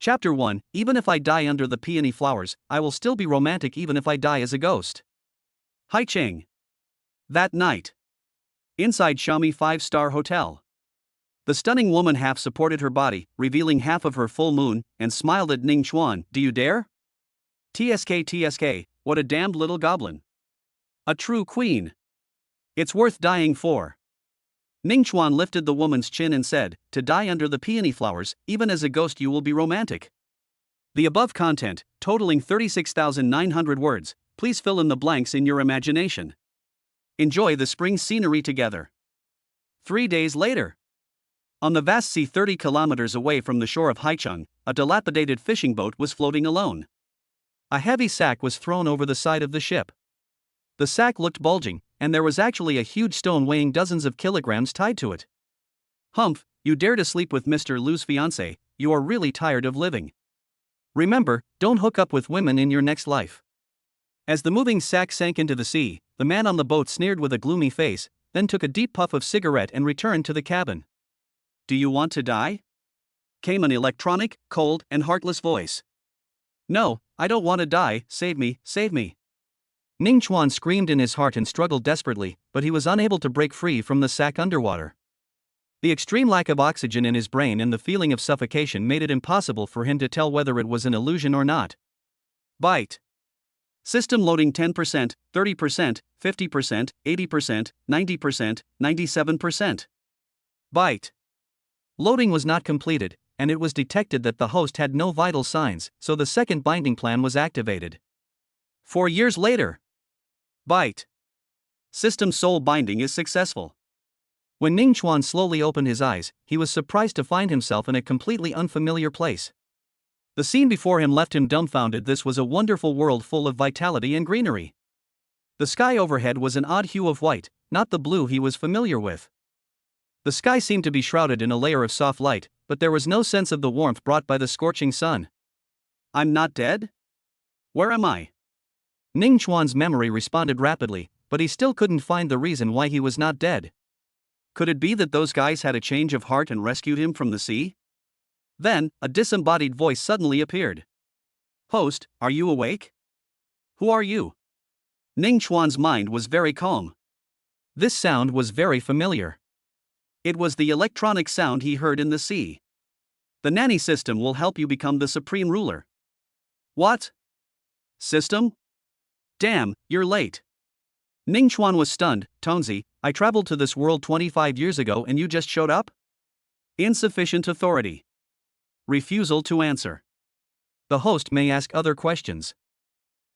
Chapter 1, Even if I die under the peony flowers, I will still be romantic even if I die as a ghost. Hai Ching. That night. Inside Xiaomi 5-star hotel. The stunning woman half supported her body, revealing half of her full moon, and smiled at Ning Chuan. Do you dare? TSK, what a damned little goblin. A true queen. It's worth dying for. Ning Chuan lifted the woman's chin and said, to die under the peony flowers, even as a ghost you will be romantic. The above content, totaling 36,900 words, please fill in the blanks in your imagination. Enjoy the spring scenery together. 3 days later. On the vast sea 30 kilometers away from the shore of Haicheng, a dilapidated fishing boat was floating alone. A heavy sack was thrown over the side of the ship. The sack looked bulging, and there was actually a huge stone weighing dozens of kilograms tied to it. Humph, you dare to sleep with Mr. Lu's fiancé, you are really tired of living. Remember, don't hook up with women in your next life. As the moving sack sank into the sea, the man on the boat sneered with a gloomy face, then took a deep puff of cigarette and returned to the cabin. Do you want to die? Came an electronic, cold, and heartless voice. No, I don't want to die, save me, save me. Ning Chuan screamed in his heart and struggled desperately, but he was unable to break free from the sack underwater. The extreme lack of oxygen in his brain and the feeling of suffocation made it impossible for him to tell whether it was an illusion or not. Bite. System loading 10%, 30%, 50%, 80%, 90%, 97%. Bite. Loading was not completed, and it was detected that the host had no vital signs, so the second binding plan was activated. 4 years later. Bite. System soul binding is successful. When Ning Chuan slowly opened his eyes, he was surprised to find himself in a completely unfamiliar place. The scene before him left him dumbfounded. This was a wonderful world full of vitality and greenery. The sky overhead was an odd hue of white, not the blue he was familiar with. The sky seemed to be shrouded in a layer of soft light, but there was no sense of the warmth brought by the scorching sun. I'm not dead? Where am I? Ning Chuan's memory responded rapidly, but he still couldn't find the reason why he was not dead. Could it be that those guys had a change of heart and rescued him from the sea? Then, a disembodied voice suddenly appeared. Host, are you awake? Who are you? Ning Chuan's mind was very calm. This sound was very familiar. It was the electronic sound he heard in the sea. The nanny system will help you become the supreme ruler. What? System? Damn, you're late. Ning Chuan was stunned. Tonzi, I traveled to this world 25 years ago and you just showed up? Insufficient authority. Refusal to answer. The host may ask other questions.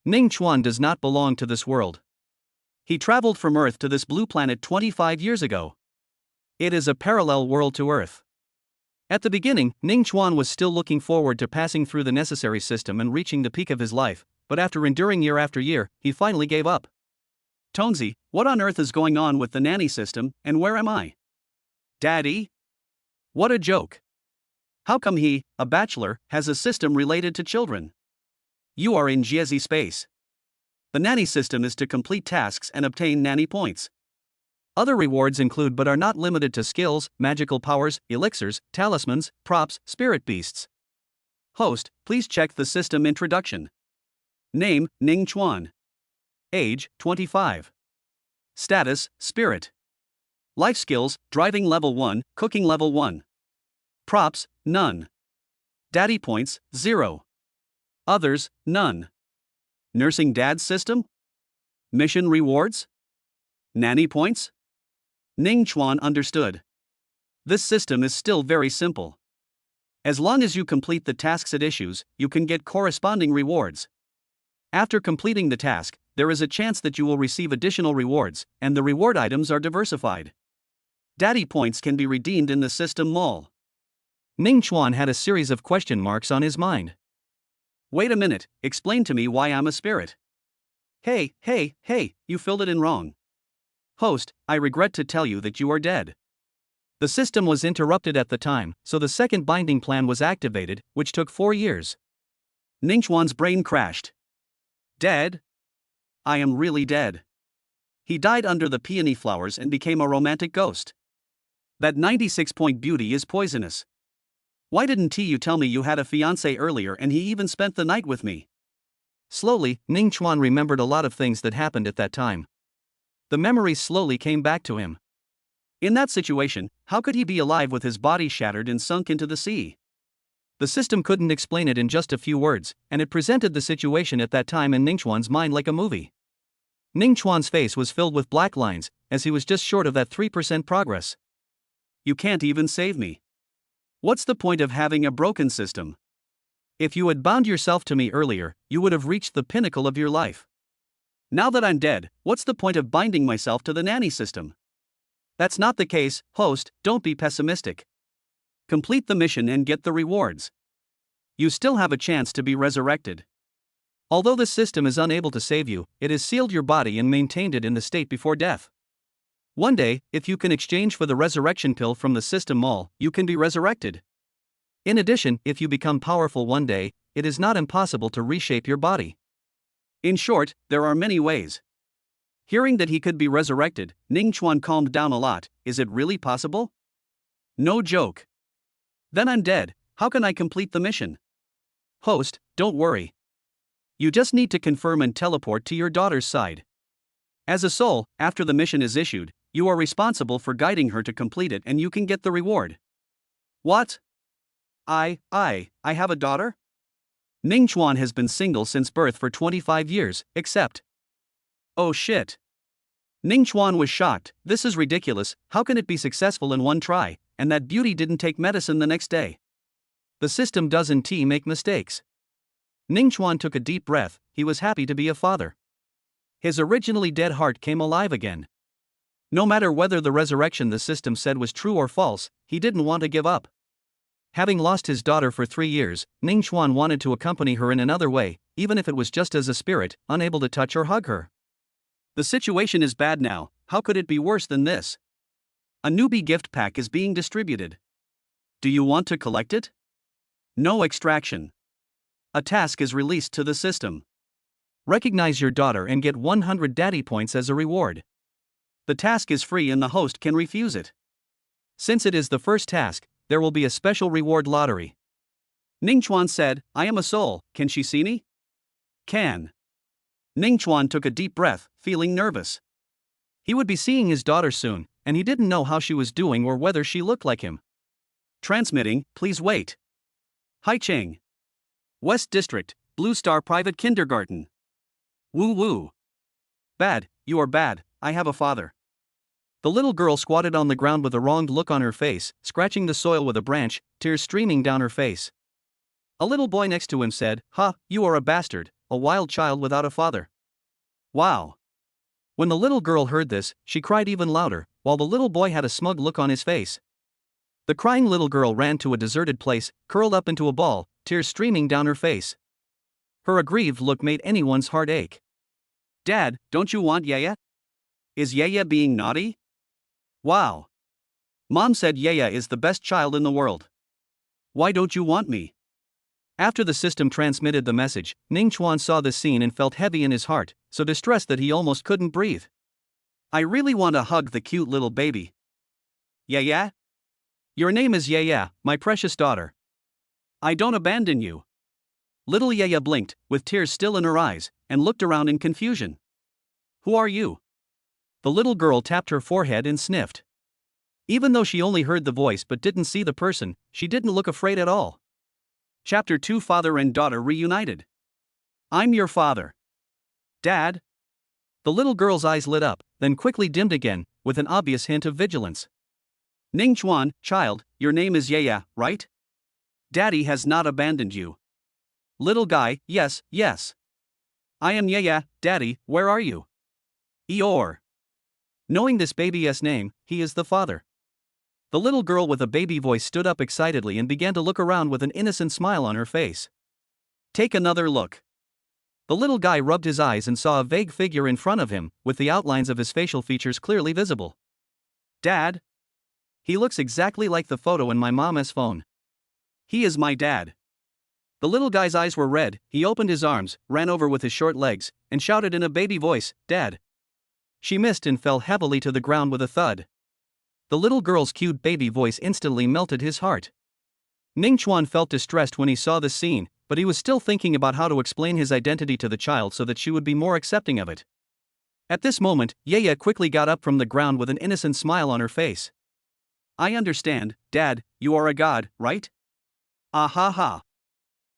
Ning Chuan does not belong to this world. He traveled from Earth to this blue planet 25 years ago. It is a parallel world to Earth. At the beginning, Ning Chuan was still looking forward to passing through the necessary system and reaching the peak of his life, but after enduring year after year, he finally gave up. Tonzi, what on earth is going on with the nanny system, and where am I? Daddy? What a joke. How come he, a bachelor, has a system related to children? You are in Jiezi space. The nanny system is to complete tasks and obtain nanny points. Other rewards include but are not limited to skills, magical powers, elixirs, talismans, props, spirit beasts. Host, please check the system introduction. Name, Ning Chuan. Age, 25. Status, Spirit. Life skills, driving level 1, cooking level 1. Props, none. Daddy points, 0. Others, none. Nursing dad system? Mission rewards? Nanny points? Ning Chuan understood. This system is still very simple. As long as you complete the tasks it issues, you can get corresponding rewards. After completing the task, there is a chance that you will receive additional rewards, and the reward items are diversified. Daddy points can be redeemed in the system mall. Ning Chuan had a series of question marks on his mind. Wait a minute, explain to me why I'm a spirit. Hey, you filled it in wrong. Host, I regret to tell you that you are dead. The system was interrupted at the time, so the second binding plan was activated, which took 4 years. Ning Chuan's brain crashed. Dead? I am really dead. He died under the peony flowers and became a romantic ghost. That 96-point beauty is poisonous. Why didn't you tell me you had a fiancé earlier and he even spent the night with me? Slowly, Ning Chuan remembered a lot of things that happened at that time. The memories slowly came back to him. In that situation, how could he be alive with his body shattered and sunk into the sea? The system couldn't explain it in just a few words, and it presented the situation at that time in Ning Chuan's mind like a movie. Ning Chuan's face was filled with black lines, as he was just short of that 3% progress. You can't even save me. What's the point of having a broken system? If you had bound yourself to me earlier, you would have reached the pinnacle of your life. Now that I'm dead, what's the point of binding myself to the nanny system? That's not the case, host, don't be pessimistic. Complete the mission and get the rewards. You still have a chance to be resurrected. Although this system is unable to save you, it has sealed your body and maintained it in the state before death. One day, if you can exchange for the resurrection pill from the system mall, you can be resurrected. In addition, if you become powerful one day, it is not impossible to reshape your body. In short, there are many ways. Hearing that he could be resurrected, Ning Chuan calmed down a lot. Is it really possible? No joke. Then I'm dead, how can I complete the mission? Host, don't worry. You just need to confirm and teleport to your daughter's side. As a soul, after the mission is issued, you are responsible for guiding her to complete it and you can get the reward. What? I have a daughter? Ning Chuan has been single since birth for 25 years, except. Oh shit. Ning Chuan was shocked. This is ridiculous, how can it be successful in one try, and that beauty didn't take medicine the next day? The system doesn't make mistakes. Ning Chuan took a deep breath, he was happy to be a father. His originally dead heart came alive again. No matter whether the resurrection the system said was true or false, he didn't want to give up. Having lost his daughter for 3 years, Ning Chuan wanted to accompany her in another way, even if it was just as a spirit, unable to touch or hug her. The situation is bad now, how could it be worse than this? A newbie gift pack is being distributed. Do you want to collect it? No extraction. A task is released to the system. Recognize your daughter and get 100 daddy points as a reward. The task is free and the host can refuse it. Since it is the first task, there will be a special reward lottery. Ning Chuan said, I am a soul, can she see me? Can. Ning Chuan took a deep breath, feeling nervous. He would be seeing his daughter soon, and he didn't know how she was doing or whether she looked like him. Transmitting, please wait. Hai Cheng. West District, Blue Star Private Kindergarten. Woo woo. Bad, you are bad, I have a father. The little girl squatted on the ground with a wronged look on her face, scratching the soil with a branch, tears streaming down her face. A little boy next to him said, you are a bastard, a wild child without a father. Wow. When the little girl heard this, she cried even louder, while the little boy had a smug look on his face. The crying little girl ran to a deserted place, curled up into a ball, tears streaming down her face. Her aggrieved look made anyone's heart ache. Dad, don't you want Yaya? Is Yaya being naughty? Wow. Mom said Yaya is the best child in the world. Why don't you want me? After the system transmitted the message, Ning Chuan saw this scene and felt heavy in his heart, so distressed that he almost couldn't breathe. I really want to hug the cute little baby. Yaya? Your name is Yaya, my precious daughter. I don't abandon you. Little Yaya blinked, with tears still in her eyes, and looked around in confusion. Who are you? The little girl tapped her forehead and sniffed. Even though she only heard the voice but didn't see the person, she didn't look afraid at all. Chapter 2 Father and Daughter Reunited. I'm your father. Dad? The little girl's eyes lit up, then quickly dimmed again, with an obvious hint of vigilance. Ning Chuan, child, your name is Yaya, right? Daddy has not abandoned you. Little guy, yes. I am Yaya, Daddy, where are you? Eeyore. Knowing this baby's name, he is the father. The little girl with a baby voice stood up excitedly and began to look around with an innocent smile on her face. Take another look. The little guy rubbed his eyes and saw a vague figure in front of him, with the outlines of his facial features clearly visible. Dad? He looks exactly like the photo in my mom's phone. He is my dad. The little guy's eyes were red, he opened his arms, ran over with his short legs, and shouted in a baby voice, Dad. She missed and fell heavily to the ground with a thud. The little girl's cute baby voice instantly melted his heart. Ning Chuan felt distressed when he saw this scene, but he was still thinking about how to explain his identity to the child so that she would be more accepting of it. At this moment, Ye quickly got up from the ground with an innocent smile on her face. I understand, Dad, you are a god, right? Ah ha ha.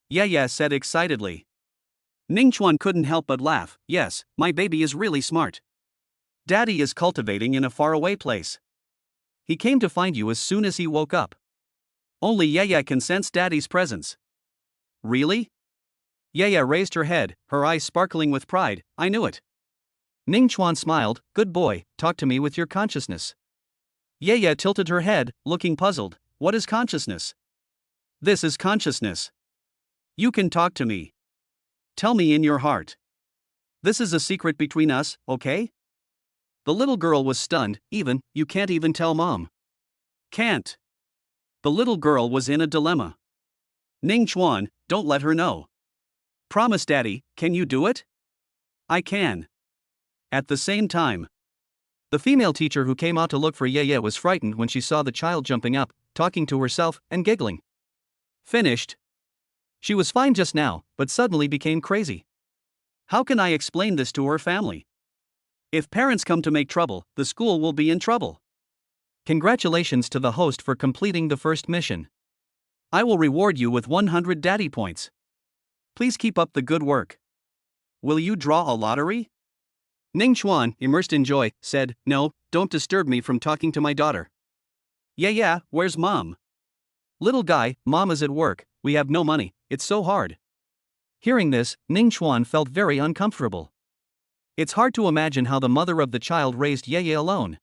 Ye said excitedly. Ning Chuan couldn't help but laugh. Yes, my baby is really smart. Daddy is cultivating in a faraway place. He came to find you as soon as he woke up. Only Ye can sense Daddy's presence. Really? Ye raised her head, her eyes sparkling with pride. I knew it. Ning Chuan smiled. Good boy, talk to me with your consciousness. Ye tilted her head, looking puzzled. What is consciousness? This is consciousness. You can talk to me. Tell me in your heart. This is a secret between us, okay? The little girl was stunned. You can't even tell Mom. Can't. The little girl was in a dilemma. Ning Chuan, don't let her know. Promise Daddy, can you do it? I can. At the same time, the female teacher who came out to look for Ye was frightened when she saw the child jumping up, talking to herself, and giggling. Finished. She was fine just now, but suddenly became crazy. How can I explain this to her family? If parents come to make trouble, the school will be in trouble. Congratulations to the host for completing the first mission. I will reward you with 100 daddy points. Please keep up the good work. Will you draw a lottery? Ning Chuan, immersed in joy, said, No, don't disturb me from talking to my daughter. Yeah, where's Mom? Little guy, Mom is at work, we have no money, it's so hard. Hearing this, Ning Chuan felt very uncomfortable. It's hard to imagine how the mother of the child raised Ye alone.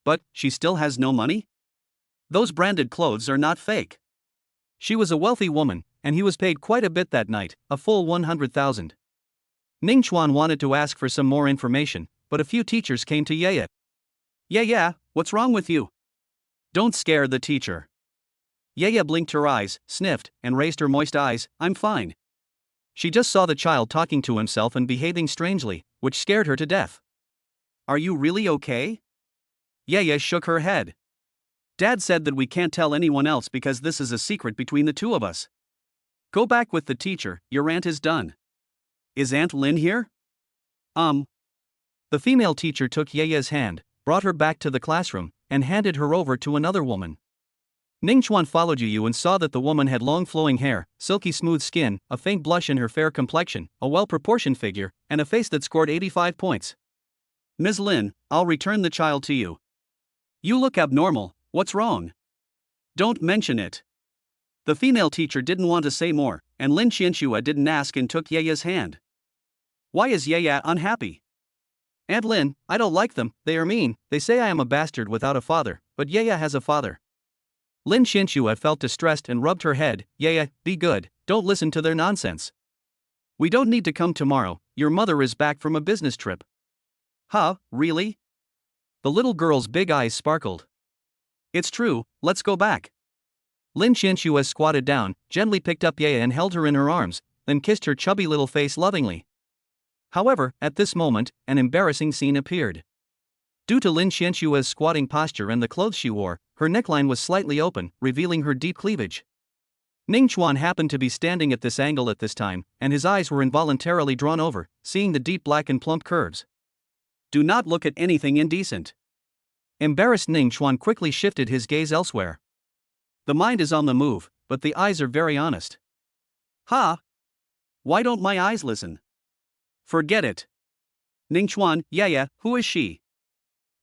But, she still has no money? Those branded clothes are not fake. She was a wealthy woman, and he was paid quite a bit that night, a full 100,000. Ning Chuan wanted to ask for some more information, but a few teachers came to Ye. Yeah, what's wrong with you? Don't scare the teacher. Ye blinked her eyes, sniffed, and raised her moist eyes. I'm fine. She just saw the child talking to himself and behaving strangely, which scared her to death. Are you really okay? Ye shook her head. Dad said that we can't tell anyone else because this is a secret between the two of us. Go back with the teacher, your aunt is done. Is Aunt Lin here? The female teacher took Ye's hand, brought her back to the classroom, and handed her over to another woman. Ning Chuan followed Yu and saw that the woman had long flowing hair, silky smooth skin, a faint blush in her fair complexion, a well-proportioned figure, and a face that scored 85 points. Ms. Lin, I'll return the child to you. You look abnormal, what's wrong? Don't mention it. The female teacher didn't want to say more, and Lin Qianxue didn't ask and took Ye's hand. Why is Ye unhappy? Aunt Lin, I don't like them, they are mean, they say I am a bastard without a father, but Ye has a father. Lin Qianxue felt distressed and rubbed her head. Ye, be good, don't listen to their nonsense. We don't need to come tomorrow, your mother is back from a business trip. Huh, really? The little girl's big eyes sparkled. It's true, let's go back. Lin Qianxue squatted down, gently picked up Ye and held her in her arms, then kissed her chubby little face lovingly. However, at this moment, an embarrassing scene appeared. Due to Lin Qianxue's squatting posture and the clothes she wore, her neckline was slightly open, revealing her deep cleavage. Ning Chuan happened to be standing at this angle at this time, and his eyes were involuntarily drawn over, seeing the deep black and plump curves. Do not look at anything indecent. Embarrassed Ning Chuan quickly shifted his gaze elsewhere. The mind is on the move, but the eyes are very honest. Ha! Why don't my eyes listen? Forget it. Ning Chuan, yeah, who is she?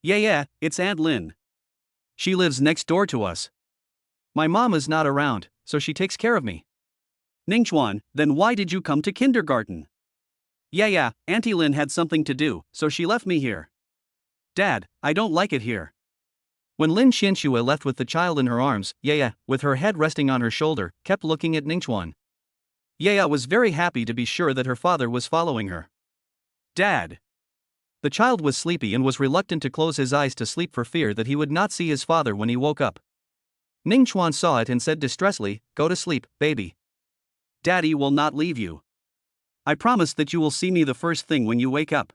Yeah, it's Aunt Lin. She lives next door to us. My mom is not around, so she takes care of me. Ning Chuan, then why did you come to kindergarten? Yeah, Auntie Lin had something to do, so she left me here. Dad, I don't like it here. When Lin Qianxue left with the child in her arms, Ye, with her head resting on her shoulder, kept looking at Ning Chuan. Ye was very happy to be sure that her father was following her. Dad. The child was sleepy and was reluctant to close his eyes to sleep for fear that he would not see his father when he woke up. Ning Chuan saw it and said distressfully, Go to sleep, baby. Daddy will not leave you. I promise that you will see me the first thing when you wake up.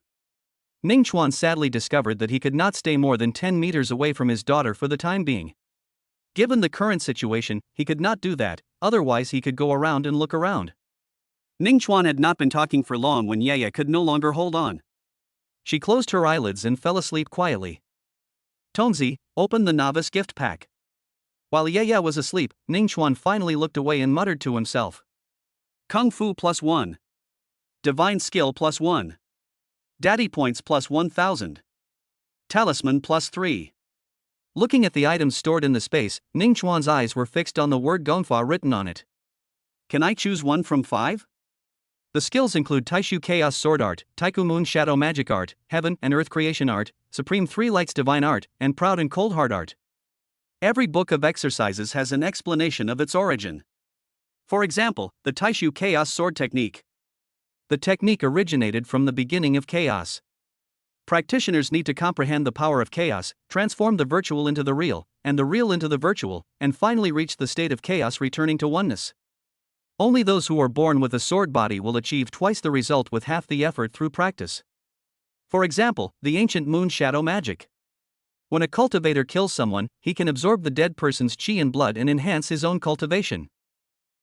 Ning Chuan sadly discovered that he could not stay more than 10 meters away from his daughter for the time being. Given the current situation, he could not do that, otherwise he could go around and look around. Ning Chuan had not been talking for long when Yaya could no longer hold on. She closed her eyelids and fell asleep quietly. Tonzi, open the novice gift pack. While Yaya was asleep, Ning Chuan finally looked away and muttered to himself. Kung Fu +1. Divine Skill +1. Daddy Points +1000. Talisman +3. Looking at the items stored in the space, Ning Chuan's eyes were fixed on the word Gongfa written on it. Can I choose one from 5? The skills include Taishu Chaos Sword Art, Taiku Moon Shadow Magic Art, Heaven and Earth Creation Art, Supreme Three Lights Divine Art, and Proud and Cold Heart Art. Every book of exercises has an explanation of its origin. For example, the Taishu Chaos Sword Technique. The technique originated from the beginning of chaos. Practitioners need to comprehend the power of chaos, transform the virtual into the real, and the real into the virtual, and finally reach the state of chaos returning to oneness. Only those who are born with a sword body will achieve twice the result with half the effort through practice. For example, the ancient moon shadow magic. When a cultivator kills someone, he can absorb the dead person's chi and blood and enhance his own cultivation.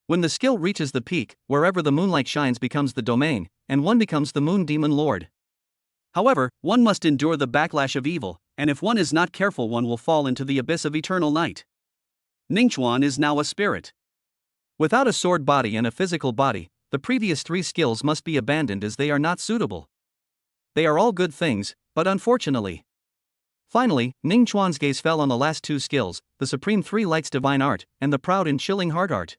When the skill reaches the peak, wherever the moonlight shines becomes the domain, and one becomes the moon demon lord. However, one must endure the backlash of evil, and if one is not careful one will fall into the abyss of eternal night. Ning Chuan is now a spirit. Without a sword body and a physical body, the previous 3 skills must be abandoned as they are not suitable. They are all good things, but unfortunately. Finally, Ning Chuan's gaze fell on the last 2 skills, the Supreme Three Lights Divine Art, and the Proud and Chilling Heart Art.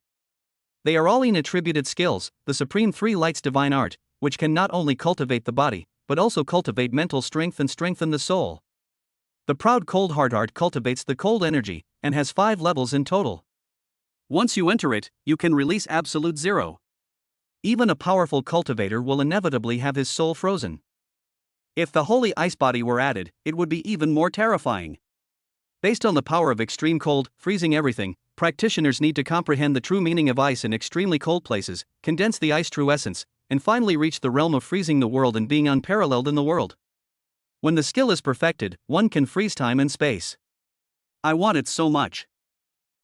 They are all attributed skills, the Supreme Three Lights Divine Art, which can not only cultivate the body, but also cultivate mental strength and strengthen the soul. The Proud Cold Heart Art cultivates the cold energy, and has 5 levels in total. Once you enter it, you can release absolute zero. Even a powerful cultivator will inevitably have his soul frozen. If the holy ice body were added, it would be even more terrifying. Based on the power of extreme cold, freezing everything, practitioners need to comprehend the true meaning of ice in extremely cold places, condense the ice true essence, and finally reach the realm of freezing the world and being unparalleled in the world. When the skill is perfected, one can freeze time and space. I want it so much.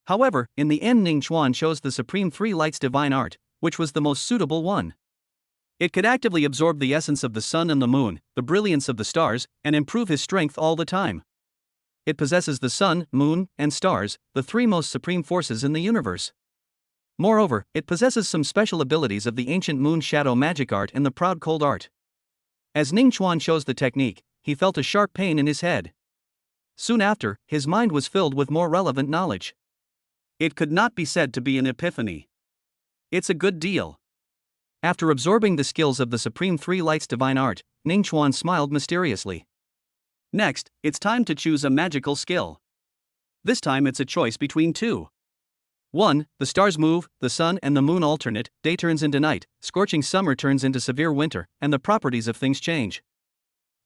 However, in the end Ning Chuan chose the Supreme Three Lights Divine Art, which was the most suitable one. It could actively absorb the essence of the sun and the moon, the brilliance of the stars, and improve his strength all the time. It possesses the sun, moon, and stars, the 3 most supreme forces in the universe. Moreover, it possesses some special abilities of the ancient moon shadow magic art and the proud cold art. As Ning Chuan chose the technique, he felt a sharp pain in his head. Soon after, his mind was filled with more relevant knowledge. It could not be said to be an epiphany. It's a good deal. After absorbing the skills of the Supreme Three Lights Divine Art, Ning Chuan smiled mysteriously. Next, it's time to choose a magical skill. This time it's a choice between 2. 1. The stars move, the sun and the moon alternate, day turns into night, scorching summer turns into severe winter, and the properties of things change.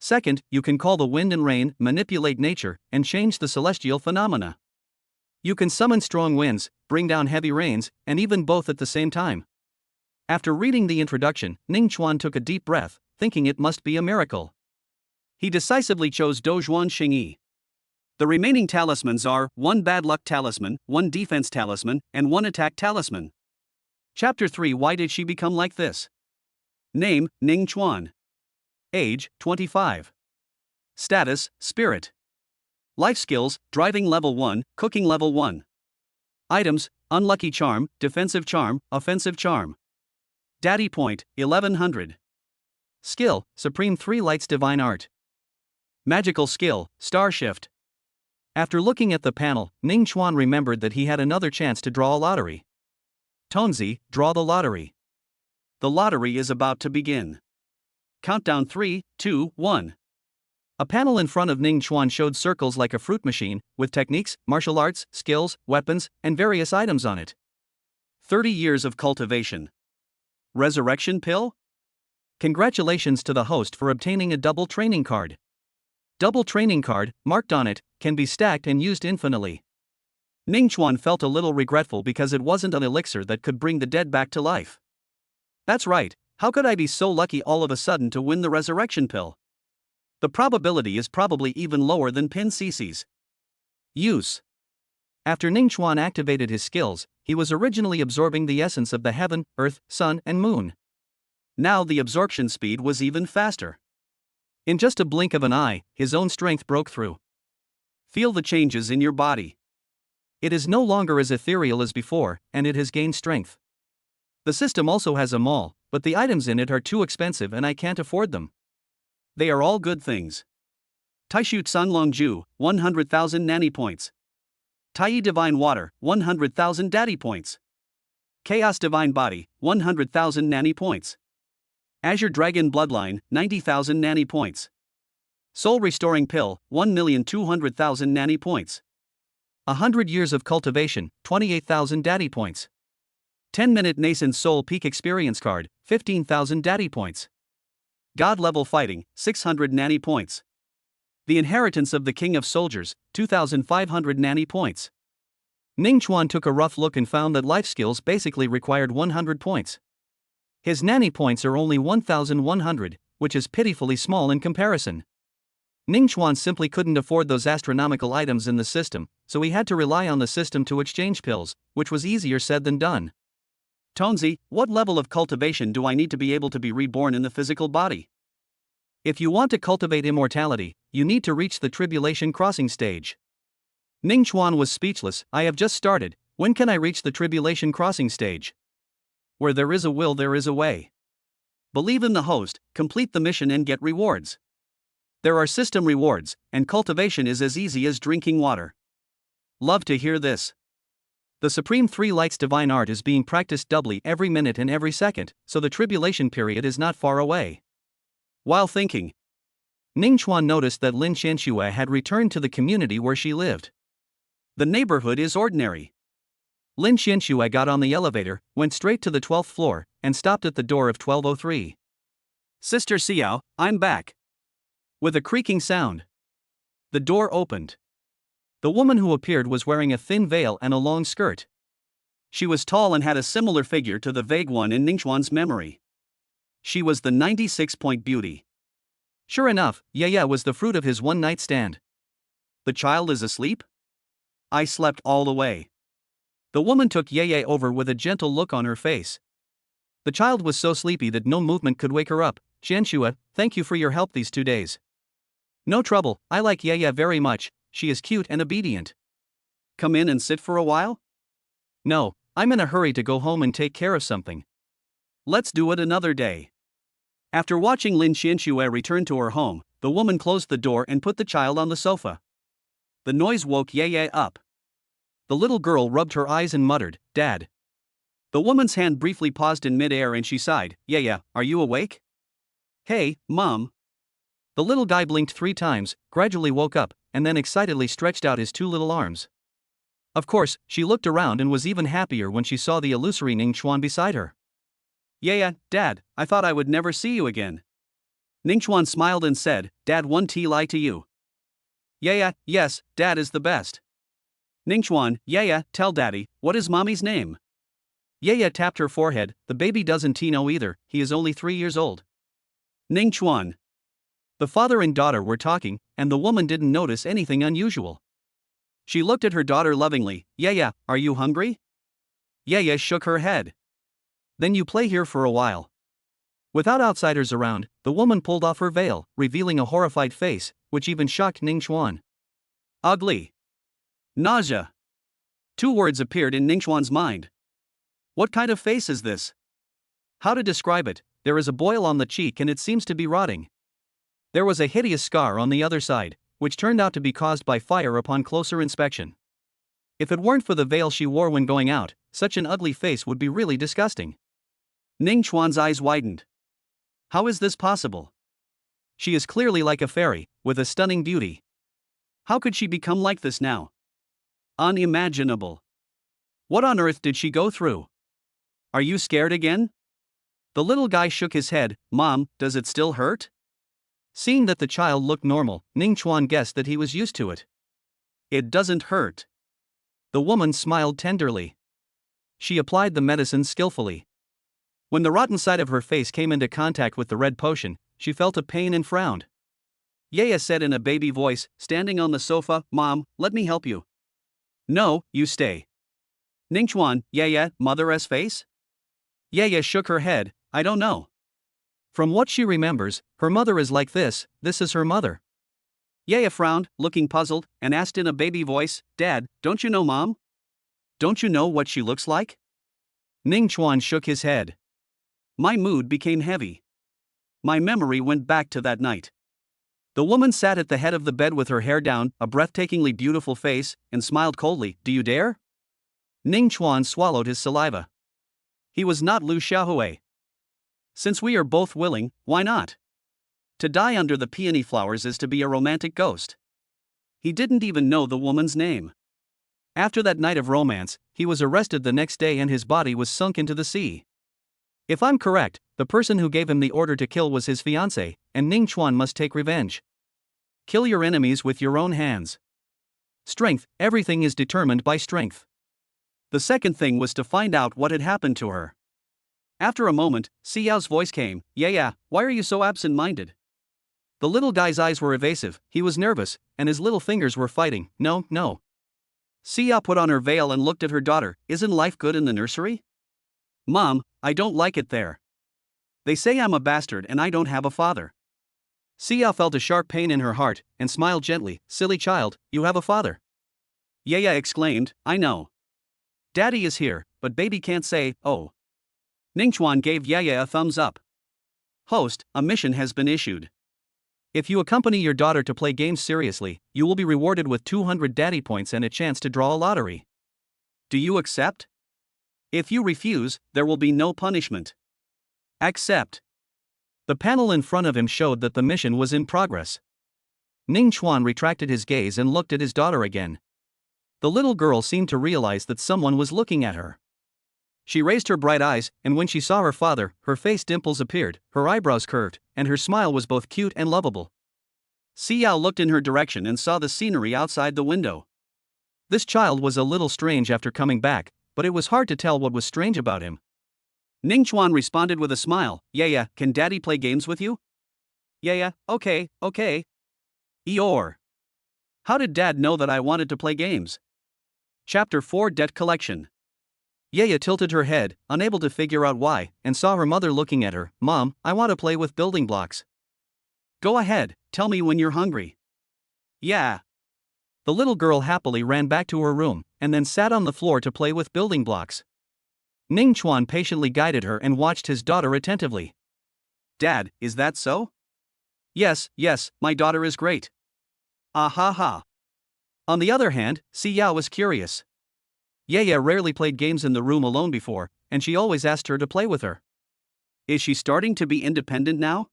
Second, you can call the wind and rain, manipulate nature, and change the celestial phenomena. You can summon strong winds, bring down heavy rains, and even both at the same time. After reading the introduction, Ning Chuan took a deep breath, thinking it must be a miracle. He decisively chose Dozhuan Xingyi. The remaining talismans are 1 bad luck talisman, 1 defense talisman, and 1 attack talisman. Chapter 3. Why did she become like this? Name, Ning Chuan. Age, 25. Status, Spirit. Life skills, driving level 1, cooking level 1. Items, unlucky charm, defensive charm, offensive charm. Daddy point, 1100. Skill, Supreme Three Lights Divine Art. Magical skill, Star Shift. After looking at the panel, Ning Chuan remembered that he had another chance to draw a lottery. Tonzi, draw the lottery. The lottery is about to begin. Countdown 3, 2, 1. A panel in front of Ning Chuan showed circles like a fruit machine, with techniques, martial arts, skills, weapons, and various items on it. 30 years of cultivation. Resurrection pill? Congratulations to the host for obtaining a double training card. Double training card, marked on it, can be stacked and used infinitely. Ning Chuan felt a little regretful because it wasn't an elixir that could bring the dead back to life. That's right, how could I be so lucky all of a sudden to win the resurrection pill? The probability is probably even lower than Pin Cc's. Use. After Ning Chuan activated his skills, he was originally absorbing the essence of the heaven, earth, sun, and moon. Now the absorption speed was even faster. In just a blink of an eye, his own strength broke through. Feel the changes in your body. It is no longer as ethereal as before, and it has gained strength. The system also has a mall, but the items in it are too expensive and I can't afford them. They are all good things. Taishu Sunlong Ju, 100,000 nanny points. Tai Divine Water, 100,000 daddy points. Chaos Divine Body, 100,000 nanny points. Azure Dragon Bloodline, 90,000 nanny points. Soul Restoring Pill, 1,200,000 nanny points. 100 Years of Cultivation, 28,000 daddy points. 10-minute Nascent Soul Peak Experience Card, 15,000 daddy points. God Level Fighting, 600 nanny points. The Inheritance of the King of Soldiers, 2,500 nanny points. Ning Chuan took a rough look and found that life skills basically required 100 points. His nanny points are only 1,100, which is pitifully small in comparison. Ning Chuan simply couldn't afford those astronomical items in the system, so he had to rely on the system to exchange pills, which was easier said than done. Tonzi, what level of cultivation do I need to be able to be reborn in the physical body? If you want to cultivate immortality, you need to reach the Tribulation Crossing stage. Ning Chuan was speechless. I have just started, when can I reach the Tribulation Crossing stage? Where there is a will, there is a way. Believe in the host, complete the mission and get rewards. There are system rewards, and cultivation is as easy as drinking water. Love to hear this. The Supreme Three Lights Divine Art is being practiced doubly every minute and every second, so the tribulation period is not far away. While thinking, Ning Chuan noticed that Lin Xianxue had returned to the community where she lived. The neighborhood is ordinary. Lin Xianxue got on the elevator, went straight to the 12th floor, and stopped at the door of 1203. Sister Xiao, I'm back. With a creaking sound, the door opened. The woman who appeared was wearing a thin veil and a long skirt. She was tall and had a similar figure to the vague one in Ning Chuan's memory. She was the 96-point beauty. Sure enough, Yaya was the fruit of his one-night stand. The child is asleep? I slept all the way. The woman took Yaya over with a gentle look on her face. The child was so sleepy that no movement could wake her up. Xianxue, thank you for your help these 2 days. No trouble, I like Yaya very much, she is cute and obedient. Come in and sit for a while? No, I'm in a hurry to go home and take care of something. Let's do it another day. After watching Lin Xianxue return to her home, the woman closed the door and put the child on the sofa. The noise woke Yaya up. The little girl rubbed her eyes and muttered, Dad. The woman's hand briefly paused in midair and she sighed, Yaya, are you awake? Hey, Mom. The little guy blinked 3 times, gradually woke up, and then excitedly stretched out his 2 little arms. Of course, she looked around and was even happier when she saw the illusory Ning Chuan beside her. Yeah, Dad, I thought I would never see you again. Ning Chuan smiled and said, Dad, one tea lie to you. Yeah, yes, Dad is the best. Ning Chuan, yeah, tell Daddy, what is Mommy's name? Yeah tapped her forehead, the baby doesn't know either, he is only 3 years old. Ning Chuan. The father and daughter were talking, and the woman didn't notice anything unusual. She looked at her daughter lovingly, Yeah, are you hungry? Yeah shook her head. Then you play here for a while. Without outsiders around, the woman pulled off her veil, revealing a horrified face, which even shocked Ning Chuan. Ugly. Nausea. 2 words appeared in Ning Chuan's mind. What kind of face is this? How to describe it? There is a boil on the cheek and it seems to be rotting. There was a hideous scar on the other side, which turned out to be caused by fire upon closer inspection. If it weren't for the veil she wore when going out, such an ugly face would be really disgusting. Ning Chuan's eyes widened. How is this possible? She is clearly like a fairy, with a stunning beauty. How could she become like this now? Unimaginable. What on earth did she go through? Are you scared again? The little guy shook his head, Mom, does it still hurt? Seeing that the child looked normal, Ning Chuan guessed that he was used to it. It doesn't hurt. The woman smiled tenderly. She applied the medicine skillfully. When the rotten side of her face came into contact with the red potion, she felt a pain and frowned. Yaya said in a baby voice, standing on the sofa, Mom, let me help you. No, you stay. Ningchuan, yeah, mother's face? Yeah shook her head, I don't know. From what she remembers, her mother is like this is her mother. Yaya frowned, looking puzzled, and asked in a baby voice, Dad, don't you know Mom? Don't you know what she looks like? Ningchuan shook his head. My mood became heavy. My memory went back to that night. The woman sat at the head of the bed with her hair down, a breathtakingly beautiful face, and smiled coldly. Do you dare? Ningchuan swallowed his saliva. He was not Lu Xiaohui. Since we are both willing, why not? To die under the peony flowers is to be a romantic ghost. He didn't even know the woman's name. After that night of romance, he was arrested the next day and his body was sunk into the sea. If I'm correct, the person who gave him the order to kill was his fiancée, and Ningchuan must take revenge. Kill your enemies with your own hands. Strength, everything is determined by strength. The second thing was to find out what had happened to her. After a moment, Xiao's voice came, Yeah, why are you so absent-minded? The little guy's eyes were evasive, he was nervous, and his little fingers were fighting. No. Xiao put on her veil and looked at her daughter. Isn't life good in the nursery? Mom, I don't like it there. They say I'm a bastard and I don't have a father. Xiao felt a sharp pain in her heart, and smiled gently. Silly child, you have a father. Yaya exclaimed, I know. Daddy is here, but baby can't say, oh. Ningchuan gave Yaya a thumbs up. Host, a mission has been issued. If you accompany your daughter to play games seriously, you will be rewarded with 200 daddy points and a chance to draw a lottery. Do you accept? If you refuse, there will be no punishment. Accept. The panel in front of him showed that the mission was in progress. Ningchuan retracted his gaze and looked at his daughter again. The little girl seemed to realize that someone was looking at her. She raised her bright eyes, and when she saw her father, her face dimples appeared, her eyebrows curved, and her smile was both cute and lovable. Xiao looked in her direction and saw the scenery outside the window. This child was a little strange after coming back, but it was hard to tell what was strange about him. Ningchuan responded with a smile, Yeah, can daddy play games with you? Yeah, okay. Eeyore. How did dad know that I wanted to play games? Chapter 4 Debt Collection. Yaya tilted her head, unable to figure out why, and saw her mother looking at her. Mom, I want to play with building blocks. Go ahead, tell me when you're hungry. Yeah. The little girl happily ran back to her room, and then sat on the floor to play with building blocks. Ningchuan patiently guided her and watched his daughter attentively. Dad, is that so? Yes, my daughter is great. Ah ha ha. On the other hand, Xiao was curious. Yaya rarely played games in the room alone before, and she always asked her to play with her. Is she starting to be independent now?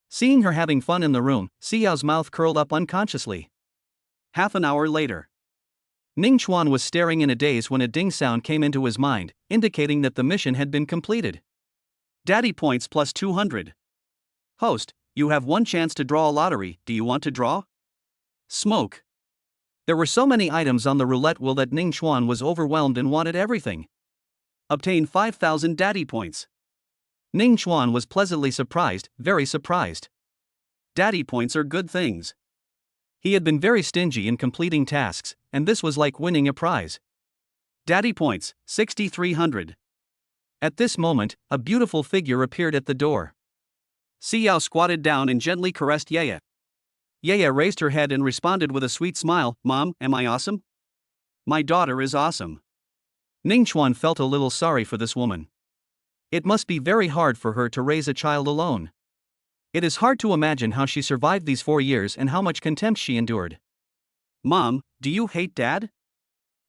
Seeing her having fun in the room, Xiao's mouth curled up unconsciously. Half an hour later. Ningchuan was staring in a daze when a ding sound came into his mind, indicating that the mission had been completed. Daddy points plus 200. Host, you have one chance to draw a lottery, do you want to draw? Smoke. There were so many items on the roulette wheel that Ningchuan was overwhelmed and wanted everything. Obtain 5,000 daddy points. Ningchuan was pleasantly surprised, very surprised. Daddy points are good things. He had been very stingy in completing tasks, and this was like winning a prize. Daddy points, 6,300. At this moment, a beautiful figure appeared at the door. Xiao squatted down and gently caressed Yaya. Yaya raised her head and responded with a sweet smile. Mom, am I awesome? My daughter is awesome. Ningchuan felt a little sorry for this woman. It must be very hard for her to raise a child alone. It is hard to imagine how she survived these 4 years and how much contempt she endured. Mom, do you hate Dad?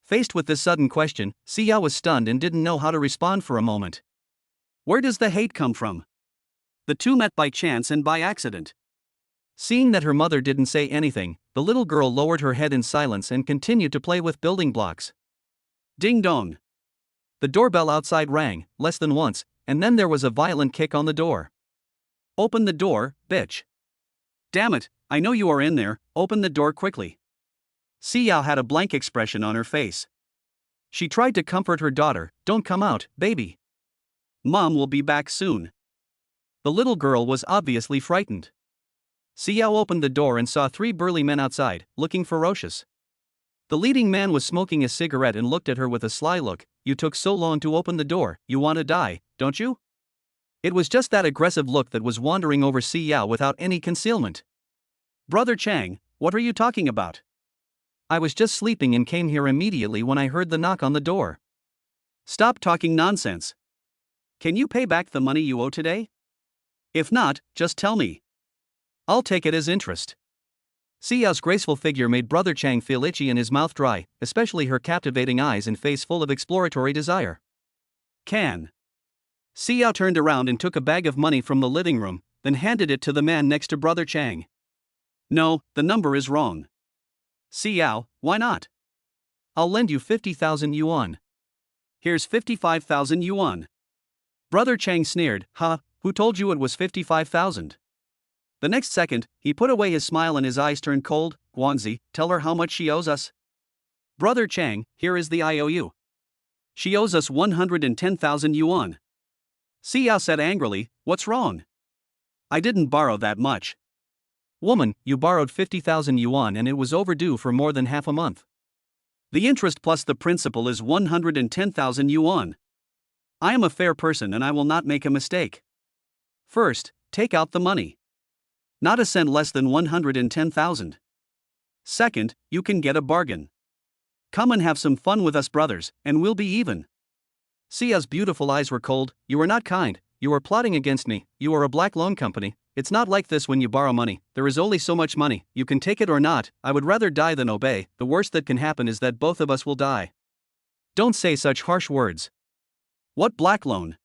Faced with this sudden question, Xiao was stunned and didn't know how to respond for a moment. Where does the hate come from? The two met by chance and by accident. Seeing that her mother didn't say anything, the little girl lowered her head in silence and continued to play with building blocks. Ding dong. The doorbell outside rang, less than once, and then there was a violent kick on the door. Open the door, bitch. Damn it, I know you are in there, open the door quickly. Xiao had a blank expression on her face. She tried to comfort her daughter. Don't come out, baby. Mom will be back soon. The little girl was obviously frightened. Xiao opened the door and saw 3 burly men outside, looking ferocious. The leading man was smoking a cigarette and looked at her with a sly look. You took so long to open the door, you want to die, don't you? It was just that aggressive look that was wandering over Si Yao without any concealment. Brother Chang, what are you talking about? I was just sleeping and came here immediately when I heard the knock on the door. Stop talking nonsense. Can you pay back the money you owe today? If not, just tell me. I'll take it as interest. Si Yao's graceful figure made Brother Chang feel itchy and his mouth dry, especially her captivating eyes and face full of exploratory desire. Can. Si Yao turned around and took a bag of money from the living room, then handed it to the man next to Brother Chang. No, the number is wrong. Si Yao, why not? I'll lend you 50,000 yuan. Here's 55,000 yuan. Brother Chang sneered, who told you it was 55,000? The next second, he put away his smile and his eyes turned cold. Guanzi, tell her how much she owes us. Brother Chang, here is the IOU. She owes us 110,000 yuan. Si Yao said angrily, what's wrong? I didn't borrow that much. Woman, you borrowed 50,000 yuan and it was overdue for more than half a month. The interest plus the principal is 110,000 yuan. I am a fair person and I will not make a mistake. First, take out the money. Not a cent less than 110,000. Second, you can get a bargain. Come and have some fun with us brothers, and we'll be even. Si Yao's beautiful eyes were cold. You are not kind, you are plotting against me, you are a black loan company. It's not like this when you borrow money, there is only so much money, you can take it or not. I would rather die than obey. The worst that can happen is that both of us will die. Don't say such harsh words. What black loan?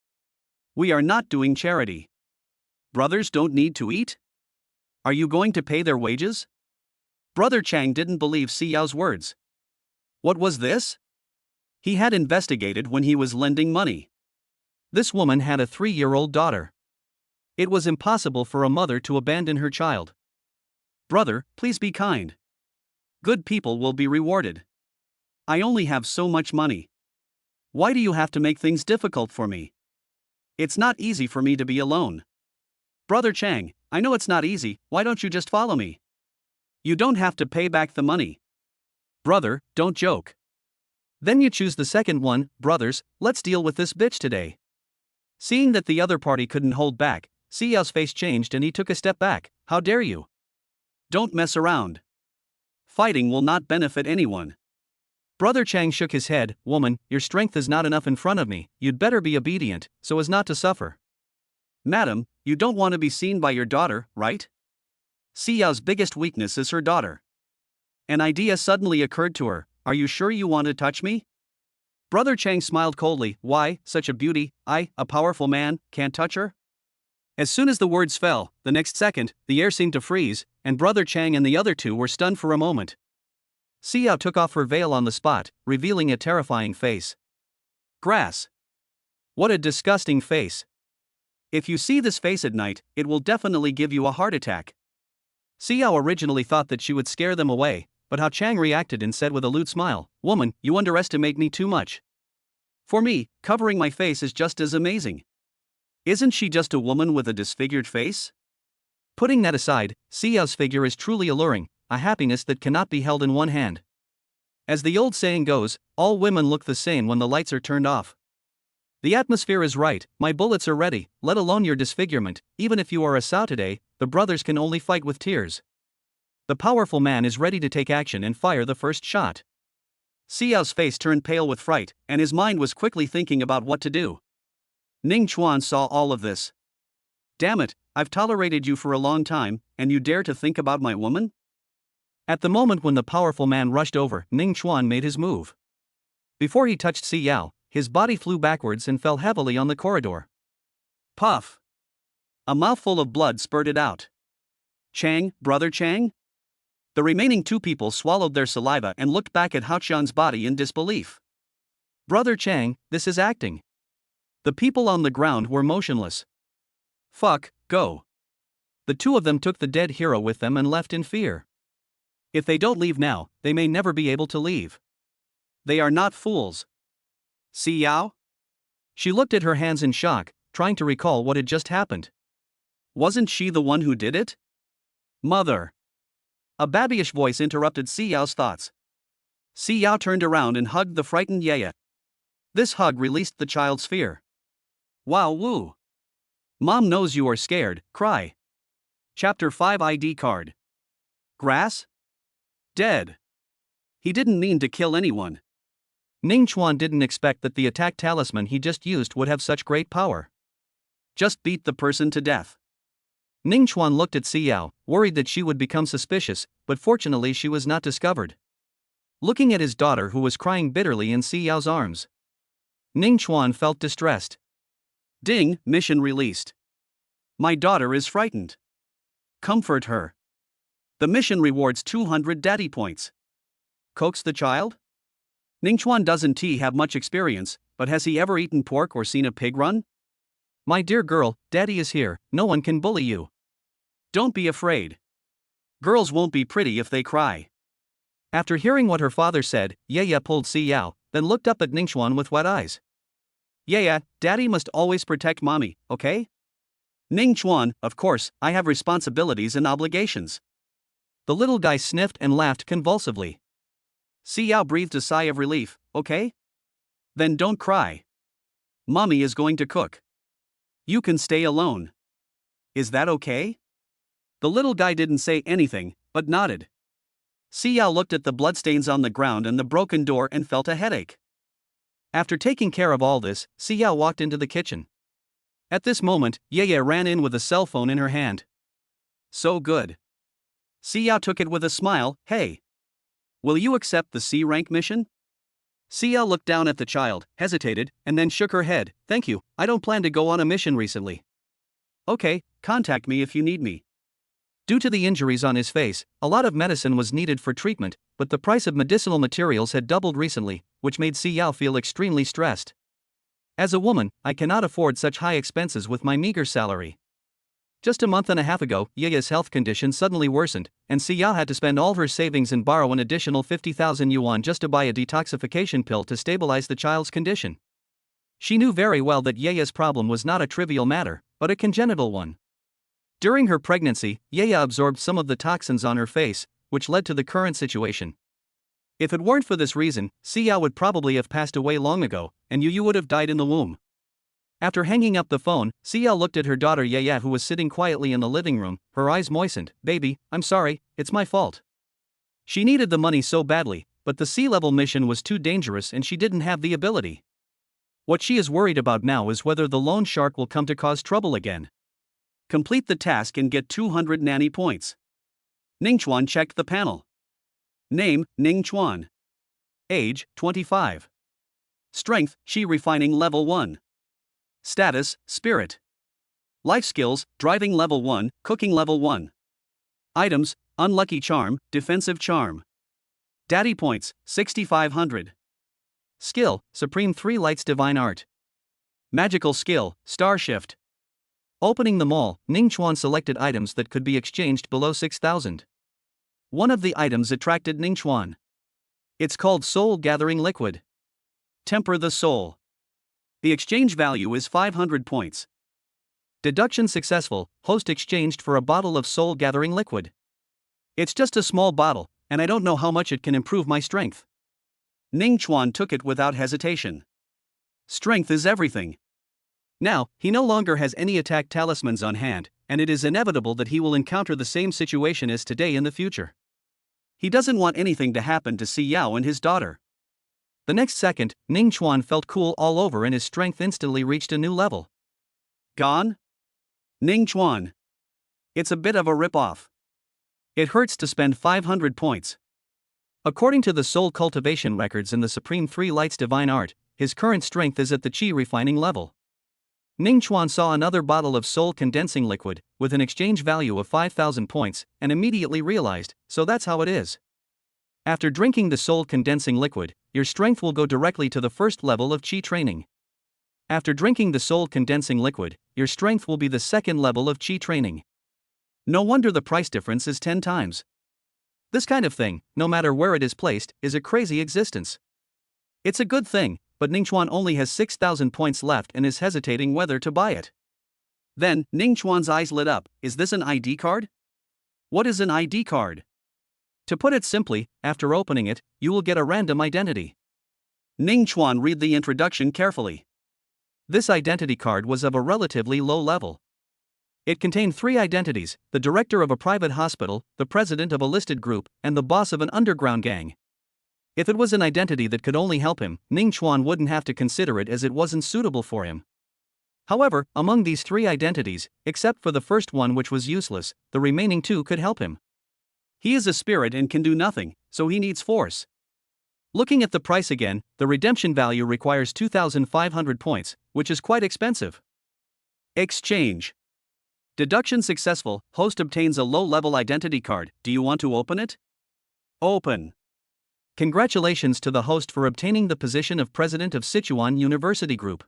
We are not doing charity. Brothers don't need to eat? Are you going to pay their wages? Brother Chang didn't believe Si Yao's words. What was this? He had investigated when he was lending money. This woman had a 3-year-old daughter. It was impossible for a mother to abandon her child. Brother, please be kind. Good people will be rewarded. I only have so much money. Why do you have to make things difficult for me? It's not easy for me to be alone. Brother Chang, I know it's not easy, why don't you just follow me? You don't have to pay back the money. Brother, don't joke. Then you choose the second one. Brothers, let's deal with this bitch today. Seeing that the other party couldn't hold back, Si Yao's face changed and he took a step back. How dare you? Don't mess around. Fighting will not benefit anyone. Brother Chang shook his head. Woman, your strength is not enough in front of me, you'd better be obedient, so as not to suffer. Madam, you don't want to be seen by your daughter, right? Si Yao's biggest weakness is her daughter. An idea suddenly occurred to her. Are you sure you want to touch me? Brother Chang smiled coldly. Why, such a beauty, I, a powerful man, can't touch her? As soon as the words fell, the next second, the air seemed to freeze, and Brother Chang and the other two were stunned for a moment. Si Yao took off her veil on the spot, revealing a terrifying face. Grass. What a disgusting face. If you see this face at night, it will definitely give you a heart attack. Si Yao originally thought that she would scare them away, but Hao Chang reacted and said with a lewd smile, Woman, you underestimate me too much. For me, covering my face is just as amazing. Isn't she just a woman with a disfigured face? Putting that aside, Si Yao's figure is truly alluring, a happiness that cannot be held in one hand. As the old saying goes, all women look the same when the lights are turned off. The atmosphere is right, my bullets are ready, let alone your disfigurement. Even if you are a Sao today, the brothers can only fight with tears. The powerful man is ready to take action and fire the first shot. Si Yao's face turned pale with fright, and his mind was quickly thinking about what to do. Ning Chuan saw all of this. Damn it, I've tolerated you for a long time, and you dare to think about my woman? At the moment when the powerful man rushed over, Ning Chuan made his move. Before he touched Si Yao, his body flew backwards and fell heavily on the corridor. Puff! A mouthful of blood spurted out. Chang, Brother Chang? The remaining two people swallowed their saliva and looked back at Hao Chan's body in disbelief. Brother Chang, this is acting. The people on the ground were motionless. Fuck, go. The two of them took the dead hero with them and left in fear. If they don't leave now, they may never be able to leave. They are not fools. Si Yao? She looked at her hands in shock, trying to recall what had just happened. Wasn't she the one who did it? Mother. A babyish voice interrupted Si Yao's thoughts. Si Yao turned around and hugged the frightened Yaya. This hug released the child's fear. Wow woo. Mom knows you are scared, cry. Chapter 5 ID card. Grass? Dead. He didn't mean to kill anyone. Ning Chuan didn't expect that the attack talisman he just used would have such great power. Just beat the person to death. Ning Chuan looked at Si Yao, worried that she would become suspicious, but fortunately she was not discovered. Looking at his daughter who was crying bitterly in Si Yao's arms, Ning Chuan felt distressed. Ding, mission released. My daughter is frightened. Comfort her. The mission rewards 200 daddy points. Coax the child? Ning Chuan doesn't have much experience, but has he ever eaten pork or seen a pig run? My dear girl, daddy is here, no one can bully you. Don't be afraid. Girls won't be pretty if they cry. After hearing what her father said, Yaya pulled Si Yao, then looked up at Ning Chuan with wet eyes. Yaya, daddy must always protect mommy, okay? Ning Chuan, of course, I have responsibilities and obligations. The little guy sniffed and laughed convulsively. Si Yao breathed a sigh of relief, okay? Then don't cry. Mommy is going to cook. You can stay alone. Is that okay? The little guy didn't say anything, but nodded. Si Yao looked at the bloodstains on the ground and the broken door and felt a headache. After taking care of all this, Si Yao walked into the kitchen. At this moment, Yaya ran in with a cell phone in her hand. So good. Si Yao took it with a smile. Hey. Will you accept the C rank mission? Si Yao looked down at the child, hesitated, and then shook her head. Thank you, I don't plan to go on a mission recently. Okay, contact me if you need me. Due to the injuries on his face, a lot of medicine was needed for treatment, but the price of medicinal materials had doubled recently, which made Si Yao feel extremely stressed. As a woman, I cannot afford such high expenses with my meager salary. Just a month and a half ago, Yaya's health condition suddenly worsened, and Si Yao had to spend all her savings and borrow an additional 50,000 yuan just to buy a detoxification pill to stabilize the child's condition. She knew very well that Yaya's problem was not a trivial matter, but a congenital one. During her pregnancy, Yaya absorbed some of the toxins on her face, which led to the current situation. If it weren't for this reason, Si Yao would probably have passed away long ago, and Yu would have died in the womb. After hanging up the phone, Si Yao looked at her daughter Yaya, who was sitting quietly in the living room, her eyes moistened. Baby, I'm sorry, it's my fault. She needed the money so badly, but the sea-level mission was too dangerous and she didn't have the ability. What she is worried about now is whether the loan shark will come to cause trouble again. Complete the task and get 200 nanny points. Ning Chuan checked the panel. Name, Ning Chuan. Age, 25. Strength, Qi refining level 1. Status, Spirit. Life skills, driving level 1, cooking level 1. Items, unlucky charm, defensive charm. Daddy points, 6,500. Skill, Supreme 3 Lights Divine Art. Magical skill, Star Shift. Opening them all, Ning Chuan selected items that could be exchanged below 6,000. One of the items attracted Ning Chuan. It's called Soul Gathering Liquid. Temper the soul. The exchange value is 500 points. Deduction successful, host exchanged for a bottle of Soul Gathering Liquid. It's just a small bottle, and I don't know how much it can improve my strength. Ning Chuan took it without hesitation. Strength is everything. Now, he no longer has any attack talismans on hand, and it is inevitable that he will encounter the same situation as today in the future. He doesn't want anything to happen to Si Yao and his daughter. The next second, Ning Chuan felt cool all over and his strength instantly reached a new level. Gone? Ning Chuan. It's a bit of a rip-off. It hurts to spend 500 points. According to the soul cultivation records in the Supreme 3 Lights Divine Art, his current strength is at the Qi refining level. Ning Chuan saw another bottle of soul condensing liquid, with an exchange value of 5,000 points, and immediately realized, so that's how it is. After drinking the soul condensing liquid, your strength will go directly to the first level of Qi training. After drinking the soul condensing liquid, your strength will be the second level of Qi training. No wonder the price difference is 10 times. This kind of thing, no matter where it is placed, is a crazy existence. It's a good thing, but Ning Chuan only has 6,000 points left and is hesitating whether to buy it. Then, Ning Chuan's eyes lit up. Is this an ID card? What is an ID card? To put it simply, after opening it, you will get a random identity. Ning Chuan read the introduction carefully. This identity card was of a relatively low level. It contained 3 identities: the director of a private hospital, the president of a listed group, and the boss of an underground gang. If it was an identity that could only help him, Ning Chuan wouldn't have to consider it, as it wasn't suitable for him. However, among these 3 identities, except for the first one which was useless, the remaining 2 could help him. He is a spirit and can do nothing, so he needs force. Looking at the price again, the redemption value requires 2,500 points, which is quite expensive. Exchange. Deduction successful. Host obtains a low-level identity card. Do you want to open it? Open. Congratulations to the host for obtaining the position of president of Sichuan University Group.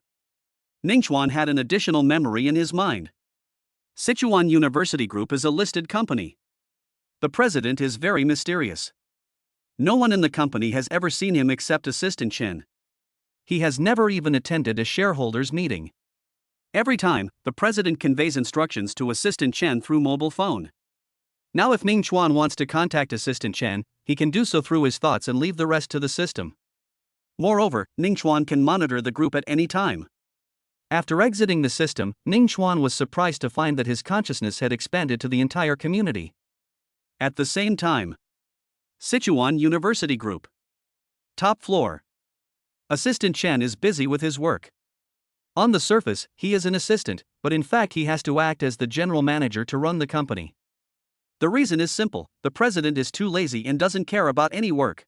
Ning Chuan had an additional memory in his mind. Sichuan University Group is a listed company. The president is very mysterious. No one in the company has ever seen him except Assistant Chen. He has never even attended a shareholders' meeting. Every time, the president conveys instructions to Assistant Chen through mobile phone. Now if Ning Chuan wants to contact Assistant Chen, he can do so through his thoughts and leave the rest to the system. Moreover, Ning Chuan can monitor the group at any time. After exiting the system, Ning Chuan was surprised to find that his consciousness had expanded to the entire community. At the same time, Sichuan University Group. Top floor. Assistant Chen is busy with his work. On the surface, he is an assistant, but in fact he has to act as the general manager to run the company. The reason is simple: the president is too lazy and doesn't care about any work.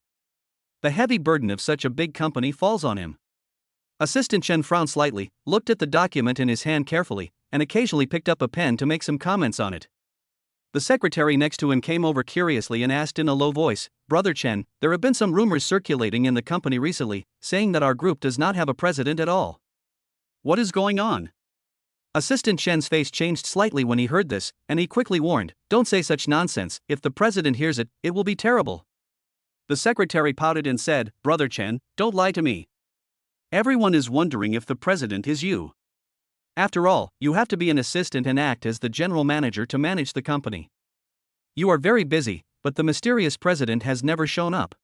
The heavy burden of such a big company falls on him. Assistant Chen frowned slightly, looked at the document in his hand carefully, and occasionally picked up a pen to make some comments on it. The secretary next to him came over curiously and asked in a low voice, "Brother Chen, there have been some rumors circulating in the company recently, saying that our group does not have a president at all. What is going on?" Assistant Chen's face changed slightly when he heard this, and he quickly warned, "Don't say such nonsense. If the president hears it, it will be terrible." The secretary pouted and said, "Brother Chen, don't lie to me. Everyone is wondering if the president is you. After all, you have to be an assistant and act as the general manager to manage the company. You are very busy, but the mysterious president has never shown up."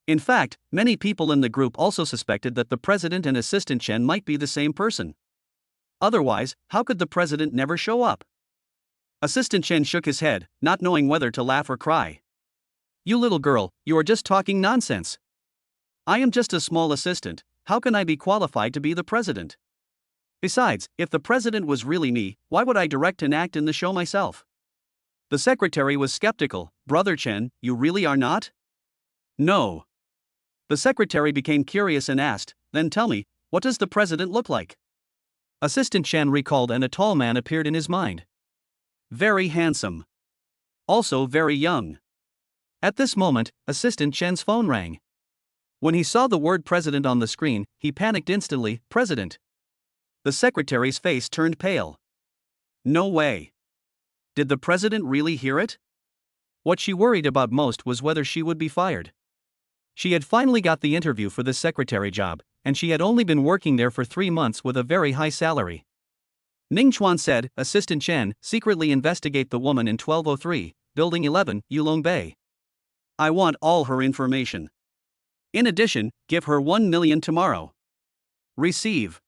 In fact, many people in the group also suspected that the president and Assistant Chen might be the same person. Otherwise, how could the president never show up? Assistant Chen shook his head, not knowing whether to laugh or cry. "You little girl, you are just talking nonsense. I am just a small assistant. How can I be qualified to be the president? Besides, if the president was really me, why would I direct and act in the show myself?" The secretary was skeptical. "Brother Chen, you really are not?" "No." The secretary became curious and asked, "Then tell me, what does the president look like?" Assistant Chen recalled, and a tall man appeared in his mind. Very handsome. Also very young. At this moment, Assistant Chen's phone rang. When he saw the word president on the screen, he panicked instantly. "President." The secretary's face turned pale. No way. Did the president really hear it? What she worried about most was whether she would be fired. She had finally got the interview for the secretary job, and she had only been working there for 3 months with a very high salary. Ning Chuan said, "Assistant Chen, secretly investigate the woman in 1203, Building 11, Yulong Bay. I want all her information. In addition, give her 1 million tomorrow." Receive.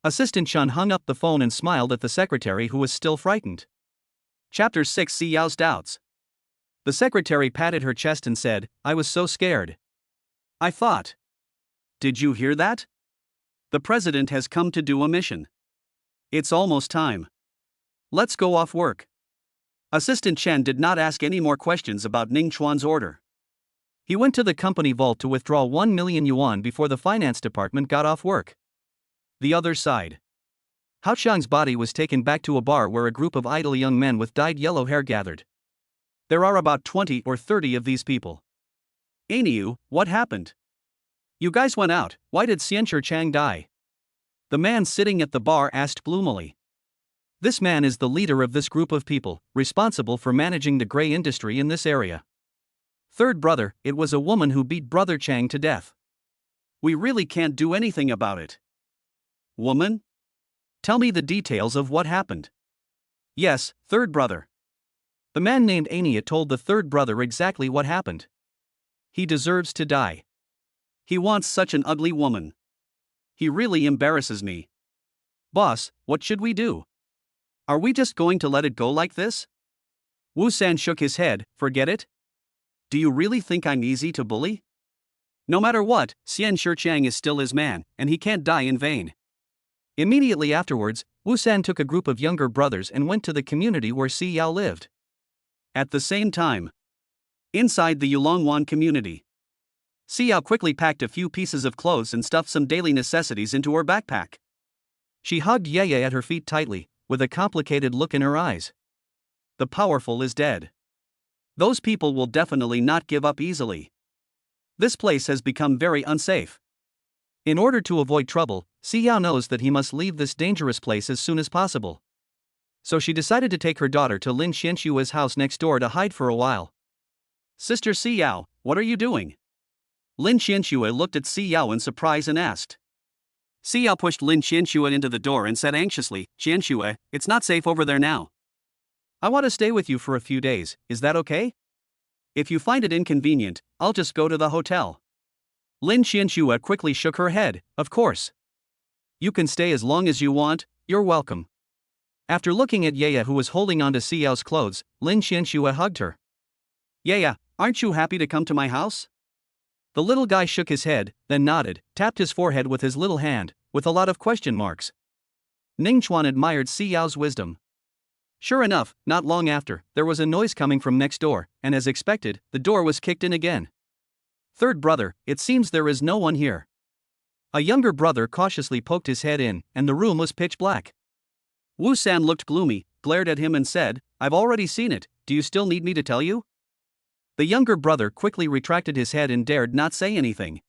Assistant Chen hung up the phone and smiled at the secretary, who was still frightened. Chapter 6: See Yao's doubts. The secretary patted her chest and said, "I was so scared. I thought. Did you hear that? The president has come to do a mission. It's almost time. Let's go off work." Assistant Chen did not ask any more questions about Ning Chuan's order. He went to the company vault to withdraw 1 million yuan before the finance department got off work. The other side. Hao Xiang's body was taken back to a bar where a group of idle young men with dyed yellow hair gathered. There are about 20 or 30 of these people. "Aniu, what happened? You guys went out. Why did Xiancher Chang die?" The man sitting at the bar asked gloomily. This man is the leader of this group of people, responsible for managing the gray industry in this area. "Third brother, it was a woman who beat Brother Chang to death. We really can't do anything about it." "Woman? Tell me the details of what happened." "Yes, third brother. The man named Anya told the third brother exactly what happened. He deserves to die. He wants such an ugly woman. He really embarrasses me. Boss, what should we do? Are we just going to let it go like this? Wu San shook his head. Forget it? Do you really think I'm easy to bully? No matter what, Xian Shichang is still his man, and he can't die in vain. Immediately afterwards, Wu San took a group of younger brothers and went to the community where Si Yao lived. At the same time, inside the Yulongwan community, Si Yao quickly packed a few pieces of clothes and stuffed some daily necessities into her backpack. She hugged Yeye at her feet tightly, with a complicated look in her eyes. The powerful is dead. Those people will definitely not give up easily. This place has become very unsafe. In order to avoid trouble, Si Yao knows that he must leave this dangerous place as soon as possible. So she decided to take her daughter to Lin Xianshua's house next door to hide for a while. Sister Si Yao, what are you doing? Lin Xianxue looked at Si Yao in surprise and asked. Si Yao pushed Lin Xianxue into the door and said anxiously, Xianxue, it's not safe over there now. I want to stay with you for a few days, is that okay? If you find it inconvenient, I'll just go to the hotel. Lin Xianxue quickly shook her head. Of course. You can stay as long as you want, you're welcome. After looking at Yeye, who was holding on to Si Yao's clothes, Lin Xianxue hugged her. Yeye, aren't you happy to come to my house? The little guy shook his head, then nodded, tapped his forehead with his little hand, with a lot of question marks. Ningchuan admired Si Yao's wisdom. Sure enough, not long after, there was a noise coming from next door, and as expected, the door was kicked in again. Third brother, it seems there is no one here. A younger brother cautiously poked his head in, and the room was pitch black. Wu San looked gloomy, glared at him and said, I've already seen it, do you still need me to tell you? The younger brother quickly retracted his head and dared not say anything.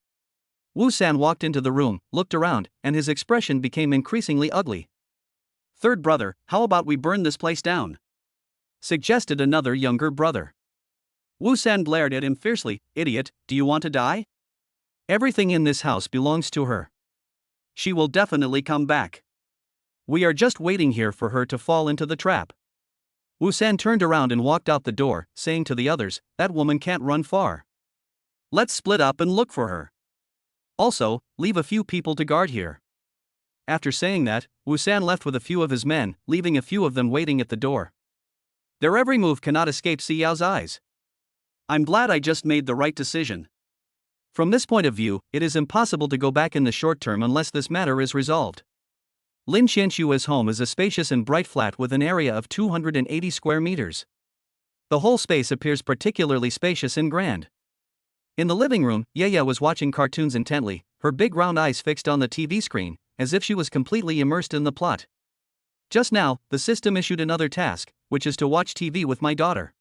Wu San walked into the room, looked around, and his expression became increasingly ugly. Third brother, how about we burn this place down? Suggested another younger brother. Wu San glared at him fiercely, Idiot, do you want to die? Everything in this house belongs to her. She will definitely come back. We are just waiting here for her to fall into the trap. Wu San turned around and walked out the door, saying to the others, that woman can't run far. Let's split up and look for her. Also, leave a few people to guard here. After saying that, Wu San left with a few of his men, leaving a few of them waiting at the door. Their every move cannot escape Si Yao's eyes. I'm glad I just made the right decision. From this point of view, it is impossible to go back in the short term unless this matter is resolved. Lin Xianshua's home is a spacious and bright flat with an area of 280 square meters. The whole space appears particularly spacious and grand. In the living room, Yeye was watching cartoons intently, her big round eyes fixed on the TV screen, as if she was completely immersed in the plot. Just now, the system issued another task, which is to watch TV with my daughter.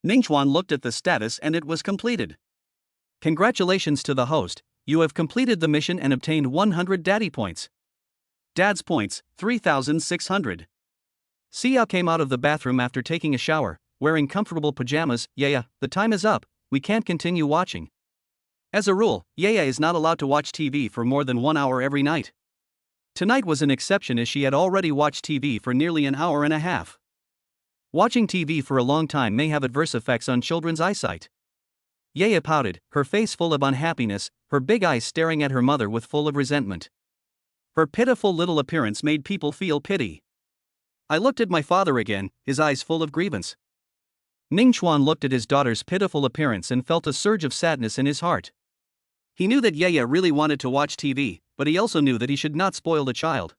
Ningchuan looked at the status and it was completed. Congratulations to the host, you have completed the mission and obtained 100 daddy points. Dad's points, 3,600. Si Yao came out of the bathroom after taking a shower, wearing comfortable pajamas. Yeye, the time is up, we can't continue watching. As a rule, Yeye is not allowed to watch TV for more than 1 hour every night. Tonight was an exception as she had already watched TV for nearly an hour and a half. Watching TV for a long time may have adverse effects on children's eyesight. Yeye pouted, her face full of unhappiness, her big eyes staring at her mother with full of resentment. Her pitiful little appearance made people feel pity. I looked at my father again, his eyes full of grievance. Ningchuan looked at his daughter's pitiful appearance and felt a surge of sadness in his heart. He knew that Yeye really wanted to watch TV, but he also knew that he should not spoil the child.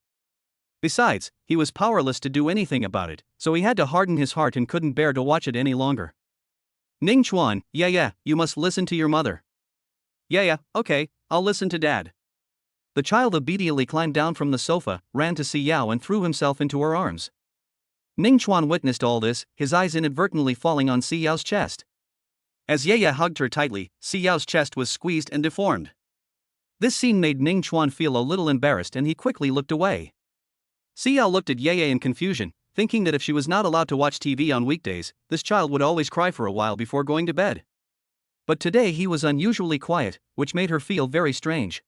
Besides, he was powerless to do anything about it, so he had to harden his heart and couldn't bear to watch it any longer. Ningchuan, Yeye, you must listen to your mother. Yeye, okay, I'll listen to Dad. The child obediently climbed down from the sofa, ran to Si Yao and threw himself into her arms. Ningchuan witnessed all this, his eyes inadvertently falling on Si Yao's chest. As Yeye hugged her tightly, Si Yao's chest was squeezed and deformed. This scene made Ningchuan feel a little embarrassed and he quickly looked away. Si Yao looked at Yeye in confusion, thinking that if she was not allowed to watch TV on weekdays, this child would always cry for a while before going to bed. But today he was unusually quiet, which made her feel very strange.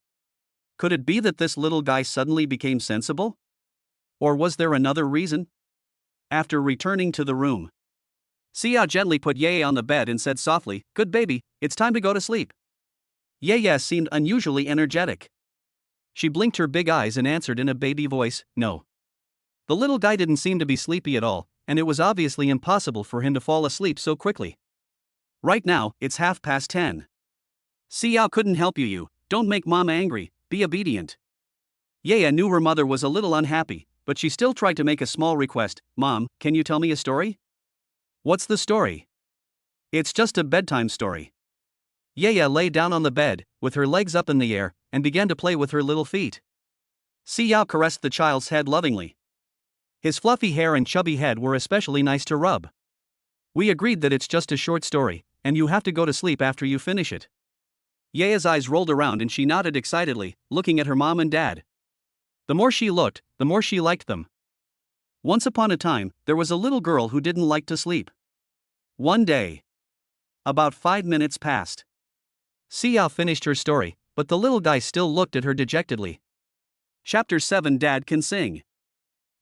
Could it be that this little guy suddenly became sensible? Or was there another reason? After returning to the room, Xiao gently put Ye on the bed and said softly, "Good baby, it's time to go to sleep." Ye seemed unusually energetic. She blinked her big eyes and answered in a baby voice, "No." The little guy didn't seem to be sleepy at all, and it was obviously impossible for him to fall asleep so quickly. "Right now, it's 10:30. Xiao couldn't help you, don't make mom angry, be obedient." Ye knew her mother was a little unhappy, but she still tried to make a small request. "Mom, can you tell me a story?" "What's the story?" "It's just a bedtime story." Ye lay down on the bed, with her legs up in the air, and began to play with her little feet. Xiao caressed the child's head lovingly. His fluffy hair and chubby head were especially nice to rub. "We agreed that it's just a short story, and you have to go to sleep after you finish it." Ye's eyes rolled around and she nodded excitedly, looking at her mom and dad. The more she looked, the more she liked them. Once upon a time, there was a little girl who didn't like to sleep. One day, about 5 minutes passed. Xiao finished her story, but the little guy still looked at her dejectedly. Chapter 7 Dad Can Sing.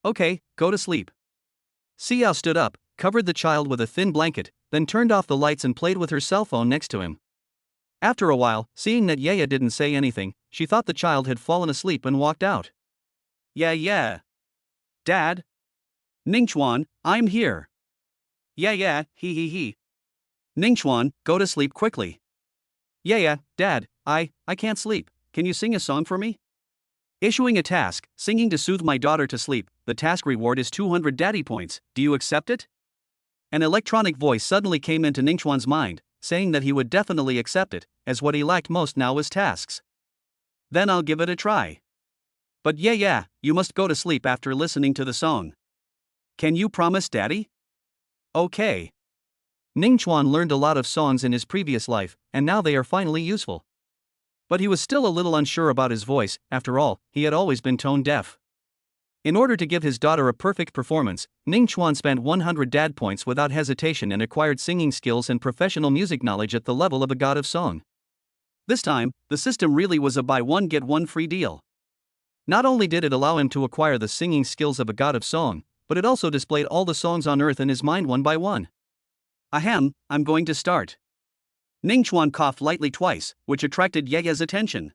"Okay, go to sleep." Xiao stood up, covered the child with a thin blanket, then turned off the lights and played with her cell phone next to him. After a while, seeing that Ye didn't say anything, she thought the child had fallen asleep and walked out. Yeah. Dad? Ningchuan, I'm here. Yeah, he. Ningchuan, go to sleep quickly. Yeah, Dad, I can't sleep, can you sing a song for me? Issuing a task, singing to soothe my daughter to sleep, the task reward is 200 daddy points, do you accept it? An electronic voice suddenly came into Ningchuan's mind, saying that he would definitely accept it, as what he lacked most now was tasks. Then I'll give it a try. But yeah, you must go to sleep after listening to the song. Can you promise, Daddy? Okay. Ningchuan learned a lot of songs in his previous life, and now they are finally useful. But he was still a little unsure about his voice, after all, he had always been tone deaf. In order to give his daughter a perfect performance, Ningchuan spent 100 dad points without hesitation and acquired singing skills and professional music knowledge at the level of a god of song. This time, the system really was a buy one get one free deal. Not only did it allow him to acquire the singing skills of a god of song, but it also displayed all the songs on earth in his mind one by one. Ahem, I'm going to start. Ningchuan coughed lightly twice, which attracted Ye's attention.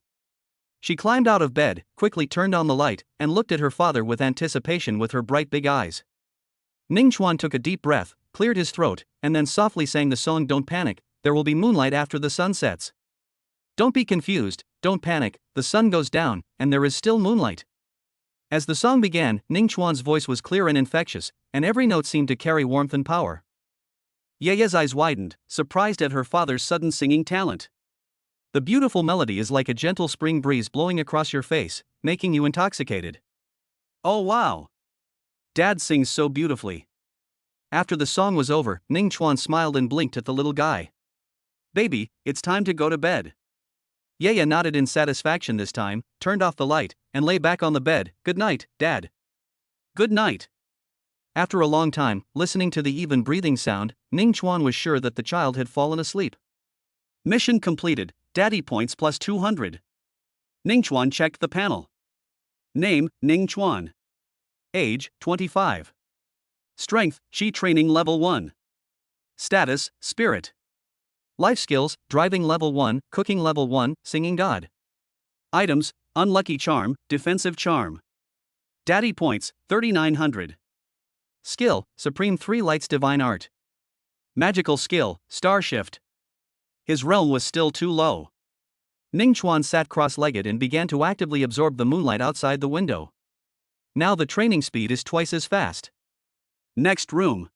She climbed out of bed, quickly turned on the light, and looked at her father with anticipation with her bright big eyes. Ningchuan took a deep breath, cleared his throat, and then softly sang the song Don't Panic, there will be moonlight after the sun sets. Don't be confused, don't panic, the sun goes down, and there is still moonlight. As the song began, Ningchuan's voice was clear and infectious, and every note seemed to carry warmth and power. Ye's eyes widened, surprised at her father's sudden singing talent. The beautiful melody is like a gentle spring breeze blowing across your face, making you intoxicated. Oh wow! Dad sings so beautifully. After the song was over, Ningchuan smiled and blinked at the little guy. Baby, it's time to go to bed. Ye nodded in satisfaction this time, turned off the light, and lay back on the bed. Good night, Dad. Good night. After a long time, listening to the even breathing sound, Ningchuan was sure that the child had fallen asleep. Mission completed, daddy points plus 200. Ningchuan checked the panel. Name, Ningchuan. Age, 25. Strength, Qi training level 1. Status, spirit. Life skills, driving level 1, cooking level 1, singing god. Items, unlucky charm, defensive charm. Daddy points, 3900. Skill, Supreme 3 Lights Divine Art. Magical skill, Star Shift. His realm was still too low. Ningchuan sat cross-legged and began to actively absorb the moonlight outside the window. Now the training speed is twice as fast. Next room.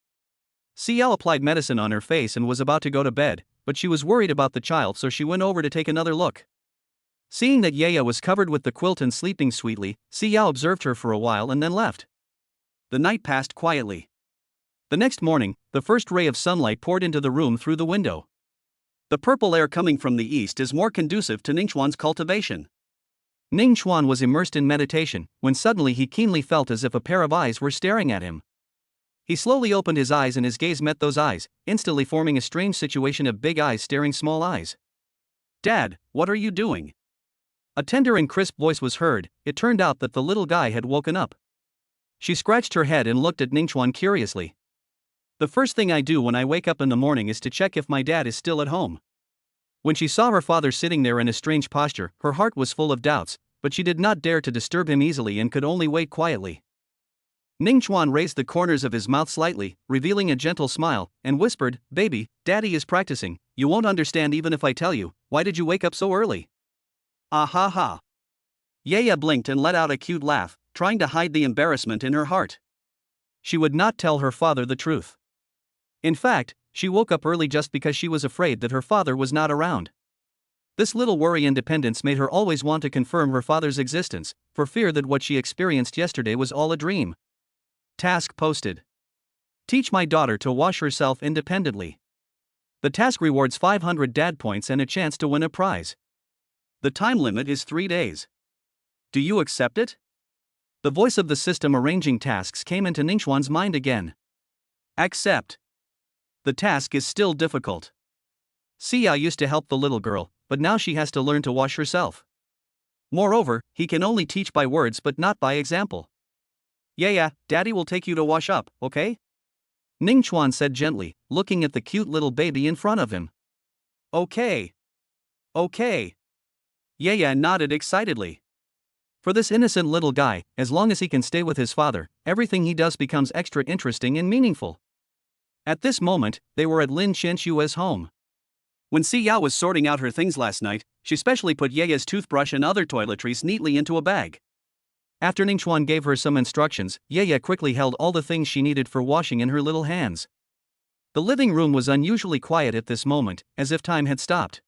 CL applied medicine on her face and was about to go to bed, but she was worried about the child, so she went over to take another look. Seeing that Ye was covered with the quilt and sleeping sweetly, CL observed her for a while and then left. The night passed quietly. The next morning, the first ray of sunlight poured into the room through the window. The purple air coming from the east is more conducive to Ningchuan's cultivation. Ningchuan was immersed in meditation, when suddenly he keenly felt as if a pair of eyes were staring at him. He slowly opened his eyes and his gaze met those eyes, instantly forming a strange situation of big eyes staring small eyes. Dad, what are you doing? A tender and crisp voice was heard. It turned out that the little guy had woken up. She scratched her head and looked at Ningchuan curiously. The first thing I do when I wake up in the morning is to check if my dad is still at home. When she saw her father sitting there in a strange posture, her heart was full of doubts, but she did not dare to disturb him easily and could only wait quietly. Ning Chuan raised the corners of his mouth slightly, revealing a gentle smile, and whispered, "Baby, Daddy is practicing. You won't understand even if I tell you. Why did you wake up so early?" Ah ha ha. Yaya blinked and let out a cute laugh, trying to hide the embarrassment in her heart. She would not tell her father the truth. In fact, she woke up early just because she was afraid that her father was not around. This little worry independence made her always want to confirm her father's existence, for fear that what she experienced yesterday was all a dream. Task posted. Teach my daughter to wash herself independently. The task rewards 500 dad points and a chance to win a prize. The time limit is 3 days. Do you accept it? The voice of the system arranging tasks came into Ningxuan's mind again. Accept. The task is still difficult. Xia used to help the little girl, but now she has to learn to wash herself. Moreover, he can only teach by words but not by example. Yeah, Daddy will take you to wash up, okay? Ning Chuan said gently, looking at the cute little baby in front of him. Okay. Okay. Yeah nodded excitedly. For this innocent little guy, as long as he can stay with his father, everything he does becomes extra interesting and meaningful. At this moment, they were at Lin Qianshue's home. When Xia was sorting out her things last night, she specially put Yaya's toothbrush and other toiletries neatly into a bag. After Ningxuan gave her some instructions, Yaya quickly held all the things she needed for washing in her little hands. The living room was unusually quiet at this moment, as if time had stopped.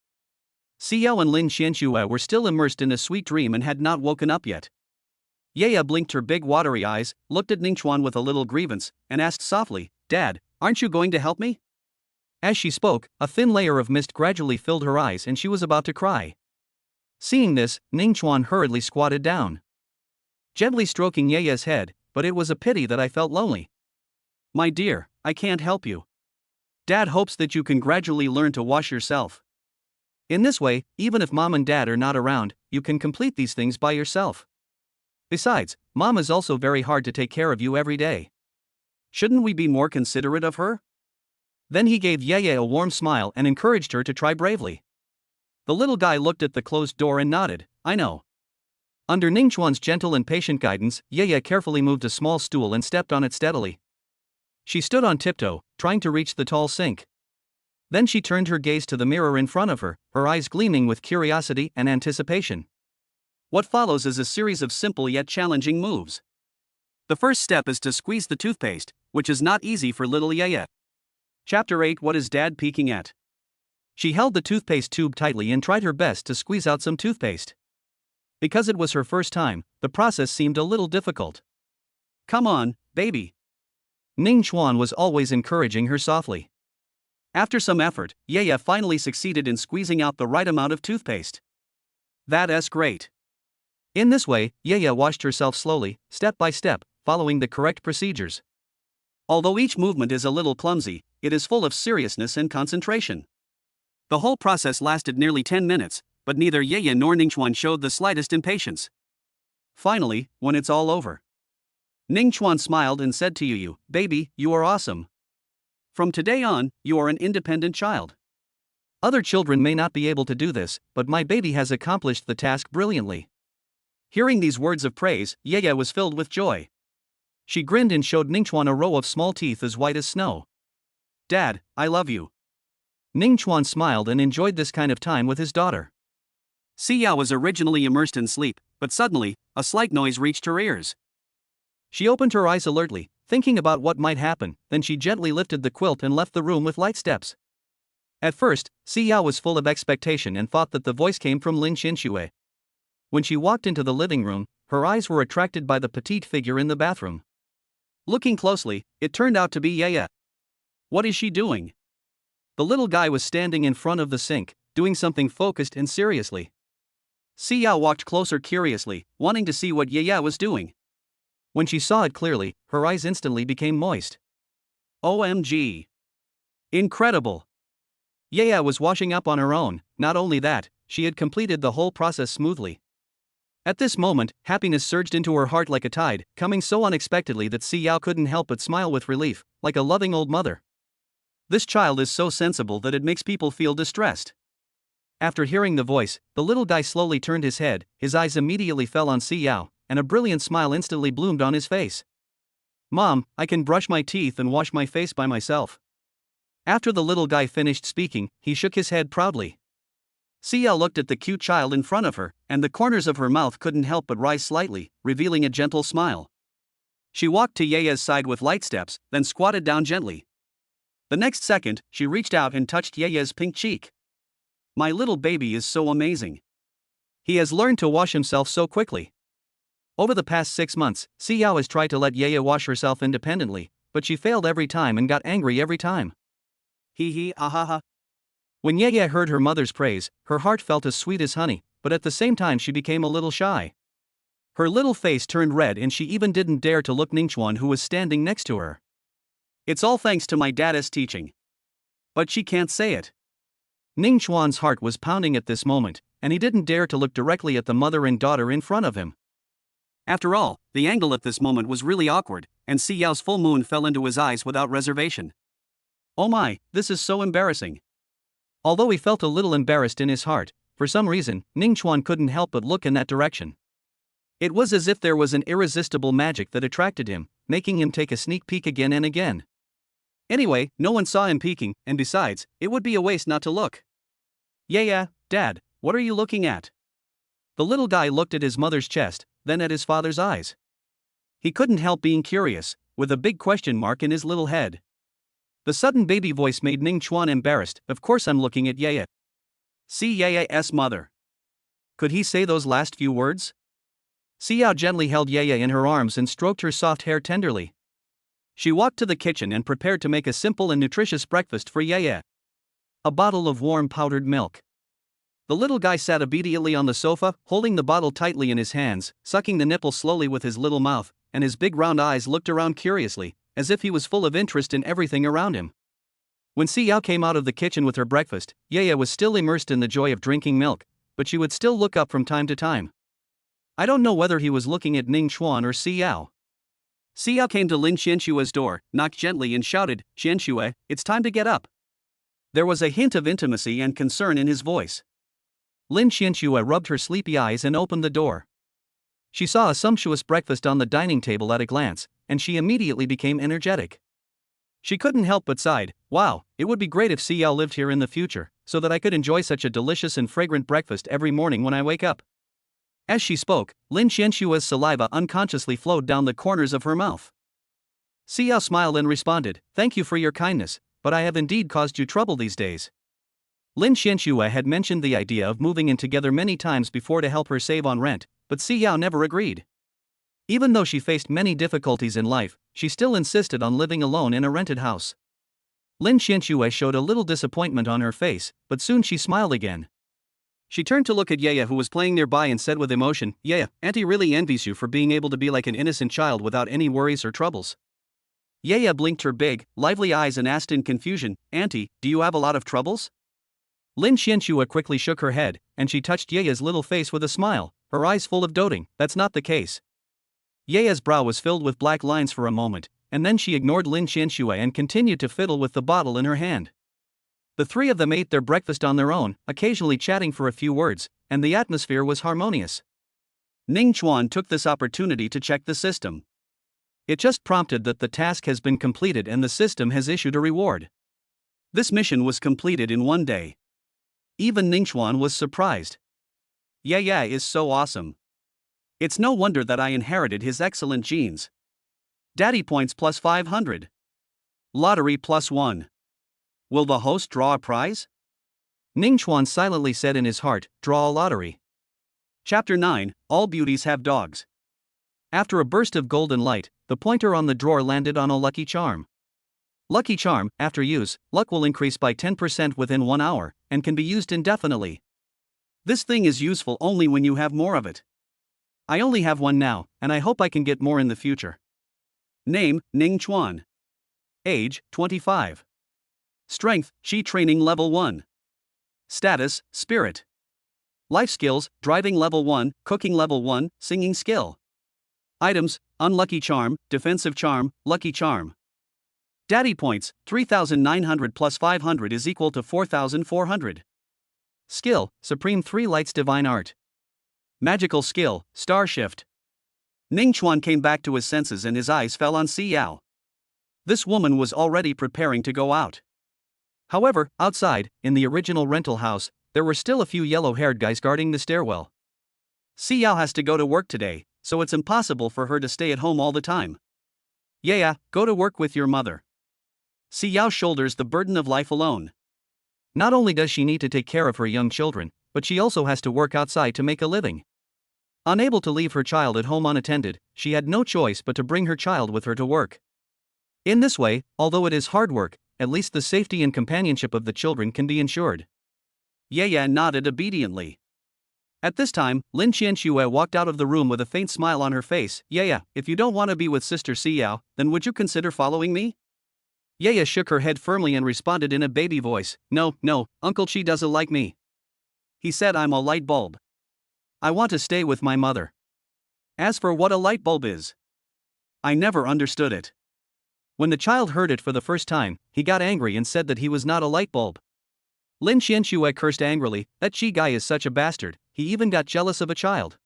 Xiao and Lin Qianxue were still immersed in a sweet dream and had not woken up yet. Yaya blinked her big watery eyes, looked at Ningxuan with a little grievance, and asked softly, "Dad, aren't you going to help me?" As she spoke, a thin layer of mist gradually filled her eyes and she was about to cry. Seeing this, Ningxuan hurriedly squatted down, gently stroking Yaya's head, "But it was a pity that I felt lonely. My dear, I can't help you. Dad hopes that you can gradually learn to wash yourself. In this way, even if Mom and Dad are not around, you can complete these things by yourself. Besides, Mom is also very hard to take care of you every day. Shouldn't we be more considerate of her?" Then he gave Yaya a warm smile and encouraged her to try bravely. The little guy looked at the closed door and nodded, "I know." Under Ningxuan's gentle and patient guidance, Yaya carefully moved a small stool and stepped on it steadily. She stood on tiptoe, trying to reach the tall sink. Then she turned her gaze to the mirror in front of her, her eyes gleaming with curiosity and anticipation. What follows is a series of simple yet challenging moves. The first step is to squeeze the toothpaste, which is not easy for little Yaya. Chapter 8. What is Dad peeking at? She held the toothpaste tube tightly and tried her best to squeeze out some toothpaste. Because it was her first time, the process seemed a little difficult. "Come on, baby." Ning Chuan was always encouraging her softly. After some effort, Yaya finally succeeded in squeezing out the right amount of toothpaste. That's great. In this way, Yaya washed herself slowly, step by step, following the correct procedures. Although each movement is a little clumsy, it is full of seriousness and concentration. The whole process lasted nearly 10 minutes, but neither Yaya nor Ningxuan showed the slightest impatience. Finally, when it's all over, Ningxuan smiled and said to Yu, "Baby, you are awesome. From today on, you are an independent child. Other children may not be able to do this, but my baby has accomplished the task brilliantly." Hearing these words of praise, Yaya was filled with joy. She grinned and showed Ningxuan a row of small teeth as white as snow. "Dad, I love you." Ningxuan smiled and enjoyed this kind of time with his daughter. Xia was originally immersed in sleep, but suddenly, a slight noise reached her ears. She opened her eyes alertly, thinking about what might happen, then she gently lifted the quilt and left the room with light steps. At first, Xia was full of expectation and thought that the voice came from Lin Qianxue. When she walked into the living room, her eyes were attracted by the petite figure in the bathroom. Looking closely, it turned out to be Yaya. What is she doing? The little guy was standing in front of the sink, doing something focused and seriously. Xia walked closer curiously, wanting to see what Yaya was doing. When she saw it clearly, her eyes instantly became moist. OMG! Incredible! Yaya was washing up on her own. Not only that, she had completed the whole process smoothly. At this moment, happiness surged into her heart like a tide, coming so unexpectedly that Xiao couldn't help but smile with relief, like a loving old mother. This child is so sensible that it makes people feel distressed. After hearing the voice, the little guy slowly turned his head, his eyes immediately fell on Xiao, and a brilliant smile instantly bloomed on his face. "Mom, I can brush my teeth and wash my face by myself." After the little guy finished speaking, he shook his head proudly. Xiao looked at the cute child in front of her, and the corners of her mouth couldn't help but rise slightly, revealing a gentle smile. She walked to Yeye's side with light steps, then squatted down gently. The next second, she reached out and touched Yeye's pink cheek. "My little baby is so amazing. He has learned to wash himself so quickly." Over the past 6 months, Xiao has tried to let Yeye wash herself independently, but she failed every time and got angry every time. Hee ahaha. When Yeye heard her mother's praise, her heart felt as sweet as honey, but at the same time she became a little shy. Her little face turned red and she even didn't dare to look Ningchuan, who was standing next to her. "It's all thanks to my dad's teaching." But she can't say it. Ningchuan's heart was pounding at this moment, and he didn't dare to look directly at the mother and daughter in front of him. After all, the angle at this moment was really awkward, and Xiao's full moon fell into his eyes without reservation. "Oh my, this is so embarrassing." Although he felt a little embarrassed in his heart, for some reason, Ningchuan couldn't help but look in that direction. It was as if there was an irresistible magic that attracted him, making him take a sneak peek again and again. Anyway, no one saw him peeking, and besides, it would be a waste not to look. "Yeah, Dad, what are you looking at?" The little guy looked at his mother's chest, then at his father's eyes. He couldn't help being curious, with a big question mark in his little head. The sudden baby voice made Ningchuan embarrassed. "Of course I'm looking at Yeye." "See Yeye's mother." Could he say those last few words? Xiao gently held Yeye in her arms and stroked her soft hair tenderly. She walked to the kitchen and prepared to make a simple and nutritious breakfast for Yeye. A bottle of warm powdered milk. The little guy sat obediently on the sofa, holding the bottle tightly in his hands, sucking the nipple slowly with his little mouth, and his big round eyes looked around curiously, as if he was full of interest in everything around him. When Xiao came out of the kitchen with her breakfast, Yeye was still immersed in the joy of drinking milk, but she would still look up from time to time. I don't know whether he was looking at Ningchuan or Xiao. Xiao came to Lin Xianshue's door, knocked gently and shouted, "Xianxue, it's time to get up." There was a hint of intimacy and concern in his voice. Lin Xianxue rubbed her sleepy eyes and opened the door. She saw a sumptuous breakfast on the dining table at a glance, and she immediately became energetic. She couldn't help but sighed, "Wow, it would be great if Xiao lived here in the future, so that I could enjoy such a delicious and fragrant breakfast every morning when I wake up." As she spoke, Lin Xianshue's saliva unconsciously flowed down the corners of her mouth. Xiao smiled and responded, "Thank you for your kindness, but I have indeed caused you trouble these days." Lin Xianxue had mentioned the idea of moving in together many times before to help her save on rent, but Xiao never agreed. Even though she faced many difficulties in life, she still insisted on living alone in a rented house. Lin Xianxue showed a little disappointment on her face, but soon she smiled again. She turned to look at Yeye, who was playing nearby, and said with emotion, "Yeye, Auntie really envies you for being able to be like an innocent child without any worries or troubles." Yeye blinked her big, lively eyes and asked in confusion, "Auntie, do you have a lot of troubles?" Lin Xianxue quickly shook her head, and she touched Yeye's little face with a smile, her eyes full of doting. "That's not the case." Yeye's brow was filled with black lines for a moment, and then she ignored Lin Xianxue and continued to fiddle with the bottle in her hand. The three of them ate their breakfast on their own, occasionally chatting for a few words, and the atmosphere was harmonious. Ningchuan took this opportunity to check the system. It just prompted that the task has been completed and the system has issued a reward. This mission was completed in 1 day. Even Ningchuan was surprised. Yeye is so awesome. It's no wonder that I inherited his excellent genes. Daddy points plus 500. Lottery plus 1. Will the host draw a prize? Ningchuan silently said in his heart, "Draw a lottery." Chapter 9, All Beauties Have Dogs. After a burst of golden light, the pointer on the drawer landed on a lucky charm. Lucky charm, after use, luck will increase by 10% within 1 hour, and can be used indefinitely. This thing is useful only when you have more of it. I only have one now, and I hope I can get more in the future. Name, Ningchuan. Age, 25. Strength, Qi Training Level 1. Status, Spirit. Life skills, driving level 1, cooking level 1, singing skill. Items, unlucky charm, defensive charm, lucky charm. Daddy points, 3,900 plus 500 is equal to 4,400. Skill, Supreme 3 Lights Divine Art. Magical skill, Star Shift. Ning Chuan came back to his senses and his eyes fell on Si Yao. This woman was already preparing to go out. However, outside, in the original rental house, there were still a few yellow-haired guys guarding the stairwell. Si Yao has to go to work today, so it's impossible for her to stay at home all the time. Yeah, go to work with your mother. Si Yao shoulders the burden of life alone. Not only does she need to take care of her young children, but she also has to work outside to make a living. Unable to leave her child at home unattended, she had no choice but to bring her child with her to work. In this way, although it is hard work, at least the safety and companionship of the children can be ensured. Yeah nodded obediently. At this time, Lin Qianxue walked out of the room with a faint smile on her face. Yeah, if you don't want to be with Sister Si Yao, then would you consider following me? Yeah shook her head firmly and responded in a baby voice, No, Uncle Chi doesn't like me. He said I'm a light bulb. I want to stay with my mother. As for what a light bulb is, I never understood it. When the child heard it for the first time, he got angry and said that he was not a light bulb. Lin Qianxue cursed angrily, that Chi guy is such a bastard, he even got jealous of a child.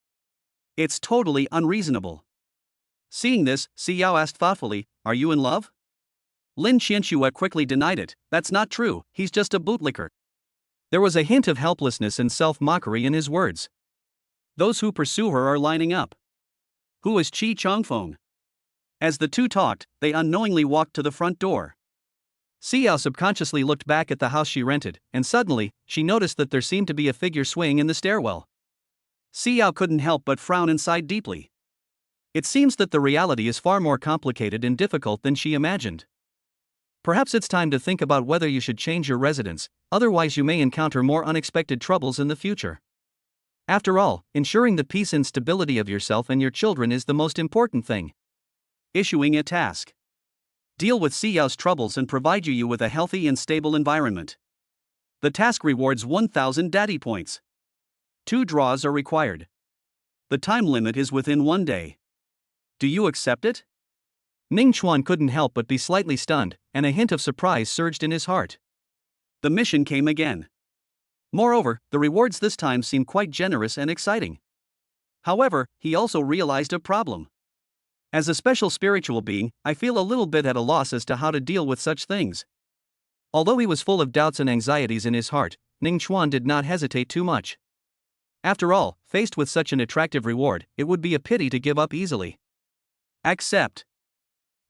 It's totally unreasonable. Seeing this, Si Yao asked thoughtfully, Are you in love? Lin Qianxue quickly denied it, That's not true, he's just a bootlicker. There was a hint of helplessness and self-mockery in his words. Those who pursue her are lining up. Who is Chi Chongfeng? As the two talked, they unknowingly walked to the front door. Si Yao subconsciously looked back at the house she rented, and suddenly, she noticed that there seemed to be a figure swaying in the stairwell. Si Yao couldn't help but frown and sighed deeply. It seems that the reality is far more complicated and difficult than she imagined. Perhaps it's time to think about whether you should change your residence, otherwise you may encounter more unexpected troubles in the future. After all, ensuring the peace and stability of yourself and your children is the most important thing. Issuing a task. Deal with Si Yao's troubles and provide you with a healthy and stable environment. The task rewards 1,000 daddy points. 2 draws are required. The time limit is within 1 day. Do you accept it? Ning Chuan couldn't help but be slightly stunned, and a hint of surprise surged in his heart. The mission came again. Moreover, the rewards this time seemed quite generous and exciting. However, he also realized a problem. As a special spiritual being, I feel a little bit at a loss as to how to deal with such things. Although he was full of doubts and anxieties in his heart, Ning Chuan did not hesitate too much. After all, faced with such an attractive reward, it would be a pity to give up easily. Accept.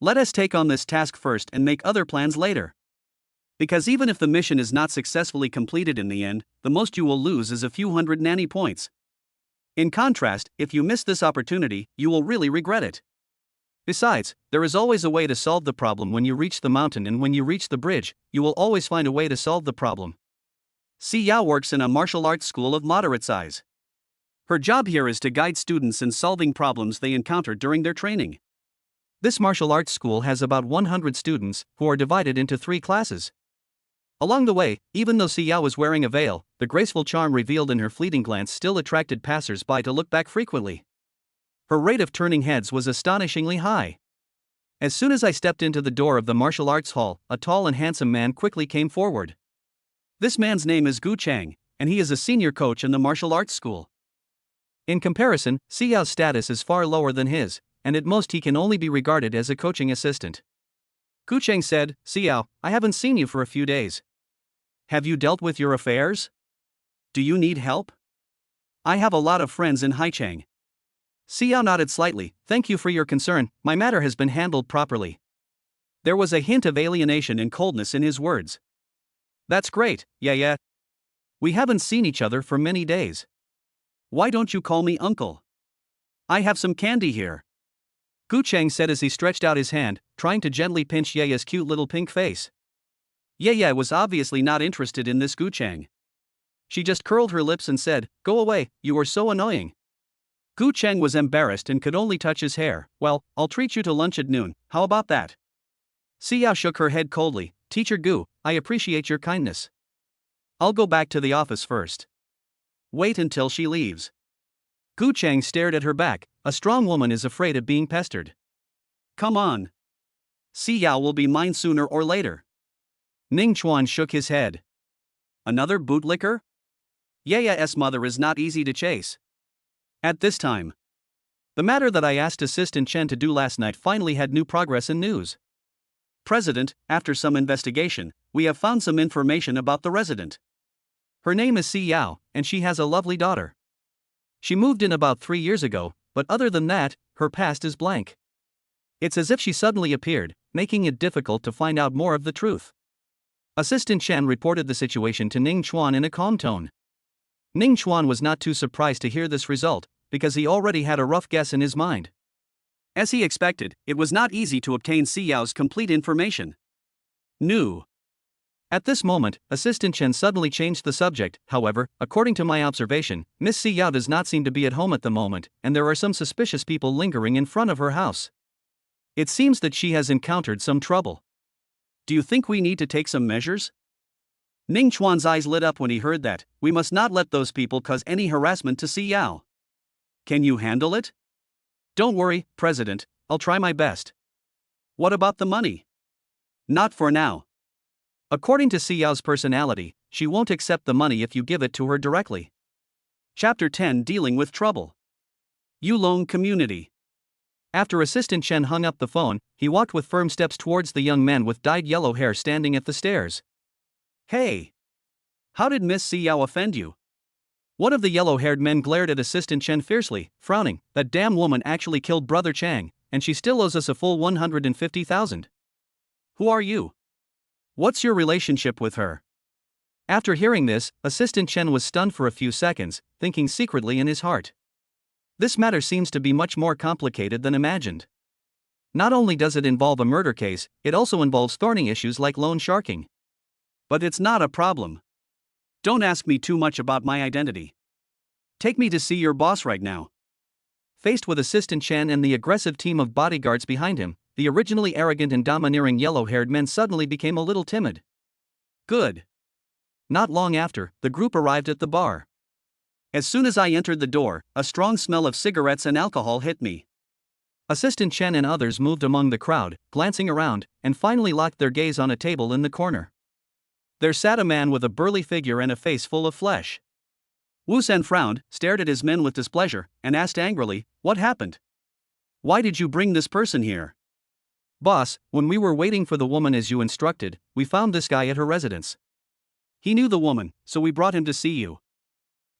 Let us take on this task first and make other plans later. Because even if the mission is not successfully completed in the end, the most you will lose is a few hundred nanny points. In contrast, if you miss this opportunity, you will really regret it. Besides, there is always a way to solve the problem when you reach the mountain, and when you reach the bridge, you will always find a way to solve the problem. Si Yao works in a martial arts school of moderate size. Her job here is to guide students in solving problems they encounter during their training. This martial arts school has about 100 students, who are divided into 3 classes. Along the way, even though Si Yao was wearing a veil, the graceful charm revealed in her fleeting glance still attracted passers-by to look back frequently. Her rate of turning heads was astonishingly high. As soon as I stepped into the door of the martial arts hall, a tall and handsome man quickly came forward. This man's name is Gu Chang, and he is a senior coach in the martial arts school. In comparison, Si Yao's status is far lower than his, and at most he can only be regarded as a coaching assistant. Gu Chang said, Si Yao, I haven't seen you for a few days. Have you dealt with your affairs? Do you need help? I have a lot of friends in Haichang. Si Yao nodded slightly, Thank you for your concern, my matter has been handled properly. There was a hint of alienation and coldness in his words. That's great, yeah. We haven't seen each other for many days. Why don't you call me uncle? I have some candy here. Gu Chang said as he stretched out his hand, trying to gently pinch Yaya's cute little pink face. Yaya was obviously not interested in this Gu Chang. She just curled her lips and said, Go away, you are so annoying. Gu Chang was embarrassed and could only touch his hair. Well, I'll treat you to lunch at noon, how about that? Si Yao shook her head coldly, Teacher Gu, I appreciate your kindness. I'll go back to the office first. Wait until she leaves. Gu Cheng stared at her back. A strong woman is afraid of being pestered. Come on. Si Yao will be mine sooner or later. Ning Chuan shook his head. Another bootlicker? Yaya's mother is not easy to chase. At this time, the matter that I asked Assistant Chen to do last night finally had new progress and news. President, after some investigation, we have found some information about the resident. Her name is Si Yao, and she has a lovely daughter. She moved in about 3 years ago, but other than that, her past is blank. It's as if she suddenly appeared, making it difficult to find out more of the truth. Assistant Chen reported the situation to Ning Chuan in a calm tone. Ning Chuan was not too surprised to hear this result, because he already had a rough guess in his mind. As he expected, it was not easy to obtain Si Yao's complete information. New. At this moment, Assistant Chen suddenly changed the subject. However, according to my observation, Miss Si Yao does not seem to be at home at the moment, and there are some suspicious people lingering in front of her house. It seems that she has encountered some trouble. Do you think we need to take some measures? Ning Chuan's eyes lit up when he heard that. We must not let those people cause any harassment to Si Yao. Can you handle it? Don't worry, President, I'll try my best. What about the money? Not for now. According to Si Yao's personality, she won't accept the money if you give it to her directly. Chapter 10, Dealing with Trouble. Yulong Community. After Assistant Chen hung up the phone, he walked with firm steps towards the young man with dyed yellow hair standing at the stairs. Hey! How did Miss Si Yao offend you? One of the yellow-haired men glared at Assistant Chen fiercely, frowning. That damn woman actually killed Brother Chang, and she still owes us a full 150,000. Who are you? What's your relationship with her? After hearing this, Assistant Chen was stunned for a few seconds, thinking secretly in his heart. This matter seems to be much more complicated than imagined. Not only does it involve a murder case, it also involves thorny issues like loan sharking. But it's not a problem. Don't ask me too much about my identity. Take me to see your boss right now. Faced with Assistant Chen and the aggressive team of bodyguards behind him, the originally arrogant and domineering yellow-haired men suddenly became a little timid. Good. Not long after, the group arrived at the bar. As soon as I entered the door, a strong smell of cigarettes and alcohol hit me. Assistant Chen and others moved among the crowd, glancing around, and finally locked their gaze on a table in the corner. There sat a man with a burly figure and a face full of flesh. Wu San frowned, stared at his men with displeasure, and asked angrily, "What happened? Why did you bring this person here?" "Boss, when we were waiting for the woman as you instructed, we found this guy at her residence. He knew the woman, so we brought him to see you."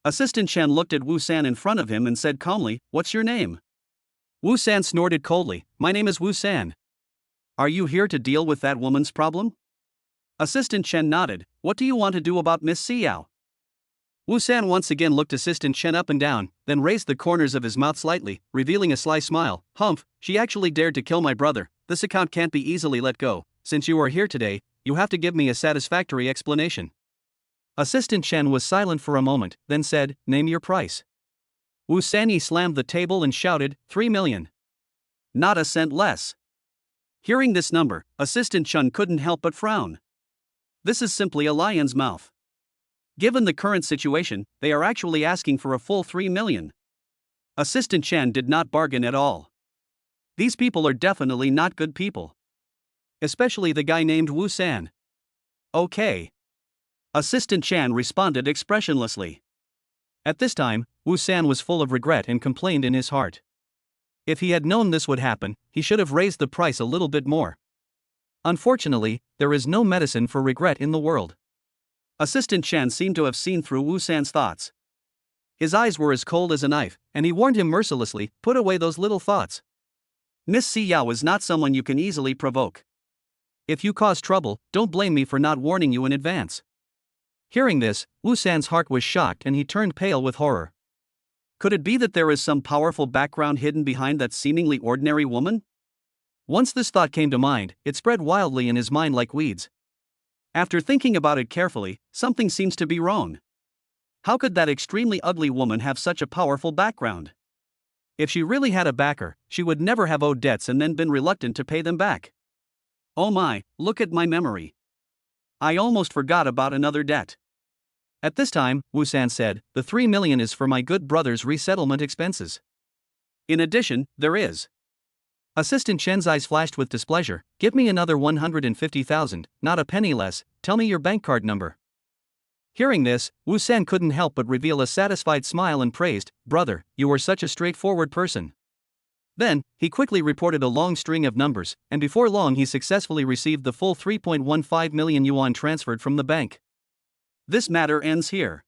Assistant Chen looked at Wu San in front of him and said calmly, "What's your name?" Wu San snorted coldly, "My name is Wu San." "Are you here to deal with that woman's problem?" Assistant Chen nodded. "What do you want to do about Miss Si Yao?" Wu San once again looked Assistant Chen up and down, then raised the corners of his mouth slightly, revealing a sly smile. "Humph, she actually dared to kill my brother. This account can't be easily let go. Since you are here today, you have to give me a satisfactory explanation." Assistant Chen was silent for a moment, then said, "Name your price." Wu Sanyi slammed the table and shouted, 3 million. Not a cent less. Hearing this number, Assistant Chen couldn't help but frown. This is simply a lion's mouth. Given the current situation, they are actually asking for a full 3 million. Assistant Chen did not bargain at all. These people are definitely not good people. Especially the guy named Wu San. Okay. Assistant Chen responded expressionlessly. At this time, Wu San was full of regret and complained in his heart. If he had known this would happen, he should have raised the price a little bit more. Unfortunately, there is no medicine for regret in the world. Assistant Chen seemed to have seen through Wu San's thoughts. His eyes were as cold as a knife, and he warned him mercilessly, "Put away those little thoughts. Miss Si Yao is not someone you can easily provoke. If you cause trouble, don't blame me for not warning you in advance." Hearing this, Wu San's heart was shocked and he turned pale with horror. Could it be that there is some powerful background hidden behind that seemingly ordinary woman? Once this thought came to mind, it spread wildly in his mind like weeds. After thinking about it carefully, something seems to be wrong. How could that extremely ugly woman have such a powerful background? If she really had a backer, she would never have owed debts and then been reluctant to pay them back. Oh my, look at my memory. I almost forgot about another debt. At this time, Wu San said, the 3 million is for my good brother's resettlement expenses. In addition, there is. Assistant Chen's eyes flashed with displeasure. Give me another 150,000, not a penny less, tell me your bank card number. Hearing this, Wu San couldn't help but reveal a satisfied smile and praised, brother, you are such a straightforward person. Then, he quickly reported a long string of numbers, and before long he successfully received the full 3.15 million yuan transferred from the bank. This matter ends here.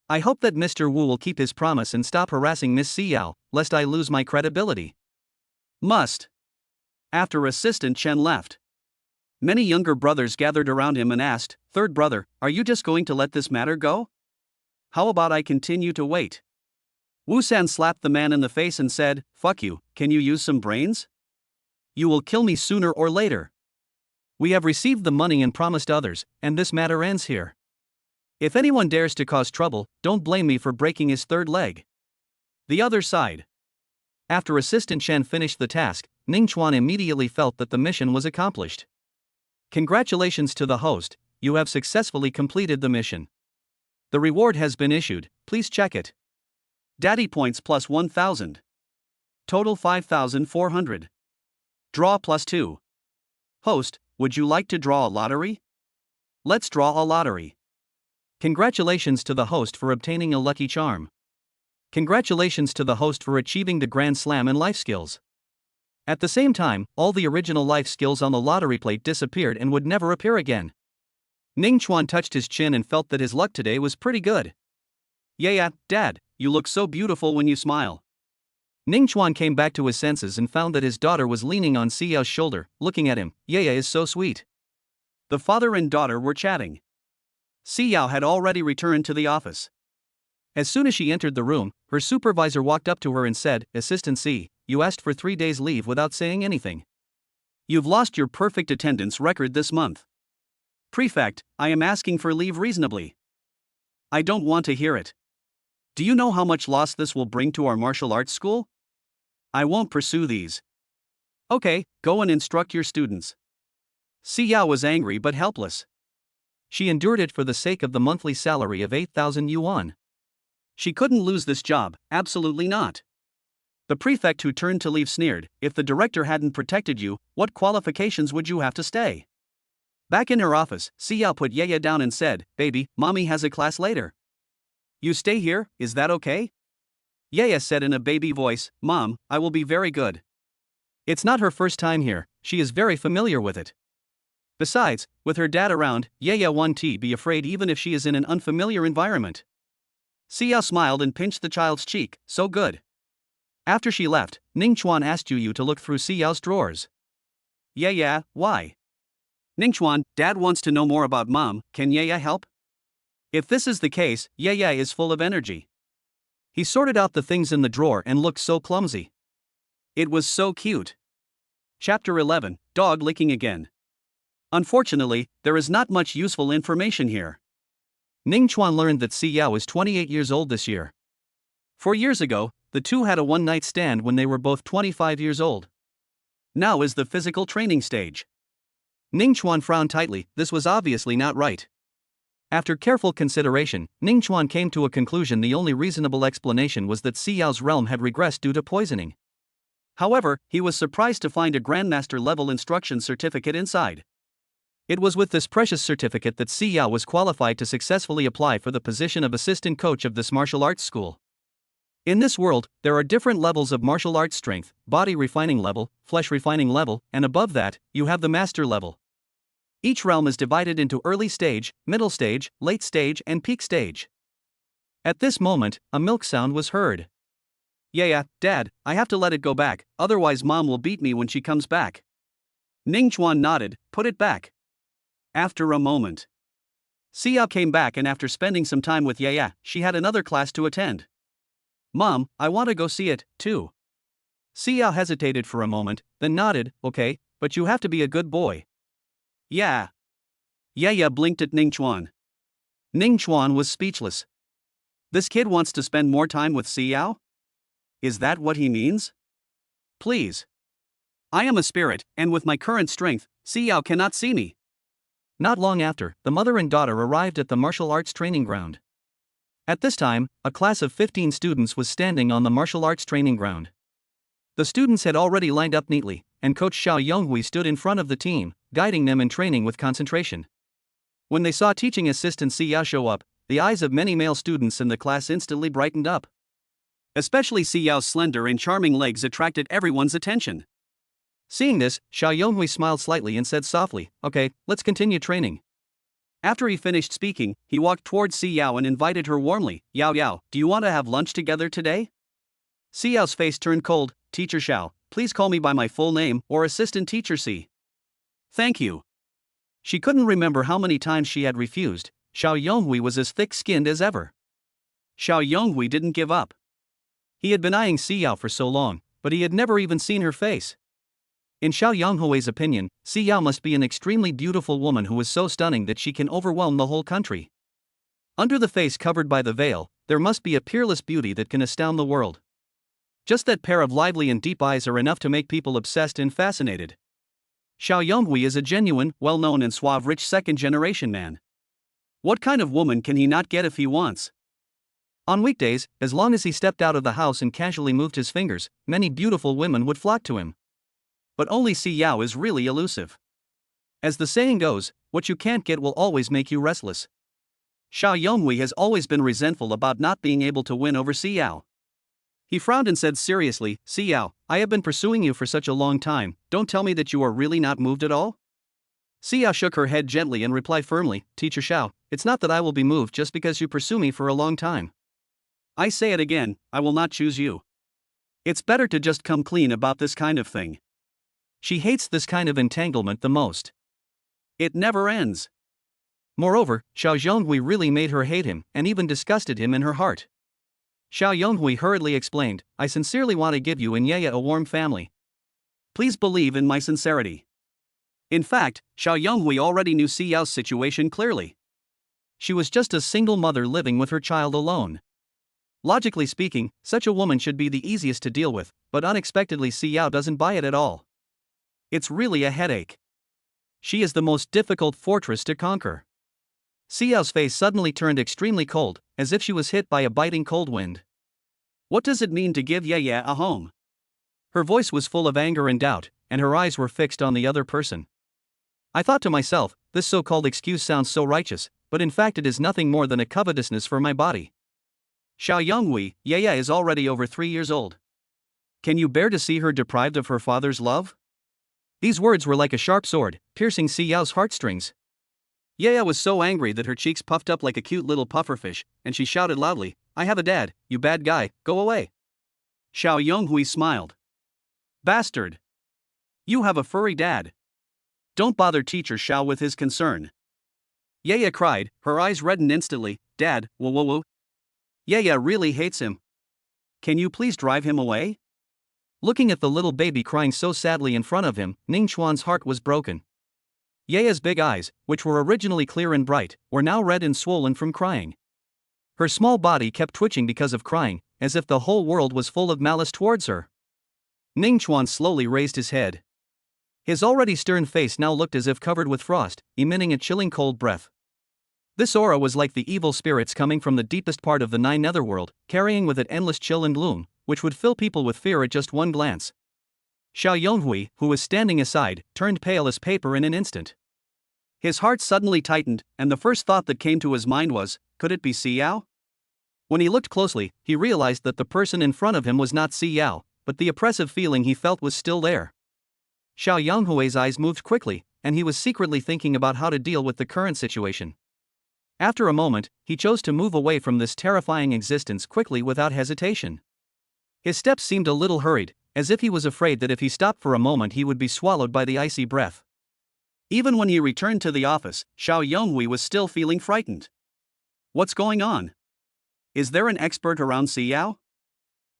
I hope that Mr. Wu will keep his promise and stop harassing Miss Xiao, lest I lose my credibility. Must. After Assistant Chen left, many younger brothers gathered around him and asked, third brother, are you just going to let this matter go? How about I continue to wait? Wu San slapped the man in the face and said, fuck you, can you use some brains? You will kill me sooner or later. We have received the money and promised others, and this matter ends here. If anyone dares to cause trouble, don't blame me for breaking his third leg. The other side. After Assistant Chen finished the task, Ning Chuan immediately felt that the mission was accomplished. Congratulations to the host, you have successfully completed the mission. The reward has been issued, please check it. Daddy points plus 1,000. Total 5,400. Draw plus 2. Host, would you like to draw a lottery? Let's draw a lottery. Congratulations to the host for obtaining a lucky charm. Congratulations to the host for achieving the Grand Slam in life skills. At the same time, all the original life skills on the lottery plate disappeared and would never appear again. Ning Chuan touched his chin and felt that his luck today was pretty good. Yeah, Dad, you look so beautiful when you smile. Ning Chuan came back to his senses and found that his daughter was leaning on Xiao's shoulder, looking at him. Yaya is so sweet. The father and daughter were chatting. Xiao had already returned to the office. As soon as she entered the room, her supervisor walked up to her and said, Assistant C, you asked for 3 days leave without saying anything. You've lost your perfect attendance record this month. Prefect, I am asking for leave reasonably. I don't want to hear it. Do you know how much loss this will bring to our martial arts school? I won't pursue these. Okay, go and instruct your students. Xiao was angry but helpless. She endured it for the sake of the monthly salary of 8,000 yuan. She couldn't lose this job, absolutely not. The prefect who turned to leave sneered, if the director hadn't protected you, what qualifications would you have to stay? Back in her office, Xiao put Yaya down and said, baby, mommy has a class later. You stay here, is that okay? Yaya said in a baby voice, Mom, I will be very good. It's not her first time here, she is very familiar with it. Besides, with her dad around, Yaya won't be afraid even if she is in an unfamiliar environment. Xiao smiled and pinched the child's cheek, so good. After she left, Ning Chuan asked Yu to look through Xiao's drawers. Yeah, why? Ning Chuan, Dad wants to know more about Mom, can Yaya help? If this is the case, Yaya is full of energy. He sorted out the things in the drawer and looked so clumsy. It was so cute. Chapter 11, Dog Licking Again. Unfortunately, there is not much useful information here. Ning Chuan learned that Xiao is 28 years old this year. 4 years ago, the two had a one-night stand when they were both 25 years old. Now is the physical training stage. Ning Chuan frowned tightly, this was obviously not right. After careful consideration, Ning Chuan came to a conclusion the only reasonable explanation was that Xiao's realm had regressed due to poisoning. However, he was surprised to find a Grandmaster-level instruction certificate inside. It was with this precious certificate that Xiao was qualified to successfully apply for the position of assistant coach of this martial arts school. In this world, there are different levels of martial arts strength, body refining level, flesh refining level, and above that, you have the master level. Each realm is divided into early stage, middle stage, late stage, and peak stage. At this moment, a milk sound was heard. Yeah, Dad, I have to let it go back, otherwise Mom will beat me when she comes back. Ning Chuan nodded, put it back. After a moment, Xiao came back and after spending some time with Yaya, she had another class to attend. Mom, I want to go see it, too. Xiao hesitated for a moment, then nodded, okay, but you have to be a good boy. Yeah. Yaya blinked at Ning Chuan. Ning Chuan was speechless. This kid wants to spend more time with Xiao? Is that what he means? Please. I am a spirit, and with my current strength, Xiao cannot see me. Not long after, the mother and daughter arrived at the martial arts training ground. At this time, a class of 15 students was standing on the martial arts training ground. The students had already lined up neatly, and Coach Xiao Yonghui stood in front of the team, guiding them in training with concentration. When they saw teaching assistant Si Yao show up, the eyes of many male students in the class instantly brightened up. Especially Si Yao's slender and charming legs attracted everyone's attention. Seeing this, Xiao Yonghui smiled slightly and said softly, "Okay, let's continue training." After he finished speaking, he walked towards Si Yao and invited her warmly, "Yao Yao, do you want to have lunch together today?" Si Yao's face turned cold. "Teacher Xiao, please call me by my full name or assistant teacher Si." "Thank you." She couldn't remember how many times she had refused. Xiao Yonghui was as thick-skinned as ever. Xiao Yonghui didn't give up. He had been eyeing Si Yao for so long, but he had never even seen her face. In Xiao Yonghui's opinion, Si Yao must be an extremely beautiful woman who is so stunning that she can overwhelm the whole country. Under the face covered by the veil, there must be a peerless beauty that can astound the world. Just that pair of lively and deep eyes are enough to make people obsessed and fascinated. Xiao Yonghui is a genuine, well-known and suave rich second-generation man. What kind of woman can he not get if he wants? On weekdays, as long as he stepped out of the house and casually moved his fingers, many beautiful women would flock to him. But only Si Yao is really elusive. As the saying goes, what you can't get will always make you restless. Xiao Yonghui has always been resentful about not being able to win over Si Yao. He frowned and said seriously, "Si Yao, I have been pursuing you for such a long time, don't tell me that you are really not moved at all?" Si Yao shook her head gently and replied firmly, "Teacher Xiao, it's not that I will be moved just because you pursue me for a long time. I say it again, I will not choose you. It's better to just come clean about this kind of thing." She hates this kind of entanglement the most. It never ends. Moreover, Xiao Yonghui really made her hate him and even disgusted him in her heart. Xiao Yonghui hurriedly explained, "I sincerely want to give you and Yaya a warm family. Please believe in my sincerity." In fact, Xiao Yonghui already knew Si Yao's situation clearly. She was just a single mother living with her child alone. Logically speaking, such a woman should be the easiest to deal with, but unexpectedly Si Yao doesn't buy it at all. It's really a headache. She is the most difficult fortress to conquer. Si Yao's face suddenly turned extremely cold, as if she was hit by a biting cold wind. What does it mean to give Yaya a home? Her voice was full of anger and doubt, and her eyes were fixed on the other person. I thought to myself, this so-called excuse sounds so righteous, but in fact it is nothing more than a covetousness for my body. Xiao Yonghui, Yaya is already over 3 years old. Can you bear to see her deprived of her father's love? These words were like a sharp sword, piercing Si Yao's heartstrings. Yaya was so angry that her cheeks puffed up like a cute little pufferfish, and she shouted loudly, "I have a dad, you bad guy, go away." Xiao Yonghui smiled. "Bastard! You have a furry dad. Don't bother teacher Xiao with his concern." Yaya cried, her eyes reddened instantly, "Dad, whoa. Yaya really hates him. Can you please drive him away?" Looking at the little baby crying so sadly in front of him, Ning Chuan's heart was broken. Yaya's big eyes, which were originally clear and bright, were now red and swollen from crying. Her small body kept twitching because of crying, as if the whole world was full of malice towards her. Ning Chuan slowly raised his head. His already stern face now looked as if covered with frost, emitting a chilling cold breath. This aura was like the evil spirits coming from the deepest part of the Nine Netherworld, carrying with it endless chill and gloom, which would fill people with fear at just one glance. Xiao Yonghui, who was standing aside, turned pale as paper in an instant. His heart suddenly tightened, and the first thought that came to his mind was, could it be Si Yao? When he looked closely, he realized that the person in front of him was not Si Yao, but the oppressive feeling he felt was still there. Xiao Yonghui's eyes moved quickly, and he was secretly thinking about how to deal with the current situation. After a moment, he chose to move away from this terrifying existence quickly without hesitation. His steps seemed a little hurried, as if he was afraid that if he stopped for a moment he would be swallowed by the icy breath. Even when he returned to the office, Xiao Yonghui was still feeling frightened. What's going on? Is there an expert around Si Yao?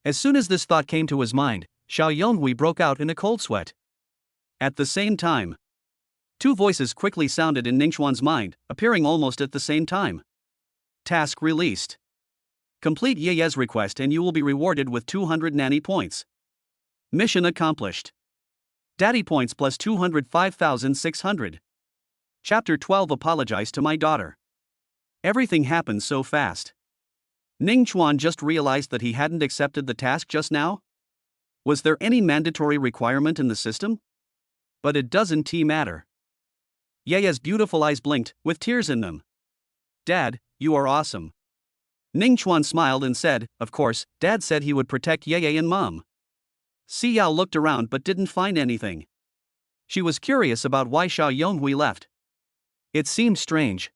As soon as this thought came to his mind, Xiao Yonghui broke out in a cold sweat. At the same time, two voices quickly sounded in Ningxuan's mind, appearing almost at the same time. Task released. Complete Yaya's request and you will be rewarded with 200 nanny points. Mission accomplished. Daddy points plus 205,600. Chapter 12. Apologize to my daughter. Everything happened so fast. Ning Chuan just realized that he hadn't accepted the task just now? Was there any mandatory requirement in the system? But it doesn't matter. Yaya's beautiful eyes blinked, with tears in them. Dad, you are awesome. Ning Chuan smiled and said, of course, Dad said he would protect Yaya and Mom. Si Yao looked around but didn't find anything. She was curious about why Xiao Yonghui left. It seemed strange.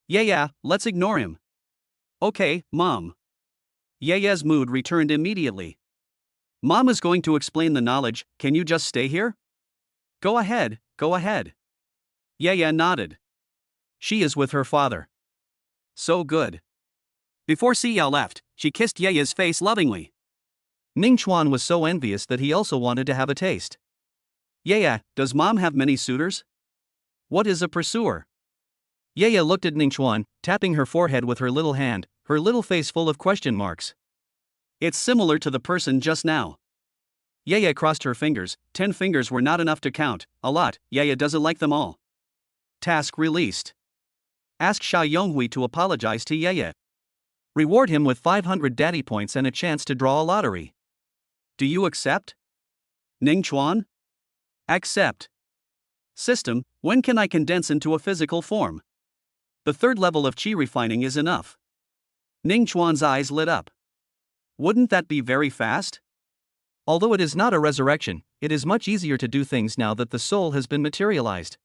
Yeah, let's ignore him. Okay, Mom. Yaya's mood returned immediately. Mom is going to explain the knowledge, can you just stay here? Go ahead. Yaya nodded. She is with her father. So good. Before Si Yao left, she kissed Yaya's face lovingly. Ning Chuan was so envious that he also wanted to have a taste. Yaya, does Mom have many suitors? What is a pursuer? Yaya looked at Ning Chuan, tapping her forehead with her little hand, her little face full of question marks. It's similar to the person just now. Yaya crossed her fingers. 10 fingers were not enough to count, a lot. Yaya doesn't like them all. Task released. Ask Xiao Yonghui to apologize to Yaya. Reward him with 500 daddy points and a chance to draw a lottery. Do you accept? Ning Chuan? Accept. System, when can I condense into a physical form? The 3rd level of qi refining is enough. Ning Chuan's eyes lit up. Wouldn't that be very fast? Although it is not a resurrection, it is much easier to do things now that the soul has been materialized.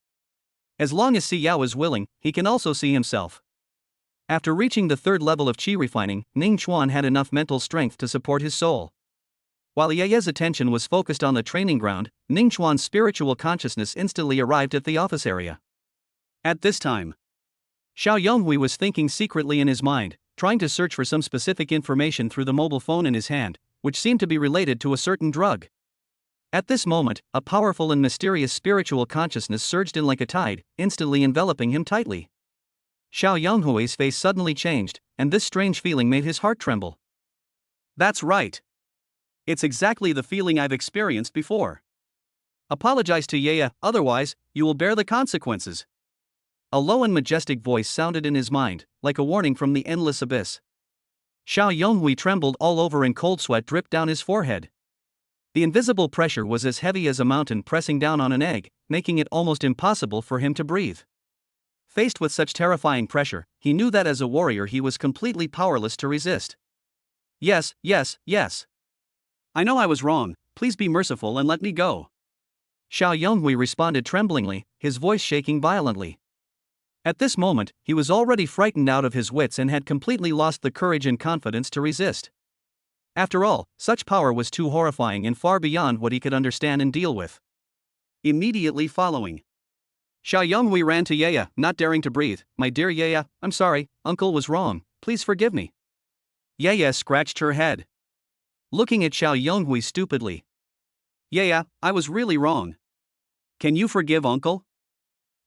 As long as Si Yao is willing, he can also see himself. After reaching the 3rd level of qi refining, Ning Chuan had enough mental strength to support his soul. While Yaya's attention was focused on the training ground, Ning Chuan's spiritual consciousness instantly arrived at the office area. At this time, Xiao Yonghui was thinking secretly in his mind, trying to search for some specific information through the mobile phone in his hand, which seemed to be related to a certain drug. At this moment, a powerful and mysterious spiritual consciousness surged in like a tide, instantly enveloping him tightly. Xiao Yonghui's face suddenly changed, and this strange feeling made his heart tremble. That's right. It's exactly the feeling I've experienced before. Apologize to Yaya, otherwise, you will bear the consequences. A low and majestic voice sounded in his mind, like a warning from the endless abyss. Xiao Yonghui trembled all over and cold sweat dripped down his forehead. The invisible pressure was as heavy as a mountain pressing down on an egg, making it almost impossible for him to breathe. Faced with such terrifying pressure, he knew that as a warrior he was completely powerless to resist. Yes. I know I was wrong, please be merciful and let me go. Xiao Yonghui responded tremblingly, his voice shaking violently. At this moment, he was already frightened out of his wits and had completely lost the courage and confidence to resist. After all, such power was too horrifying and far beyond what he could understand and deal with. Immediately following, Xiao Yonghui ran to Yaya, not daring to breathe. My dear Yaya, I'm sorry, Uncle was wrong, please forgive me. Yaya scratched her head, looking at Xiao Yonghui stupidly. Yaya, I was really wrong. Can you forgive Uncle?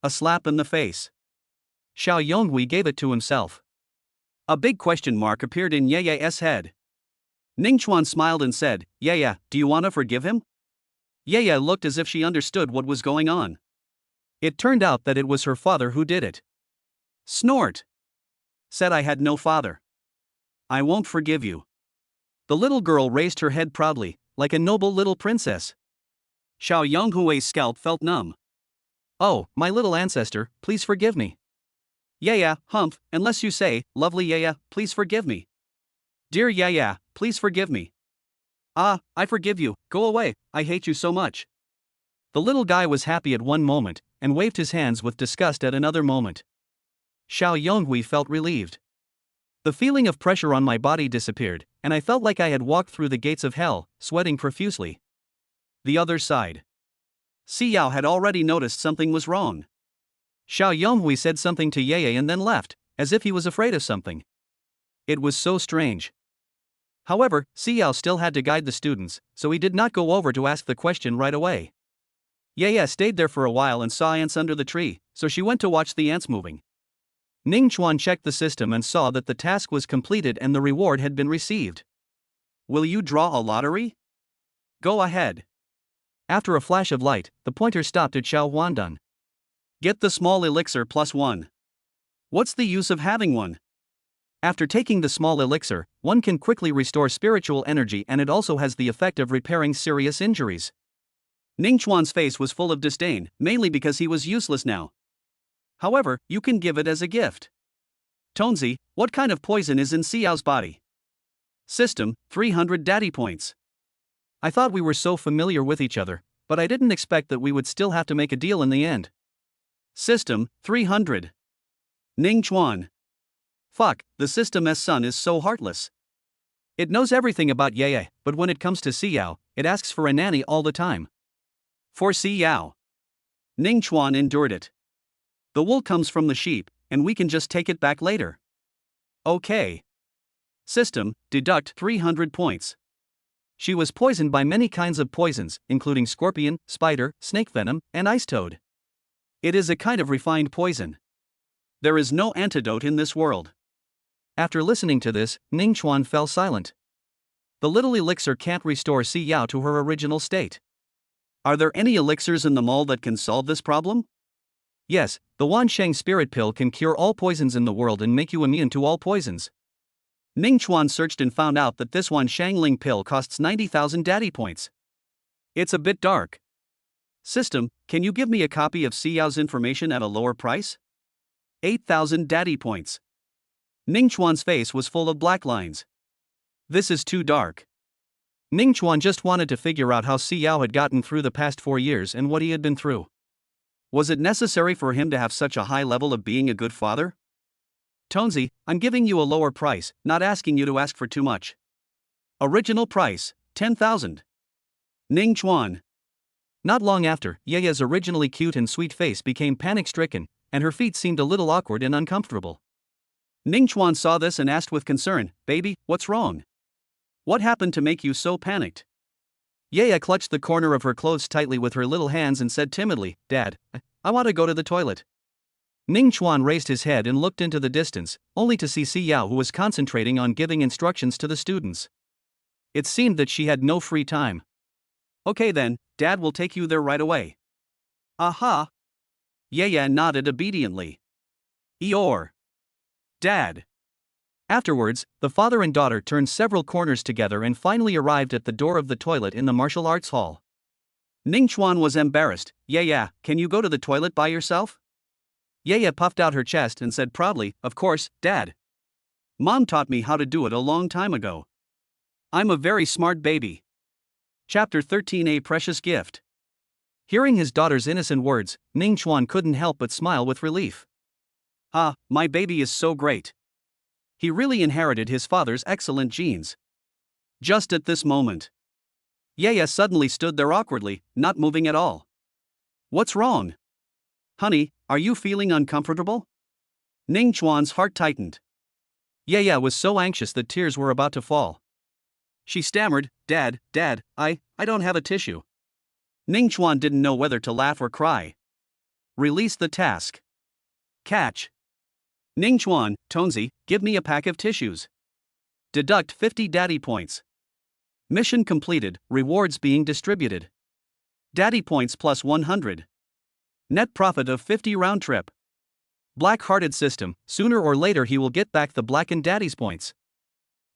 A slap in the face. Xiao Yonghui gave it to himself. A big question mark appeared in Yaya's head. Ning Chuan smiled and said, Yaya, do you want to forgive him? Yaya looked as if she understood what was going on. It turned out that it was her father who did it. Snort. Said I had no father. I won't forgive you. The little girl raised her head proudly, like a noble little princess. Xiao Yonghui's scalp felt numb. Oh, my little ancestor, please forgive me. Yaya, humph, unless you say, lovely Yaya, please forgive me. Dear Yaya, please forgive me. Ah, I forgive you, go away, I hate you so much. The little guy was happy at one moment, and waved his hands with disgust at another moment. Xiao Yonghui felt relieved. The feeling of pressure on my body disappeared, and I felt like I had walked through the gates of hell, sweating profusely. The other side. Si Yao had already noticed something was wrong. Xiao Yonghui said something to Yaya and then left, as if he was afraid of something. It was so strange. However, Si Yao still had to guide the students, so he did not go over to ask the question right away. Yaya stayed there for a while and saw ants under the tree, so she went to watch the ants moving. Ning Chuan checked the system and saw that the task was completed and the reward had been received. Will you draw a lottery? Go ahead. After a flash of light, the pointer stopped at Xiao Huandun. Get the small elixir +1. What's the use of having one? After taking the small elixir, one can quickly restore spiritual energy, and it also has the effect of repairing serious injuries. Ningchuan's face was full of disdain, mainly because he was useless now. However, you can give it as a gift. Tonzi, what kind of poison is in Xiao's body? System, 300 daddy points. I thought we were so familiar with each other, but I didn't expect that we would still have to make a deal in the end. System, 300. Ningchuan. Fuck, the system's son is so heartless. It knows everything about Yeye, but when it comes to Xiao, it asks for a nanny all the time. For Xiao. Ningchuan endured it. The wool comes from the sheep, and we can just take it back later. Okay. System, deduct 300 points. She was poisoned by many kinds of poisons, including scorpion, spider, snake venom, and ice toad. It is a kind of refined poison. There is no antidote in this world. After listening to this, Ningchuan fell silent. The little elixir can't restore Xiao to her original state. Are there any elixirs in the mall that can solve this problem? Yes, the Wansheng spirit pill can cure all poisons in the world and make you immune to all poisons. Ningchuan searched and found out that this Wanshengling pill costs 90,000 daddy points. It's a bit dark. System, can you give me a copy of Xiao's information at a lower price? 8,000 daddy points. Ningchuan's face was full of black lines. This is too dark. Ningchuan just wanted to figure out how Xiao had gotten through the past 4 years and what he had been through. Was it necessary for him to have such a high level of being a good father? Tonzi, I'm giving you a lower price, not asking you to ask for too much. Original price, 10,000. Ningchuan. Not long after, Yeye's originally cute and sweet face became panic-stricken, and her feet seemed a little awkward and uncomfortable. Ningchuan saw this and asked with concern, "Baby, what's wrong? What happened to make you so panicked?" Yeye clutched the corner of her clothes tightly with her little hands and said timidly, "Dad, I want to go to the toilet." Ningchuan raised his head and looked into the distance, only to see Xiao, who was concentrating on giving instructions to the students. It seemed that she had no free time. "Okay then, Dad will take you there right away." "Aha!" Yeye nodded obediently. Eeyore. Dad. Afterwards, the father and daughter turned several corners together and finally arrived at the door of the toilet in the martial arts hall. Ningchuan was embarrassed. "Yeah, can you go to the toilet by yourself?" Yeye puffed out her chest and said proudly, "Of course, Dad. Mom taught me how to do it a long time ago. I'm a very smart baby." Chapter 13, A Precious Gift. Hearing his daughter's innocent words, Ningchuan couldn't help but smile with relief. "Ah, my baby is so great. He really inherited his father's excellent genes." Just at this moment, Yeye suddenly stood there awkwardly, not moving at all. "What's wrong? Honey, are you feeling uncomfortable?" Ningchuan's heart tightened. Yeye was so anxious that tears were about to fall. She stammered, Dad, I don't have a tissue." Ningchuan didn't know whether to laugh or cry. Release the task. Catch. Ningchuan, Tonzi, give me a pack of tissues. Deduct 50 daddy points. Mission completed, rewards being distributed. Daddy points plus 100. Net profit of 50 round trip. Black-hearted system, sooner or later he will get back the blackened daddy's points.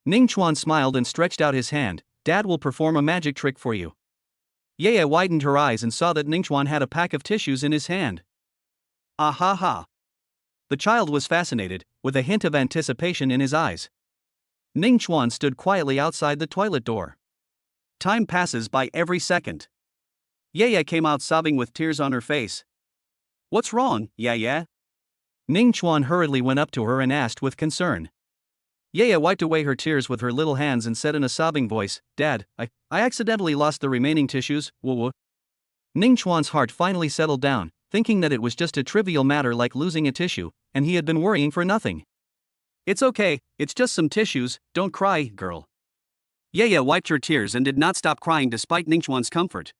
Ningchuan smiled and stretched out his hand. "Dad will perform a magic trick for you." Yeye widened her eyes and saw that Ningchuan had a pack of tissues in his hand. "Ah-ha-ha." The child was fascinated, with a hint of anticipation in his eyes. Ningchuan stood quietly outside the toilet door. Time passes by every second. Yeye came out sobbing with tears on her face. "What's wrong, Yeye?" Ningchuan hurriedly went up to her and asked with concern. Yeye wiped away her tears with her little hands and said in a sobbing voice, "Dad, I accidentally lost the remaining tissues, woo." Ningchuan's heart finally settled down, thinking that it was just a trivial matter like losing a tissue, and he had been worrying for nothing. "It's okay, it's just some tissues, don't cry, girl." Yeye wiped her tears and did not stop crying despite Ningchuan's comfort.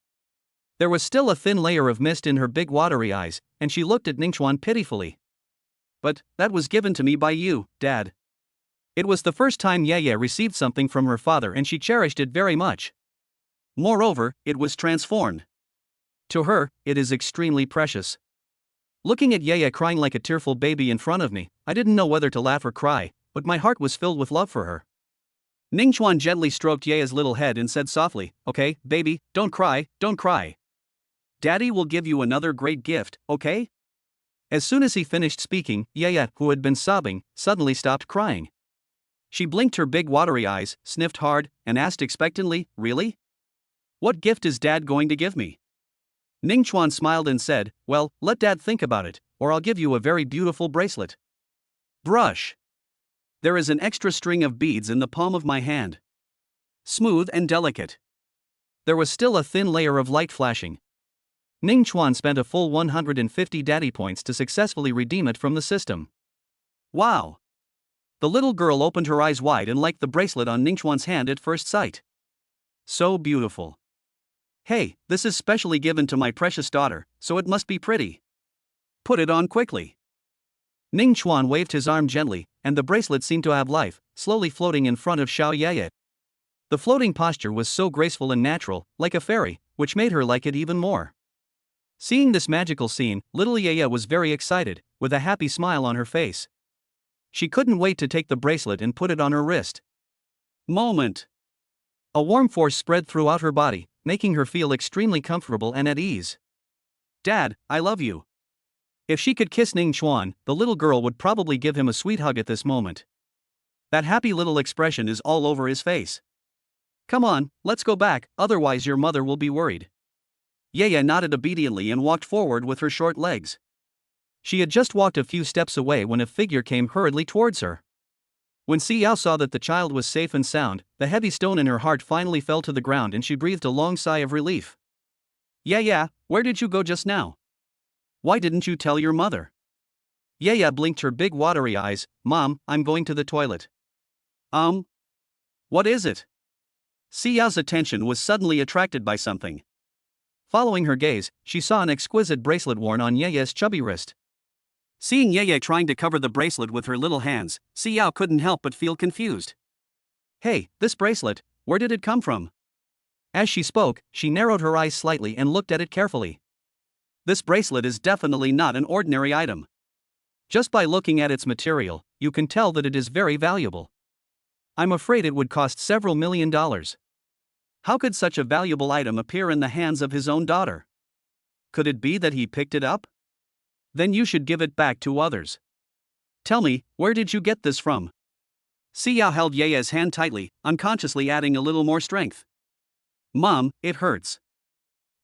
There was still a thin layer of mist in her big watery eyes, and she looked at Ningchuan pitifully. "But that was given to me by you, Dad." It was the first time Yeye received something from her father and she cherished it very much. Moreover, it was transformed. To her, it is extremely precious. Looking at Yaya crying like a tearful baby in front of me, I didn't know whether to laugh or cry, but my heart was filled with love for her. Ningchuan gently stroked Yaya's little head and said softly, "Okay, baby, don't cry, don't cry. Daddy will give you another great gift, okay?" As soon as he finished speaking, Yaya, who had been sobbing, suddenly stopped crying. She blinked her big watery eyes, sniffed hard, and asked expectantly, "Really? What gift is Dad going to give me?" Ningchuan smiled and said, "Well, let Dad think about it, or I'll give you a very beautiful bracelet. Brush. There is an extra string of beads in the palm of my hand. Smooth and delicate." There was still a thin layer of light flashing. Ningchuan spent a full 150 daddy points to successfully redeem it from the system. Wow! The little girl opened her eyes wide and liked the bracelet on Ningchuan's hand at first sight. So beautiful. "Hey, this is specially given to my precious daughter, so it must be pretty. Put it on quickly." Ningchuan waved his arm gently, and the bracelet seemed to have life, slowly floating in front of Xiao Yaya. The floating posture was so graceful and natural, like a fairy, which made her like it even more. Seeing this magical scene, little Yaya was very excited, with a happy smile on her face. She couldn't wait to take the bracelet and put it on her wrist. Moment. A warm force spread throughout her body, making her feel extremely comfortable and at ease. "Dad, I love you." If she could kiss Ningchuan, the little girl would probably give him a sweet hug at this moment. That happy little expression is all over his face. "Come on, let's go back, otherwise your mother will be worried." Yaya nodded obediently and walked forward with her short legs. She had just walked a few steps away when a figure came hurriedly towards her. When Xiao saw that the child was safe and sound, the heavy stone in her heart finally fell to the ground and she breathed a long sigh of relief. "Yaya, where did you go just now? Why didn't you tell your mother?" Yaya blinked her big watery eyes. "Mom, I'm going to the toilet." What is it?" Xiao's attention was suddenly attracted by something. Following her gaze, she saw an exquisite bracelet worn on Yaya's chubby wrist. Seeing Yaya trying to cover the bracelet with her little hands, Xiao couldn't help but feel confused. "Hey, this bracelet, where did it come from?" As she spoke, she narrowed her eyes slightly and looked at it carefully. This bracelet is definitely not an ordinary item. Just by looking at its material, you can tell that it is very valuable. I'm afraid it would cost several $1,000,000. How could such a valuable item appear in the hands of his own daughter? Could it be that he picked it up? Then you should give it back to others. Tell me, where did you get this from? Xiao held Yaya's hand tightly, unconsciously adding a little more strength. "Mom, it hurts."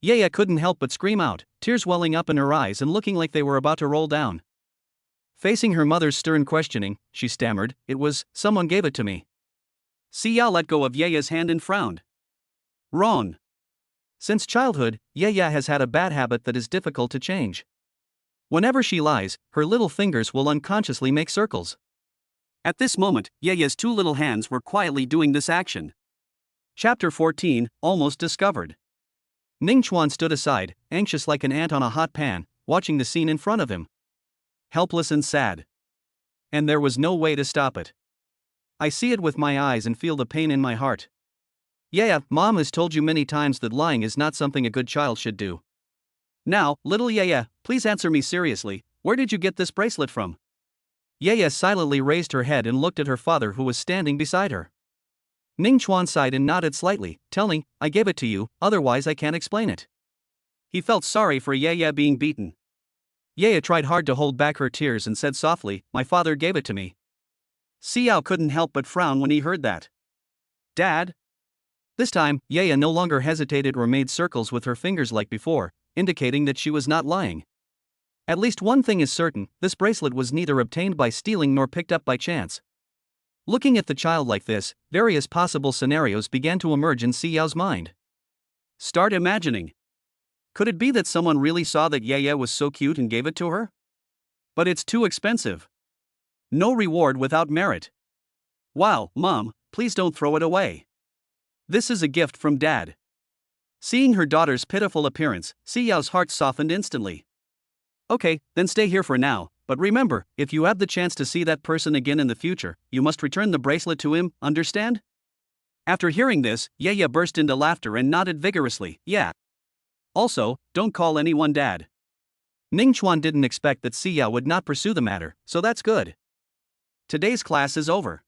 Yaya couldn't help but scream out, tears welling up in her eyes and looking like they were about to roll down. Facing her mother's stern questioning, she stammered, "Someone gave it to me." Xiao let go of Yaya's hand and frowned. "Wrong. Since childhood, Yaya has had a bad habit that is difficult to change. Whenever she lies, her little fingers will unconsciously make circles." At this moment, Yaya's two little hands were quietly doing this action. Chapter 14, Almost Discovered. Ningchuan stood aside, anxious like an ant on a hot pan, watching the scene in front of him. Helpless and sad. And there was no way to stop it. "I see it with my eyes and feel the pain in my heart. Yaya, Mom has told you many times that lying is not something a good child should do. Now, little Yaya, please answer me seriously, where did you get this bracelet from?" Yaya silently raised her head and looked at her father who was standing beside her. Ningchuan sighed and nodded slightly, telling, "I gave it to you, otherwise I can't explain it." He felt sorry for Yaya being beaten. Yaya tried hard to hold back her tears and said softly, "My father gave it to me." Xiao couldn't help but frown when he heard that. "Dad?" This time, Yaya no longer hesitated or made circles with her fingers like before, indicating that she was not lying. At least one thing is certain, this bracelet was neither obtained by stealing nor picked up by chance. Looking at the child like this, various possible scenarios began to emerge in Xiao's mind. Start imagining. Could it be that someone really saw that Yaya was so cute and gave it to her? But it's too expensive. No reward without merit. Wow, Mom, please don't throw it away. This is a gift from Dad. Seeing her daughter's pitiful appearance, Xiao's heart softened instantly. Okay, then stay here for now, but remember, if you have the chance to see that person again in the future, you must return the bracelet to him, understand? After hearing this, Yaya burst into laughter and nodded vigorously, "Yeah. Also, don't call anyone Dad." Ning Chuan didn't expect that Si Yao would not pursue the matter, so that's good. Today's class is over.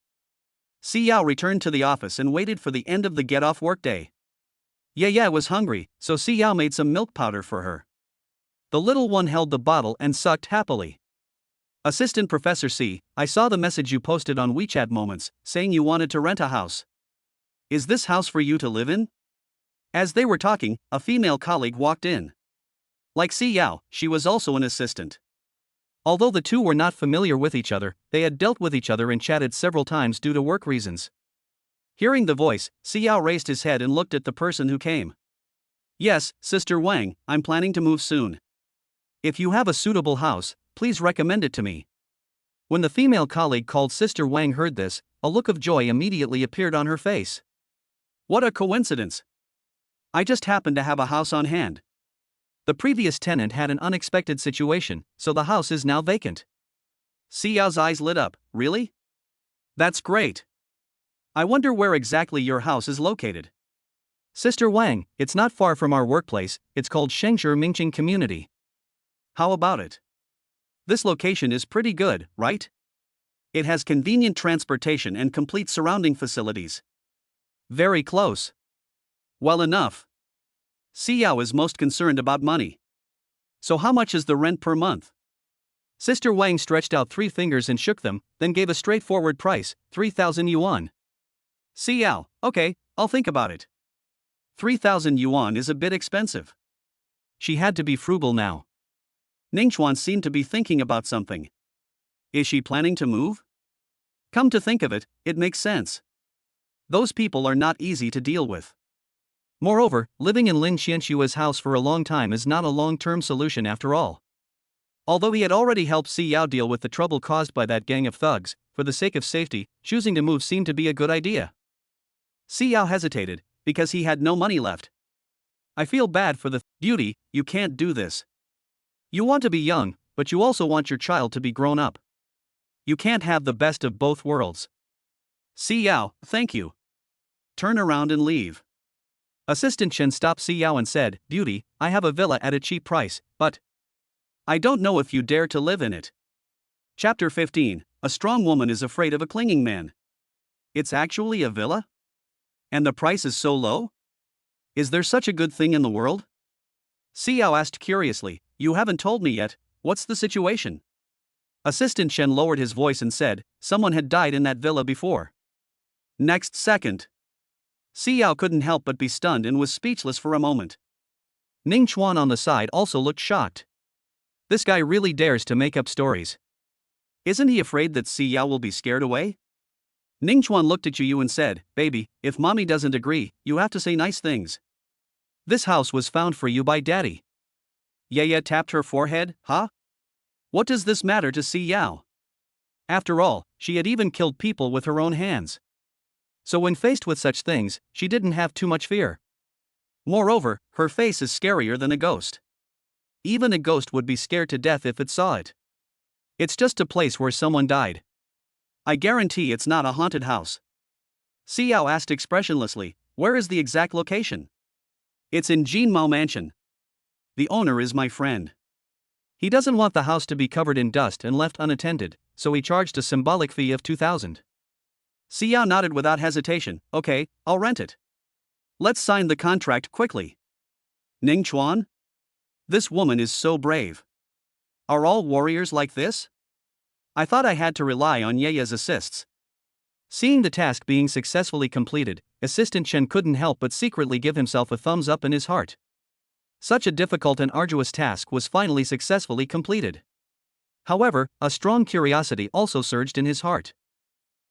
Si Yao returned to the office and waited for the end of the get-off workday. Ye was hungry, so Si Yao made some milk powder for her. The little one held the bottle and sucked happily. Assistant Professor C, I saw the message you posted on WeChat Moments, saying you wanted to rent a house. Is this house for you to live in? As they were talking, a female colleague walked in. Like Si Yao, she was also an assistant. Although the two were not familiar with each other, they had dealt with each other and chatted several times due to work reasons. Hearing the voice, Si Yao raised his head and looked at the person who came. Yes, Sister Wang, I'm planning to move soon. If you have a suitable house, please recommend it to me. When the female colleague called Sister Wang heard this, a look of joy immediately appeared on her face. What a coincidence! I just happen to have a house on hand. The previous tenant had an unexpected situation, so the house is now vacant. Si Yao's eyes lit up. Really? That's great. I wonder where exactly your house is located. Sister Wang, it's not far from our workplace, it's called Shengshi Mingqing Community. How about it? This location is pretty good, right? It has convenient transportation and complete surrounding facilities. Very close. Well enough. Si Yao is most concerned about money. So how much is the rent per month? Sister Wang stretched out 3 fingers and shook them, then gave a straightforward price, 3,000 yuan. Si Yao, okay, I'll think about it. 3,000 yuan is a bit expensive. She had to be frugal now. Ning Chuan seemed to be thinking about something. Is she planning to move? Come to think of it, it makes sense. Those people are not easy to deal with. Moreover, living in Lin Xianshua's house for a long time is not a long-term solution after all. Although he had already helped Si Yao deal with the trouble caused by that gang of thugs, for the sake of safety, choosing to move seemed to be a good idea. Si Yao hesitated, because he had no money left. I feel bad for the beauty, you can't do this. You want to be young, but you also want your child to be grown up. You can't have the best of both worlds. Si Yao, thank you. Turn around and leave. Assistant Chen stopped Si Yao and said, Beauty, I have a villa at a cheap price, but I don't know if you dare to live in it. Chapter 15, A strong woman is afraid of a clinging man. It's actually a villa? And the price is so low? Is there such a good thing in the world? Si Yao asked curiously, You haven't told me yet, what's the situation? Assistant Chen lowered his voice and said, Someone had died in that villa before. Next second. Si Yao couldn't help but be stunned and was speechless for a moment. Ning Chuan on the side also looked shocked. This guy really dares to make up stories. Isn't he afraid that Si Yao will be scared away? Ning Chuan looked at Yu and said, Baby, if mommy doesn't agree, you have to say nice things. This house was found for you by daddy. Ye tapped her forehead, huh? What does this matter to Si Yao? After all, she had even killed people with her own hands. So when faced with such things, she didn't have too much fear. Moreover, her face is scarier than a ghost. Even a ghost would be scared to death if it saw it. It's just a place where someone died. I guarantee it's not a haunted house. Si Yao asked expressionlessly, Where is the exact location? It's in Jinmao Mansion. The owner is my friend. He doesn't want the house to be covered in dust and left unattended, so he charged a symbolic fee of 2,000. Si Yao nodded without hesitation, Okay, I'll rent it. Let's sign the contract quickly. Ning Chuan? This woman is so brave. Are all warriors like this? I thought I had to rely on Ye's assists. Seeing the task being successfully completed, Assistant Chen couldn't help but secretly give himself a thumbs up in his heart. Such a difficult and arduous task was finally successfully completed. However, a strong curiosity also surged in his heart.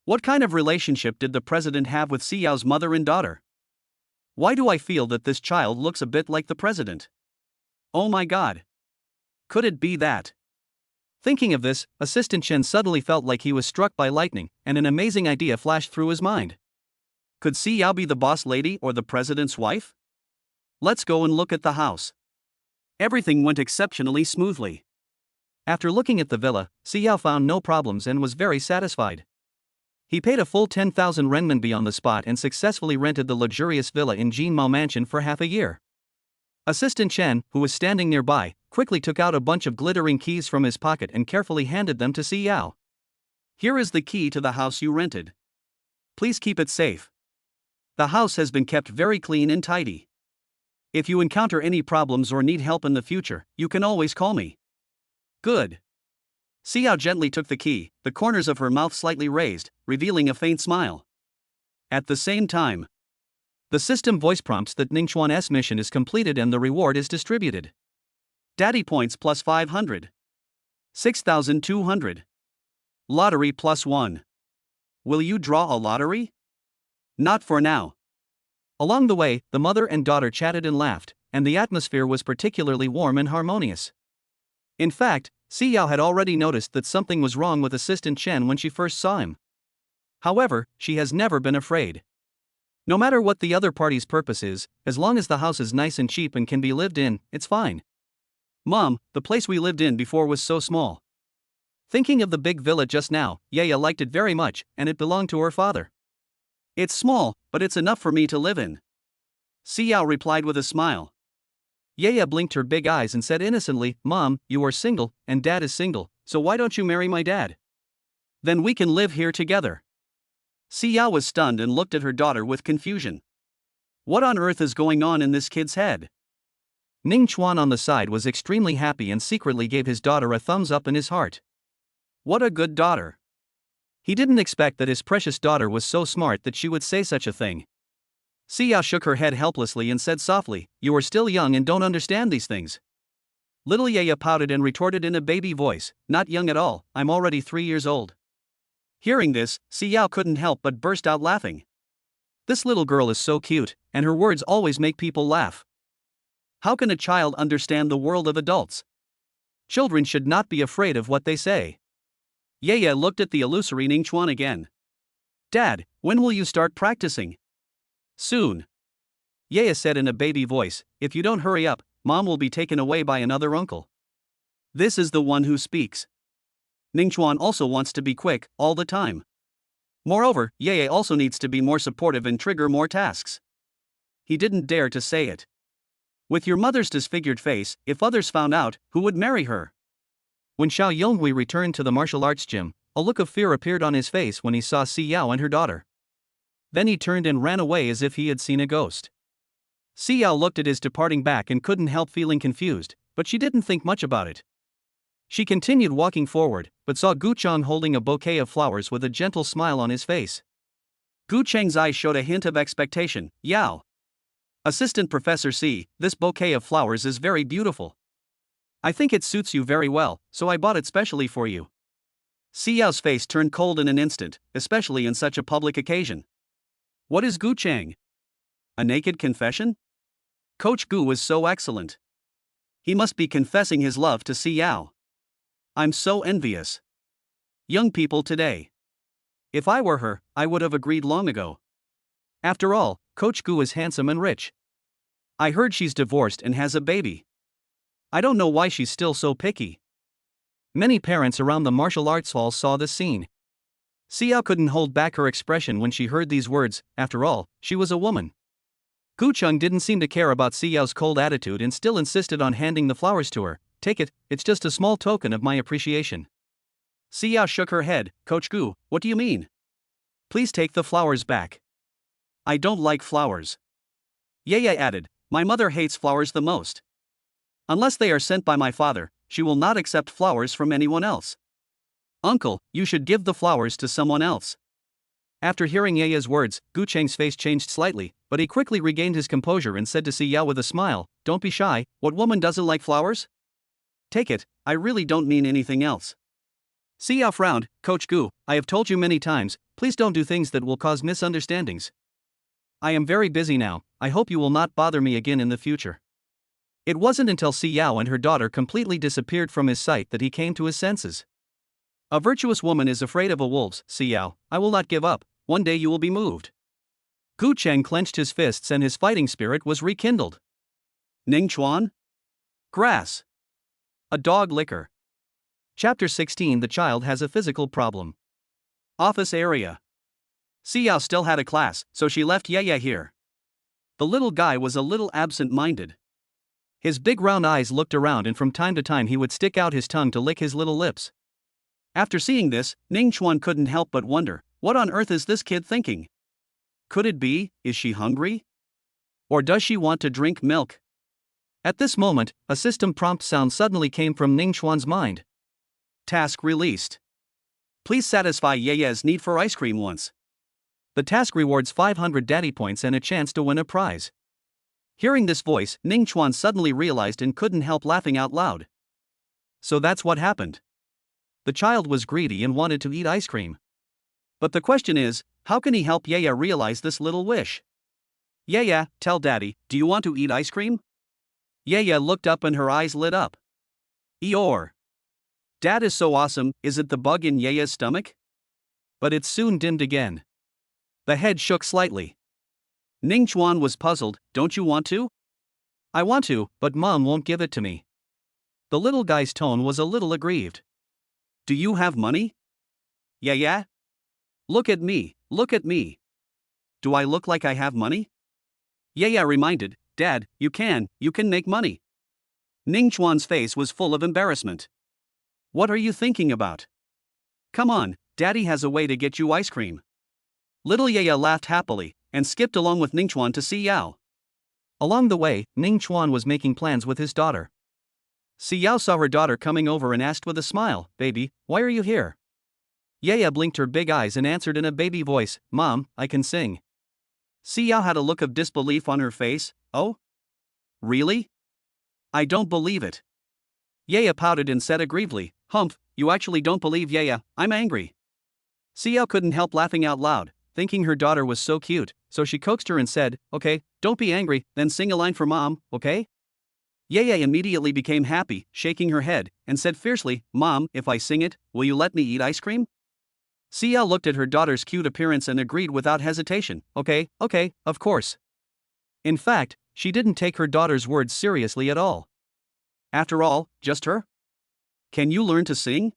What kind of relationship did the president have with Si Yao's mother and daughter? Why do I feel that this child looks a bit like the president? Oh my god. Could it be that? Thinking of this, Assistant Chen suddenly felt like he was struck by lightning, and an amazing idea flashed through his mind. Could Si Yao be the boss lady or the president's wife? Let's go and look at the house. Everything went exceptionally smoothly. After looking at the villa, Si Yao found no problems and was very satisfied. He paid a full 10,000 renminbi on the spot and successfully rented the luxurious villa in Jinmao Mansion for half a year. Assistant Chen, who was standing nearby, quickly took out a bunch of glittering keys from his pocket and carefully handed them to Si Yao. Here is the key to the house you rented. Please keep it safe. The house has been kept very clean and tidy. If you encounter any problems or need help in the future, you can always call me. Good. Si Yao gently took the key, the corners of her mouth slightly raised, revealing a faint smile. At the same time, the system voice prompts that Ningchuan's mission is completed and the reward is distributed. Daddy points plus 500. 6,200. Lottery plus 1. Will you draw a lottery? Not for now. Along the way, the mother and daughter chatted and laughed, and the atmosphere was particularly warm and harmonious. In fact, Si Yao had already noticed that something was wrong with Assistant Chen when she first saw him. However, she has never been afraid. No matter what the other party's purpose is, as long as the house is nice and cheap and can be lived in, it's fine. Mom, the place we lived in before was so small. Thinking of the big villa just now, Yaya liked it very much, and it belonged to her father. It's small, but it's enough for me to live in. Si Yao replied with a smile. Yaya blinked her big eyes and said innocently, Mom, you are single, and Dad is single, so why don't you marry my dad? Then we can live here together. Si Yao was stunned and looked at her daughter with confusion. What on earth is going on in this kid's head? Ning Chuan on the side was extremely happy and secretly gave his daughter a thumbs up in his heart. What a good daughter. He didn't expect that his precious daughter was so smart that she would say such a thing. Si Yao shook her head helplessly and said softly, You are still young and don't understand these things. Little Yaya pouted and retorted in a baby voice, Not young at all, I'm already 3 years old. Hearing this, Si Yao couldn't help but burst out laughing. This little girl is so cute, and her words always make people laugh. How can a child understand the world of adults? Children should not be afraid of what they say. Yaya looked at the illusory Ning Chuan again. Dad, when will you start practicing? Soon. Yaya said in a baby voice, If you don't hurry up, Mom will be taken away by another uncle. This is the one who speaks. Ning Chuan also wants to be quick, all the time. Moreover, Yaya also needs to be more supportive and trigger more tasks. He didn't dare to say it. With your mother's disfigured face, if others found out, who would marry her? When Xiao Yonghui returned to the martial arts gym, a look of fear appeared on his face when he saw Si Yao and her daughter. Then he turned and ran away as if he had seen a ghost. Si Yao looked at his departing back and couldn't help feeling confused, but she didn't think much about it. She continued walking forward, but saw Gu Cheng holding a bouquet of flowers with a gentle smile on his face. Gu Cheng's eyes showed a hint of expectation. Yao. Assistant Professor C, this bouquet of flowers is very beautiful. I think it suits you very well, so I bought it specially for you. Si Yao's face turned cold in an instant, especially in such a public occasion. What is Gu Cheng? A naked confession? Coach Gu was so excellent. He must be confessing his love to Si Yao. I'm so envious. Young people today. If I were her, I would have agreed long ago. After all, Coach Gu is handsome and rich. I heard she's divorced and has a baby. I don't know why she's still so picky. Many parents around the martial arts hall saw this scene. Si Yao couldn't hold back her expression when she heard these words, after all, she was a woman. Gu Cheng didn't seem to care about Si Yao's cold attitude and still insisted on handing the flowers to her. Take it, it's just a small token of my appreciation. Si Yao shook her head. Coach Gu, what do you mean? Please take the flowers back. I don't like flowers. Yaya added, my mother hates flowers the most. Unless they are sent by my father, she will not accept flowers from anyone else. Uncle, you should give the flowers to someone else. After hearing Yaya's words, Gu Cheng's face changed slightly, but he quickly regained his composure and said to Si Yao with a smile, Don't be shy, what woman doesn't like flowers? Take it, I really don't mean anything else. Si Yao frowned. Coach Gu, I have told you many times, please don't do things that will cause misunderstandings. I am very busy now, I hope you will not bother me again in the future. It wasn't until Si Yao and her daughter completely disappeared from his sight that he came to his senses. A virtuous woman is afraid of a wolf, Si Yao, I will not give up, one day you will be moved. Gu Cheng clenched his fists and his fighting spirit was rekindled. Ning Chuan? Grass. A dog licker. Chapter 16. The child has a physical problem. Office area. Si Yao still had a class, so she left Yaya here. The little guy was a little absent-minded. His big round eyes looked around and from time to time he would stick out his tongue to lick his little lips. After seeing this, Ning Chuan couldn't help but wonder, what on earth is this kid thinking? Could it be, is she hungry? Or does she want to drink milk? At this moment, a system prompt sound suddenly came from Ning Chuan's mind. Task released. Please satisfy Yeye's need for ice cream once. The task rewards 500 daddy points and a chance to win a prize. Hearing this voice, Ning Chuan suddenly realized and couldn't help laughing out loud. So that's what happened. The child was greedy and wanted to eat ice cream. But the question is, how can he help Yeye realize this little wish? Yeye, tell daddy, do you want to eat ice cream? Yeye looked up and her eyes lit up. Eeyore. Dad is so awesome, is it the bug in Yeye's stomach? But it soon dimmed again. The head shook slightly. Ning Chuan was puzzled, don't you want to? I want to, but mom won't give it to me. The little guy's tone was a little aggrieved. Do you have money? Yeah? Look at me, look at me. Do I look like I have money? Yeah reminded, Dad, you can make money. Ning Chuan's face was full of embarrassment. What are you thinking about? Come on, Daddy has a way to get you ice cream. Little Yeye laughed happily, and skipped along with Ning Chuan to see Yao. Along the way, Ning Chuan was making plans with his daughter. Si Yao saw her daughter coming over and asked with a smile, Baby, why are you here? Yeye blinked her big eyes and answered in a baby voice, Mom, I can sing. Si Yao had a look of disbelief on her face, Oh? Really? I don't believe it. Yeye pouted and said aggrievedly, Humph, you actually don't believe Yeye, I'm angry. Si Yao couldn't help laughing out loud, thinking her daughter was so cute, so she coaxed her and said, Okay, don't be angry, then sing a line for Mom, okay? Yeye immediately became happy, shaking her head, and said fiercely, Mom, if I sing it, will you let me eat ice cream? Si Yao looked at her daughter's cute appearance and agreed without hesitation, Okay, of course. In fact, she didn't take her daughter's words seriously at all. After all, just her? Can you learn to sing?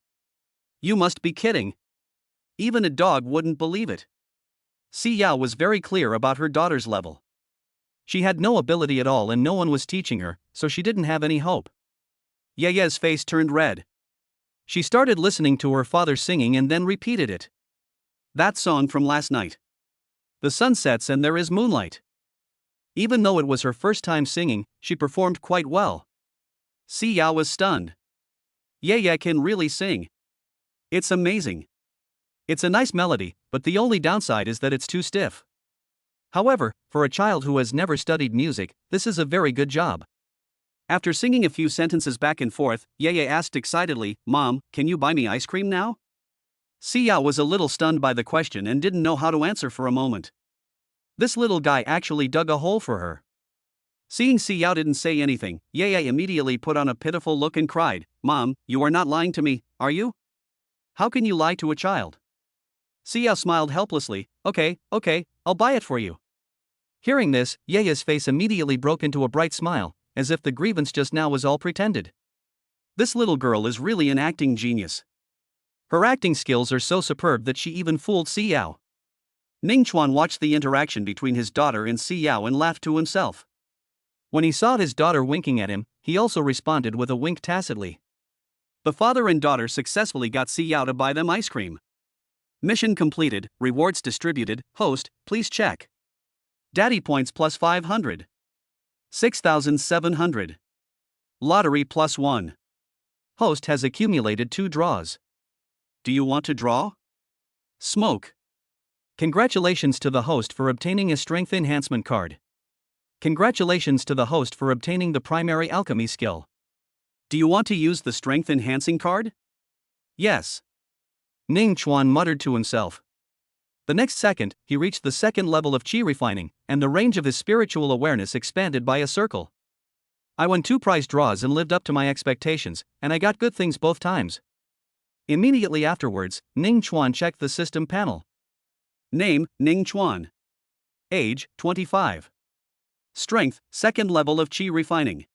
You must be kidding. Even a dog wouldn't believe it. Si Yao was very clear about her daughter's level. She had no ability at all and no one was teaching her, so she didn't have any hope. Yeye's face turned red. She started listening to her father singing and then repeated it. That song from last night. The sun sets and there is moonlight. Even though it was her first time singing, she performed quite well. Si Yao was stunned. Yeye can really sing. It's amazing. It's a nice melody, but the only downside is that it's too stiff. However, for a child who has never studied music, this is a very good job. After singing a few sentences back and forth, Yeye asked excitedly, Mom, can you buy me ice cream now? Si Yao was a little stunned by the question and didn't know how to answer for a moment. This little guy actually dug a hole for her. Seeing Si Yao didn't say anything, Yeye immediately put on a pitiful look and cried, Mom, you are not lying to me, are you? How can you lie to a child? Si Yao smiled helplessly, Okay, I'll buy it for you. Hearing this, Yeye's face immediately broke into a bright smile, as if the grievance just now was all pretended. This little girl is really an acting genius. Her acting skills are so superb that she even fooled Si Yao. Ning Chuan watched the interaction between his daughter and Si Yao and laughed to himself. When he saw his daughter winking at him, he also responded with a wink tacitly. The father and daughter successfully got Si Yao to buy them ice cream. Mission completed, rewards distributed, host, please check. Daddy points plus 500. 6,700. Lottery plus 1. Host has accumulated 2 draws. Do you want to draw? Smoke. Congratulations to the host for obtaining a strength enhancement card. Congratulations to the host for obtaining the primary alchemy skill. Do you want to use the strength enhancing card? Yes. Ning Chuan muttered to himself. The next second, he reached the second level of chi refining, and the range of his spiritual awareness expanded by a circle. I won 2 prize draws and lived up to my expectations, and I got good things both times. Immediately afterwards, Ning Chuan checked the system panel. Name, Ning Chuan. Age, 25. Strength, second level of chi refining.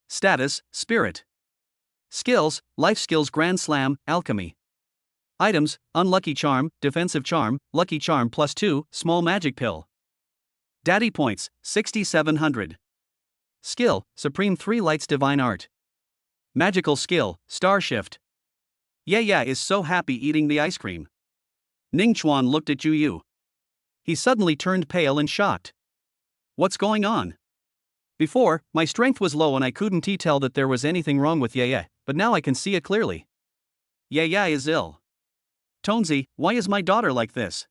Status, spirit. Skills, life skills Grand Slam, alchemy. Items, unlucky charm, defensive charm, lucky charm plus 2, small magic pill. Daddy points, 6,700. Skill, Supreme 3 Lights Divine Art. Magical skill, Star Shift. Yaya is so happy eating the ice cream. Ningchuan looked at Yu. He suddenly turned pale and shocked. What's going on? Before, my strength was low and I couldn't tell that there was anything wrong with Yaya, but now I can see it clearly. Yaya is ill. Tonzi, why is my daughter like this?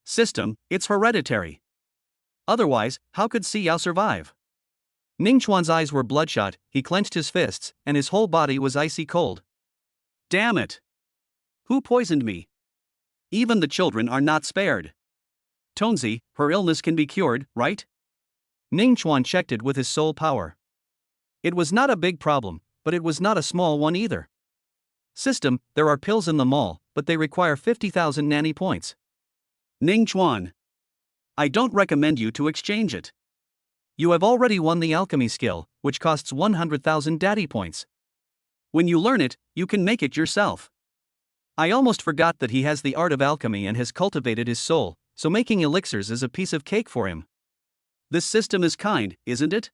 System, it's hereditary. Otherwise, how could Xiao survive? Ningchuan's eyes were bloodshot, he clenched his fists, and his whole body was icy cold. Damn it! Who poisoned me? Even the children are not spared. Tonzi, her illness can be cured, right? Ningchuan checked it with his soul power. It was not a big problem, but it was not a small one either. System, there are pills in the mall, but they require 50,000 nanny points. Ningchuan. I don't recommend you to exchange it. You have already won the alchemy skill, which costs 100,000 daddy points. When you learn it, you can make it yourself. I almost forgot that he has the art of alchemy and has cultivated his soul, so making elixirs is a piece of cake for him. This system is kind, isn't it?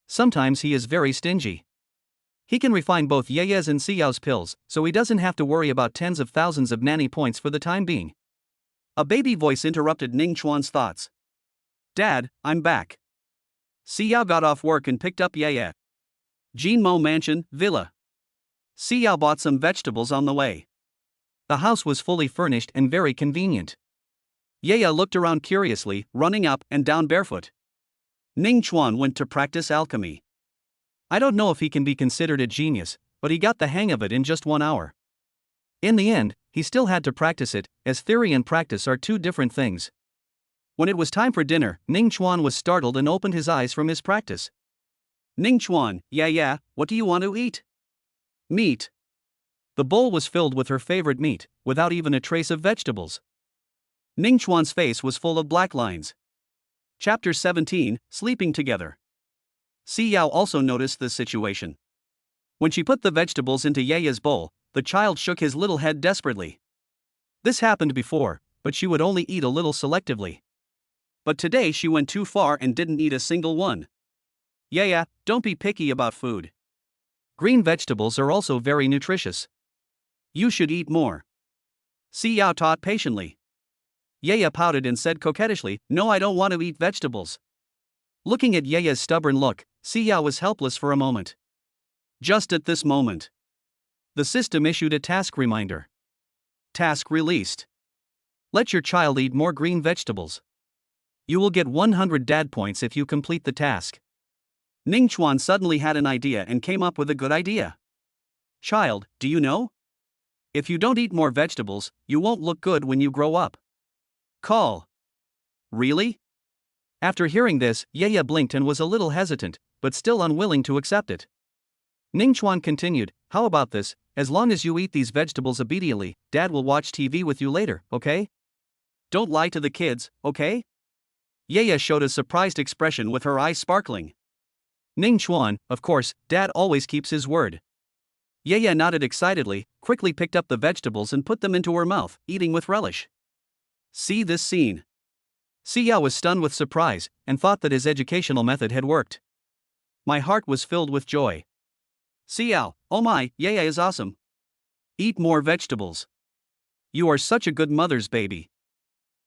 Sometimes he is very stingy. He can refine both Yaya's and Xiao's pills, so he doesn't have to worry about tens of thousands of nanny points for the time being. A baby voice interrupted Ningchuan's thoughts. Dad, I'm back. Xiao got off work and picked up Yaya. Jinmo Mansion, Villa. Xiao bought some vegetables on the way. The house was fully furnished and very convenient. Yaya looked around curiously, running up and down barefoot. Ningchuan went to practice alchemy. I don't know if he can be considered a genius, but he got the hang of it in just 1 hour. In the end, he still had to practice it, as theory and practice are two different things. When it was time for dinner, Ningchuan was startled and opened his eyes from his practice. Ningchuan, yeah, what do you want to eat? Meat. The bowl was filled with her favorite meat, without even a trace of vegetables. Ningchuan's face was full of black lines. Chapter 17, Sleeping Together. Xiao also noticed this situation. When she put the vegetables into Yaya's bowl, the child shook his little head desperately. This happened before, but she would only eat a little selectively. But today she went too far and didn't eat a single one. Yaya, don't be picky about food. Green vegetables are also very nutritious. You should eat more. Xiao taught patiently. Yaya pouted and said coquettishly, No, I don't want to eat vegetables. Looking at Yaya's stubborn look, Xiao was helpless for a moment. Just at this moment, the system issued a task reminder. Task released. Let your child eat more green vegetables. You will get 100 dad points if you complete the task. Ningchuan suddenly had an idea and came up with a good idea. Child, do you know? If you don't eat more vegetables, you won't look good when you grow up. Call. Really? After hearing this, Yaya blinked and was a little hesitant, but still unwilling to accept it. Ningchuan continued, How about this, as long as you eat these vegetables obediently, Dad will watch TV with you later, okay? Don't lie to the kids, okay? Yaya showed a surprised expression with her eyes sparkling. Ningchuan, of course, Dad always keeps his word. Yaya nodded excitedly, quickly picked up the vegetables and put them into her mouth, eating with relish. See this scene. Xiao was stunned with surprise, and thought that his educational method had worked. My heart was filled with joy. Xiao, oh my, Yaya is awesome. Eat more vegetables. You are such a good mother's baby.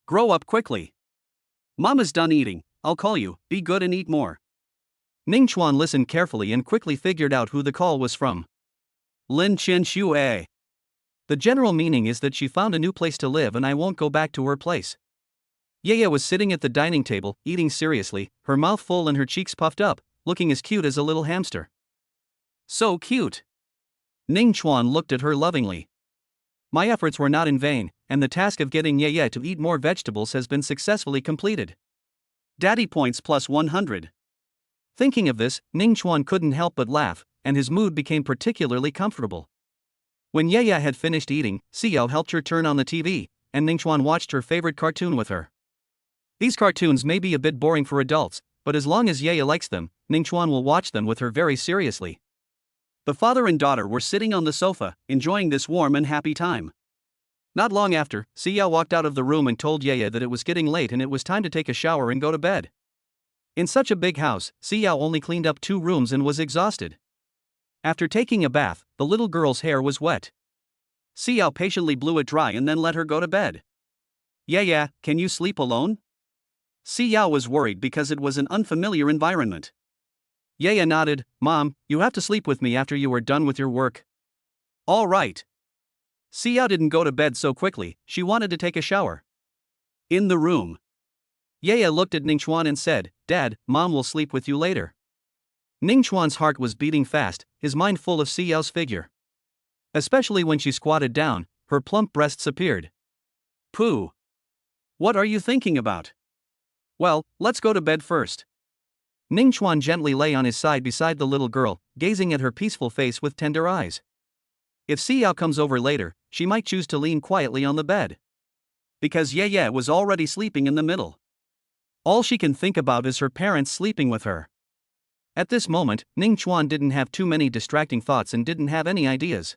Grow up quickly. Mama's done eating, I'll call you, be good and eat more. Ningchuan listened carefully and quickly figured out who the call was from. Lin Chen Xue. The general meaning is that she found a new place to live and I won't go back to her place. Yaya was sitting at the dining table, eating seriously, her mouth full and her cheeks puffed up, looking as cute as a little hamster. So cute. Ningchuan looked at her lovingly. My efforts were not in vain, and the task of getting Yaya to eat more vegetables has been successfully completed. Daddy points plus 100. Thinking of this, Ningchuan couldn't help but laugh, and his mood became particularly comfortable. When Yaya had finished eating, Xiao helped her turn on the TV, and Ningchuan watched her favorite cartoon with her. These cartoons may be a bit boring for adults, but as long as Yaya likes them, Ningchuan will watch them with her very seriously. The father and daughter were sitting on the sofa, enjoying this warm and happy time. Not long after, Xiao walked out of the room and told Yaya that it was getting late and it was time to take a shower and go to bed. In such a big house, Xiao only cleaned up 2 rooms and was exhausted. After taking a bath, the little girl's hair was wet. Xiao patiently blew it dry and then let her go to bed. Yeah, can you sleep alone? Xiao was worried because it was an unfamiliar environment. Yaya nodded. Mom, you have to sleep with me after you are done with your work. All right. Xiao didn't go to bed so quickly, she wanted to take a shower. In the room, Yaya looked at Ningchuan and said, Dad, Mom will sleep with you later. Ningchuan's heart was beating fast, his mind full of Xiao's figure. Especially when she squatted down, her plump breasts appeared. Pooh! What are you thinking about? Well, let's go to bed first. Ningchuan gently lay on his side beside the little girl, gazing at her peaceful face with tender eyes. If Xiao comes over later, she might choose to lean quietly on the bed. Because Yaya was already sleeping in the middle. All she can think about is her parents sleeping with her. At this moment, Ningchuan didn't have too many distracting thoughts and didn't have any ideas.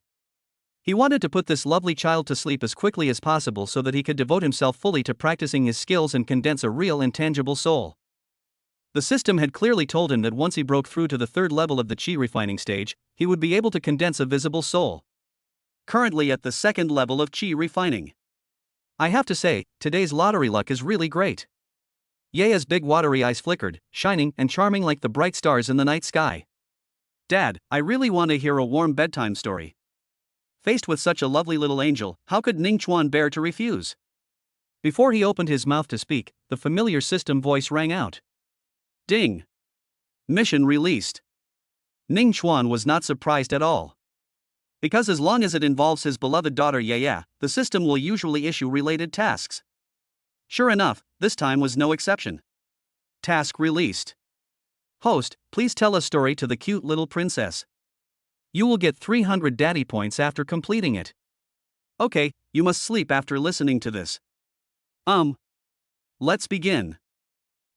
He wanted to put this lovely child to sleep as quickly as possible so that he could devote himself fully to practicing his skills and condense a real and tangible soul. The system had clearly told him that once he broke through to the 3rd level of the chi refining stage, he would be able to condense a visible soul. Currently at the 2nd level of chi refining. I have to say, today's lottery luck is really great. Yaya's big watery eyes flickered, shining and charming like the bright stars in the night sky. Dad, I really want to hear a warm bedtime story. Faced with such a lovely little angel, how could Ningchuan bear to refuse? Before he opened his mouth to speak, the familiar system voice rang out. Ding! Mission released. Ningchuan was not surprised at all. Because as long as it involves his beloved daughter Yaya, the system will usually issue related tasks. Sure enough, this time was no exception. Task released. Host, please tell a story to the cute little princess. You will get 300 daddy points after completing it. Okay, you must sleep after listening to this. Let's begin.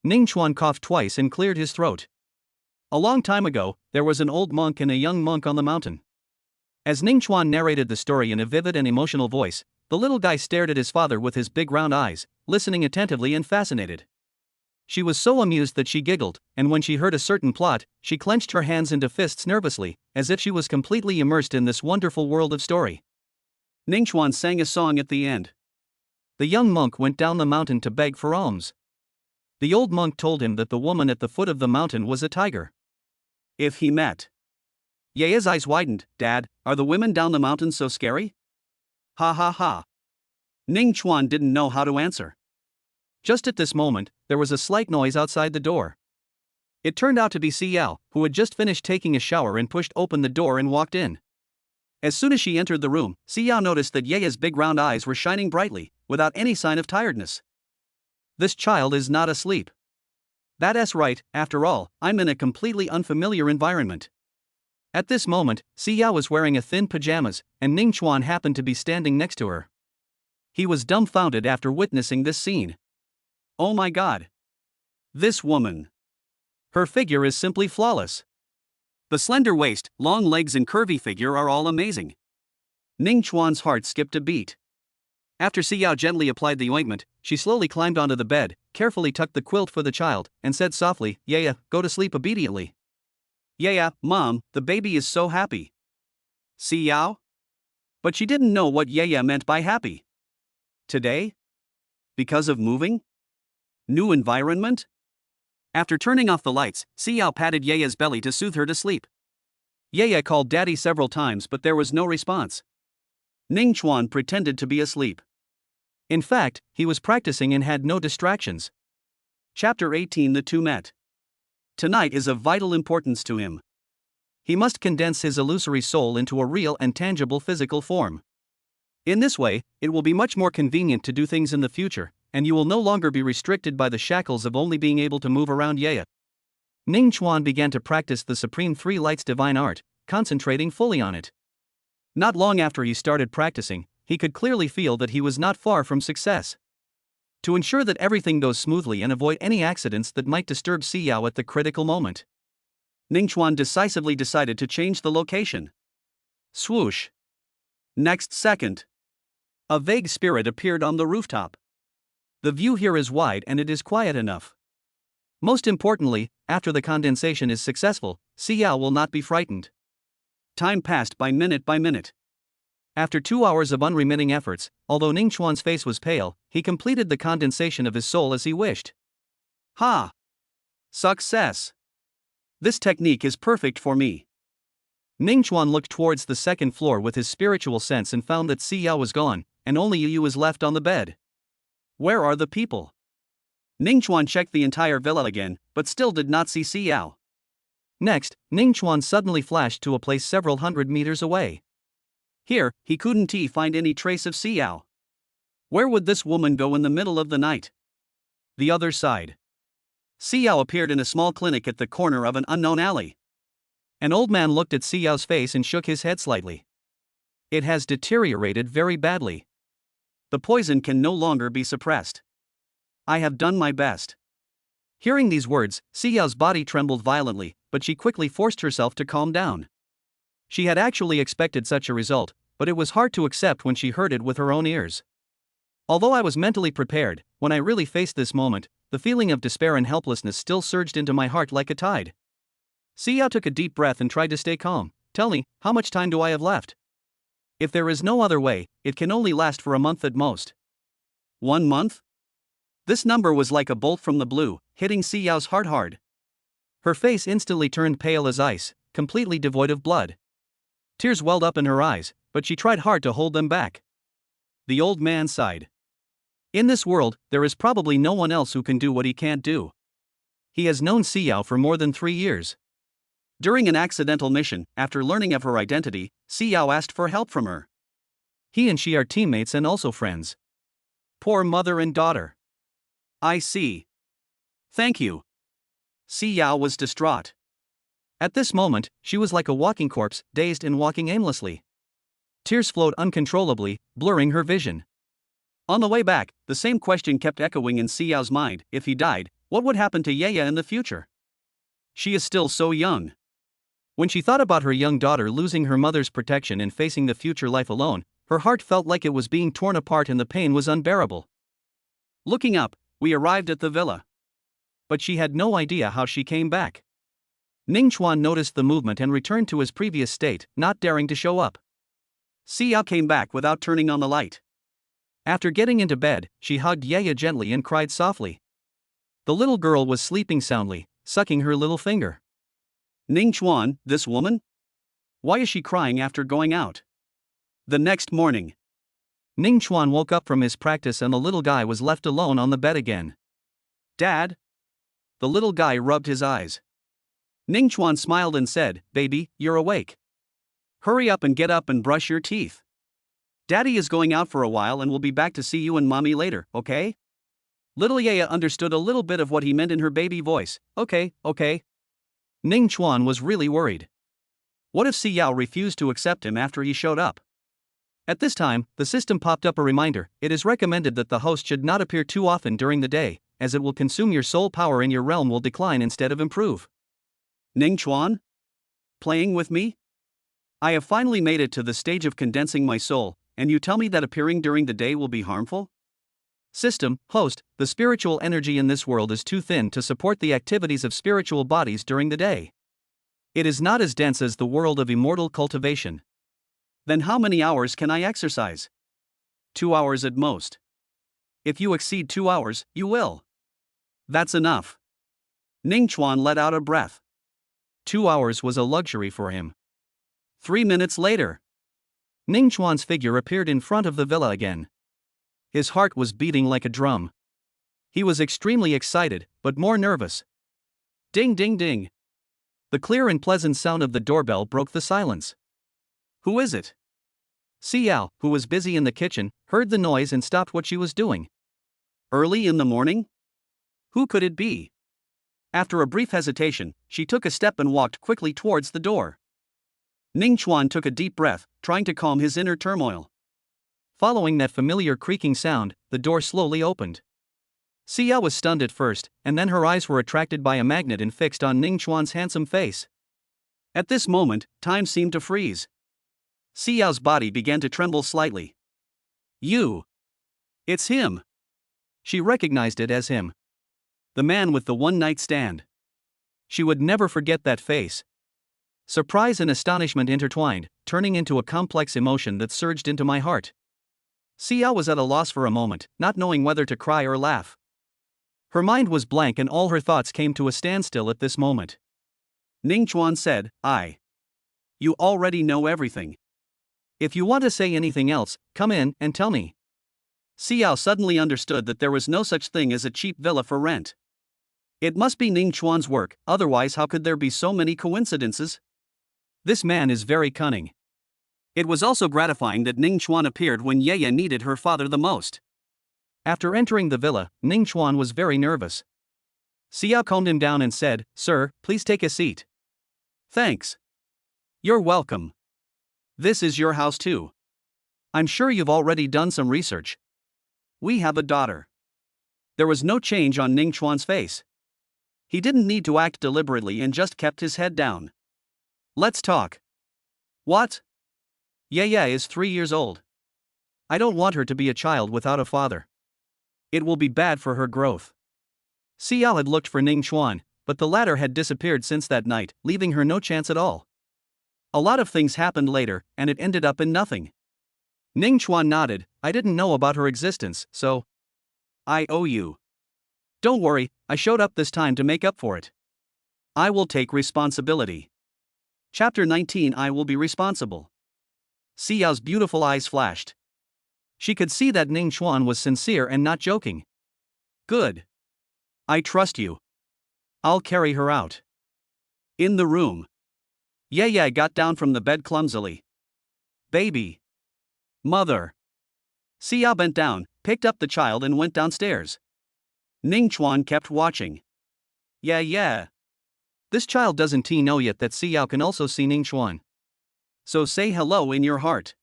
Ningchuan coughed twice and cleared his throat. A long time ago, there was an old monk and a young monk on the mountain. As Ningchuan narrated the story in a vivid and emotional voice, the little guy stared at his father with his big round eyes, listening attentively and fascinated. She was so amused that she giggled, and when she heard a certain plot, she clenched her hands into fists nervously, as if she was completely immersed in this wonderful world of story. Ningchuan sang a song at the end. The young monk went down the mountain to beg for alms. The old monk told him that the woman at the foot of the mountain was a tiger. If he met. Yaya's eyes widened. Dad, are the women down the mountain so scary? Ha ha ha. Ningchuan didn't know how to answer. Just at this moment, there was a slight noise outside the door. It turned out to be Xiao, who had just finished taking a shower and pushed open the door and walked in. As soon as she entered the room, Xiao noticed that Yaya's big round eyes were shining brightly, without any sign of tiredness. This child is not asleep. That's right, after all, I'm in a completely unfamiliar environment. At this moment, Xiao was wearing a thin pajamas, and Ningchuan happened to be standing next to her. He was dumbfounded after witnessing this scene. Oh my god! This woman! Her figure is simply flawless. The slender waist, long legs and curvy figure are all amazing. Ningchuan's heart skipped a beat. After Xiao gently applied the ointment, she slowly climbed onto the bed, carefully tucked the quilt for the child, and said softly, Yaya, go to sleep obediently. Yaya, Mom, the baby is so happy. Xiao? But she didn't know what Yaya meant by happy. Today? Because of moving? New environment? After turning off the lights, Xiao patted Yaya's belly to soothe her to sleep. Yaya called Daddy several times but there was no response. Ningchuan pretended to be asleep. In fact, he was practicing and had no distractions. Chapter 18. The two met. Tonight is of vital importance to him. He must condense his illusory soul into a real and tangible physical form. In this way, it will be much more convenient to do things in the future, and you will no longer be restricted by the shackles of only being able to move around Yaya. Ningchuan began to practice the Supreme Three Lights divine art, concentrating fully on it. Not long after he started practicing, he could clearly feel that he was not far from success. To ensure that everything goes smoothly and avoid any accidents that might disturb Xiao at the critical moment, Ningchuan decisively decided to change the location. Swoosh. Next second, a vague spirit appeared on the rooftop. The view here is wide and it is quiet enough. Most importantly, after the condensation is successful, Xiao will not be frightened. Time passed by minute. After 2 hours of unremitting efforts, although Ningchuan's face was pale, he completed the condensation of his soul as he wished. Ha! Success! This technique is perfect for me. Ningchuan looked towards the second floor with his spiritual sense and found that Xiao was gone, and only Yu was left on the bed. Where are the people? Ningchuan checked the entire villa again, but still did not see Xiao. Next, Ningchuan suddenly flashed to a place several hundred meters away. Here, he couldn't find any trace of Xiao. Where would this woman go in the middle of the night? The other side. Xiao appeared in a small clinic at the corner of an unknown alley. An old man looked at Xiao's face and shook his head slightly. It has deteriorated very badly. The poison can no longer be suppressed. I have done my best. Hearing these words, Xiao's body trembled violently, but she quickly forced herself to calm down. She had actually expected such a result, but it was hard to accept when she heard it with her own ears. Although I was mentally prepared, when I really faced this moment, the feeling of despair and helplessness still surged into my heart like a tide. Xiao took a deep breath and tried to stay calm. Tell me, how much time do I have left? If there is no other way, it can only last for a month at most. 1 month? This number was like a bolt from the blue, hitting Xiao's heart hard. Her face instantly turned pale as ice, completely devoid of blood. Tears welled up in her eyes, but she tried hard to hold them back. The old man sighed. In this world, there is probably no one else who can do what he can't do. He has known Xiao for more than 3 years. During an accidental mission, after learning of her identity, Xiao asked for help from her. He and she are teammates and also friends. Poor mother and daughter. I see. Thank you. Xiao was distraught. At this moment, she was like a walking corpse, dazed and walking aimlessly. Tears flowed uncontrollably, blurring her vision. On the way back, the same question kept echoing in Xiao's mind: if he died, what would happen to Yaya in the future? She is still so young. When she thought about her young daughter losing her mother's protection and facing the future life alone, her heart felt like it was being torn apart and the pain was unbearable. Looking up, we arrived at the villa. But she had no idea how she came back. Ningchuan noticed the movement and returned to his previous state, not daring to show up. Xiao came back without turning on the light. After getting into bed, she hugged Yaya gently and cried softly. The little girl was sleeping soundly, sucking her little finger. Ningchuan, this woman? Why is she crying after going out? The next morning, Ningchuan woke up from his practice and the little guy was left alone on the bed again. Dad? The little guy rubbed his eyes. Ningchuan smiled and said, Baby, you're awake. Hurry up and get up and brush your teeth. Daddy is going out for a while and will be back to see you and Mommy later, okay? Little Yaya understood a little bit of what he meant in her baby voice. Okay. Ningchuan was really worried. What if Xiao refused to accept him after he showed up? At this time, the system popped up a reminder: it is recommended that the host should not appear too often during the day, as it will consume your soul power and your realm will decline instead of improve. Ningchuan? Playing with me? I have finally made it to the stage of condensing my soul, and you tell me that appearing during the day will be harmful? System, host, the spiritual energy in this world is too thin to support the activities of spiritual bodies during the day. It is not as dense as the world of immortal cultivation. Then how many hours can I exercise? 2 hours at most. If you exceed 2 hours, you will. That's enough. Ningchuan let out a breath. 2 hours was a luxury for him. 3 minutes later, Ningchuan's figure appeared in front of the villa again. His heart was beating like a drum. He was extremely excited, but more nervous. Ding ding ding. The clear and pleasant sound of the doorbell broke the silence. Who is it? Xiao, who was busy in the kitchen, heard the noise and stopped what she was doing. Early in the morning? Who could it be? After a brief hesitation, she took a step and walked quickly towards the door. Ningchuan took a deep breath, trying to calm his inner turmoil. Following that familiar creaking sound, the door slowly opened. Xiao was stunned at first, and then her eyes were attracted by a magnet and fixed on Ningchuan's handsome face. At this moment, time seemed to freeze. Xiao's body began to tremble slightly. You! It's him! She recognized it as him. The man with the one-night stand. She would never forget that face. Surprise and astonishment intertwined, turning into a complex emotion that surged into my heart. Xiao was at a loss for a moment, not knowing whether to cry or laugh. Her mind was blank and all her thoughts came to a standstill at this moment. Ning Chuan said, You already know everything. If you want to say anything else, come in and tell me. Xiao suddenly understood that there was no such thing as a cheap villa for rent. It must be Ning Chuan's work, otherwise how could there be so many coincidences? This man is very cunning. It was also gratifying that Ning Chuan appeared when Ye needed her father the most. After entering the villa, Ning Chuan was very nervous. Xiao calmed him down and said, Sir, please take a seat. Thanks. You're welcome. This is your house too. I'm sure you've already done some research. We have a daughter. There was no change on Ning Chuan's face. He didn't need to act deliberately and just kept his head down. Let's talk. What? Ye is 3 years old. I don't want her to be a child without a father. It will be bad for her growth. Xiao had looked for Ning Chuan, but the latter had disappeared since that night, leaving her no chance at all. A lot of things happened later, and it ended up in nothing. Ning Chuan nodded. I didn't know about her existence, so I owe you. Don't worry, I showed up this time to make up for it. I will take responsibility. Chapter 19 I will be responsible. Xiao's beautiful eyes flashed. She could see that Ning Chuan was sincere and not joking. Good. I trust you. I'll carry her out. In the room. Ye got down from the bed clumsily. Baby. Mother. Xiao bent down, picked up the child and went downstairs. Ning Chuan kept watching. Yeah. This child doesn't know yet that Xiao can also see Ning Chuan. So say hello in your heart.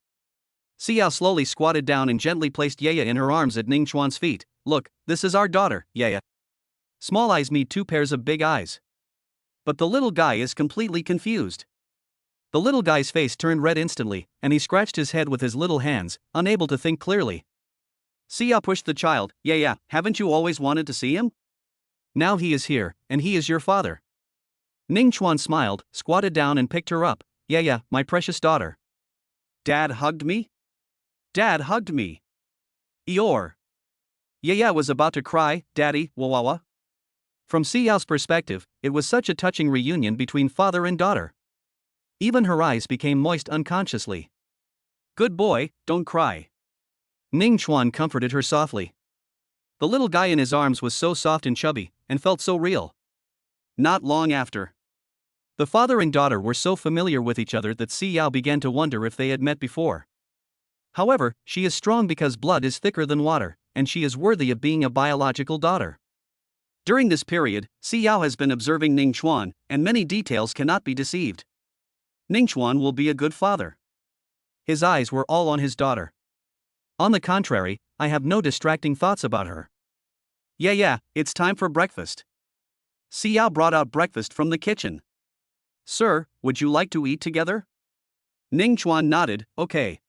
Xiao slowly squatted down and gently placed Ye in her arms at Ning Chuan's feet. Look, this is our daughter, Ye. Small eyes meet two pairs of big eyes. But the little guy is completely confused. The little guy's face turned red instantly, and he scratched his head with his little hands, unable to think clearly. Xiao pushed the child. Yeah, haven't you always wanted to see him? Now he is here, and he is your father. Ning Chuan smiled, squatted down and picked her up. Yeah, my precious daughter. Dad hugged me? Dad hugged me. Eeyore. Yeah was about to cry, Daddy, wawawa. From Xiao's perspective, it was such a touching reunion between father and daughter. Even her eyes became moist unconsciously. Good boy, don't cry. Ning Chuan comforted her softly. The little guy in his arms was so soft and chubby, and felt so real. Not long after. The father and daughter were so familiar with each other that Xiao began to wonder if they had met before. However, she is strong because blood is thicker than water, and she is worthy of being a biological daughter. During this period, Xiao has been observing Ning Chuan, and many details cannot be deceived. Ning Chuan will be a good father. His eyes were all on his daughter. On the contrary, I have no distracting thoughts about her. Yeah, it's time for breakfast. Xiao brought out breakfast from the kitchen. Sir, would you like to eat together? Ning Chuan nodded, okay.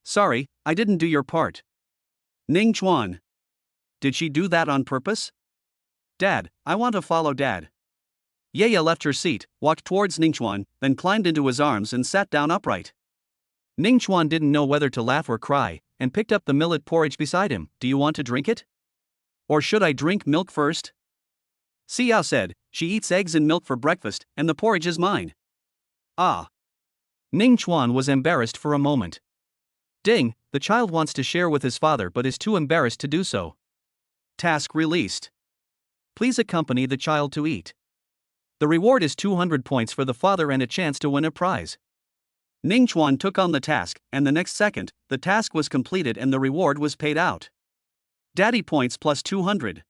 Sorry, I didn't do your part. Ning Chuan. Did she do that on purpose? Dad, I want to follow Dad. Ye left her seat, walked towards Ning Chuan, then climbed into his arms and sat down upright. Ning Chuan didn't know whether to laugh or cry, and picked up the millet porridge beside him. Do you want to drink it? Or should I drink milk first? Xiao said, she eats eggs and milk for breakfast, and the porridge is mine. Ah. Ning Chuan was embarrassed for a moment. Ding, the child wants to share with his father but is too embarrassed to do so. Task released. Please accompany the child to eat. The reward is 200 points for the father and a chance to win a prize. Ning Chuan took on the task, and the next second, the task was completed and the reward was paid out. Daddy points plus 200.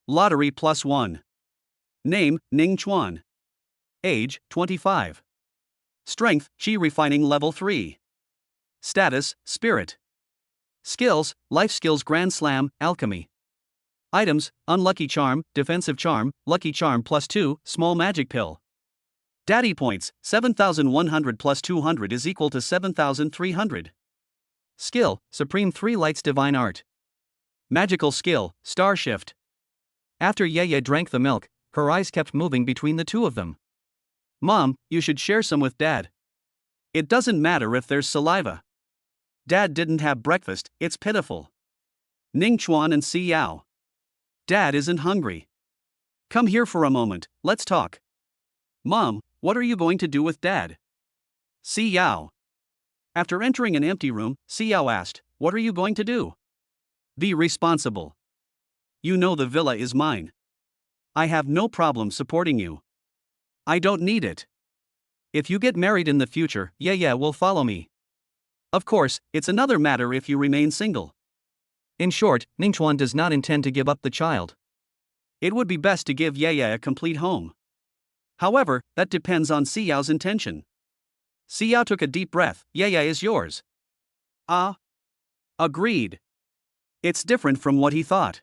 Lottery plus 1. Name, Ning Chuan. Age, 25. Strength, Qi Refining Level 3. Status, Spirit. Skills, Life Skills Grand Slam, Alchemy. Items, Unlucky Charm, Defensive Charm, Lucky Charm plus 2, Small Magic Pill. Daddy points, 7,100 plus 200 is equal to 7,300. Skill, Supreme 3 Lights Divine Art. Magical Skill, Star Shift. After Yaya drank the milk, her eyes kept moving between the two of them. Mom, you should share some with Dad. It doesn't matter if there's saliva. Dad didn't have breakfast, it's pitiful. Ning Chuan and Si Yao. Dad isn't hungry. Come here for a moment, let's talk. Mom, what are you going to do with Dad? Si Yao. After entering an empty room, Si Yao asked, what are you going to do? Be responsible. You know the villa is mine. I have no problem supporting you. I don't need it. If you get married in the future, Yaya will follow me. Of course, it's another matter if you remain single. In short, Ningchuan does not intend to give up the child. It would be best to give Yaya a complete home. However, that depends on Si Yao's intention. Si Yao took a deep breath. Yaya is yours. Ah. Agreed. It's different from what he thought.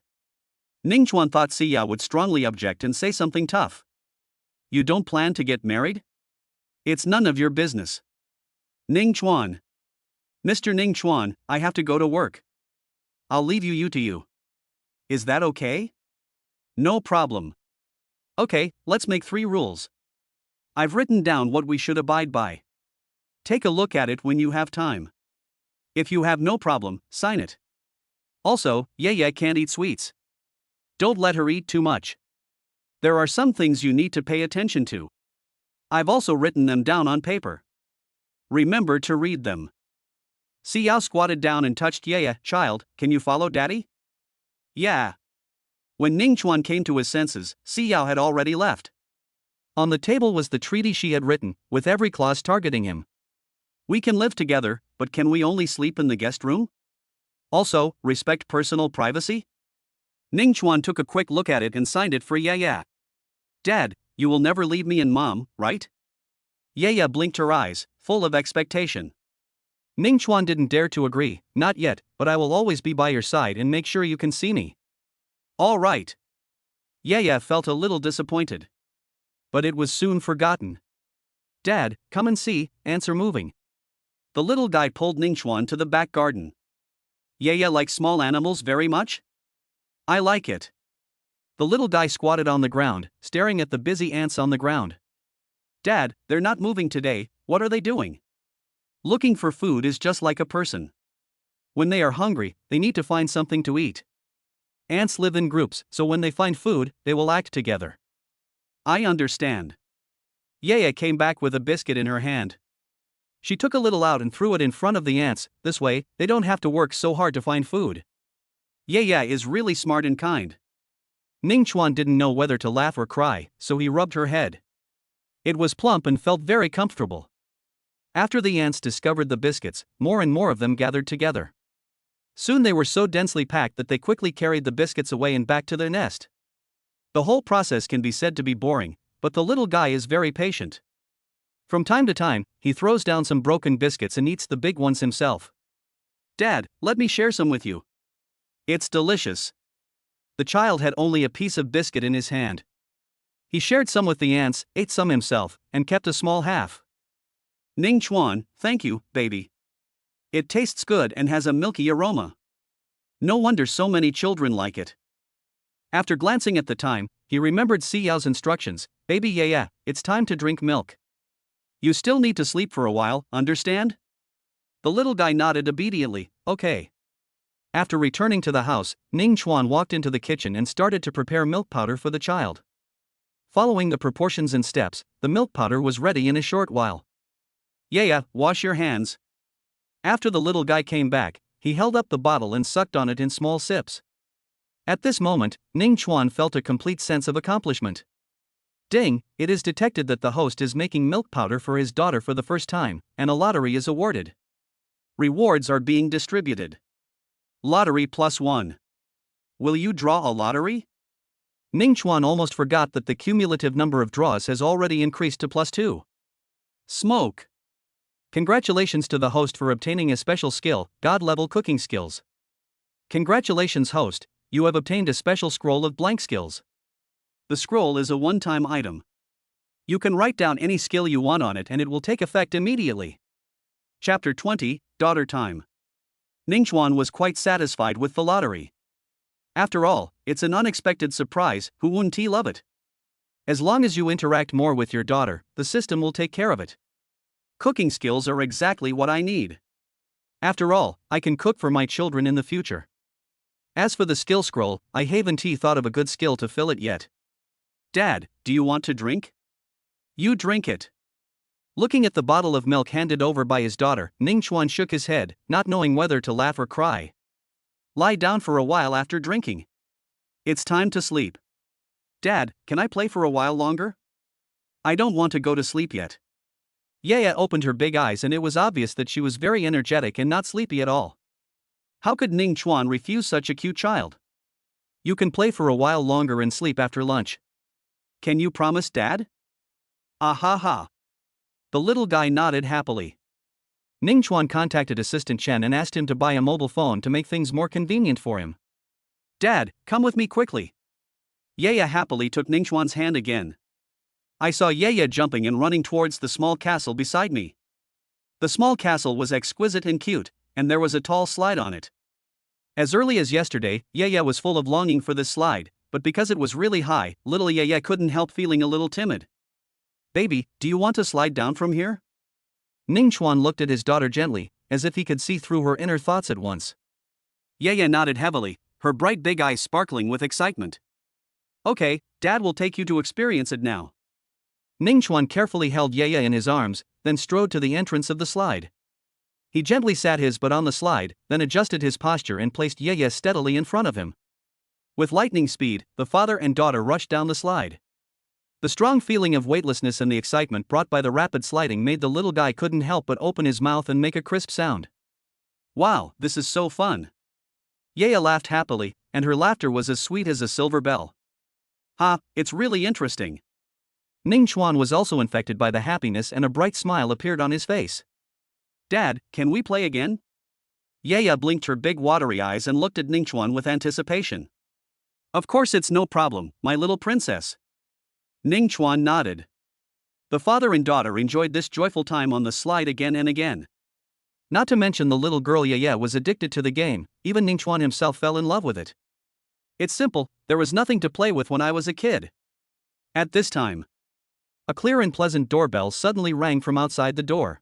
Ningchuan thought Si Yao would strongly object and say something tough. You don't plan to get married? It's none of your business. Ningchuan. Mr. Ningchuan, I have to go to work. I'll leave you to you. Is that okay? No problem. Okay, let's make 3 rules. I've written down what we should abide by. Take a look at it when you have time. If you have no problem, sign it. Also, Yaya can't eat sweets. Don't let her eat too much. There are some things you need to pay attention to. I've also written them down on paper. Remember to read them. Si Yao squatted down and touched Yaya. Child, can you follow Daddy? Yeah. When Ningchuan came to his senses, Si Yao had already left. On the table was the treaty she had written, with every clause targeting him. We can live together, but can we only sleep in the guest room? Also, respect personal privacy? Ningchuan took a quick look at it and signed it for Yaya. Dad, you will never leave me and Mom, right? Yaya blinked her eyes, full of expectation. Ningchuan didn't dare to agree. Not yet, but I will always be by your side and make sure you can see me. All right. Yaya felt a little disappointed. But it was soon forgotten. Dad, come and see, ants are moving. The little guy pulled Ningchuan to the back garden. Yaya likes small animals very much? I like it. The little guy squatted on the ground, staring at the busy ants on the ground. Dad, they're not moving today, what are they doing? Looking for food is just like a person. When they are hungry, they need to find something to eat. Ants live in groups, so when they find food, they will act together. I understand. Yaya came back with a biscuit in her hand. She took a little out and threw it in front of the ants. This way, they don't have to work so hard to find food. Yaya is really smart and kind. Ningchuan didn't know whether to laugh or cry, so he rubbed her head. It was plump and felt very comfortable. After the ants discovered the biscuits, more and more of them gathered together. Soon they were so densely packed that they quickly carried the biscuits away and back to their nest. The whole process can be said to be boring, but the little guy is very patient. From time to time, he throws down some broken biscuits and eats the big ones himself. Dad, let me share some with you. It's delicious. The child had only a piece of biscuit in his hand. He shared some with the ants, ate some himself, and kept a small half. Ningchuan, thank you, baby. It tastes good and has a milky aroma. No wonder so many children like it. After glancing at the time, he remembered Si Yao's instructions. Baby Yaya, it's time to drink milk. You still need to sleep for a while, understand? The little guy nodded obediently. Okay. After returning to the house, Ningchuan walked into the kitchen and started to prepare milk powder for the child. Following the proportions and steps, the milk powder was ready in a short while. Yaya, wash your hands. After the little guy came back, he held up the bottle and sucked on it in small sips. At this moment, Ningchuan felt a complete sense of accomplishment. Ding, it is detected that the host is making milk powder for his daughter for the first time, and a lottery is awarded. Rewards are being distributed. Lottery +1. Will you draw a lottery? Ningchuan almost forgot that the cumulative number of draws has already increased to +2. Smoke. Congratulations to the host for obtaining a special skill, God-level cooking skills. Congratulations host, you have obtained a special scroll of blank skills. The scroll is a one-time item. You can write down any skill you want on it and it will take effect immediately. Chapter 20, Daughter Time. Ningchuan was quite satisfied with the lottery. After all, it's an unexpected surprise, who wouldn't he love it? As long as you interact more with your daughter, the system will take care of it. Cooking skills are exactly what I need. After all, I can cook for my children in the future. As for the skill scroll, I haven't thought of a good skill to fill it yet. Dad, do you want to drink? You drink it. Looking at the bottle of milk handed over by his daughter, Ningchuan shook his head, not knowing whether to laugh or cry. Lie down for a while after drinking. It's time to sleep. Dad, can I play for a while longer? I don't want to go to sleep yet. Yaya opened her big eyes and it was obvious that she was very energetic and not sleepy at all. How could Ning Chuan refuse such a cute child? You can play for a while longer and sleep after lunch. Can you promise, Dad? Ah ha ha. The little guy nodded happily. Ning Chuan contacted Assistant Chen and asked him to buy a mobile phone to make things more convenient for him. Dad, come with me quickly. Yaya happily took Ning Chuan's hand again. I saw Yaya jumping and running towards the small castle beside me. The small castle was exquisite and cute, and there was a tall slide on it. As early as yesterday, Yaya was full of longing for this slide, but because it was really high, little Yaya couldn't help feeling a little timid. Baby, do you want to slide down from here? Ning Chuan looked at his daughter gently, as if he could see through her inner thoughts at once. Yaya nodded heavily, her bright big eyes sparkling with excitement. Okay, Dad will take you to experience it now. Ning Chuan carefully held Yaya in his arms, then strode to the entrance of the slide. He gently sat his butt on the slide, then adjusted his posture and placed Yaya steadily in front of him. With lightning speed, the father and daughter rushed down the slide. The strong feeling of weightlessness and the excitement brought by the rapid sliding made the little guy couldn't help but open his mouth and make a crisp sound. Wow, this is so fun. Yaya laughed happily, and her laughter was as sweet as a silver bell. Ha, it's really interesting. Ning Chuan was also infected by the happiness and a bright smile appeared on his face. Dad, can we play again? Yaya blinked her big watery eyes and looked at Ning Chuan with anticipation. Of course it's no problem, my little princess. Ning Chuan nodded. The father and daughter enjoyed this joyful time on the slide again and again. Not to mention the little girl Yaya was addicted to the game, even Ning Chuan himself fell in love with it. It's simple, there was nothing to play with when I was a kid. At this time, a clear and pleasant doorbell suddenly rang from outside the door.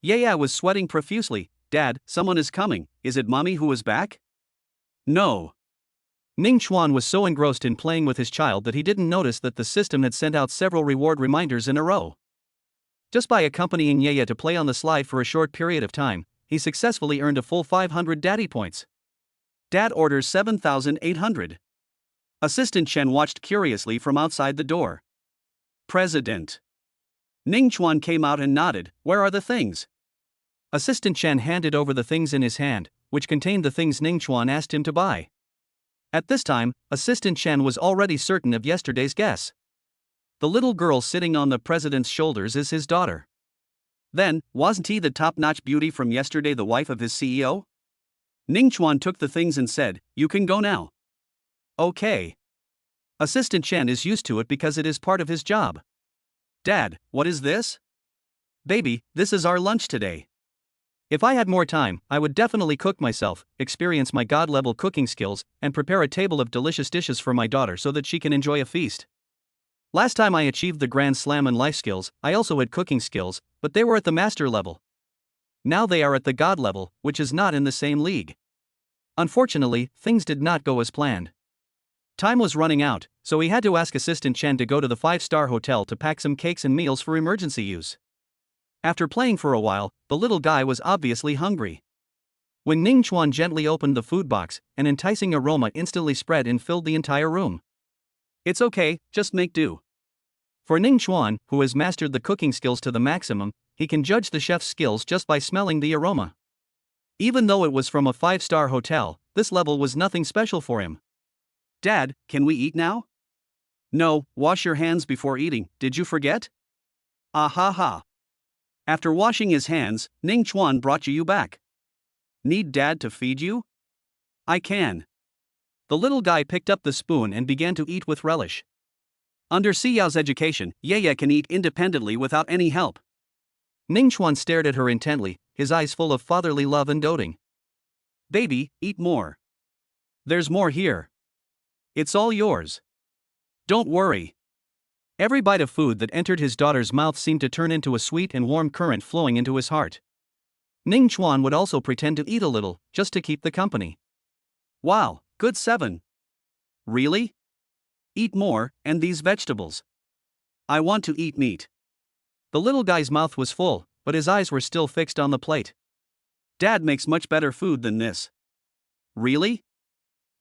Yaya was sweating profusely. Dad, someone is coming, is it Mommy who is back? No. Ning Chuan was so engrossed in playing with his child that he didn't notice that the system had sent out several reward reminders in a row. Just by accompanying Yaya to play on the slide for a short period of time, he successfully earned a full 500 daddy points. Dad orders 7,800. Assistant Chen watched curiously from outside the door. President. Ning Chuan came out and nodded, where are the things? Assistant Chen handed over the things in his hand, which contained the things Ning Chuan asked him to buy. At this time, Assistant Chen was already certain of yesterday's guess. The little girl sitting on the president's shoulders is his daughter. Then, wasn't he the top-notch beauty from yesterday, the wife of his CEO? Ning Chuan took the things and said, you can go now. Okay. Assistant Chen is used to it because it is part of his job. Dad, what is this? Baby, this is our lunch today. If I had more time, I would definitely cook myself, experience my god-level cooking skills, and prepare a table of delicious dishes for my daughter so that she can enjoy a feast. Last time I achieved the Grand Slam in life skills, I also had cooking skills, but they were at the master level. Now they are at the god level, which is not in the same league. Unfortunately, things did not go as planned. Time was running out, so he had to ask Assistant Chen to go to the 5-star hotel to pack some cakes and meals for emergency use. After playing for a while, the little guy was obviously hungry. When Ning Chuan gently opened the food box, an enticing aroma instantly spread and filled the entire room. It's okay, just make do. For Ning Chuan, who has mastered the cooking skills to the maximum, he can judge the chef's skills just by smelling the aroma. Even though it was from a 5-star hotel, this level was nothing special for him. Dad, can we eat now? No, wash your hands before eating, did you forget? Ah ha ha. After washing his hands, Ning Chuan brought you back. Need Dad to feed you? I can. The little guy picked up the spoon and began to eat with relish. Under Xiao's education, Yaya can eat independently without any help. Ning Chuan stared at her intently, his eyes full of fatherly love and doting. Baby, eat more. There's more here. It's all yours. Don't worry. Every bite of food that entered his daughter's mouth seemed to turn into a sweet and warm current flowing into his heart. Ning Chuan would also pretend to eat a little, just to keep the company. Wow, good 7. Really? Eat more, and these vegetables. I want to eat meat. The little guy's mouth was full, but his eyes were still fixed on the plate. Dad makes much better food than this. Really?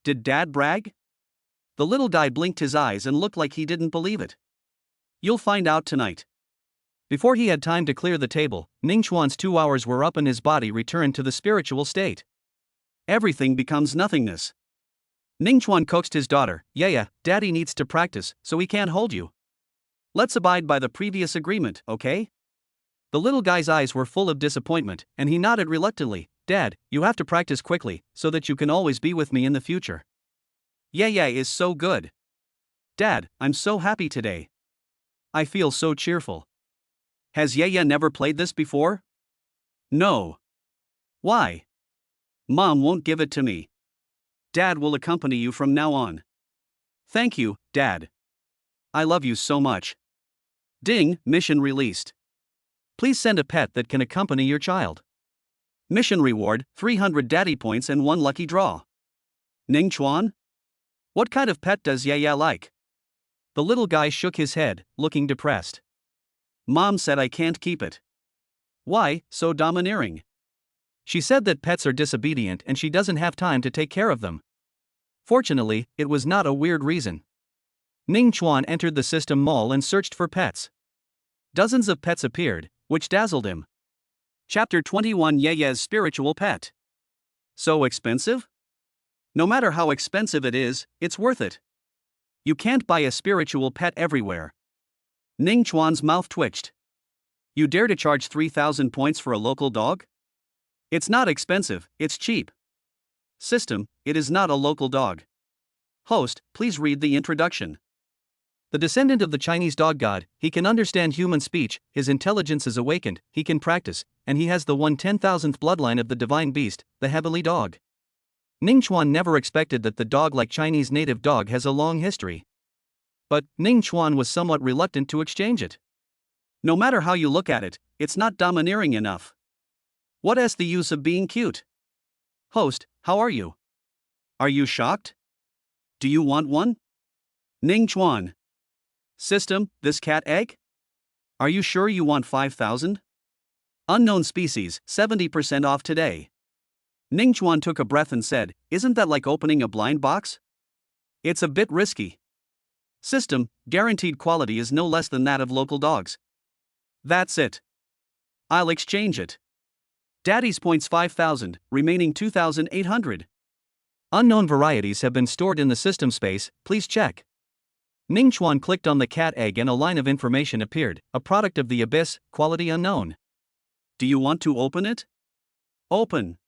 Did Dad brag? The little guy blinked his eyes and looked like he didn't believe it. You'll find out tonight. Before he had time to clear the table, Ning Chuan's 2 hours were up and his body returned to the spiritual state. Everything becomes nothingness. Ning Chuan coaxed his daughter, "Yeah, Daddy needs to practice, so he can't hold you. Let's abide by the previous agreement, okay?" The little guy's eyes were full of disappointment, and he nodded reluctantly. "Dad, you have to practice quickly, so that you can always be with me in the future." Yeah is so good. Dad, I'm so happy today. I feel so cheerful. Has Yeah never played this before? No. Why? Mom won't give it to me. Dad will accompany you from now on. Thank you, Dad. I love you so much. Ding, mission released. Please send a pet that can accompany your child. Mission reward, 300 daddy points and 1 lucky draw. Ning Chuan? What kind of pet does Yeah like? The little guy shook his head, looking depressed. Mom said I can't keep it. Why, so domineering? She said that pets are disobedient and she doesn't have time to take care of them. Fortunately, it was not a weird reason. Ning Chuan entered the system mall and searched for pets. Dozens of pets appeared, which dazzled him. Chapter 21: Ye's spiritual pet. So expensive? No matter how expensive it is, it's worth it. You can't buy a spiritual pet everywhere. Ning Chuan's mouth twitched. You dare to charge 3,000 points for a local dog? It's not expensive, it's cheap. System, it is not a local dog. Host, please read the introduction. The descendant of the Chinese dog god, he can understand human speech, his intelligence is awakened, he can practice, and he has the 1/10,000th bloodline of the divine beast, the heavenly dog. Ning Chuan never expected that the dog-like Chinese native dog has a long history. But Ning Chuan was somewhat reluctant to exchange it. No matter how you look at it, it's not domineering enough. What is the use of being cute? Host, how are you? Are you shocked? Do you want one? Ning Chuan. System, this cat egg? Are you sure you want 5,000? Unknown species, 70% off today. Ning Chuan took a breath and said, isn't that like opening a blind box? It's a bit risky. System, guaranteed quality is no less than that of local dogs. That's it. I'll exchange it. Daddy's points 5,000, remaining 2,800. Unknown varieties have been stored in the system space, please check. Ning Chuan clicked on the cat egg and a line of information appeared, a product of the abyss, quality unknown. Do you want to open it? Open.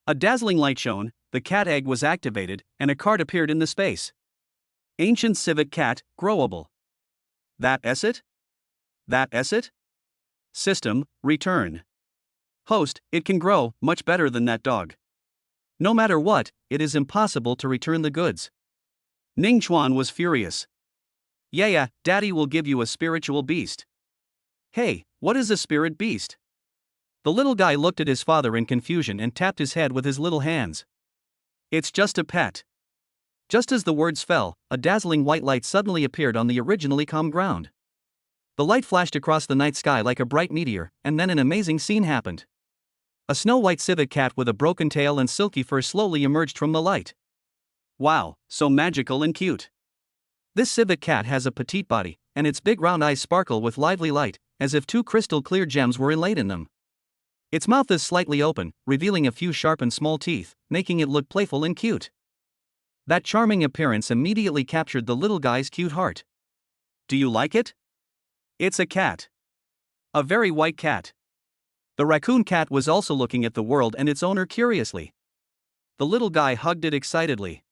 A dazzling light shone, the cat egg was activated, and a card appeared in the space. Ancient civet cat, growable. That's it? That's it? System, return. Host, it can grow, much better than that dog. No matter what, it is impossible to return the goods. Ning Chuan was furious. Yeah, Daddy will give you a spiritual beast. Hey, what is a spirit beast? The little guy looked at his father in confusion and tapped his head with his little hands. It's just a pet. Just as the words fell, a dazzling white light suddenly appeared on the originally calm ground. The light flashed across the night sky like a bright meteor, and then an amazing scene happened. A snow-white civet cat with a broken tail and silky fur slowly emerged from the light. Wow, so magical and cute. This civet cat has a petite body, and its big round eyes sparkle with lively light, as if 2 crystal-clear gems were inlaid in them. Its mouth is slightly open, revealing a few sharp and small teeth, making it look playful and cute. That charming appearance immediately captured the little guy's cute heart. Do you like it? It's a cat. A very white cat. The raccoon cat was also looking at the world and its owner curiously. The little guy hugged it excitedly.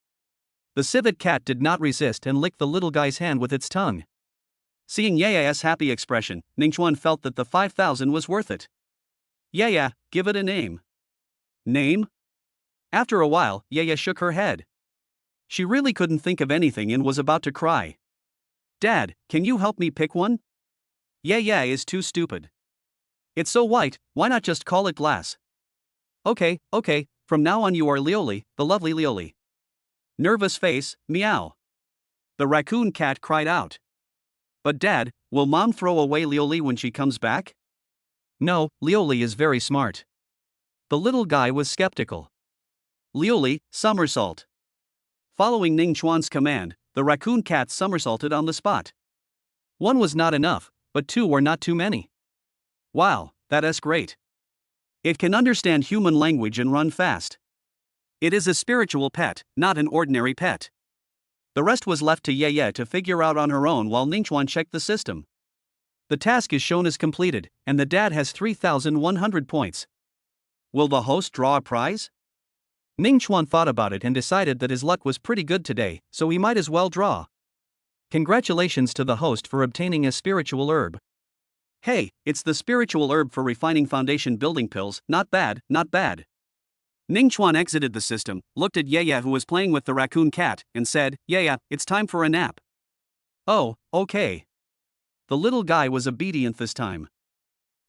The civet cat did not resist and licked the little guy's hand with its tongue. Seeing Yaya's happy expression, Ning Chuan felt that the 5,000 was worth it. Yeah, give it a name. Name? After a while, Yaya shook her head. She really couldn't think of anything and was about to cry. Dad, can you help me pick one? Yeah is too stupid. It's so white, why not just call it glass? Okay, from now on you are Leoli, the lovely Leoli. Nervous face, meow. The raccoon cat cried out. But Dad, will Mom throw away Leoli when she comes back? No, Leoli is very smart. The little guy was skeptical. Leoli, somersault. Following Ning Chuan's command, the raccoon cat somersaulted on the spot. One was not enough, but two were not too many. Wow, that is great. It can understand human language and run fast. It is a spiritual pet, not an ordinary pet. The rest was left to Ye to figure out on her own while Ningchuan checked the system. The task is shown as completed, and the dad has 3,100 points. Will the host draw a prize? Ningchuan thought about it and decided that his luck was pretty good today, so he might as well draw. Congratulations to the host for obtaining a spiritual herb. Hey, it's the spiritual herb for refining foundation building pills, not bad, not bad. Ningchuan exited the system, looked at Ye who was playing with the raccoon cat, and said, Ye, it's time for a nap. Oh, okay. The little guy was obedient this time.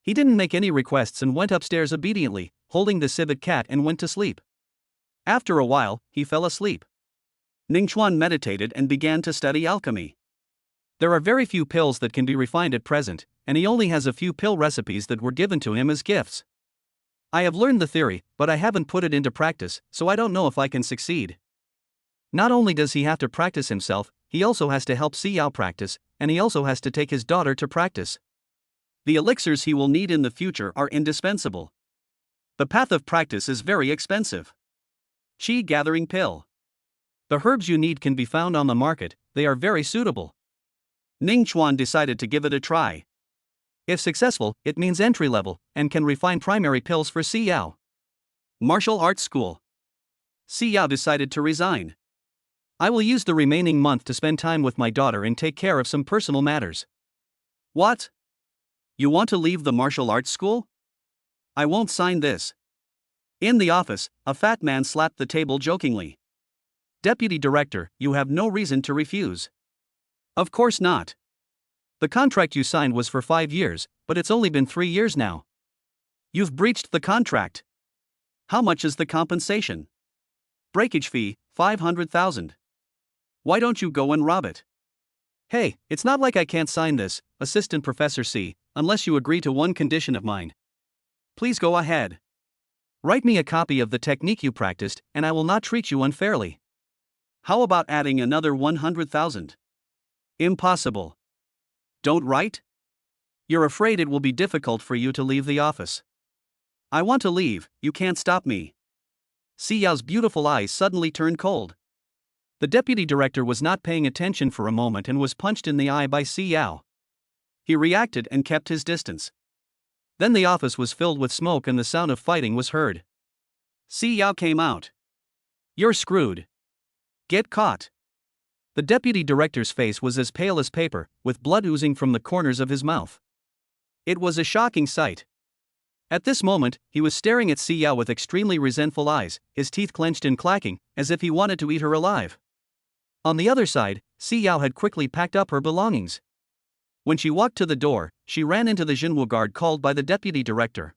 He didn't make any requests and went upstairs obediently, holding the civet cat and went to sleep. After a while, he fell asleep. Ningchuan meditated and began to study alchemy. There are very few pills that can be refined at present, and he only has a few pill recipes that were given to him as gifts. I have learned the theory, but I haven't put it into practice, so I don't know if I can succeed. Not only does he have to practice himself, he also has to help Si Yao practice, and he also has to take his daughter to practice. The elixirs he will need in the future are indispensable. The path of practice is very expensive. Qi gathering pill. The herbs you need can be found on the market, they are very suitable. Ningchuan decided to give it a try. If successful, it means entry level, and can refine primary pills for Si Yao. Martial arts school. Si Yao decided to resign. I will use the remaining month to spend time with my daughter and take care of some personal matters. What? You want to leave the martial arts school? I won't sign this. In the office, a fat man slapped the table jokingly. Deputy Director, you have no reason to refuse. Of course not. The contract you signed was for 5 years, but it's only been 3 years now. You've breached the contract. How much is the compensation? Breakage fee, 500,000. Why don't you go and rob it? Hey, it's not like I can't sign this, Assistant Professor C, unless you agree to one condition of mine. Please go ahead. Write me a copy of the technique you practiced, and I will not treat you unfairly. How about adding another 100,000? Impossible. Don't write? You're afraid it will be difficult for you to leave the office. I want to leave, you can't stop me. Si Yao's beautiful eyes suddenly turned cold. The deputy director was not paying attention for a moment and was punched in the eye by Si Yao. He reacted and kept his distance. Then the office was filled with smoke and the sound of fighting was heard. Si Yao came out. You're screwed. Get caught. The deputy director's face was as pale as paper, with blood oozing from the corners of his mouth. It was a shocking sight. At this moment, he was staring at Si Yao with extremely resentful eyes, his teeth clenched and clacking, as if he wanted to eat her alive. On the other side, Si Yao had quickly packed up her belongings. When she walked to the door, she ran into the Jinwu guard called by the deputy director.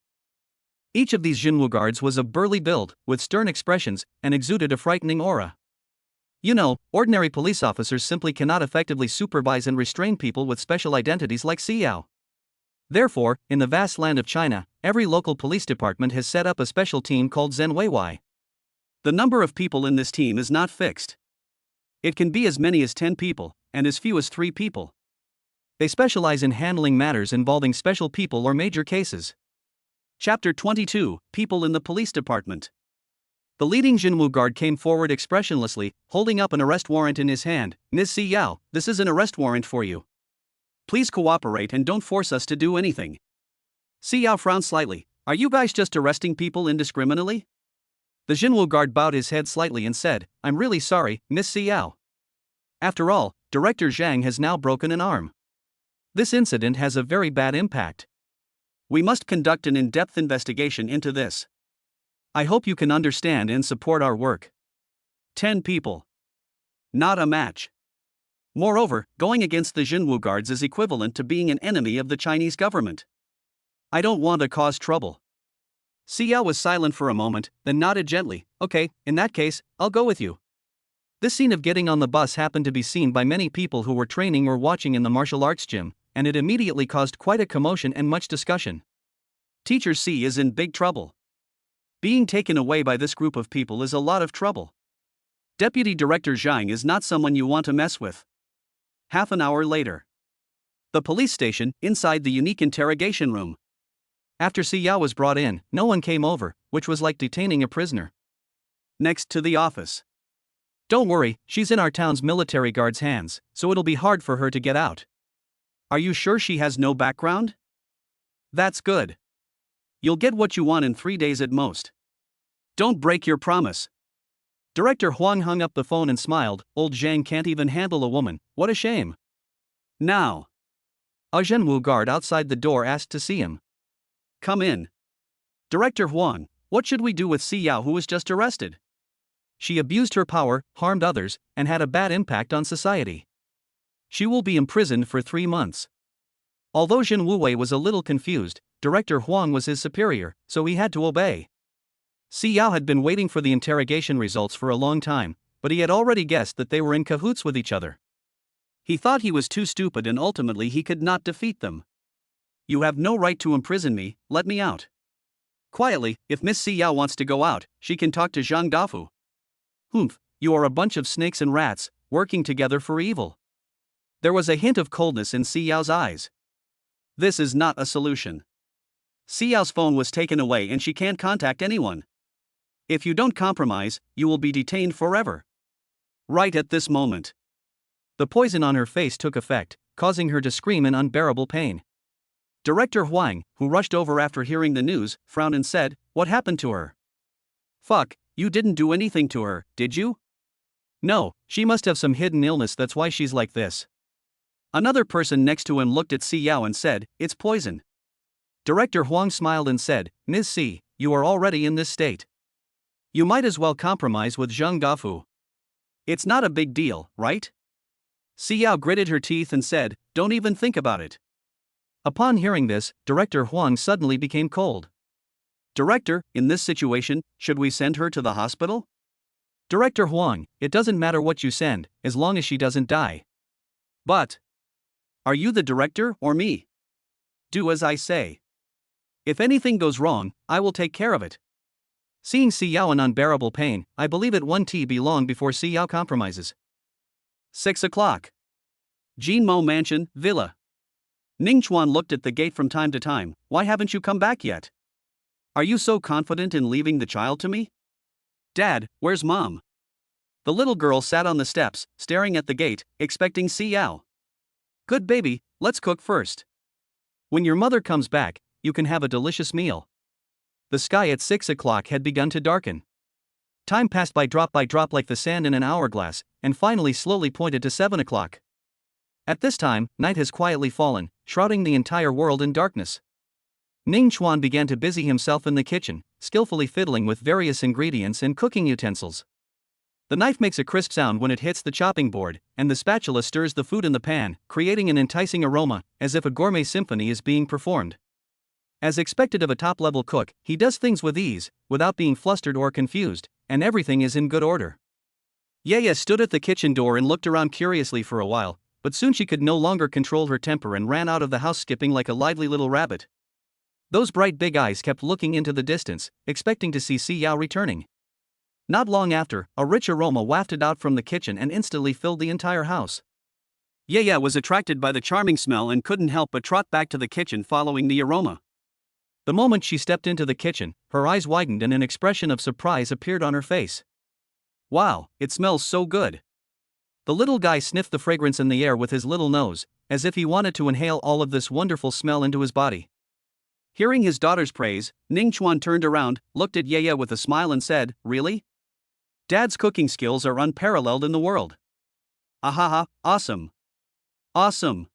Each of these Jinwu guards was of burly build, with stern expressions, and exuded a frightening aura. You know, ordinary police officers simply cannot effectively supervise and restrain people with special identities like Si Yao. Therefore, in the vast land of China, every local police department has set up a special team called Zhenwei. The number of people in this team is not fixed. It can be as many as 10 people, and as few as 3 people. They specialize in handling matters involving special people or major cases. Chapter 22, People in the Police Department. The leading Jinwu guard came forward expressionlessly, holding up an arrest warrant in his hand. Ms. Si Yao, this is an arrest warrant for you. Please cooperate and don't force us to do anything. Si Yao frowned slightly. Are you guys just arresting people indiscriminately? The Jinwu guard bowed his head slightly and said, I'm really sorry, Miss Si Yao. After all, Director Zhang has now broken an arm. This incident has a very bad impact. We must conduct an in-depth investigation into this. I hope you can understand and support our work. 10 people. Not a match. Moreover, going against the Jinwu guards is equivalent to being an enemy of the Chinese government. I don't want to cause trouble. Xiao was silent for a moment, then nodded gently. Okay, in that case, I'll go with you. This scene of getting on the bus happened to be seen by many people who were training or watching in the martial arts gym, and it immediately caused quite a commotion and much discussion. Teacher C is in big trouble. Being taken away by this group of people is a lot of trouble. Deputy Director Zhang is not someone you want to mess with. Half an hour later. The police station, inside the unique interrogation room. After Xiao was brought in, no one came over, which was like detaining a prisoner. Next to the office. Don't worry, she's in our town's military guard's hands, so it'll be hard for her to get out. Are you sure she has no background? That's good. You'll get what you want in 3 days at most. Don't break your promise. Director Huang hung up the phone and smiled. Old Zhang can't even handle a woman, what a shame. Now. A Zhenwu guard outside the door asked to see him. Come in. Director Huang, what should we do with Xiao who was just arrested? She abused her power, harmed others, and had a bad impact on society. She will be imprisoned for 3 months. Although Jin Wuwei was a little confused, Director Huang was his superior, so he had to obey. Xiao had been waiting for the interrogation results for a long time, but he had already guessed that they were in cahoots with each other. He thought he was too stupid and ultimately he could not defeat them. You have no right to imprison me, let me out. Quietly, if Miss Xiao wants to go out, she can talk to Zhang Dafu. Humph, you are a bunch of snakes and rats, working together for evil. There was a hint of coldness in Xiao's eyes. This is not a solution. Xiao's phone was taken away and she can't contact anyone. If you don't compromise, you will be detained forever. Right at this moment. The poison on her face took effect, causing her to scream in unbearable pain. Director Huang, who rushed over after hearing the news, frowned and said, "What happened to her?" "Fuck, you didn't do anything to her, did you?" "No, she must have some hidden illness, that's why she's like this." Another person next to him looked at Xiao and said, "It's poison." Director Huang smiled and said, "Ms. C, you are already in this state. You might as well compromise with Zhang Dafu. It's not a big deal, right?" Xiao gritted her teeth and said, "Don't even think about it." Upon hearing this, Director Huang suddenly became cold. "Director, in this situation, should we send her to the hospital?" "Director Huang, it doesn't matter what you send, as long as she doesn't die." "But. Are you the director or me? Do as I say. If anything goes wrong, I will take care of it." Seeing Xiao in unbearable pain, I believe it won't be long before Xiao compromises. 6 o'clock. Jinmo Mansion, Villa. Ningchuan looked at the gate from time to time. "Why haven't you come back yet? Are you so confident in leaving the child to me?" "Dad, where's Mom?" The little girl sat on the steps, staring at the gate, expecting Xiao. "Good baby, let's cook first. When your mother comes back, you can have a delicious meal." The sky at 6 o'clock had begun to darken. Time passed by drop like the sand in an hourglass, and finally slowly pointed to 7 o'clock. At this time, night has quietly fallen, shrouding the entire world in darkness. Ning Chuan began to busy himself in the kitchen, skillfully fiddling with various ingredients and cooking utensils. The knife makes a crisp sound when it hits the chopping board, and the spatula stirs the food in the pan, creating an enticing aroma, as if a gourmet symphony is being performed. As expected of a top-level cook, he does things with ease, without being flustered or confused, and everything is in good order. Yaya stood at the kitchen door and looked around curiously for a while, but soon she could no longer control her temper and ran out of the house skipping like a lively little rabbit. Those bright big eyes kept looking into the distance, expecting to see Xiao returning. Not long after, a rich aroma wafted out from the kitchen and instantly filled the entire house. Yaya was attracted by the charming smell and couldn't help but trot back to the kitchen following the aroma. The moment she stepped into the kitchen, her eyes widened and an expression of surprise appeared on her face. "Wow, it smells so good." The little guy sniffed the fragrance in the air with his little nose, as if he wanted to inhale all of this wonderful smell into his body. Hearing his daughter's praise, Ning Chuan turned around, looked at Yaya with a smile and said, "Really? Dad's cooking skills are unparalleled in the world." "Ahaha, awesome. Awesome."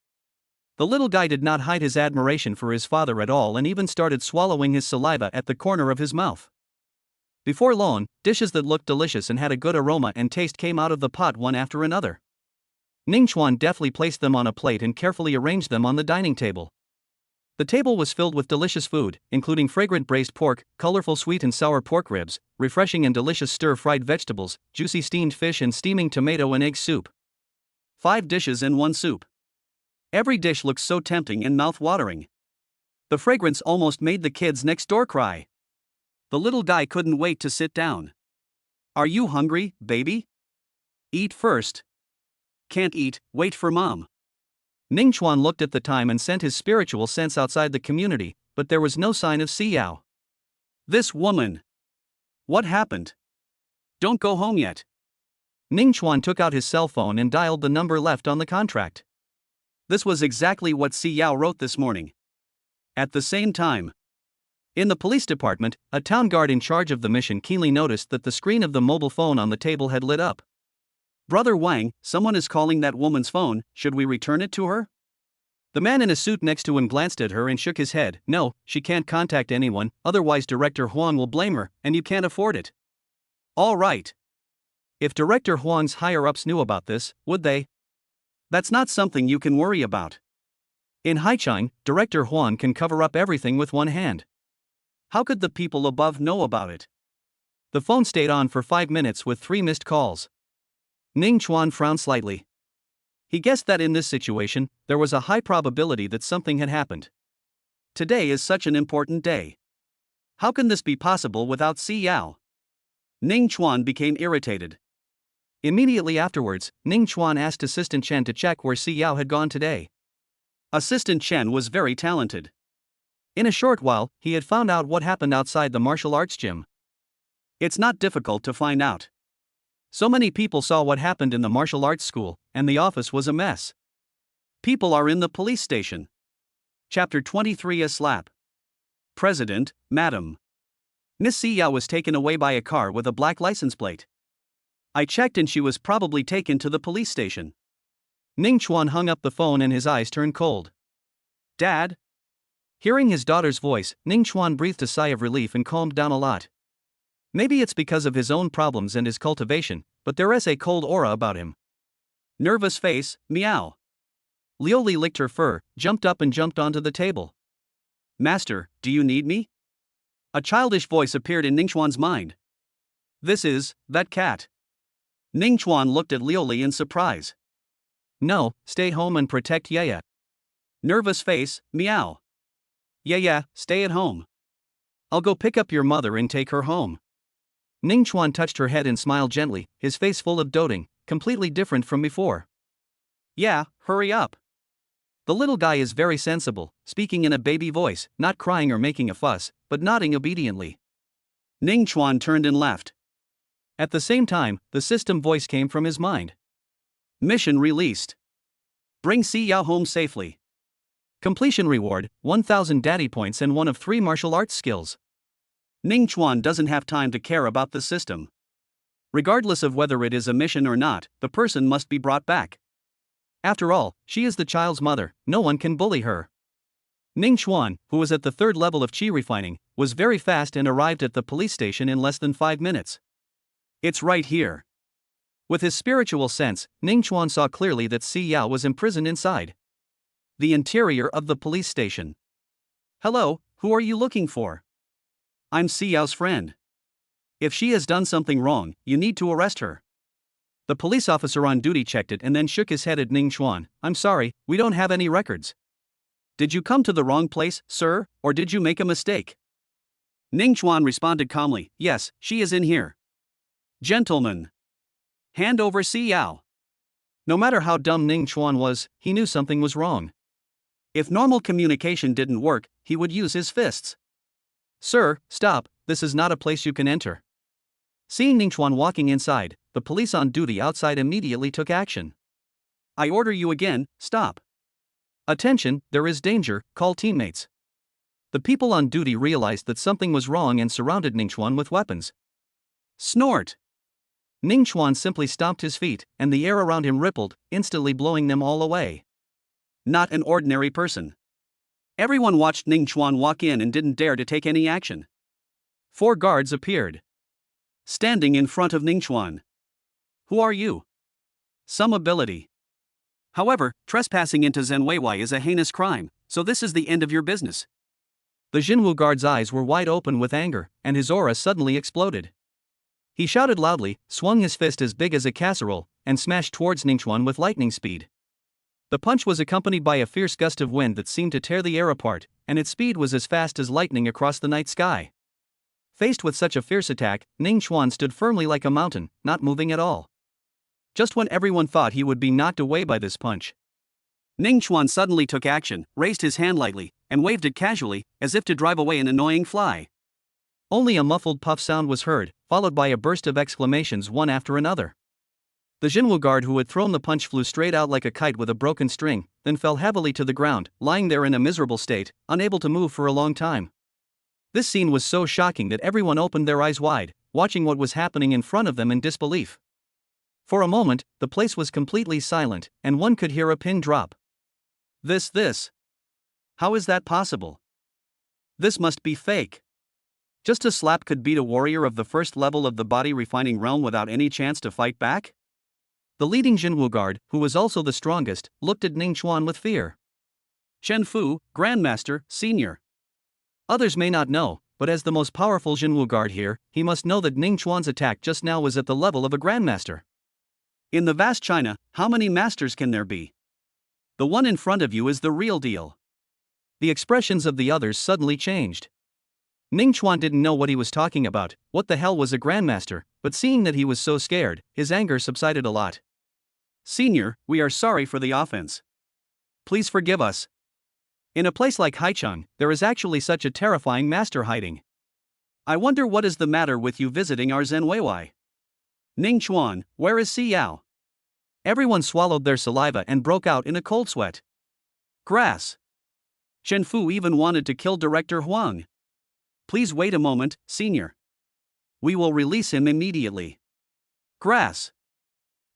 The little guy did not hide his admiration for his father at all and even started swallowing his saliva at the corner of his mouth. Before long, dishes that looked delicious and had a good aroma and taste came out of the pot one after another. Ningchuan deftly placed them on a plate and carefully arranged them on the dining table. The table was filled with delicious food, including fragrant braised pork, colorful sweet and sour pork ribs, refreshing and delicious stir-fried vegetables, juicy steamed fish and steaming tomato and egg soup. 5 dishes and 1 soup. Every dish looked so tempting and mouth-watering. The fragrance almost made the kids next door cry. The little guy couldn't wait to sit down. Are you hungry, baby? Eat first. Can't eat, wait for mom. Ningchuan looked at the time and sent his spiritual sense outside the community, but there was no sign of Xiao. This woman. What happened? Don't go home yet. Ningchuan took out his cell phone and dialed the number left on the contract. This was exactly what Xiao wrote this morning. At the same time, in the police department, a town guard in charge of the mission keenly noticed that the screen of the mobile phone on the table had lit up. Brother Wang, someone is calling that woman's phone, should we return it to her? The man in a suit next to him glanced at her and shook his head. No, she can't contact anyone, otherwise Director Huang will blame her, and you can't afford it. All right. If Director Huang's higher-ups knew about this, would they? That's not something you can worry about. In Haichang, Director Huang can cover up everything with one hand. How could the people above know about it? The phone stayed on for 5 minutes with 3 missed calls. Ningchuan frowned slightly. He guessed that in this situation, there was a high probability that something had happened. Today is such an important day. How can this be possible without Xiao? Ningchuan became irritated. Immediately afterwards, Ningchuan asked Assistant Chen to check where Xiao had gone today. Assistant Chen was very talented. In a short while, he had found out what happened outside the martial arts gym. It's not difficult to find out. So many people saw what happened in the martial arts school, and the office was a mess. People are in the police station. Chapter 23: A slap. President, Madam. Miss Xiao was taken away by a car with a black license plate. I checked and she was probably taken to the police station. Ningchuan hung up the phone and his eyes turned cold. Dad? Hearing his daughter's voice, Ningchuan breathed a sigh of relief and calmed down a lot. Maybe it's because of his own problems and his cultivation, but there is a cold aura about him. Nervous face, meow. Lioli licked her fur, jumped up and jumped onto the table. Master, do you need me? A childish voice appeared in Ningchuan's mind. This is, that cat. Ningchuan looked at Lioli in surprise. No, stay home and protect Yaya. Nervous face, meow. Yeah, stay at home. I'll go pick up your mother and take her home. Ningchuan touched her head and smiled gently, his face full of doting, completely different from before. Yeah, hurry up. The little guy is very sensible, speaking in a baby voice, not crying or making a fuss, but nodding obediently. Ningchuan turned and left. At the same time, the system voice came from his mind. Mission released. Bring Xiao home safely. Completion reward, 1000 daddy points and 1 of 3 martial arts skills. Ningchuan doesn't have time to care about the system. Regardless of whether it is a mission or not, the person must be brought back. After all, she is the child's mother, no one can bully her. Ningchuan, who was at the 3rd level of qi refining, was very fast and arrived at the police station in less than 5 minutes. It's right here. With his spiritual sense, Ningchuan saw clearly that Xiao was imprisoned inside the interior of the police station. Hello, who are you looking for? I'm Xiao's friend. If she has done something wrong, you need to arrest her. The police officer on duty checked it and then shook his head at Ningchuan. I'm sorry, we don't have any records. Did you come to the wrong place, sir, or did you make a mistake? Ningchuan responded calmly, yes, she is in here. Gentlemen. Hand over Xiao. No matter how dumb Ningchuan was, he knew something was wrong. If normal communication didn't work, he would use his fists. Sir, stop, this is not a place you can enter. Seeing Ningchuan walking inside, the police on duty outside immediately took action. I order you again, stop. Attention, there is danger, call teammates. The people on duty realized that something was wrong and surrounded Ningchuan with weapons. Snort! Ningchuan simply stomped his feet, and the air around him rippled, instantly blowing them all away. Not an ordinary person. Everyone watched Ningchuan walk in and didn't dare to take any action. 4 guards appeared. standing in front of Ningchuan. Who are you? Some ability. However, trespassing into Zhenwei is a heinous crime, so this is the end of your business. The Jinwu guard's eyes were wide open with anger, and his aura suddenly exploded. He shouted loudly, swung his fist as big as a casserole, and smashed towards Ningchuan with lightning speed. The punch was accompanied by a fierce gust of wind that seemed to tear the air apart, and its speed was as fast as lightning across the night sky. Faced with such a fierce attack, Ningchuan stood firmly like a mountain, not moving at all. Just when everyone thought he would be knocked away by this punch, Ningchuan suddenly took action, raised his hand lightly, and waved it casually, as if to drive away an annoying fly. Only a muffled puff sound was heard, followed by a burst of exclamations one after another. The Jinwu guard who had thrown the punch flew straight out like a kite with a broken string, then fell heavily to the ground, lying there in a miserable state, unable to move for a long time. This scene was so shocking that everyone opened their eyes wide, watching what was happening in front of them in disbelief. For a moment, the place was completely silent, and one could hear a pin drop. This. How is that possible? This must be fake. Just a slap could beat a warrior of the first level of the body refining realm without any chance to fight back? The leading Jinwu guard, who was also the strongest, looked at Ningchuan with fear. Chen Fu, Grandmaster, Senior. Others may not know, but as the most powerful Jinwu guard here, he must know that Ningchuan's attack just now was at the level of a Grandmaster. In the vast China, how many masters can there be? The one in front of you is the real deal. The expressions of the others suddenly changed. Ningchuan didn't know what he was talking about, what the hell was a Grandmaster, but seeing that he was so scared, his anger subsided a lot. Senior, we are sorry for the offense. Please forgive us. In a place like Haicheng, there is actually such a terrifying master hiding. I wonder what is the matter with you visiting our Zhenwei. Ningchuan, where is Si Yao? Everyone swallowed their saliva and broke out in a cold sweat. Grass. Chen Fu even wanted to kill Director Huang. Please wait a moment, Senior. We will release him immediately. Grass.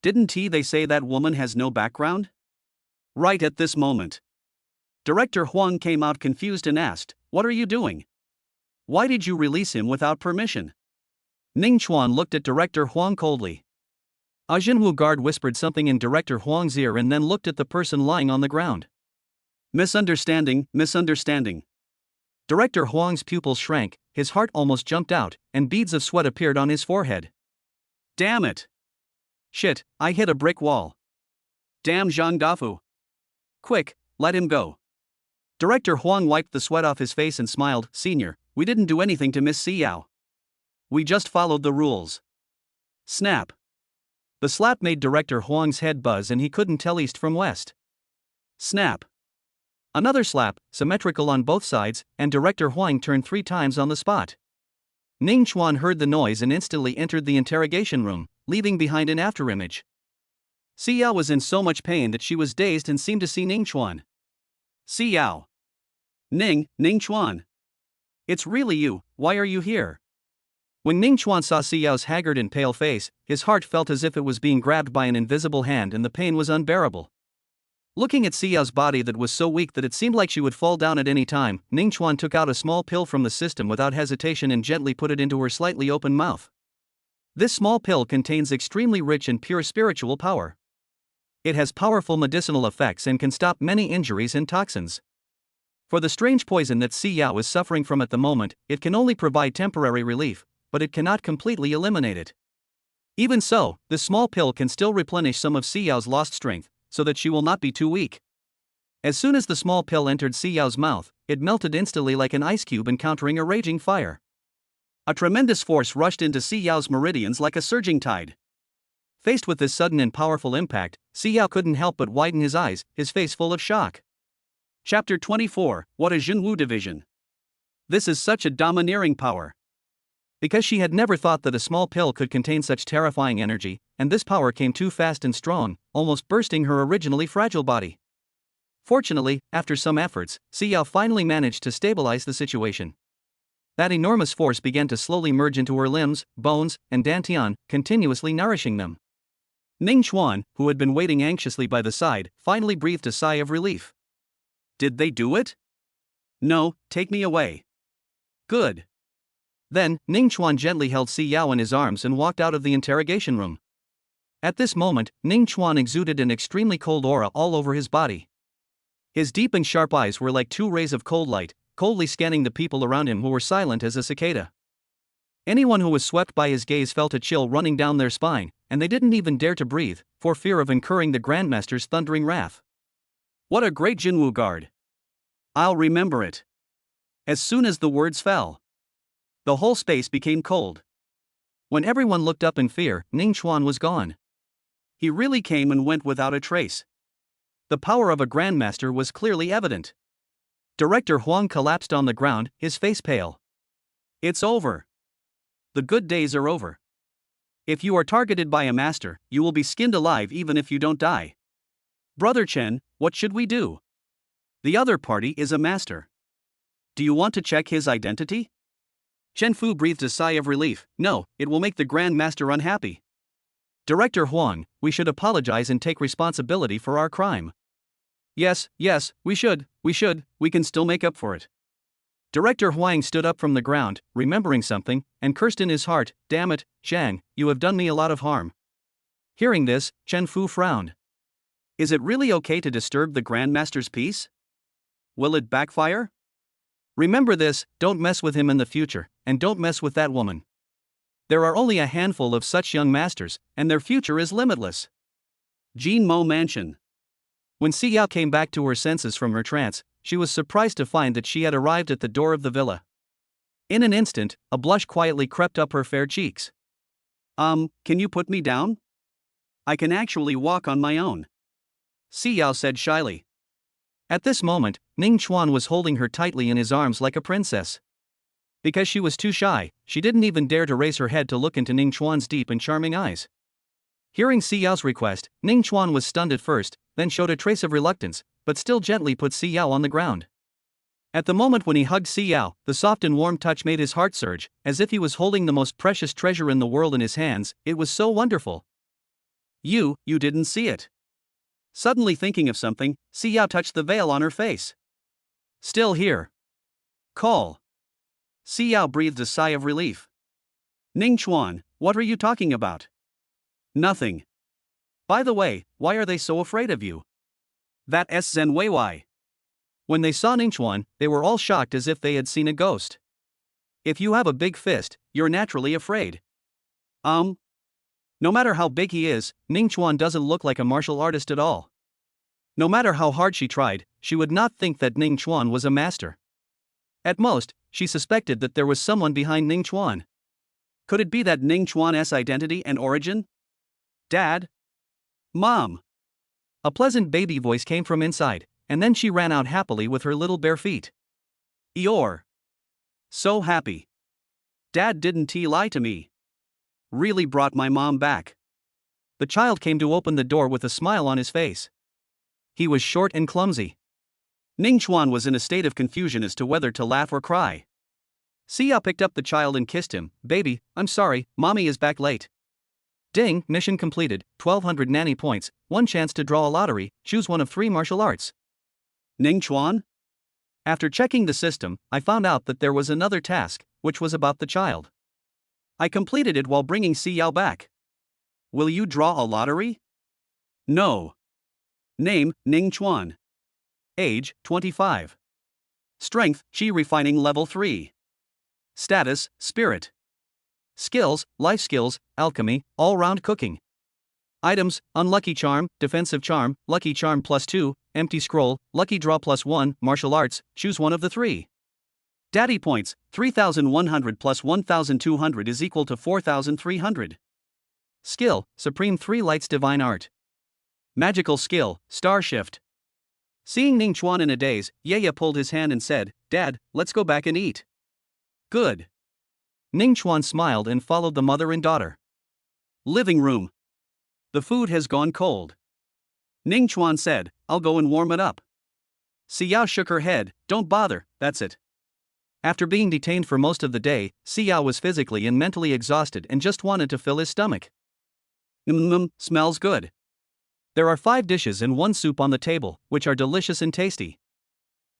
Didn't they say that woman has no background? Right at this moment. Director Huang came out confused and asked, "What are you doing? Why did you release him without permission?" Ningchuan looked at Director Huang coldly. A Jinwu guard whispered something in Director Huang's ear and then looked at the person lying on the ground. Misunderstanding. Director Huang's pupils shrank, his heart almost jumped out, and beads of sweat appeared on his forehead. Damn it! Shit, I hit a brick wall. Damn Zhang Dafu. Quick, let him go. Director Huang wiped the sweat off his face and smiled. Senior, we didn't do anything to Miss Si Yao. We just followed the rules. Snap. The slap made Director Huang's head buzz and he couldn't tell east from west. Snap. Another slap, symmetrical on both sides, and Director Huang turned 3 times on the spot. Ningchuan heard the noise and instantly entered the interrogation room, leaving behind an afterimage. Si Yao was in so much pain that she was dazed and seemed to see Ningchuan. Si Yao. Ningchuan. It's really you, why are you here? When Ningchuan saw Si Yao's haggard and pale face, his heart felt as if it was being grabbed by an invisible hand and the pain was unbearable. Looking at Si Yao's body that was so weak that it seemed like she would fall down at any time, Ningchuan took out a small pill from the system without hesitation and gently put it into her slightly open mouth. This small pill contains extremely rich and pure spiritual power. It has powerful medicinal effects and can stop many injuries and toxins. For the strange poison that Si Yao is suffering from at the moment, it can only provide temporary relief, but it cannot completely eliminate it. Even so, this small pill can still replenish some of Si Yao's lost strength, so that she will not be too weak. As soon as the small pill entered Si Yao's mouth, it melted instantly like an ice cube encountering a raging fire. A tremendous force rushed into Si Yao's meridians like a surging tide. Faced with this sudden and powerful impact, Si Yao couldn't help but widen his eyes, his face full of shock. Chapter 24, What a Jinwu Division. This is such a domineering power. Because she had never thought that a small pill could contain such terrifying energy, and this power came too fast and strong, almost bursting her originally fragile body. Fortunately, after some efforts, Si Yao finally managed to stabilize the situation. That enormous force began to slowly merge into her limbs, bones, and dantian, continuously nourishing them. Ningchuan, who had been waiting anxiously by the side, finally breathed a sigh of relief. Did they do it? No, take me away. Good. Then, Ning Chuan gently held Si Yao in his arms and walked out of the interrogation room. At this moment, Ning Chuan exuded an extremely cold aura all over his body. His deep and sharp eyes were like two rays of cold light, coldly scanning the people around him who were silent as a cicada. Anyone who was swept by his gaze felt a chill running down their spine, and they didn't even dare to breathe, for fear of incurring the Grandmaster's thundering wrath. What a great Jinwu guard! I'll remember it. As soon as the words fell, the whole space became cold. When everyone looked up in fear, Ning Chuan was gone. He really came and went without a trace. The power of a Grandmaster was clearly evident. Director Huang collapsed on the ground, his face pale. It's over. The good days are over. If you are targeted by a master, you will be skinned alive even if you don't die. Brother Chen, what should we do? The other party is a master. Do you want to check his identity? Chen Fu breathed a sigh of relief. No, it will make the Grand Master unhappy. Director Huang, we should apologize and take responsibility for our crime. Yes, we should, we can still make up for it. Director Huang stood up from the ground, remembering something, and cursed in his heart, damn it, Zhang, you have done me a lot of harm. Hearing this, Chen Fu frowned. Is it really okay to disturb the Grand Master's peace? Will it backfire? Remember this, don't mess with him in the future, and don't mess with that woman. There are only a handful of such young masters, and their future is limitless. Jin Mo Mansion. When Si Yao came back to her senses from her trance, she was surprised to find that she had arrived at the door of the villa. In an instant, a blush quietly crept up her fair cheeks. Can you put me down? I can actually walk on my own. Si Yao said shyly. At this moment, Ning Chuan was holding her tightly in his arms like a princess. Because she was too shy, she didn't even dare to raise her head to look into Ning Chuan's deep and charming eyes. Hearing Si Yao's request, Ning Chuan was stunned at first, then showed a trace of reluctance, but still gently put Si Yao on the ground. At the moment when he hugged Si Yao, the soft and warm touch made his heart surge, as if he was holding the most precious treasure in the world in his hands. It was so wonderful. You didn't see it. Suddenly thinking of something, Si Yao touched the veil on her face. Still here. Call. Si Yao breathed a sigh of relief. Ning Chuan, what are you talking about? Nothing. By the way, why are they so afraid of you? That's Zhen Weiwei. When they saw Ning Chuan, they were all shocked as if they had seen a ghost. If you have a big fist, you're naturally afraid. No matter how big he is, Ning Chuan doesn't look like a martial artist at all. No matter how hard she tried, she would not think that Ning Chuan was a master. At most, she suspected that there was someone behind Ning Chuan. Could it be that Ning Chuan's identity and origin? Dad? Mom? A pleasant baby voice came from inside, and then she ran out happily with her little bare feet. You're so happy. Dad didn't lie to me. Really brought my mom back. The child came to open the door with a smile on his face. He was short and clumsy. Ning Chuan was in a state of confusion as to whether to laugh or cry. Si Yao picked up the child and kissed him. Baby, I'm sorry, mommy is back late. Ding, mission completed, 1200 nanny points, one chance to draw a lottery, choose one of 3 martial arts. Ning Chuan? After checking the system, I found out that there was another task, which was about the child. I completed it while bringing Si Yao back. Will you draw a lottery? No. Name, Ning Chuan. Age, 25. Strength, Qi Refining Level 3. Status, Spirit. Skills, Life Skills, Alchemy, All-Round Cooking. Items, Unlucky Charm, Defensive Charm, Lucky Charm +2, Empty Scroll, Lucky Draw +1, Martial Arts, choose one of the 3. Daddy points, 3,100 plus 1,200 is equal to 4,300. Skill, Supreme 3 Lights Divine Art. Magical Skill, Star Shift. Seeing Ning Chuan in a daze, Ye pulled his hand and said, Dad, let's go back and eat. Good. Ning Chuan smiled and followed the mother and daughter. Living room. The food has gone cold. Ning Chuan said, I'll go and warm it up. Si Yao shook her head, don't bother, that's it. After being detained for most of the day, Si Yao was physically and mentally exhausted and just wanted to fill his stomach. Smells good. There are 5 dishes and 1 soup on the table, which are delicious and tasty.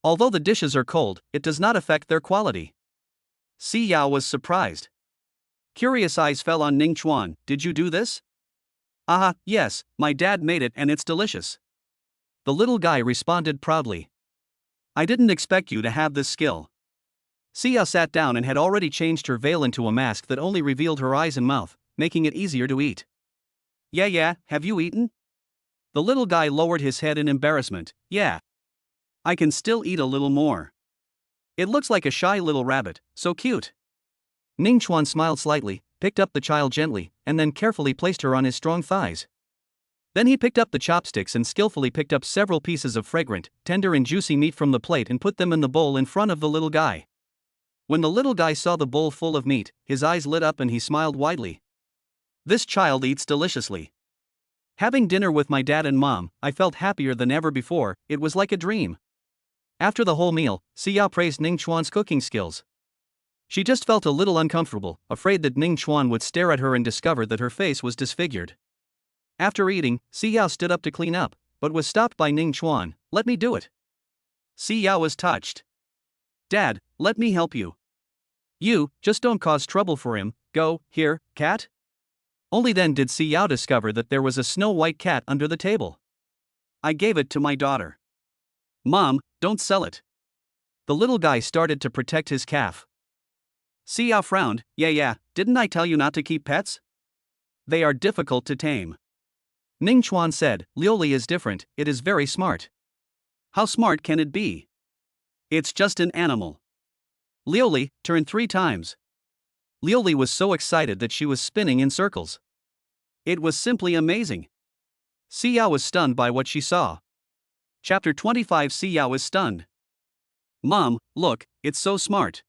Although the dishes are cold, it does not affect their quality. Si Yao was surprised. Curious eyes fell on Ning Chuan. Did you do this? Ah, yes, my dad made it and it's delicious. The little guy responded proudly. I didn't expect you to have this skill. Si Yao sat down and had already changed her veil into a mask that only revealed her eyes and mouth, making it easier to eat. Yeah, have you eaten? The little guy lowered his head in embarrassment. Yeah. I can still eat a little more. It looks like a shy little rabbit, so cute. Ning Chuan smiled slightly, picked up the child gently, and then carefully placed her on his strong thighs. Then he picked up the chopsticks and skillfully picked up several pieces of fragrant, tender and juicy meat from the plate and put them in the bowl in front of the little guy. When the little guy saw the bowl full of meat, his eyes lit up and he smiled widely. This child eats deliciously. Having dinner with my dad and mom, I felt happier than ever before. It was like a dream. After the whole meal, Si Yao praised Ning Chuan's cooking skills. She just felt a little uncomfortable, afraid that Ning Chuan would stare at her and discover that her face was disfigured. After eating, Si Yao stood up to clean up, but was stopped by Ning Chuan. Let me do it. Si Yao was touched. Dad, let me help you. You, just don't cause trouble for him. Go, here, cat. Only then did Si Yao discover that there was a snow-white cat under the table. I gave it to my daughter. Mom, don't sell it. The little guy started to protect his calf. Si Yao frowned. Yeah, didn't I tell you not to keep pets? They are difficult to tame. Ning Chuan said, Liuli is different, it is very smart. How smart can it be? It's just an animal. Liuli, turn 3 times. Liuli was so excited that she was spinning in circles. It was simply amazing. Si Yao was stunned by what she saw. Chapter 25. Si Yao is stunned. Mom, look, it's so smart.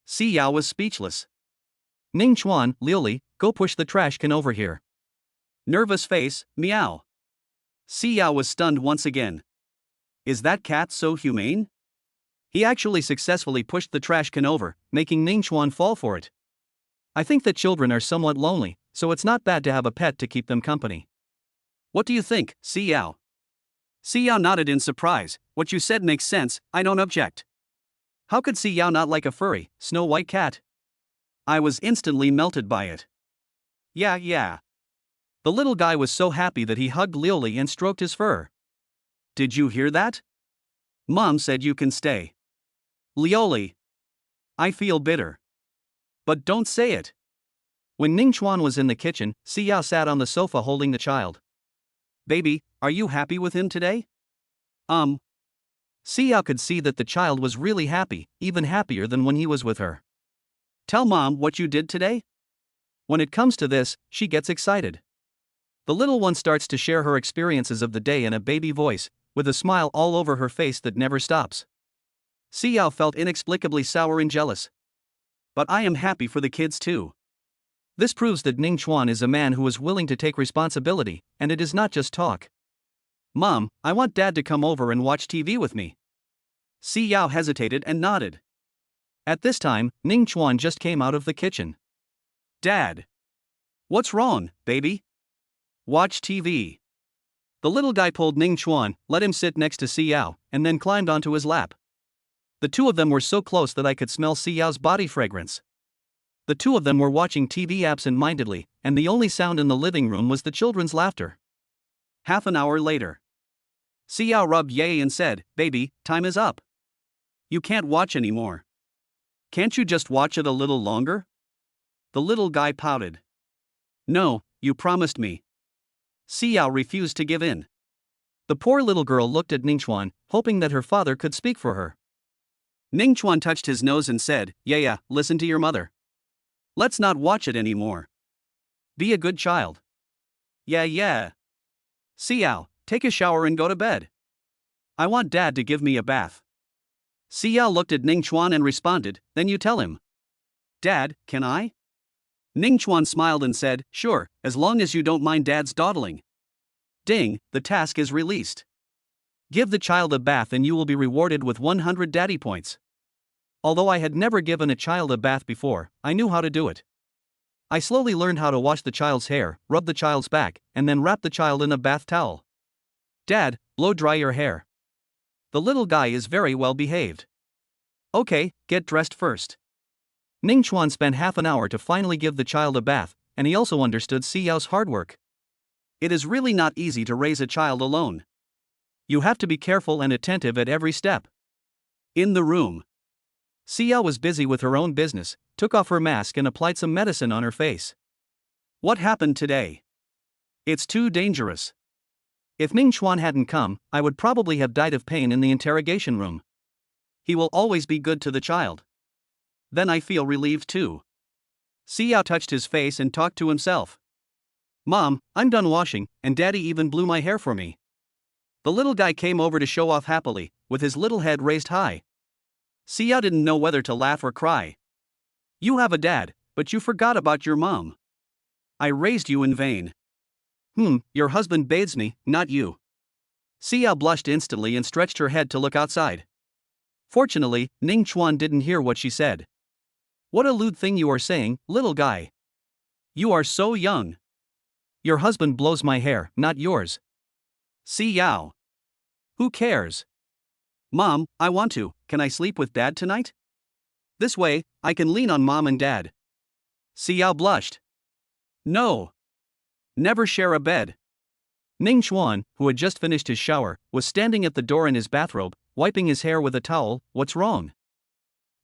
Si Yao was speechless. Ning Chuan, Liuli, go push the trash can over here. Nervous face, meow. Si Yao was stunned once again. Is that cat so humane? He actually successfully pushed the trash can over, making Ning Chuan fall for it. I think that children are somewhat lonely, so it's not bad to have a pet to keep them company. What do you think, Si Yao? Si Yao nodded in surprise. What you said makes sense, I don't object. How could Si Yao not like a furry, snow-white cat? I was instantly melted by it. Yeah. The little guy was so happy that he hugged Liuli and stroked his fur. Did you hear that? Mom said you can stay. Liuli. I feel bitter. But don't say it. When Ning Chuan was in the kitchen, Si Yao sat on the sofa holding the child. Baby, are you happy with him today? Si Yao could see that the child was really happy, even happier than when he was with her. Tell Mom what you did today? When it comes to this, she gets excited. The little one starts to share her experiences of the day in a baby voice, with a smile all over her face that never stops. Si Yao felt inexplicably sour and jealous. But I am happy for the kids too. This proves that Ning Chuan is a man who is willing to take responsibility, and it is not just talk. Mom, I want Dad to come over and watch TV with me. Si Yao hesitated and nodded. At this time, Ning Chuan just came out of the kitchen. Dad. What's wrong, baby? Watch TV. The little guy pulled Ning Chuan, let him sit next to Si Yao, and then climbed onto his lap. The two of them were so close that I could smell Si Yao's body fragrance. The two of them were watching TV absent-mindedly, and the only sound in the living room was the children's laughter. Half an hour later. Si Yao rubbed Ye and said, Baby, time is up. You can't watch anymore. Can't you just watch it a little longer? The little guy pouted. No, you promised me. Si Yao refused to give in. The poor little girl looked at Ning Chuan, hoping that her father could speak for her. Ning Chuan touched his nose and said, Yeah, listen to your mother. Let's not watch it anymore. Be a good child. Yeah. Si Yao, take a shower and go to bed. I want Dad to give me a bath. Si Yao looked at Ning Chuan and responded, Then you tell him. Dad, can I? Ning Chuan smiled and said, Sure, as long as you don't mind Dad's dawdling. Ding, the task is released. Give the child a bath and you will be rewarded with 100 daddy points. Although I had never given a child a bath before, I knew how to do it. I slowly learned how to wash the child's hair, rub the child's back, and then wrap the child in a bath towel. Dad, blow dry your hair. The little guy is very well behaved. Okay, get dressed first. Ning Chuan spent half an hour to finally give the child a bath, and he also understood Si Yao's hard work. It is really not easy to raise a child alone. You have to be careful and attentive at every step. In the room, Si Yao was busy with her own business, took off her mask and applied some medicine on her face. What happened today? It's too dangerous. If Ning Chuan hadn't come, I would probably have died of pain in the interrogation room. He will always be good to the child. Then I feel relieved too. Si Yao touched his face and talked to himself. Mom, I'm done washing, and Daddy even blew my hair for me. The little guy came over to show off happily, with his little head raised high. Si Yao didn't know whether to laugh or cry. You have a dad, but you forgot about your mom. I raised you in vain. Your husband bathes me, not you. Si Yao blushed instantly and stretched her head to look outside. Fortunately, Ning Chuan didn't hear what she said. What a lewd thing you are saying, little guy. You are so young. Your husband blows my hair, not yours. Si Yao. Who cares? Mom, I want to. Can I sleep with Dad tonight? This way, I can lean on Mom and Dad. Si Yao blushed. No. Never share a bed. Ning Chuan, who had just finished his shower, was standing at the door in his bathrobe, wiping his hair with a towel. What's wrong?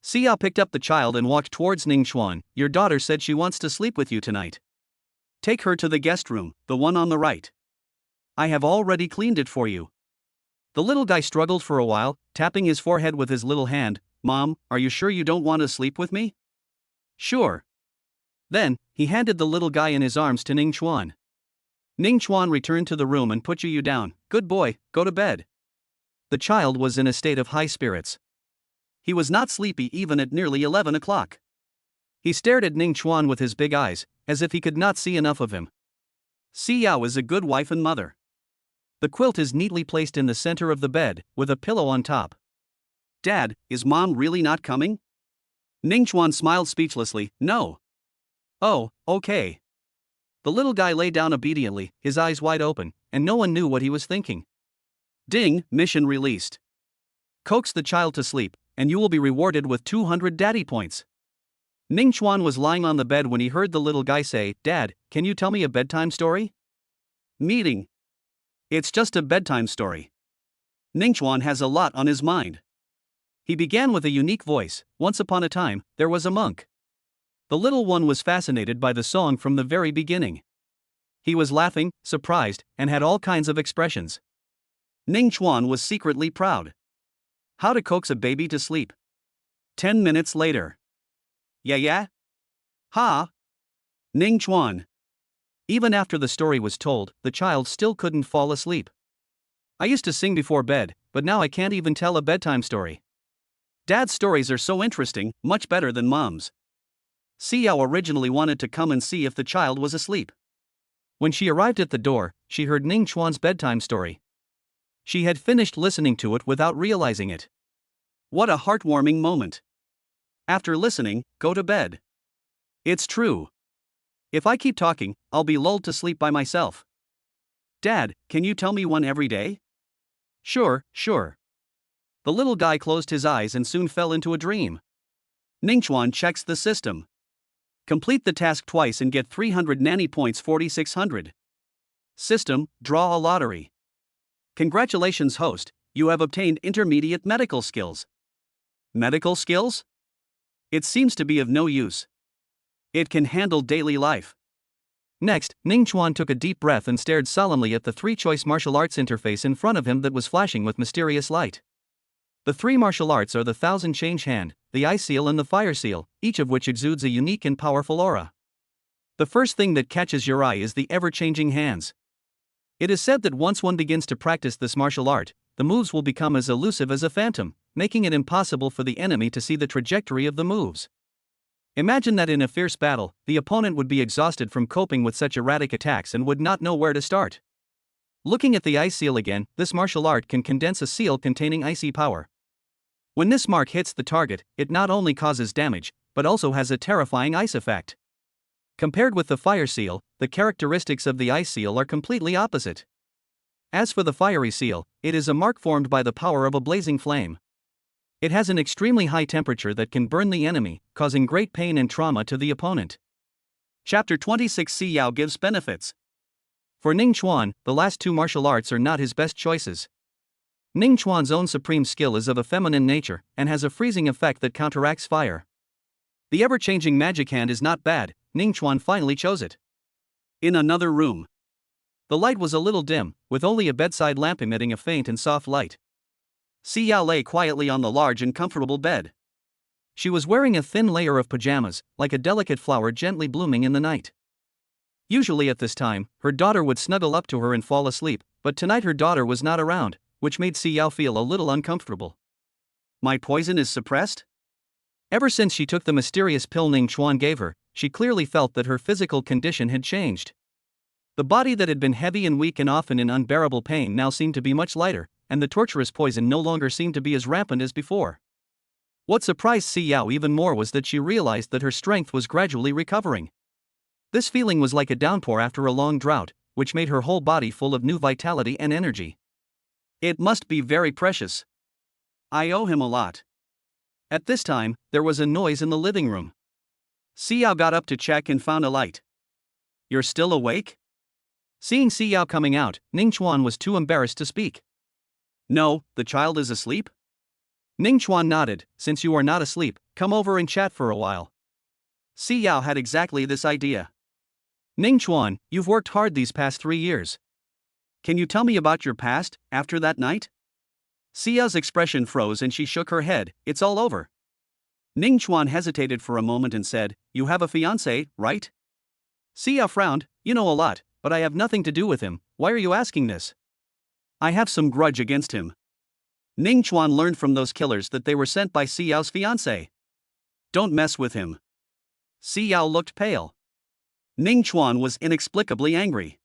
Si Yao picked up the child and walked towards Ning Chuan. Your daughter said she wants to sleep with you tonight. Take her to the guest room, the one on the right. I have already cleaned it for you. The little guy struggled for a while, tapping his forehead with his little hand. Mom, are you sure you don't want to sleep with me? Sure. Then, he handed the little guy in his arms to Ning Chuan. Ning Chuan returned to the room and put you down. Good boy, go to bed. The child was in a state of high spirits. He was not sleepy even at nearly 11 o'clock. He stared at Ning Chuan with his big eyes, as if he could not see enough of him. Si Yao is a good wife and mother. The quilt is neatly placed in the center of the bed, with a pillow on top. Dad, is Mom really not coming? Ning Chuan smiled speechlessly. No. Oh, okay. The little guy lay down obediently, his eyes wide open, and no one knew what he was thinking. Ding, mission released. Coax the child to sleep, and you will be rewarded with 200 daddy points. Ning Chuan was lying on the bed when he heard the little guy say, Dad, can you tell me a bedtime story? Meeting. It's just a bedtime story. Ning Chuan has a lot on his mind. He began with a unique voice. Once upon a time, there was a monk. The little one was fascinated by the song from the very beginning. He was laughing, surprised, and had all kinds of expressions. Ning Chuan was secretly proud. How to coax a baby to sleep. 10 minutes later. Yeah? Ha? Ning Chuan. Even after the story was told, the child still couldn't fall asleep. I used to sing before bed, but now I can't even tell a bedtime story. Dad's stories are so interesting, much better than Mom's. Si Yao originally wanted to come and see if the child was asleep. When she arrived at the door, she heard Ning Chuan's bedtime story. She had finished listening to it without realizing it. What a heartwarming moment. After listening, go to bed. It's true. If I keep talking, I'll be lulled to sleep by myself. Dad, can you tell me one every day? Sure. The little guy closed his eyes and soon fell into a dream. Ning Chuan checks the system. Complete the task twice and get 300 nanny points 4600. System, draw a lottery. Congratulations host, you have obtained intermediate medical skills. Medical skills? It seems to be of no use. It can handle daily life. Next, Ning Chuan took a deep breath and stared solemnly at the three-choice martial arts interface in front of him that was flashing with mysterious light. The three martial arts are the Thousand Change Hand, the Ice Seal and the Fire Seal, each of which exudes a unique and powerful aura. The first thing that catches your eye is the ever-changing hands. It is said that once one begins to practice this martial art, the moves will become as elusive as a phantom, making it impossible for the enemy to see the trajectory of the moves. Imagine that in a fierce battle, the opponent would be exhausted from coping with such erratic attacks and would not know where to start. Looking at the Ice Seal again, this martial art can condense a seal containing icy power. When this mark hits the target, it not only causes damage, but also has a terrifying ice effect. Compared with the Fire Seal, the characteristics of the Ice Seal are completely opposite. As for the Fiery Seal, it is a mark formed by the power of a blazing flame. It has an extremely high temperature that can burn the enemy, causing great pain and trauma to the opponent. Chapter 26 Si Yao gives benefits. For Ning Chuan, the last two martial arts are not his best choices. Ning Chuan's own supreme skill is of a feminine nature, and has a freezing effect that counteracts fire. The ever-changing magic hand is not bad, Ning Chuan finally chose it. In another room. The light was a little dim, with only a bedside lamp emitting a faint and soft light. Si Yao lay quietly on the large and comfortable bed. She was wearing a thin layer of pajamas, like a delicate flower gently blooming in the night. Usually at this time, her daughter would snuggle up to her and fall asleep, but tonight her daughter was not around, which made Si Yao feel a little uncomfortable. My poison is suppressed? Ever since she took the mysterious pill Ning Chuan gave her, she clearly felt that her physical condition had changed. The body that had been heavy and weak and often in unbearable pain now seemed to be much lighter, and the torturous poison no longer seemed to be as rampant as before. What surprised Si Yao even more was that she realized that her strength was gradually recovering. This feeling was like a downpour after a long drought, which made her whole body full of new vitality and energy. It must be very precious. I owe him a lot. At this time, there was a noise in the living room. Si Yao got up to check and found a light. You're still awake? Seeing Si Yao coming out, Ning Chuan was too embarrassed to speak. No, the child is asleep? Ning Chuan nodded. Since you are not asleep, come over and chat for a while. Si Yao had exactly this idea. Ning Chuan, you've worked hard these past 3 years. Can you tell me about your past, after that night? Si Yao's expression froze and she shook her head. It's all over. Ning Chuan hesitated for a moment and said, You have a fiancé, right? Si Yao frowned. You know a lot, but I have nothing to do with him. Why are you asking this? I have some grudge against him. Ning Chuan learned from those killers that they were sent by Si Yao's fiancé. Don't mess with him. Si Yao looked pale. Ning Chuan was inexplicably angry.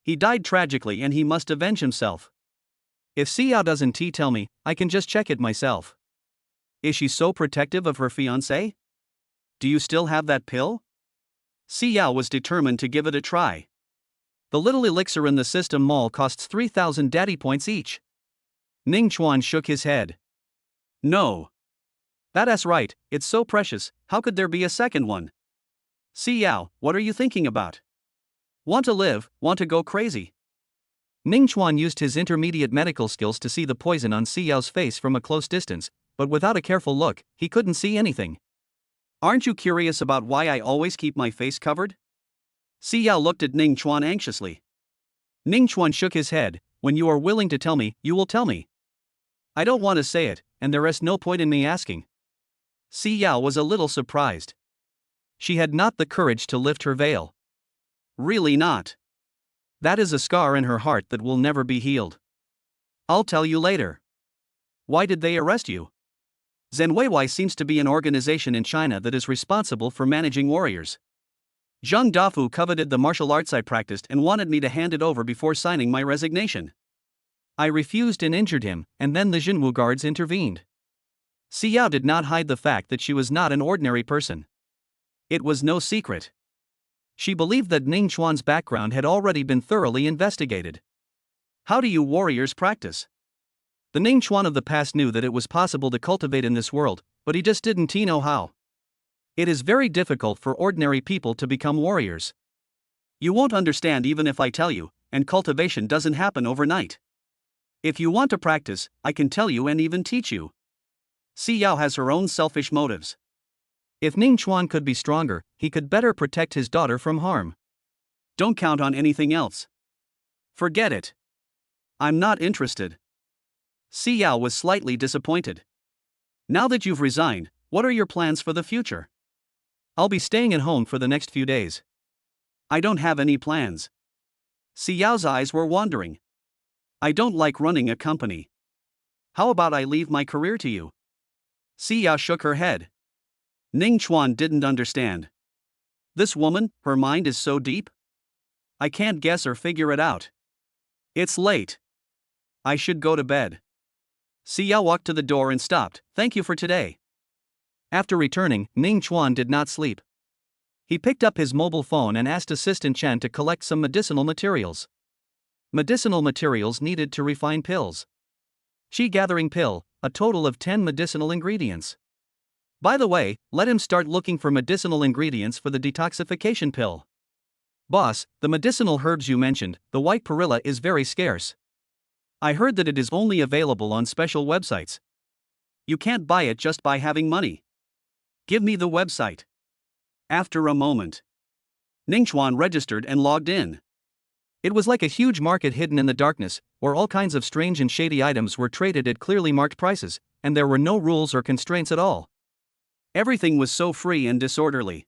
He died tragically and he must avenge himself. If Si Yao doesn't tell me, I can just check it myself. Is she so protective of her fiancé? Do you still have that pill? Si Yao was determined to give it a try. The little elixir in the system mall costs 3,000 daddy points each. Ning Chuan shook his head. No. That's right, it's so precious, how could there be a second one? Si Yao, what are you thinking about? Want to live, want to go crazy? Ning Chuan used his intermediate medical skills to see the poison on Si Yao's face from a close distance, but without a careful look, he couldn't see anything. Aren't you curious about why I always keep my face covered? Si Yao looked at Ning Chuan anxiously. Ning Chuan shook his head. When you are willing to tell me, you will tell me. I don't want to say it, and there is no point in me asking. Si Yao was a little surprised. She had not the courage to lift her veil. Really not. That is a scar in her heart that will never be healed. I'll tell you later. Why did they arrest you? Zhenweiwei seems to be an organization in China that is responsible for managing warriors. Zhang Dafu coveted the martial arts I practiced and wanted me to hand it over before signing my resignation. I refused and injured him, and then the Jinwu guards intervened. Si Yao did not hide the fact that she was not an ordinary person. It was no secret. She believed that Ning Chuan's background had already been thoroughly investigated. How do you warriors practice? The Ning Chuan of the past knew that it was possible to cultivate in this world, but he just didn't know how. It is very difficult for ordinary people to become warriors. You won't understand even if I tell you, and cultivation doesn't happen overnight. If you want to practice, I can tell you and even teach you. Si Yao has her own selfish motives. If Ning Chuan could be stronger, he could better protect his daughter from harm. Don't count on anything else. Forget it. I'm not interested. Si Yao was slightly disappointed. Now that you've resigned, what are your plans for the future? I'll be staying at home for the next few days. I don't have any plans. Si Yao's eyes were wandering. I don't like running a company. How about I leave my career to you? Si Yao shook her head. Ning Chuan didn't understand. This woman, her mind is so deep? I can't guess or figure it out. It's late. I should go to bed. Si Yao walked to the door and stopped. Thank you for today. After returning, Ning Chuan did not sleep. He picked up his mobile phone and asked Assistant Chen to collect some medicinal materials. Medicinal materials needed to refine pills. She gathering pill, a total of 10 medicinal ingredients. By the way, let him start looking for medicinal ingredients for the detoxification pill. Boss, the medicinal herbs you mentioned, the white perilla is very scarce. I heard that it is only available on special websites. You can't buy it just by having money. Give me the website. After a moment, Ningchuan registered and logged in. It was like a huge market hidden in the darkness, where all kinds of strange and shady items were traded at clearly marked prices, and there were no rules or constraints at all. Everything was so free and disorderly.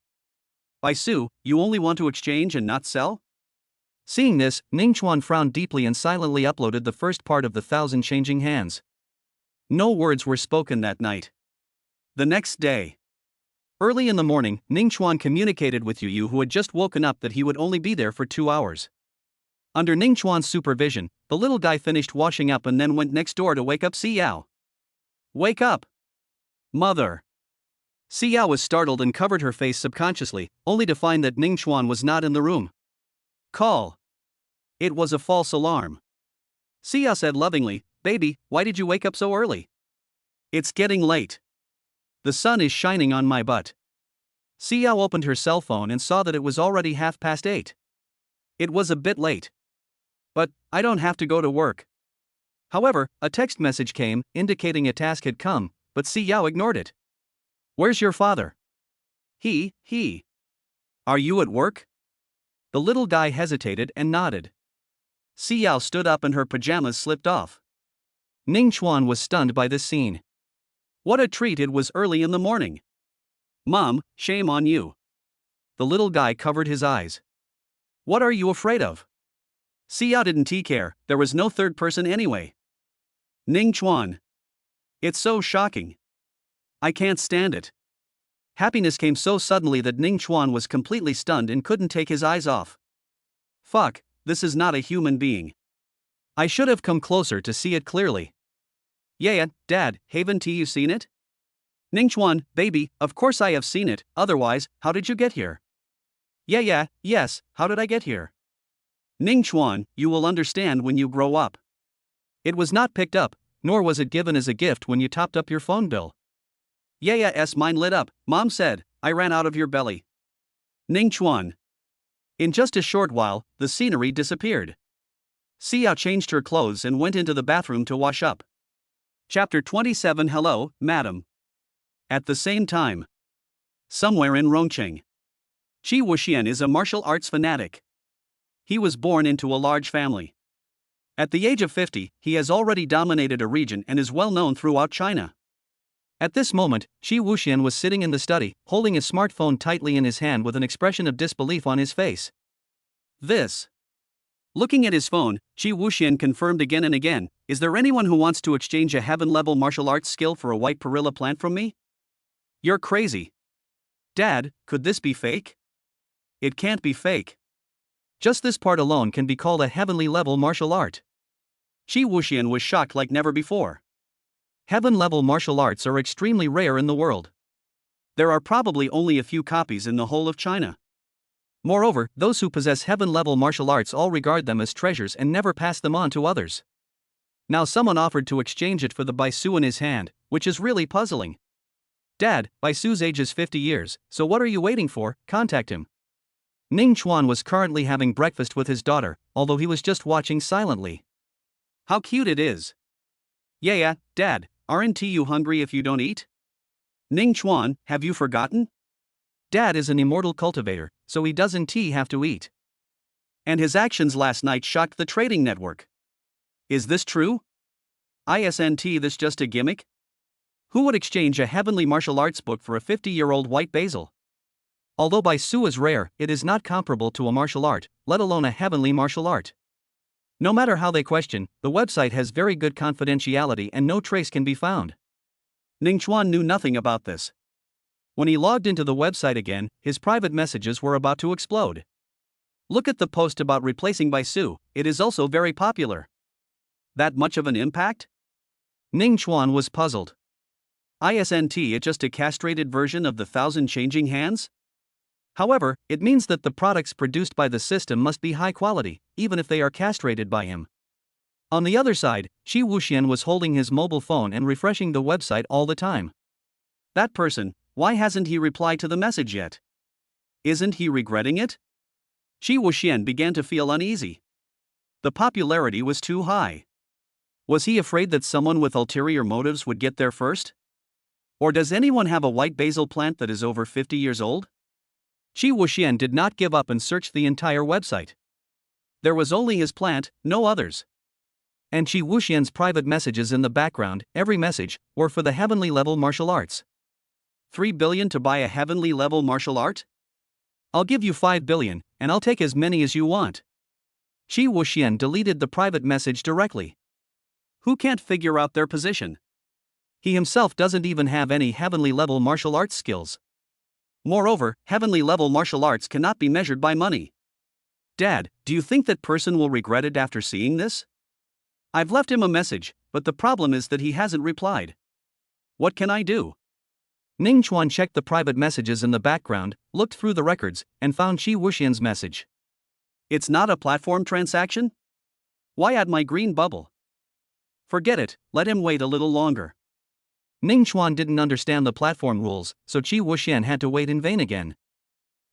Baisu, you only want to exchange and not sell? Seeing this, Ningchuan frowned deeply and silently uploaded the first part of the 1,000 changing hands. No words were spoken that night. The next day, early in the morning, Ningchuan communicated with Yu, who had just woken up, that he would only be there for 2 hours. Under Ningchuan's supervision, the little guy finished washing up and then went next door to wake up Xiao. Wake up! Mother! Xiao was startled and covered her face subconsciously, only to find that Ningchuan was not in the room. Call. It was a false alarm. Xiao said lovingly, "Baby, why did you wake up so early?" "It's getting late. The sun is shining on my butt." Xiao opened her cell phone and saw that it was already 8:30. It was a bit late. But I don't have to go to work. However, a text message came, indicating a task had come, but Xiao ignored it. Where's your father? He. Are you at work? The little guy hesitated and nodded. Xiao stood up and her pajamas slipped off. Ningchuan was stunned by this scene. What a treat, it was early in the morning. Mom, shame on you. The little guy covered his eyes. What are you afraid of? Xiao didn't care, there was no third person anyway. Ningchuan. It's so shocking. I can't stand it. Happiness came so suddenly that Ningchuan was completely stunned and couldn't take his eyes off. Fuck, this is not a human being. I should have come closer to see it clearly. Yeah, Dad, haven't you seen it? Ningchuan, baby, of course I have seen it, otherwise, how did you get here? Yes, how did I get here? Ningchuan, you will understand when you grow up. It was not picked up, nor was it given as a gift when you topped up your phone bill. Mine lit up, Mom said, I ran out of your belly. Ningchuan. In just a short while, the scenery disappeared. Xiao changed her clothes and went into the bathroom to wash up. Chapter 27. Hello, Madam. At the same time, somewhere in Rongqing, Qi Wuxian is a martial arts fanatic. He was born into a large family. At the age of 50, he has already dominated a region and is well known throughout China. At this moment, Qi Wuxian was sitting in the study, holding his smartphone tightly in his hand with an expression of disbelief on his face. Looking at his phone, Qi Wuxian confirmed again and again, is there anyone who wants to exchange a heaven-level martial arts skill for a white perilla plant from me? You're crazy. Dad, could this be fake? It can't be fake. Just this part alone can be called a heavenly-level martial art. Qi Wuxian was shocked like never before. Heaven-level martial arts are extremely rare in the world. There are probably only a few copies in the whole of China. Moreover, those who possess heaven-level martial arts all regard them as treasures and never pass them on to others. Now someone offered to exchange it for the Baisu in his hand, which is really puzzling. Dad, Baisu's age is 50 years, so what are you waiting for? Contact him. Ningchuan was currently having breakfast with his daughter, although he was just watching silently. How cute it is. Yeah, Dad, aren't you hungry if you don't eat? Ningchuan, have you forgotten? Dad is an immortal cultivator, so he doesn't have to eat. And his actions last night shocked the trading network. Is this true? Isn't this just a gimmick? Who would exchange a heavenly martial arts book for a 50-year-old white basil? Although Baisu is rare, it is not comparable to a martial art, let alone a heavenly martial art. No matter how they question, the website has very good confidentiality and no trace can be found. Ningchuan knew nothing about this. When he logged into the website again, his private messages were about to explode. Look at the post about replacing Baisu, it is also very popular. That much of an impact? Ningchuan was puzzled. Isn't it just a castrated version of the 1,000 changing hands? However, it means that the products produced by the system must be high quality, even if they are castrated by him. On the other side, Shi Wuxian was holding his mobile phone and refreshing the website all the time. That person, why hasn't he replied to the message yet? Isn't he regretting it? Shi Wuxian began to feel uneasy. The popularity was too high. Was he afraid that someone with ulterior motives would get there first? Or does anyone have a white basil plant that is over 50 years old? Shi Wuxian did not give up and searched the entire website. There was only his plant, no others. And Shi Wuxian's private messages in the background, every message, were for the heavenly level martial arts. 3 billion to buy a heavenly level martial art? I'll give you 5 billion, and I'll take as many as you want. Shi Wuxian deleted the private message directly. Who can't figure out their position? He himself doesn't even have any heavenly level martial arts skills. Moreover, heavenly level martial arts cannot be measured by money. Dad, do you think that person will regret it after seeing this? I've left him a message, but the problem is that he hasn't replied. What can I do? Ning Chuan checked the private messages in the background, looked through the records, and found Shi Wuxian's message. It's not a platform transaction? Why add my green bubble? Forget it, let him wait a little longer. Ning Chuan didn't understand the platform rules, so Shi Wuxian had to wait in vain again.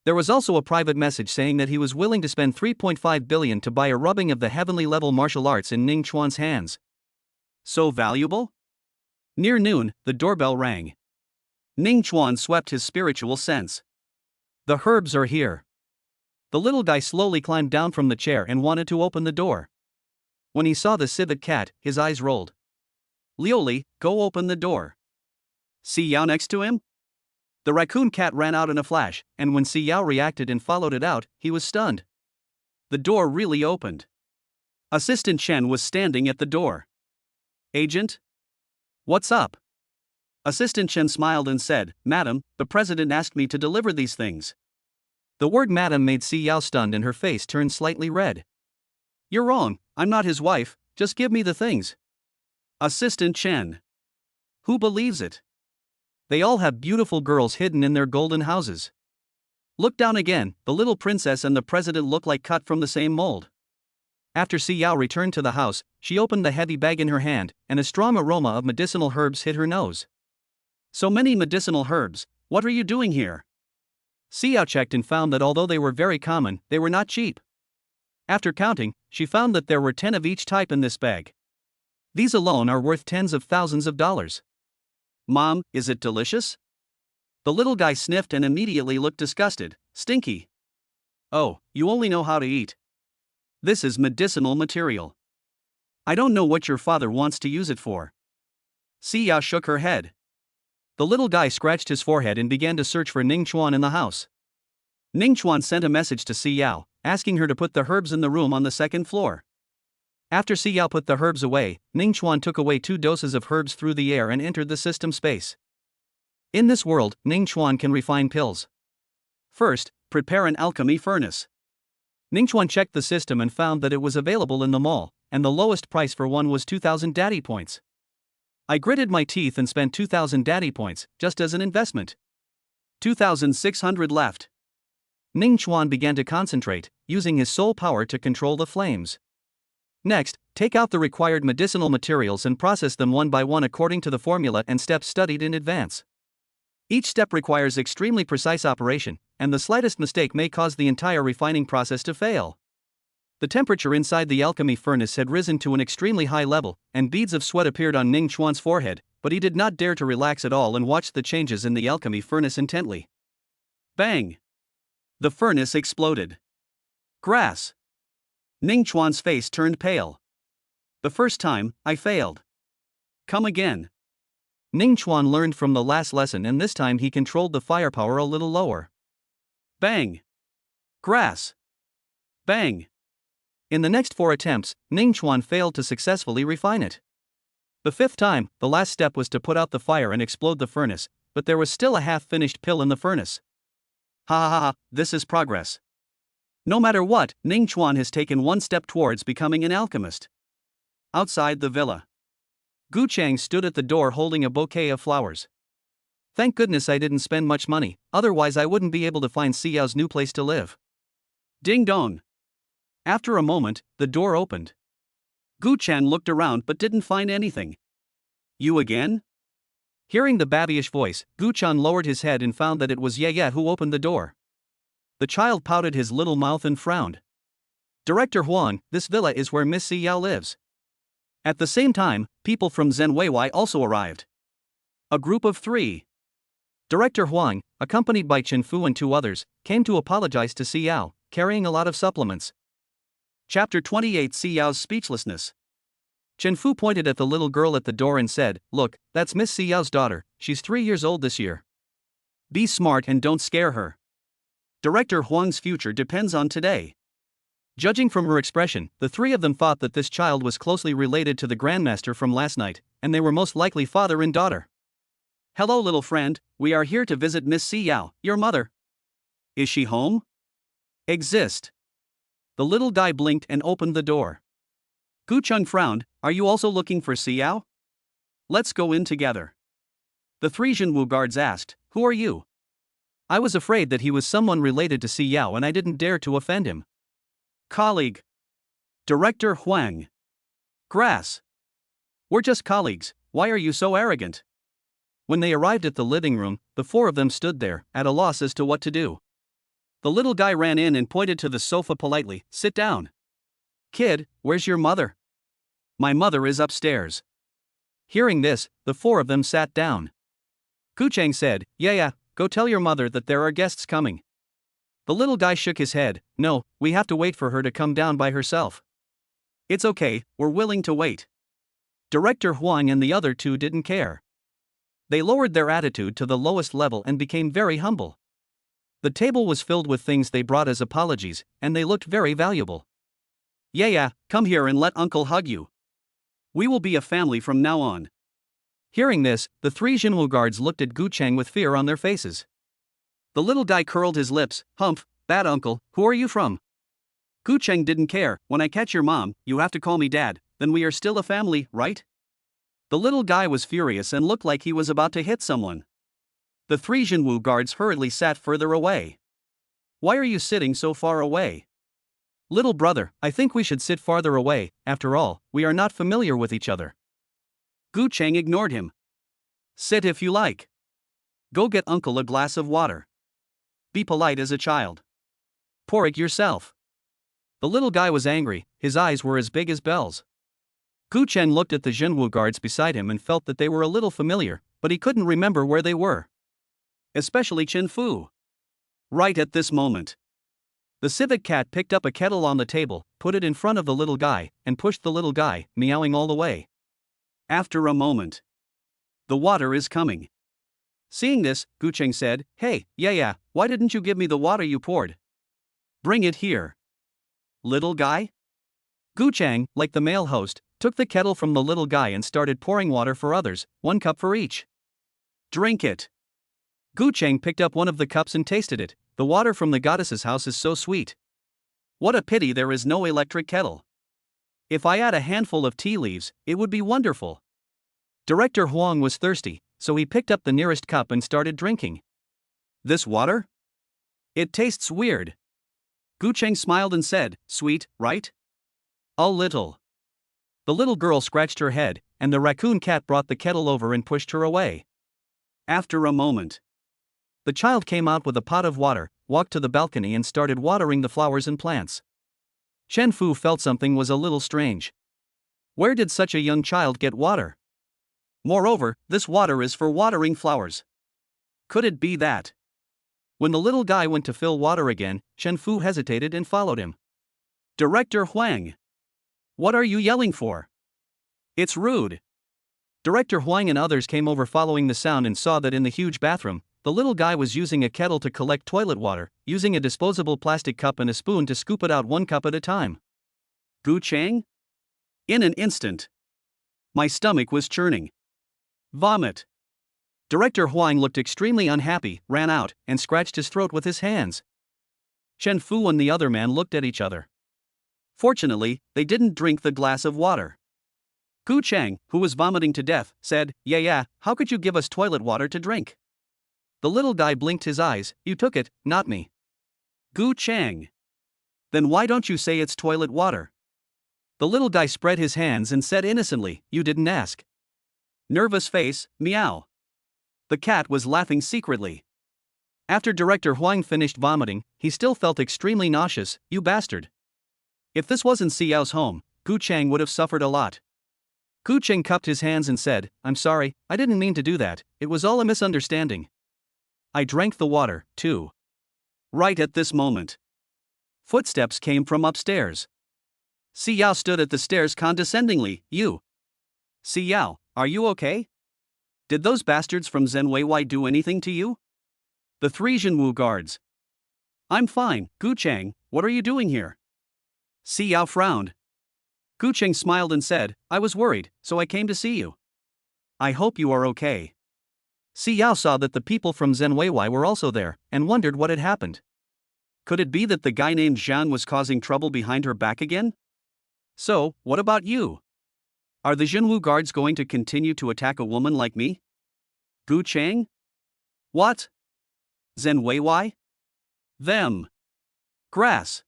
There was also a private message saying that he was willing to spend 3.5 billion to buy a rubbing of the heavenly level martial arts in Ning Chuan's hands. So valuable? Near noon, the doorbell rang. Ning Chuan swept his spiritual sense. The herbs are here. The little guy slowly climbed down from the chair and wanted to open the door. When he saw the civet cat, his eyes rolled. Lioli, go open the door. Si Yao next to him? The raccoon cat ran out in a flash, and when Si Yao reacted and followed it out, he was stunned. The door really opened. Assistant Chen was standing at the door. Agent? What's up? Assistant Chen smiled and said, Madam, the president asked me to deliver these things. The word madam made Si Yao stunned and her face turned slightly red. You're wrong, I'm not his wife, just give me the things. Assistant Chen. Who believes it? They all have beautiful girls hidden in their golden houses. Look down again, the little princess and the president look like cut from the same mold. After Si Yao returned to the house, she opened the heavy bag in her hand, and a strong aroma of medicinal herbs hit her nose. So many medicinal herbs, what are you doing here? Si Yao checked and found that although they were very common, they were not cheap. After counting, she found that there were 10 of each type in this bag. These alone are worth tens of thousands of dollars. Mom, is it delicious? The little guy sniffed and immediately looked disgusted. Stinky. Oh, you only know how to eat. This is medicinal material. I don't know what your father wants to use it for. Si Yao shook her head. The little guy scratched his forehead and began to search for Ning Chuan in the house. Ning Chuan sent a message to Si Yao, asking her to put the herbs in the room on the second floor. After Si Yao put the herbs away, Ning Chuan took away 2 doses of herbs through the air and entered the system space. In this world, Ning Chuan can refine pills. First, prepare an alchemy furnace. Ning Chuan checked the system and found that it was available in the mall, and the lowest price for one was 2,000 daddy points. I gritted my teeth and spent 2,000 daddy points, just as an investment. 2,600 left. Ning Chuan began to concentrate, using his soul power to control the flames. Next, take out the required medicinal materials and process them one by one according to the formula and steps studied in advance. Each step requires extremely precise operation, and the slightest mistake may cause the entire refining process to fail. The temperature inside the alchemy furnace had risen to an extremely high level, and beads of sweat appeared on Ning Chuan's forehead, but he did not dare to relax at all and watched the changes in the alchemy furnace intently. Bang! The furnace exploded. Grass! Ning Chuan's face turned pale. The first time, I failed. Come again. Ning Chuan learned from the last lesson, and this time he controlled the firepower a little lower. Bang! Grass! Bang! In the next 4 attempts, Ning Chuan failed to successfully refine it. The 5th time, the last step was to put out the fire and explode the furnace, but there was still a half-finished pill in the furnace. Ha ha ha, this is progress. No matter what, Ning Chuan has taken 1 step towards becoming an alchemist. Outside the villa, Gu Chang stood at the door holding a bouquet of flowers. Thank goodness I didn't spend much money, otherwise I wouldn't be able to find Si Yao's new place to live. Ding dong. After a moment, the door opened. Gu Chan looked around but didn't find anything. You again? Hearing the babyish voice, Gu Chan lowered his head and found that it was Ye who opened the door. The child pouted his little mouth and frowned. Director Huang, this villa is where Miss Si Yao lives. At the same time, people from Zhen Weiwei also arrived. A group of 3. Director Huang, accompanied by Chen Fu and 2 others, came to apologize to Si Yao, carrying a lot of supplements. Chapter 28 Si Yao's speechlessness. Chen Fu pointed at the little girl at the door and said, "Look, that's Miss Si Yao's daughter, she's 3 years old this year. Be smart and don't scare her. Director Huang's future depends on today." Judging from her expression, the 3 of them thought that this child was closely related to the Grandmaster from last night, and they were most likely father and daughter. "Hello little friend, we are here to visit Miss Si Yao, your mother. Is she home?" "Exist." The little guy blinked and opened the door. Gu Chung frowned, "Are you also looking for Si Yao? Let's go in together." The 3 Jinwu guards asked, "Who are you?" I was afraid that he was someone related to Si Yao and I didn't dare to offend him. "Colleague. Director Huang. Grass. We're just colleagues, why are you so arrogant?" When they arrived at the living room, the 4 of them stood there, at a loss as to what to do. The little guy ran in and pointed to the sofa politely, "Sit down." "Kid, where's your mother?" "My mother is upstairs." Hearing this, the 4 of them sat down. Gu Chang said, Yeah, go tell your mother that there are guests coming." The little guy shook his head, "No, we have to wait for her to come down by herself." "It's okay, we're willing to wait." Director Huang and the other 2 didn't care. They lowered their attitude to the lowest level and became very humble. The table was filled with things they brought as apologies, and they looked very valuable. Yeah, come here and let Uncle hug you. We will be a family from now on." Hearing this, the 3 Jinwu guards looked at Gu Chang with fear on their faces. The little guy curled his lips, "Humph, bad uncle, who are you from?" Gu Chang didn't care, "When I catch your mom, you have to call me dad, then we are still a family, right?" The little guy was furious and looked like he was about to hit someone. The 3 Jinwu guards hurriedly sat further away. "Why are you sitting so far away?" "Little brother, I think we should sit farther away, after all, we are not familiar with each other." Gu Chang ignored him. "Sit if you like. Go get uncle a glass of water. Be polite as a child. Pour it yourself." The little guy was angry, his eyes were as big as bells. Gu Chen looked at the Jinwu guards beside him and felt that they were a little familiar, but he couldn't remember where they were. Especially Chen Fu. Right at this moment, the civet cat picked up a kettle on the table, put it in front of the little guy, and pushed the little guy, meowing all the way. After a moment, "The water is coming." Seeing this, Gu Cheng said, "Hey, yeah, why didn't you give me the water you poured? Bring it here." "Little guy?" Gu Chang, like the male host, took the kettle from the little guy and started pouring water for others, 1 cup for each. "Drink it." Gu Chang picked up one of the cups and tasted it. "The water from the goddess's house is so sweet. What a pity there is no electric kettle. If I add a handful of tea leaves, it would be wonderful." Director Huang was thirsty, so he picked up the nearest cup and started drinking. "This water? It tastes weird." Gu Cheng smiled and said, "Sweet, right?" "A little." The little girl scratched her head, and the raccoon cat brought the kettle over and pushed her away. After a moment, the child came out with a pot of water, walked to the balcony and started watering the flowers and plants. Chen Fu felt something was a little strange. Where did such a young child get water? Moreover, this water is for watering flowers. Could it be that? When the little guy went to fill water again, Chen Fu hesitated and followed him. "Director Huang! What are you yelling for? It's rude." Director Huang and others came over following the sound and saw that in the huge bathroom, the little guy was using a kettle to collect toilet water, using a disposable plastic cup and a spoon to scoop it out 1 cup at a time. Gu Chang? In an instant, my stomach was churning. Vomit. Director Huang looked extremely unhappy, ran out, and scratched his throat with his hands. Chen Fu and the other man looked at each other. Fortunately, they didn't drink the glass of water. Gu Chang, who was vomiting to death, said, Yeah, how could you give us toilet water to drink?" The little guy blinked his eyes, "You took it, not me." Gu Chang. Then why don't you say it's toilet water? The little guy spread his hands and said innocently, "You didn't ask." Nervous face, meow. The cat was laughing secretly. After Director Huang finished vomiting, he still felt extremely nauseous. "You bastard." If this wasn't Xiao's home, Gu Chang would have suffered a lot. Gu Chang cupped his hands and said, "I'm sorry, I didn't mean to do that, it was all a misunderstanding. I drank the water, too." Right at this moment, footsteps came from upstairs. Xiao stood at the stairs condescendingly. "You. Xiao, are you okay? Did those bastards from Zhenwei do anything to you?" The three Zhenwu guards. "I'm fine, Gu Chang, what are you doing here?" Xiao frowned. Gu Chang smiled and said, "I was worried, so I came to see you. I hope you are okay." Xiao saw that the people from Zhenwei were also there, and wondered what had happened. Could it be that the guy named Zhang was causing trouble behind her back again? "So, what about you? Are the Zhenwu guards going to continue to attack a woman like me?" Gu Chang? "What? Zhenwei? Them. Grass."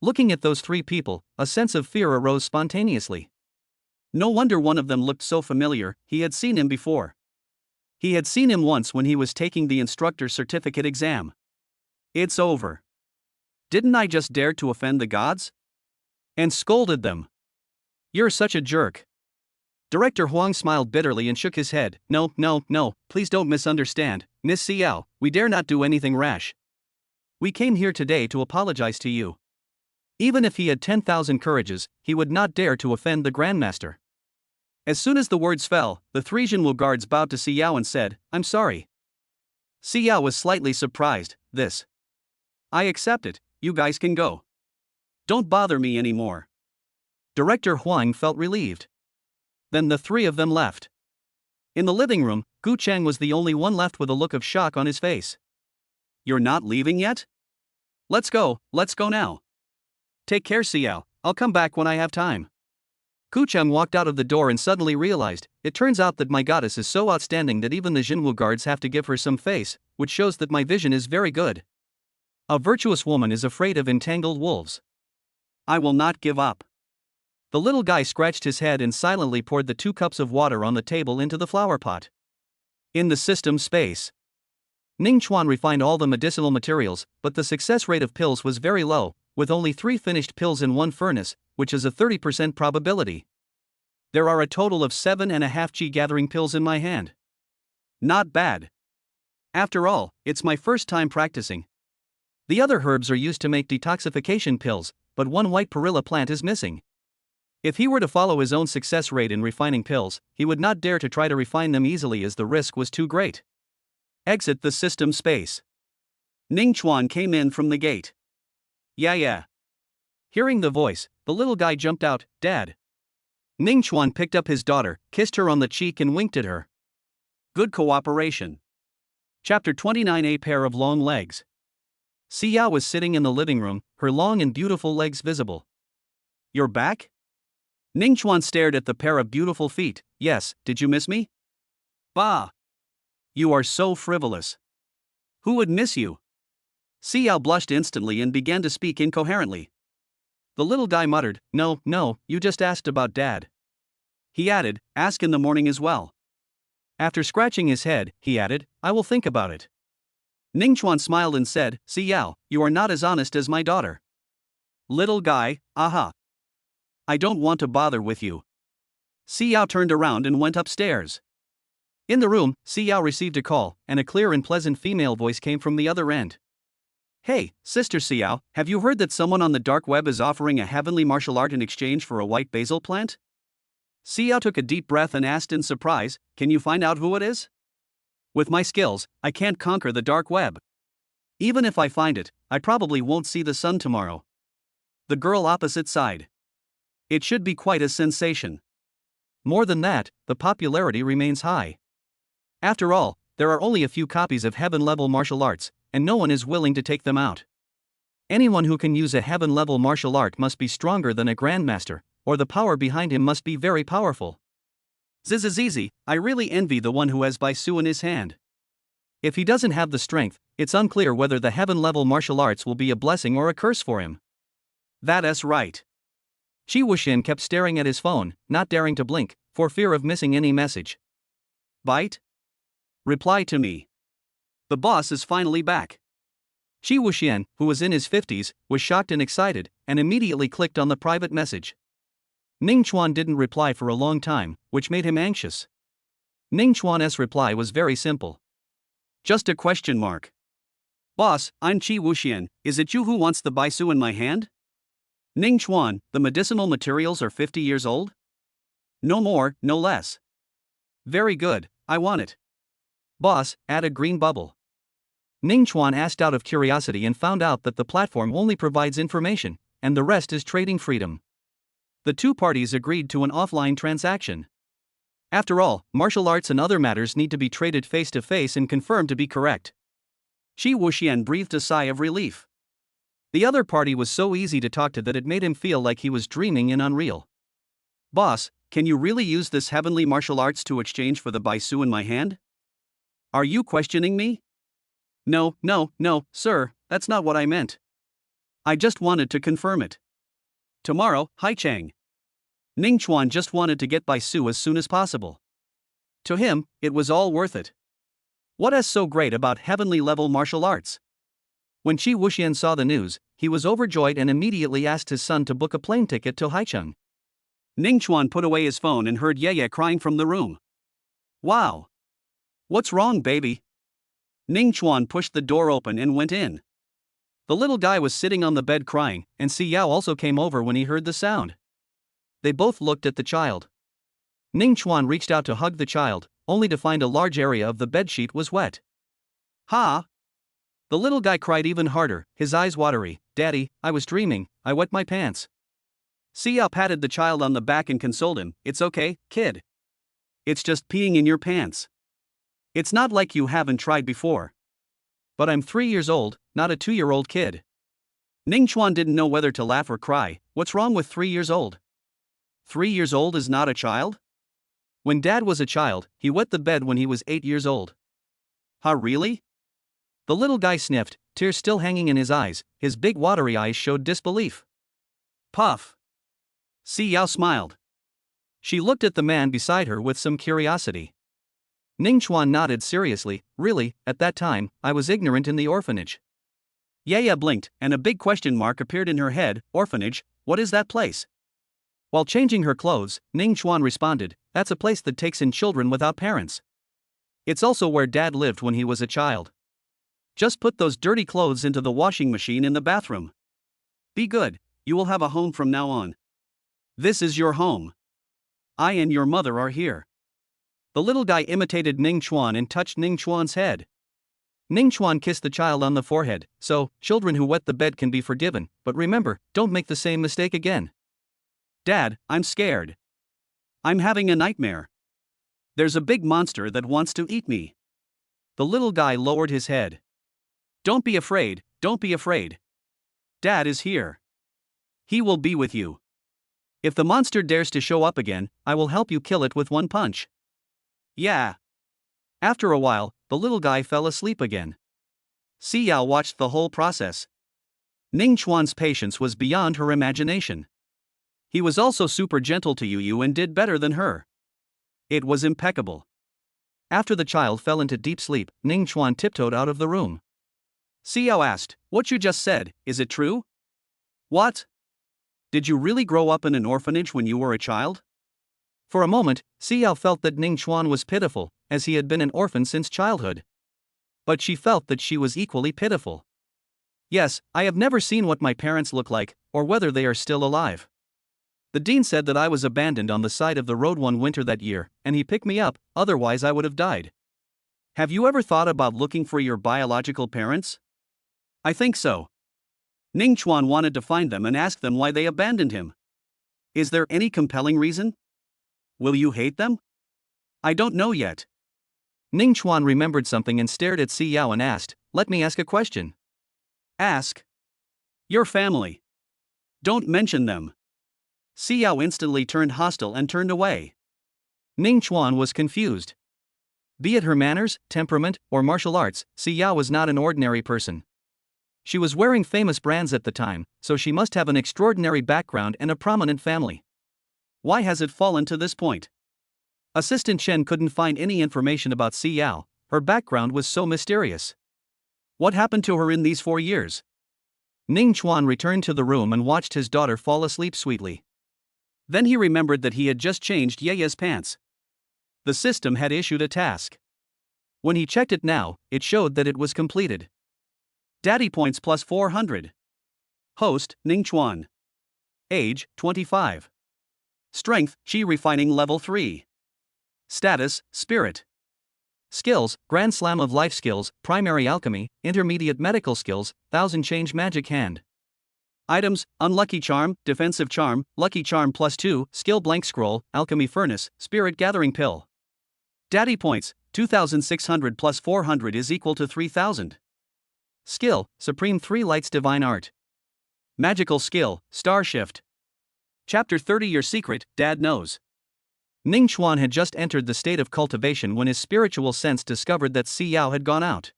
Looking at those three people, a sense of fear arose spontaneously. No wonder one of them looked so familiar, he had seen him before. He had seen him once when he was taking the instructor certificate exam. It's over. Didn't I just dare to offend the gods? And scolded them. "You're such a jerk." Director Huang smiled bitterly and shook his head. No, please don't misunderstand, Miss Xiao, we dare not do anything rash. We came here today to apologize to you." Even if he had 10,000 courages, he would not dare to offend the Grandmaster. As soon as the words fell, the three Zhenwu guards bowed to Xiao and said, "I'm sorry." Xiao was slightly surprised. "This. I accept it, you guys can go. Don't bother me anymore." Director Huang felt relieved. Then the three of them left. In the living room, Gu Chang was the only one left with a look of shock on his face. "You're not leaving yet? Let's go now. Take care, Xiao, I'll come back when I have time." Gu Chang walked out of the door and suddenly realized, it turns out that my goddess is so outstanding that even the Zhenwu guards have to give her some face, which shows that my vision is very good. A virtuous woman is afraid of entangled wolves. I will not give up. The little guy scratched his head and silently poured the 2 cups of water on the table into the flower pot. In the system space, Ning Chuan refined all the medicinal materials, but the success rate of pills was very low, with only 3 finished pills in one furnace, which is a 30% probability. There are a total of 7.5 G gathering pills in my hand. Not bad. After all, it's my first time practicing. The other herbs are used to make detoxification pills, but one white perilla plant is missing. If he were to follow his own success rate in refining pills, he would not dare to try to refine them easily as the risk was too great. Exit the system space. Ning Chuan came in from the gate. Yeah. Hearing the voice, the little guy jumped out. "Dad." Ning Chuan picked up his daughter, kissed her on the cheek and winked at her. Good cooperation. Chapter 29. A pair of long legs. Xiao was sitting in the living room, her long and beautiful legs visible. "You're back?" Ning Chuan stared at the pair of beautiful feet. "Yes, did you miss me?" "Bah! You are so frivolous. Who would miss you?" Xiao blushed instantly and began to speak incoherently. The little guy muttered, No, you just asked about Dad." He added, "Ask in the morning as well." After scratching his head, he added, "I will think about it." Ning Chuan smiled and said, "Xiao, you are not as honest as my daughter." Little guy, aha. I don't want to bother with you. Xiao turned around and went upstairs. In the room, Xiao received a call, and a clear and pleasant female voice came from the other end. "Hey, Sister Xiao, have you heard that someone on the dark web is offering a heavenly martial art in exchange for a white basil plant?" Xiao took a deep breath and asked in surprise, "Can you find out who it is?" "With my skills, I can't conquer the dark web. Even if I find it, I probably won't see the sun tomorrow." The girl opposite sighed. "It should be quite a sensation. More than that, the popularity remains high. After all, there are only a few copies of heaven-level martial arts, and no one is willing to take them out. Anyone who can use a heaven-level martial art must be stronger than a grandmaster, or the power behind him must be very powerful. Zizizizi, I really envy the one who has Baisu in his hand. If he doesn't have the strength, it's unclear whether the heaven-level martial arts will be a blessing or a curse for him." That's right. Shi Wuxian kept staring at his phone, not daring to blink, for fear of missing any message. Bite? Reply to me. The boss is finally back. Shi Wuxian, who was in his 50s, was shocked and excited, and immediately clicked on the private message. Ning Chuan didn't reply for a long time, which made him anxious. Ning Chuan's reply was very simple. Just a question mark. Boss, I'm Shi Wuxian, is it you who wants the baisu in my hand? Ning Chuan, the medicinal materials are 50 years old? No more, no less. Very good, I want it. Boss, add a green bubble. Ning Chuan asked out of curiosity and found out that the platform only provides information, and the rest is trading freedom. The two parties agreed to an offline transaction. After all, martial arts and other matters need to be traded face to face and confirmed to be correct. Shi Wuxian breathed a sigh of relief. The other party was so easy to talk to that it made him feel like he was dreaming and unreal. Boss, can you really use this heavenly martial arts to exchange for the baisu in my hand? Are you questioning me? No, sir, that's not what I meant. I just wanted to confirm it. Tomorrow, Hai Chang. Ning Chuan just wanted to get baisu as soon as possible. To him, it was all worth it. What is so great about heavenly level martial arts? When Shi Wuxian saw the news, he was overjoyed and immediately asked his son to book a plane ticket to Haicheng. Ning Chuan put away his phone and heard Ye crying from the room. Wow! What's wrong, baby? Ning Chuan pushed the door open and went in. The little guy was sitting on the bed crying, and Si Yao also came over when he heard the sound. They both looked at the child. Ning Chuan reached out to hug the child, only to find a large area of the bedsheet was wet. Ha! The little guy cried even harder, his eyes watery. Daddy, I was dreaming, I wet my pants. Si Yao patted the child on the back and consoled him. It's okay, kid. It's just peeing in your pants. It's not like you haven't tried before. But I'm 3 years old, not a 2-year-old kid. Ning Chuan didn't know whether to laugh or cry. What's wrong with 3 years old? 3 years old is not a child? When Dad was a child, he wet the bed when he was 8 years old. Huh, really? The little guy sniffed, tears still hanging in his eyes, his big watery eyes showed disbelief. Puff. Si Yao smiled. She looked at the man beside her with some curiosity. Ning Chuan nodded seriously. Really, at that time, I was ignorant in the orphanage. Ye blinked, and a big question mark appeared in her head. Orphanage, what is that place? While changing her clothes, Ning Chuan responded, that's a place that takes in children without parents. It's also where Dad lived when he was a child. Just put those dirty clothes into the washing machine in the bathroom. Be good, you will have a home from now on. This is your home. I and your mother are here. The little guy imitated Ning Chuan and touched Ning Chuan's head. Ning Chuan kissed the child on the forehead. So, children who wet the bed can be forgiven, but remember, don't make the same mistake again. Dad, I'm scared. I'm having a nightmare. There's a big monster that wants to eat me. The little guy lowered his head. Don't be afraid, don't be afraid. Dad is here. He will be with you. If the monster dares to show up again, I will help you kill it with one punch. Yeah. After a while, the little guy fell asleep again. Si Yao watched the whole process. Ning Chuan's patience was beyond her imagination. He was also super gentle to Yu and did better than her. It was impeccable. After the child fell into deep sleep, Ning Chuan tiptoed out of the room. Si Yao asked, what you just said, is it true? What? Did you really grow up in an orphanage when you were a child? For a moment, Si Yao felt that Ning Chuan was pitiful, as he had been an orphan since childhood. But she felt that she was equally pitiful. Yes, I have never seen what my parents look like, or whether they are still alive. The dean said that I was abandoned on the side of the road one winter that year, and he picked me up, otherwise I would have died. Have you ever thought about looking for your biological parents? I think so. Ning Chuan wanted to find them and ask them why they abandoned him. Is there any compelling reason? Will you hate them? I don't know yet. Ning Chuan remembered something and stared at Si Yao and asked, let me ask a question. Ask. Your family. Don't mention them. Si Yao instantly turned hostile and turned away. Ning Chuan was confused. Be it her manners, temperament, or martial arts, Si Yao was not an ordinary person. She was wearing famous brands at the time, so she must have an extraordinary background and a prominent family. Why has it fallen to this point? Assistant Chen couldn't find any information about Si Yao. Her background was so mysterious. What happened to her in these 4 years? Ning Chuan returned to the room and watched his daughter fall asleep sweetly. Then he remembered that he had just changed Yeye's pants. The system had issued a task. When he checked it now, it showed that it was completed. Daddy points plus 400. Host, Ning Chuan. Age, 25. Strength, Qi refining level 3. Status, Spirit. Skills, Grand Slam of Life Skills, Primary Alchemy, Intermediate Medical Skills, 1000 Change Magic Hand. Items, Unlucky Charm, Defensive Charm, Lucky Charm plus 2, Skill Blank Scroll, Alchemy Furnace, Spirit Gathering Pill. Daddy points, 2600 plus 400 is equal to 3000. Skill, Supreme 3 Lights Divine Art. Magical Skill, Star Shift. Chapter 30 Your Secret, Dad Knows. Ning Chuan had just entered the state of cultivation when his spiritual sense discovered that Si Yao had gone out.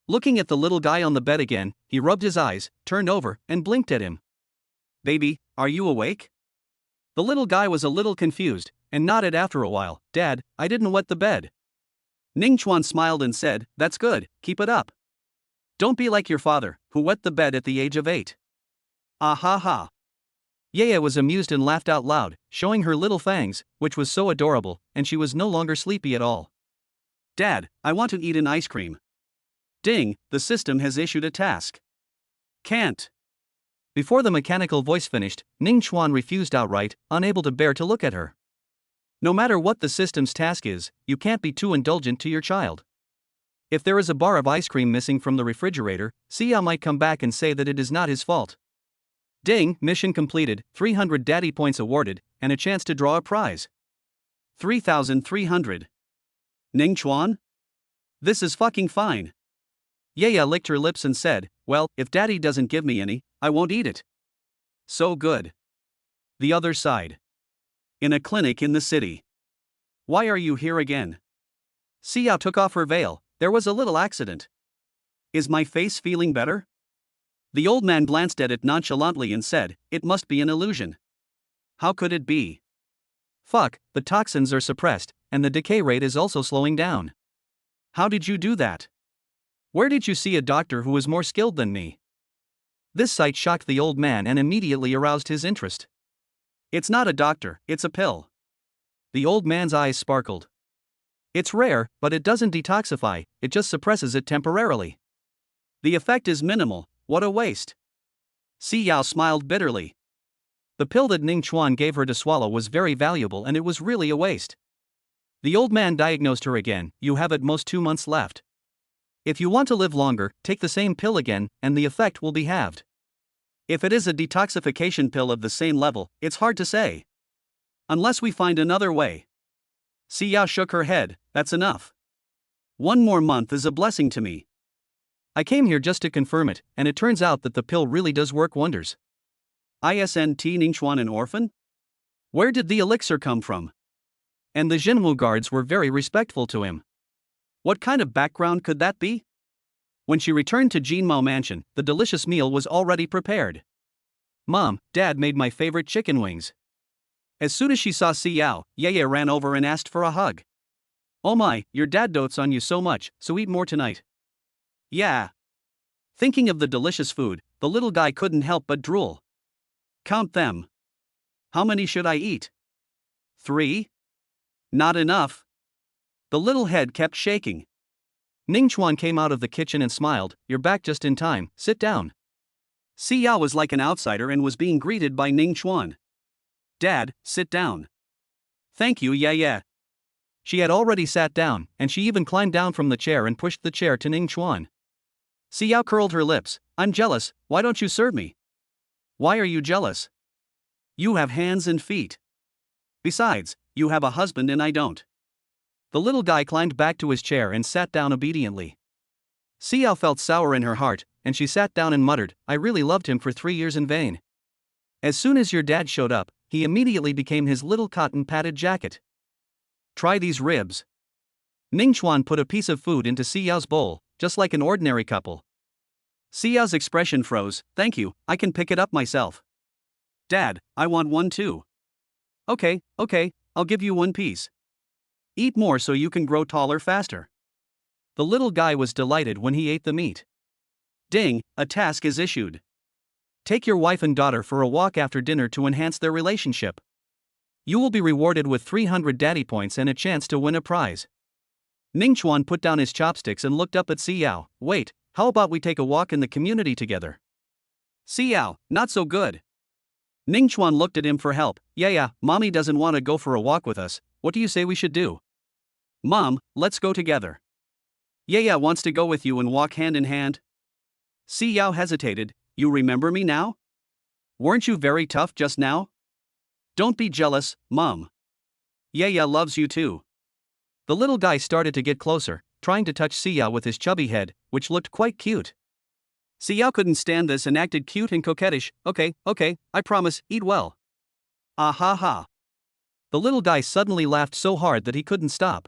Looking at the little guy on the bed again, he rubbed his eyes, turned over, and blinked at him. Baby, are you awake? The little guy was a little confused, and nodded after a while. Dad, I didn't wet the bed. Ning Chuan smiled and said, That's good, keep it up. Don't be like your father, who wet the bed at the age of 8. Ah ha ha. Yeye was amused and laughed out loud, showing her little fangs, which was so adorable, and she was no longer sleepy at all. Dad, I want to eat an ice cream. Ding, the system has issued a task. Can't. Before the mechanical voice finished, Ning Chuan refused outright, unable to bear to look at her. No matter what the system's task is, you can't be too indulgent to your child. If there is a bar of ice cream missing from the refrigerator, Si Yao might come back and say that it is not his fault. Ding, mission completed, 300 daddy points awarded, and a chance to draw a prize. 3,300. Ning Chuan? This is fucking fine. Yeye licked her lips and said, Well, if daddy doesn't give me any, I won't eat it. So good. The other side. In a clinic in the city. Why are you here again? Si Yao took off her veil. There was a little accident. Is my face feeling better? The old man glanced at it nonchalantly and said, It must be an illusion. How could it be? Fuck, the toxins are suppressed, and the decay rate is also slowing down. How did you do that? Where did you see a doctor who was more skilled than me? This sight shocked the old man and immediately aroused his interest. It's not a doctor, it's a pill. The old man's eyes sparkled. It's rare, but it doesn't detoxify, it just suppresses it temporarily. The effect is minimal. What a waste. Si Yao smiled bitterly. The pill that Ning Chuan gave her to swallow was very valuable and it was really a waste. The old man diagnosed her again, You have at most 2 months left. If you want to live longer, take the same pill again, and the effect will be halved. If it is a detoxification pill of the same level, it's hard to say. Unless we find another way. Si Yao shook her head, That's enough. 1 more month is a blessing to me. I came here just to confirm it, and it turns out that the pill really does work wonders. Isn't Ning Chuan an orphan? Where did the elixir come from? And the Jinwu guards were very respectful to him. What kind of background could that be? When she returned to Jinmao Mansion, the delicious meal was already prepared. Mom, Dad made my favorite chicken wings. As soon as she saw Si Yao, Yeye ran over and asked for a hug. Oh my, your dad dotes on you so much, so eat more tonight. Yeah. Thinking of the delicious food, the little guy couldn't help but drool. Count them. How many should I eat? 3? Not enough. The little head kept shaking. Ning Chuan came out of the kitchen and smiled, You're back just in time, sit down. Si Yao was like an outsider and was being greeted by Ning Chuan. Dad, sit down. Thank you, yeah. She had already sat down, and she even climbed down from the chair and pushed the chair to Ning Chuan. Si Yao curled her lips, I'm jealous, why don't you serve me? Why are you jealous? You have hands and feet. Besides, you have a husband and I don't. The little guy climbed back to his chair and sat down obediently. Si Yao felt sour in her heart, and she sat down and muttered, I really loved him for 3 years in vain. As soon as your dad showed up, he immediately became his little cotton padded jacket. Try these ribs. Ning Chuan put a piece of food into Si Yao's bowl, just like an ordinary couple. Xiao's expression froze. Thank you, I can pick it up myself. Dad, I want one too. Okay, I'll give you one piece. Eat more so you can grow taller faster. The little guy was delighted when he ate the meat. Ding, a task is issued. Take your wife and daughter for a walk after dinner to enhance their relationship. You will be rewarded with 300 daddy points and a chance to win a prize. Ningchuan put down his chopsticks and looked up at Xiao. Wait, how about we take a walk in the community together? Xiao, not so good. Ningchuan looked at him for help. Yeah, mommy doesn't want to go for a walk with us. What do you say we should do? Mom, let's go together. Yeah wants to go with you and walk hand in hand. Xiao hesitated. You remember me now? Weren't you very tough just now? Don't be jealous, Mom. Yeah loves you too. The little guy started to get closer, trying to touch Xiao with his chubby head, which looked quite cute. Xiao couldn't stand this and acted cute and coquettish. Okay, I promise, eat well. Ah ha ha. The little guy suddenly laughed so hard that he couldn't stop.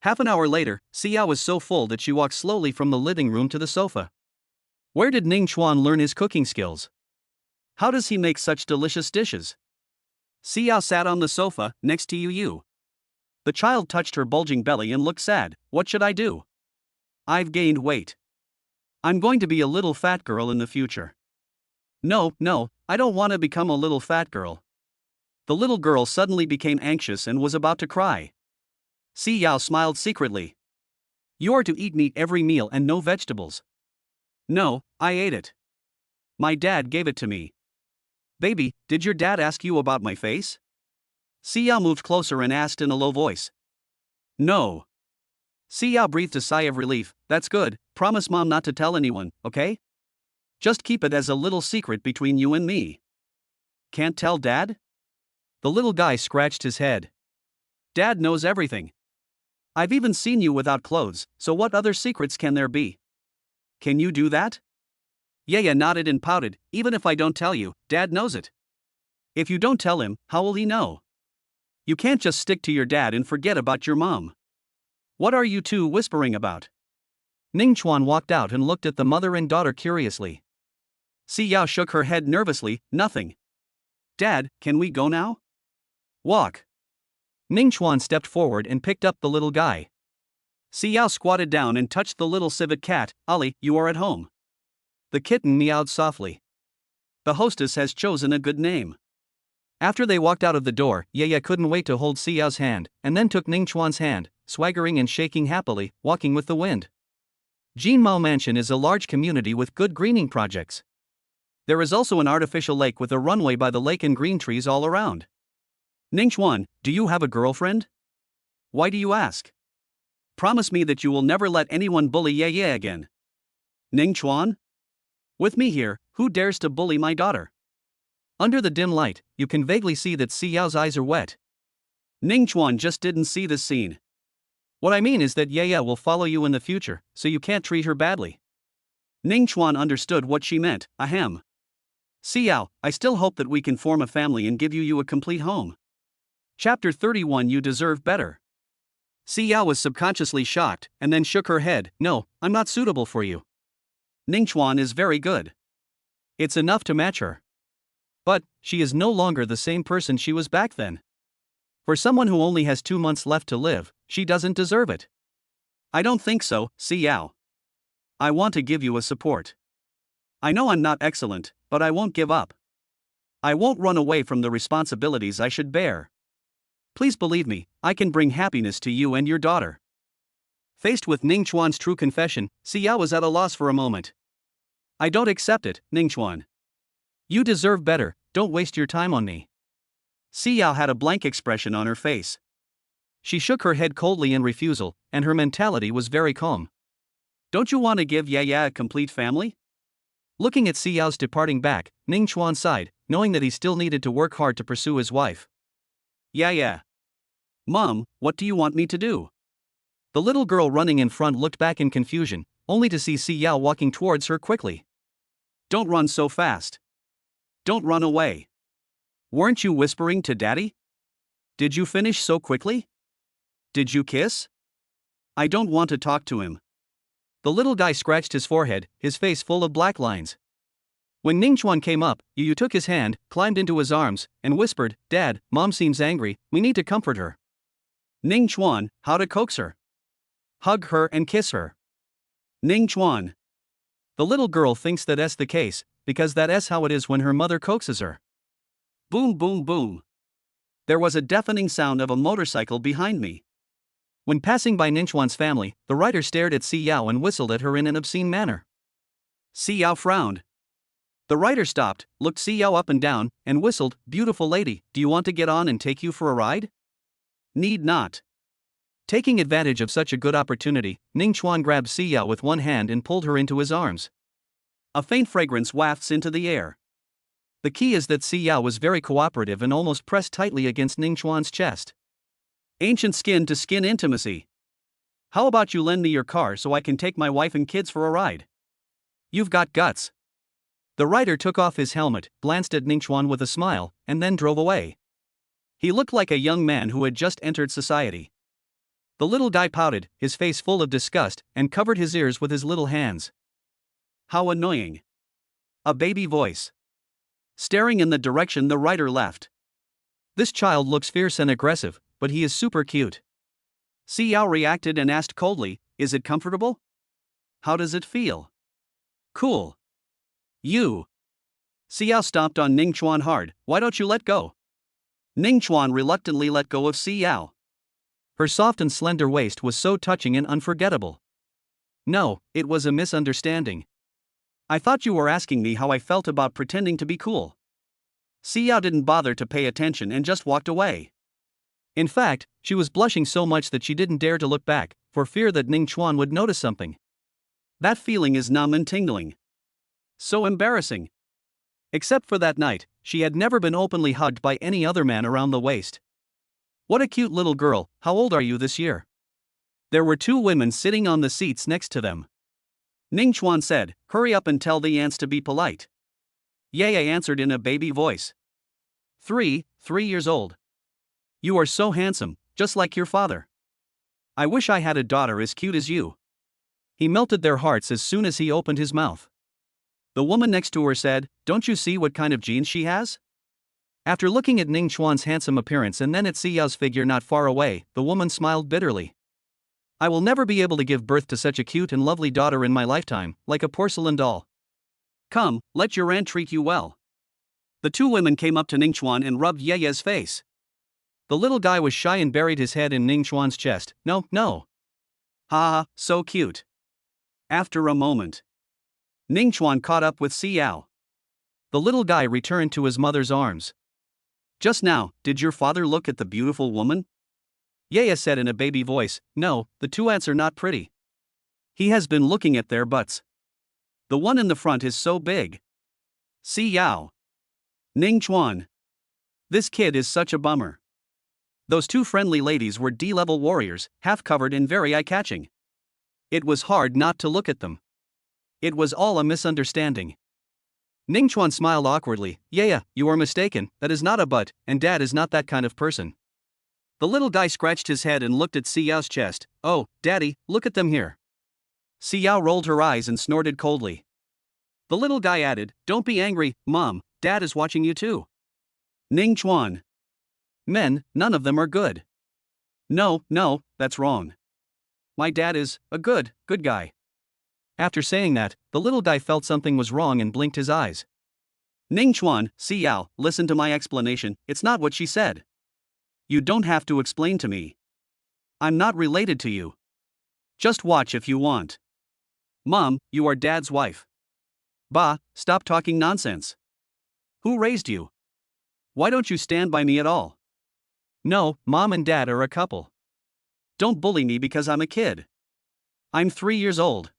Half an hour later, Xiao was so full that she walked slowly from the living room to the sofa. Where did Ningchuan learn his cooking skills? How does he make such delicious dishes? Xiao sat on the sofa, next to Yu. The child touched her bulging belly and looked sad. What should I do? I've gained weight. I'm going to be a little fat girl in the future. No, I don't want to become a little fat girl. The little girl suddenly became anxious and was about to cry. Xiao smiled secretly. You are to eat meat every meal and no vegetables. No, I ate it. My dad gave it to me. Baby, did your dad ask you about my face? Xiao moved closer and asked in a low voice. No. Xiao breathed a sigh of relief. That's good, promise Mom not to tell anyone, okay? Just keep it as a little secret between you and me. Can't tell Dad? The little guy scratched his head. Dad knows everything. I've even seen you without clothes, so what other secrets can there be? Can you do that? Yeah nodded and pouted. Even if I don't tell you, Dad knows it. If you don't tell him, how will he know? You can't just stick to your dad and forget about your mom. What are you two whispering about? Ningchuan walked out and looked at the mother and daughter curiously. Xiao shook her head nervously. Nothing. Dad, can we go now? Walk. Ningchuan stepped forward and picked up the little guy. Xiao squatted down and touched the little civet cat. Ollie, you are at home. The kitten meowed softly. The hostess has chosen a good name. After they walked out of the door, Yaya couldn't wait to hold Xiao's hand, and then took Ningchuan's hand, swaggering and shaking happily, walking with the wind. Jinmao Mansion is a large community with good greening projects. There is also an artificial lake with a runway by the lake and green trees all around. Ningchuan, do you have a girlfriend? Why do you ask? Promise me that you will never let anyone bully Yaya again. Ningchuan? With me here, who dares to bully my daughter? Under the dim light, you can vaguely see that Xiao's eyes are wet. Ningchuan just didn't see this scene. What I mean is that Yaya will follow you in the future, so you can't treat her badly. Ningchuan understood what she meant. Ahem. Xiao, I still hope that we can form a family and give you a complete home. Chapter 31. You deserve better. Xiao was subconsciously shocked, and then shook her head. No, I'm not suitable for you. Ningchuan is very good. It's enough to match her. But, she is no longer the same person she was back then. For someone who only has 2 months left to live, she doesn't deserve it. I don't think so, Xiao. I want to give you a support. I know I'm not excellent, but I won't give up. I won't run away from the responsibilities I should bear. Please believe me, I can bring happiness to you and your daughter. Faced with Ningchuan's true confession, Xiao was at a loss for a moment. I don't accept it, Ningchuan. You deserve better, don't waste your time on me. Xiao had a blank expression on her face. She shook her head coldly in refusal, and her mentality was very calm. Don't you want to give Yaya a complete family? Looking at Xiao's departing back, Ningchuan sighed, knowing that he still needed to work hard to pursue his wife. Yeah. Mom, what do you want me to do? The little girl running in front looked back in confusion, only to see Xiao walking towards her quickly. Don't run so fast. Don't run away. Weren't you whispering to Daddy? Did you finish so quickly? Did you kiss? I don't want to talk to him. The little guy scratched his forehead, his face full of black lines. When Ningchuan came up, Yu took his hand, climbed into his arms, and whispered, "Dad, Mom seems angry, we need to comfort her." Ningchuan, how to coax her? Hug her and kiss her. Ningchuan. The little girl thinks that's the case, because that's how it is when her mother coaxes her. Boom, boom, boom. There was a deafening sound of a motorcycle behind me. When passing by Ningchuan's family, the writer stared at Si Yao and whistled at her in an obscene manner. Si Yao frowned. The writer stopped, looked Si Yao up and down, and whistled, "Beautiful lady, do you want to get on and take you for a ride?" Need not. Taking advantage of such a good opportunity, Ningchuan grabbed Si Yao with one hand and pulled her into his arms. A faint fragrance wafts into the air. The key is that Si Yao was very cooperative and almost pressed tightly against Ningchuan's chest. Ancient skin-to-skin intimacy. How about you lend me your car so I can take my wife and kids for a ride? You've got guts. The writer took off his helmet, glanced at Ningchuan with a smile, and then drove away. He looked like a young man who had just entered society. The little guy pouted, his face full of disgust, and covered his ears with his little hands. How annoying. A baby voice. Staring in the direction the writer left. This child looks fierce and aggressive, but he is super cute. Si Yao reacted and asked coldly, "Is it comfortable? How does it feel?" Cool. You. Si Yao stomped on Ningchuan hard, "Why don't you let go?" Ningchuan reluctantly let go of Si Yao. Her soft and slender waist was so touching and unforgettable. No, it was a misunderstanding. I thought you were asking me how I felt about pretending to be cool. Si Yao didn't bother to pay attention and just walked away. In fact, she was blushing so much that she didn't dare to look back, for fear that Ningchuan would notice something. That feeling is numb and tingling. So embarrassing. Except for that night, she had never been openly hugged by any other man around the waist. What a cute little girl, how old are you this year? There were two women sitting on the seats next to them. Ningchuan said, "Hurry up and tell the ants to be polite." Yaya answered in a baby voice. 3 years old. You are so handsome, just like your father. I wish I had a daughter as cute as you. He melted their hearts as soon as he opened his mouth. The woman next to her said, "Don't you see what kind of genes she has?" After looking at Ningchuan's handsome appearance and then at Si Yao's figure not far away, the woman smiled bitterly. I will never be able to give birth to such a cute and lovely daughter in my lifetime, like a porcelain doll. Come, let your aunt treat you well. The two women came up to Ningchuan and rubbed Yaya's face. The little guy was shy and buried his head in Ningchuan's chest. No. Ha, so cute. After a moment, Ningchuan caught up with Si Yao. The little guy returned to his mother's arms. Just now, did your father look at the beautiful woman? Yaya said in a baby voice, "No, the two ants are not pretty. He has been looking at their butts. The one in the front is so big." Si Yao. Ningchuan. This kid is such a bummer. Those two friendly ladies were D-level warriors, half-covered and very eye-catching. It was hard not to look at them. It was all a misunderstanding. Ningchuan smiled awkwardly. "Yaya, you are mistaken, that is not a butt, and Dad is not that kind of person." The little guy scratched his head and looked at Si Yao's chest. "Oh, Daddy, look at them here." Si Yao rolled her eyes and snorted coldly. The little guy added, "Don't be angry, Mom, Dad is watching you too." Ningchuan. Men, none of them are good. No, that's wrong. My dad is a good guy. After saying that, the little guy felt something was wrong and blinked his eyes. Ningchuan, Si Yao, listen to my explanation, it's not what she said. You don't have to explain to me. I'm not related to you. Just watch if you want. Mom, you are Dad's wife. Bah, stop talking nonsense. Who raised you? Why don't you stand by me at all? No, Mom and Dad are a couple. Don't bully me because I'm a kid. I'm 3 years old.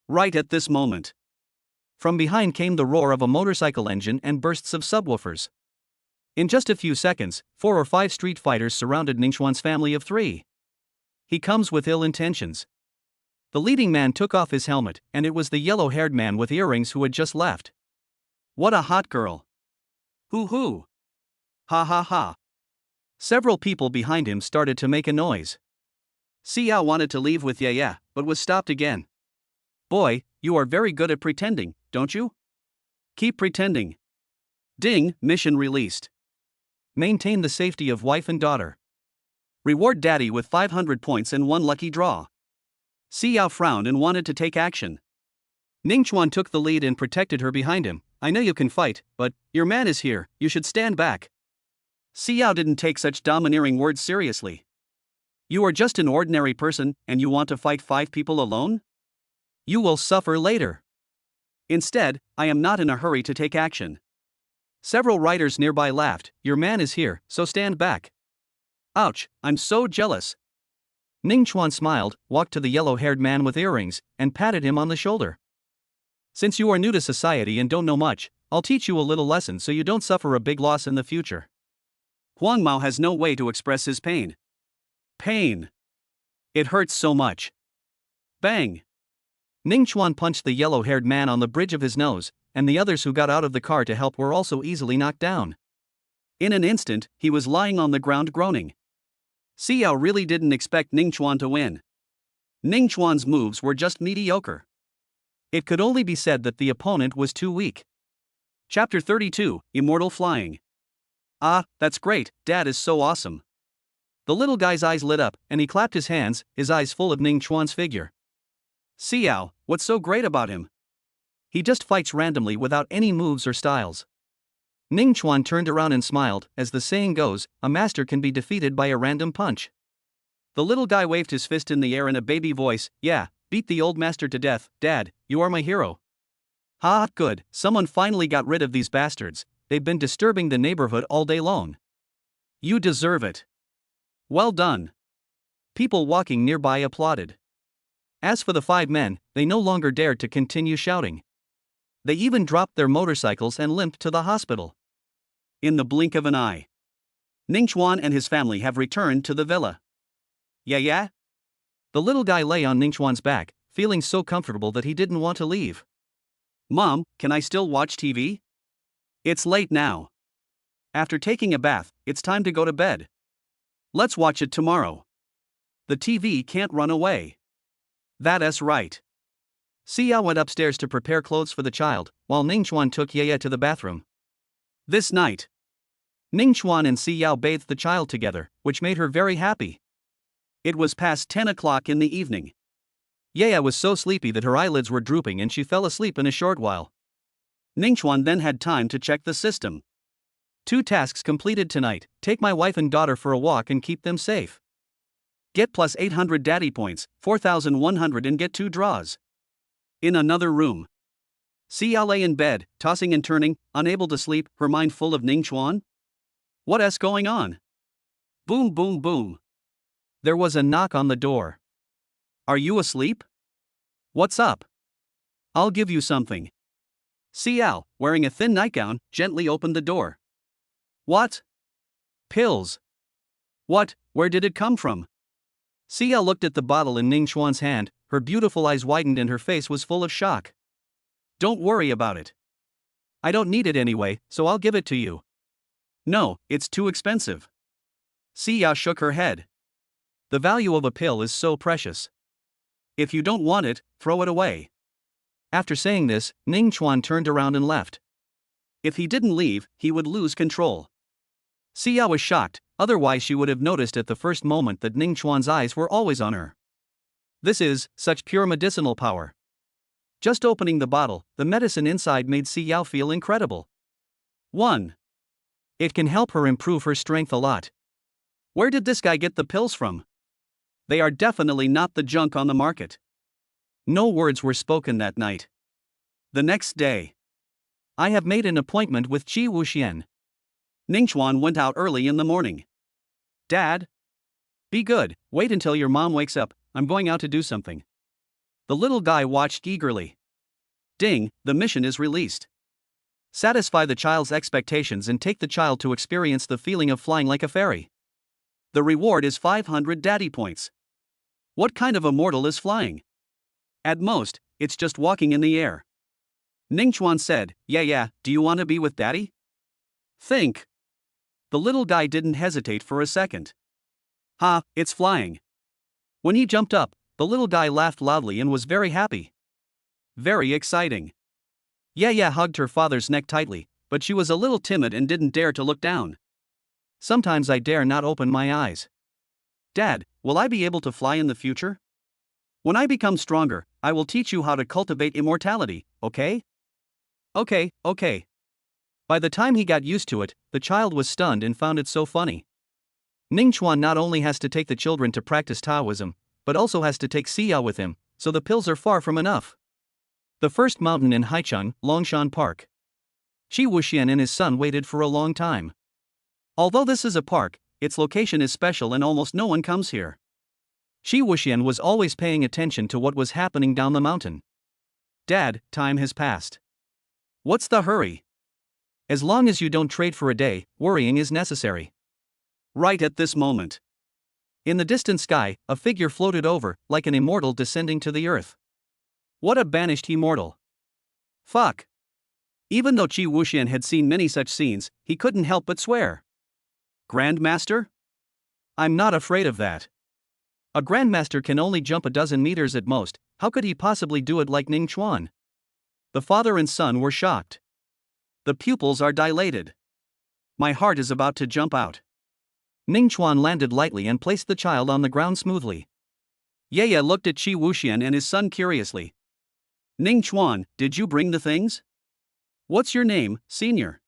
Right at this moment. From behind came the roar of a motorcycle engine and bursts of subwoofers. In just a few seconds, 4 or 5 street fighters surrounded Ningchuan's family of 3. He comes with ill intentions. The leading man took off his helmet, and it was the yellow-haired man with earrings who had just left. What a hot girl. Hoo. Ha. Several people behind him started to make a noise. Si Yao wanted to leave with Yaya, but was stopped again. Boy, you are very good at pretending, don't you? Keep pretending. Ding, mission released. Maintain the safety of wife and daughter. Reward daddy with 500 points and one lucky draw. Xiao frowned and wanted to take action. Ningchuan took the lead and protected her behind him. I know you can fight, but your man is here, you should stand back. Xiao didn't take such domineering words seriously. You are just an ordinary person, and you want to fight 5 people alone? You will suffer later. Instead, I am not in a hurry to take action. Several riders nearby laughed. Your man is here, so stand back. Ouch, I'm so jealous. Ningchuan smiled, walked to the yellow-haired man with earrings, and patted him on the shoulder. Since you are new to society and don't know much, I'll teach you a little lesson so you don't suffer a big loss in the future. Huang Mao has no way to express his pain. Pain. It hurts so much. Bang. Ningchuan punched the yellow-haired man on the bridge of his nose, and the others who got out of the car to help were also easily knocked down. In an instant, he was lying on the ground groaning. Xiao really didn't expect Ningchuan to win. Ningchuan's moves were just mediocre. It could only be said that the opponent was too weak. Chapter 32, Immortal Flying. Ah, that's great, Dad is so awesome. The little guy's eyes lit up, and he clapped his hands, his eyes full of Ningchuan's figure. Xiao, what's so great about him? He just fights randomly without any moves or styles. Ningchuan turned around and smiled. As the saying goes, a master can be defeated by a random punch. The little guy waved his fist in the air in a baby voice. Yeah, beat the old master to death, Dad, you are my hero. Ha, good, someone finally got rid of these bastards, they've been disturbing the neighborhood all day long. You deserve it. Well done. People walking nearby applauded. As for the 5 men, they no longer dared to continue shouting. They even dropped their motorcycles and limped to the hospital. In the blink of an eye, Ningchuan and his family have returned to the villa. Yeah? The little guy lay on Ningchuan's back, feeling so comfortable that he didn't want to leave. Mom, can I still watch TV? It's late now. After taking a bath, it's time to go to bed. Let's watch it tomorrow. The TV can't run away. That's right. Xiao went upstairs to prepare clothes for the child, while Ningchuan took Yaya to the bathroom. This night, Ningchuan and Xiao bathed the child together, which made her very happy. It was past 10 o'clock in the evening. Yaya was so sleepy that her eyelids were drooping and she fell asleep in a short while. Ningchuan then had time to check the system. 2 tasks completed tonight: take my wife and daughter for a walk and keep them safe. Get plus 800 daddy points, 4,100 and get 2 draws. In another room, Xiao lay in bed, tossing and turning, unable to sleep, her mind full of Ningchuan. What's going on? Boom, boom, boom. There was a knock on the door. Are you asleep? What's up? I'll give you something. Xiao, wearing a thin nightgown, gently opened the door. What? Pills. What? Where did it come from? Xiao looked at the bottle in Ningchuan's hand, her beautiful eyes widened and her face was full of shock. Don't worry about it. I don't need it anyway, so I'll give it to you. No, it's too expensive. Xiao shook her head. The value of a pill is so precious. If you don't want it, throw it away. After saying this, Ningchuan turned around and left. If he didn't leave, he would lose control. Xiao was shocked, otherwise she would have noticed at the first moment that Ningchuan's eyes were always on her. This is such pure medicinal power. Just opening the bottle, the medicine inside made Xiao feel incredible. 1. It can help her improve her strength a lot. Where did this guy get the pills from? They are definitely not the junk on the market. No words were spoken that night. The next day, I have made an appointment with Qi Wuxian. Ningchuan went out early in the morning. Dad? Be good, wait until your mom wakes up, I'm going out to do something. The little guy watched eagerly. Ding, the mission is released. Satisfy the child's expectations and take the child to experience the feeling of flying like a fairy. The reward is 500 daddy points. What kind of a mortal is flying? At most, it's just walking in the air. Ningchuan said, Yeah, do you want to be with daddy? Think. The little guy didn't hesitate for a second. Ha, it's flying. When he jumped up, the little guy laughed loudly and was very happy. Very exciting. Yeah hugged her father's neck tightly, but she was a little timid and didn't dare to look down. Sometimes I dare not open my eyes. Dad, will I be able to fly in the future? When I become stronger, I will teach you how to cultivate immortality, okay? Okay. By the time he got used to it, the child was stunned and found it so funny. Ningchuan not only has to take the children to practice Taoism, but also has to take Xiyao with him, so the pills are far from enough. The first mountain in Haicheng, Longshan Park. Shi Wuxian and his son waited for a long time. Although this is a park, its location is special and almost no one comes here. Shi Wuxian was always paying attention to what was happening down the mountain. Dad, time has passed. What's the hurry? As long as you don't trade for a day, worrying is necessary. Right at this moment. In the distant sky, a figure floated over, like an immortal descending to the earth. What a banished immortal. Fuck. Even though Shi Wuxian had seen many such scenes, he couldn't help but swear. Grandmaster? I'm not afraid of that. A grandmaster can only jump a dozen meters at most, how could he possibly do it like Ningchuan? The father and son were shocked. The pupils are dilated. My heart is about to jump out. Ningchuan landed lightly and placed the child on the ground smoothly. Ye looked at Shi Wuxian and his son curiously. Ningchuan, did you bring the things? What's your name, senior?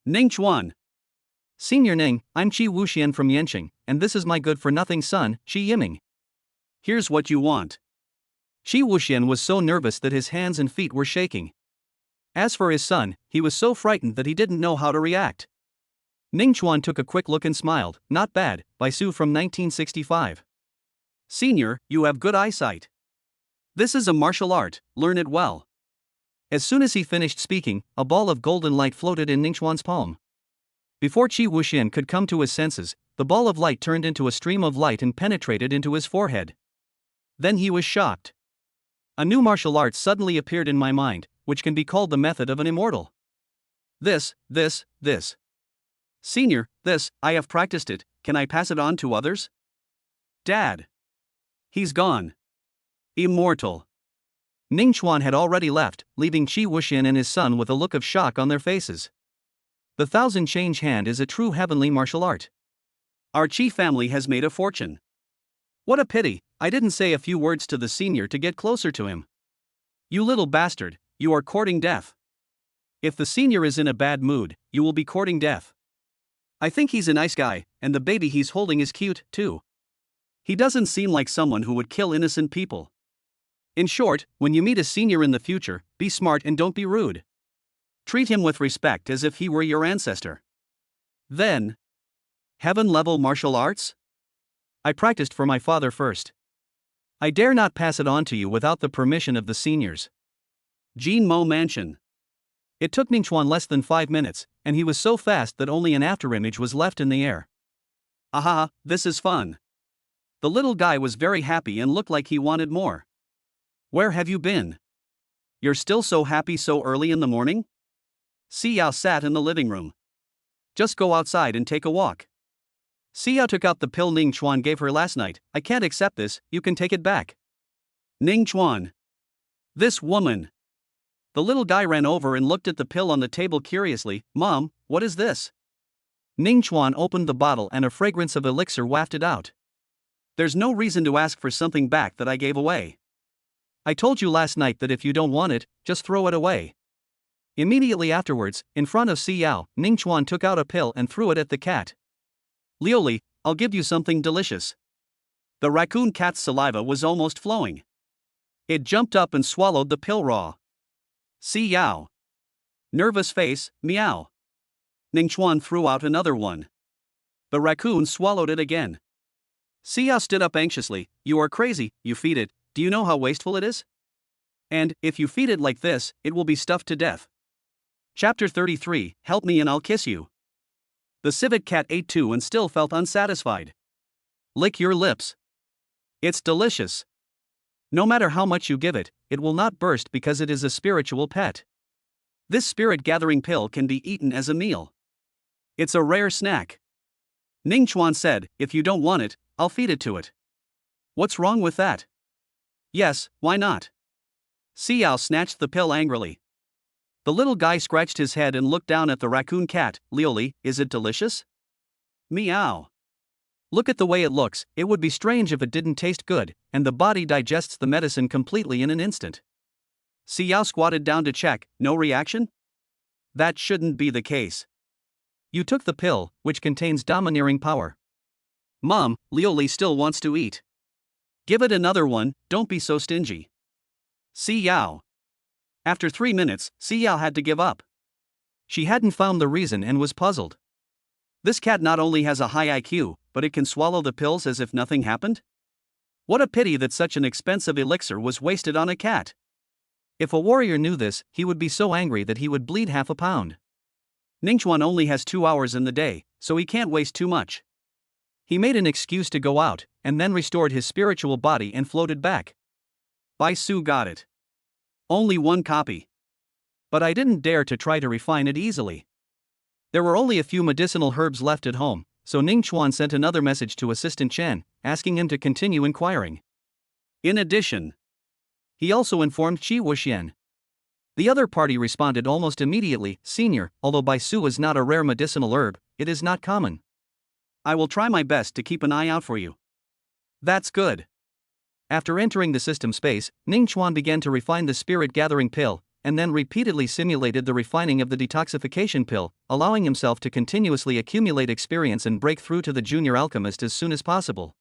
Ningchuan. Senior Ning, I'm Shi Wuxian from Yanqing, and this is my good-for-nothing son, Shi Yiming. Here's what you want. Shi Wuxian was so nervous that his hands and feet were shaking. As for his son, he was so frightened that he didn't know how to react. Ningchuan took a quick look and smiled. Not bad, by Su from 1965. Senior, you have good eyesight. This is a martial art, learn it well. As soon as he finished speaking, a ball of golden light floated in Ningchuan's palm. Before Shi Wuxian could come to his senses, the ball of light turned into a stream of light and penetrated into his forehead. Then he was shocked. A new martial art suddenly appeared in my mind, which can be called the method of an immortal. This. Senior, this, I have practiced it, can I pass it on to others? Dad. He's gone. Immortal. Ningchuan had already left, leaving Shi Wuxian and his son with a look of shock on their faces. The thousand change hand is a true heavenly martial art. Our Chi family has made a fortune. What a pity, I didn't say a few words to the senior to get closer to him. You little bastard, you are courting death. If the senior is in a bad mood, you will be courting death. I think he's a nice guy, and the baby he's holding is cute, too. He doesn't seem like someone who would kill innocent people. In short, when you meet a senior in the future, be smart and don't be rude. Treat him with respect as if he were your ancestor. Then, heaven-level martial arts? I practiced for my father first. I dare not pass it on to you without the permission of the seniors. Jin Mo Mansion. It took Ningchuan less than 5 minutes, and he was so fast that only an afterimage was left in the air. Aha, this is fun. The little guy was very happy and looked like he wanted more. Where have you been? You're still so happy so early in the morning? Xiyao sat in the living room. Just go outside and take a walk. Xiyao took out the pill Ningchuan gave her last night. I can't accept this, you can take it back. Ningchuan. This woman. The little guy ran over and looked at the pill on the table curiously. Mom, what is this? Ningchuan opened the bottle and a fragrance of elixir wafted out. There's no reason to ask for something back that I gave away. I told you last night that if you don't want it, just throw it away. Immediately afterwards, in front of Xiyao, Ningchuan took out a pill and threw it at the cat. Liuli, I'll give you something delicious. The raccoon cat's saliva was almost flowing. It jumped up and swallowed the pill raw. Xiyao. Nervous face, meow. Ningchuan threw out another one. The raccoon swallowed it again. Xiyao stood up anxiously. You are crazy, you feed it, do you know how wasteful it is? And, if you feed it like this, it will be stuffed to death. Chapter 33, Help me and I'll kiss you. The civet cat ate too and still felt unsatisfied. Lick your lips. It's delicious. No matter how much you give it, it will not burst because it is a spiritual pet. This spirit-gathering pill can be eaten as a meal. It's a rare snack. Ningchuan said, if you don't want it, I'll feed it to it. What's wrong with that? Yes, why not? Xiao snatched the pill angrily. The little guy scratched his head and looked down at the raccoon cat. Lioli, is it delicious? Meow. Look at the way it looks, it would be strange if it didn't taste good, and the body digests the medicine completely in an instant. Xiao squatted down to check, no reaction? That shouldn't be the case. You took the pill, which contains domineering power. Mom, Lioli still wants to eat. Give it another one, don't be so stingy. Xiao. After 3 minutes, Xiao had to give up. She hadn't found the reason and was puzzled. This cat not only has a high IQ, but it can swallow the pills as if nothing happened? What a pity that such an expensive elixir was wasted on a cat. If a warrior knew this, he would be so angry that he would bleed half a pound. Ningchuan only has 2 hours in the day, so he can't waste too much. He made an excuse to go out, and then restored his spiritual body and floated back. Bai Su got it. Only 1 copy. But I didn't dare to try to refine it easily. There were only a few medicinal herbs left at home, so Ningchuan sent another message to Assistant Chen, asking him to continue inquiring. In addition, he also informed Qi Wuxian. The other party responded almost immediately, Senior, although Bai Su is not a rare medicinal herb, it is not common. I will try my best to keep an eye out for you. That's good. After entering the system space, Ningchuan began to refine the spirit-gathering pill, and then repeatedly simulated the refining of the detoxification pill, allowing himself to continuously accumulate experience and break through to the junior alchemist as soon as possible.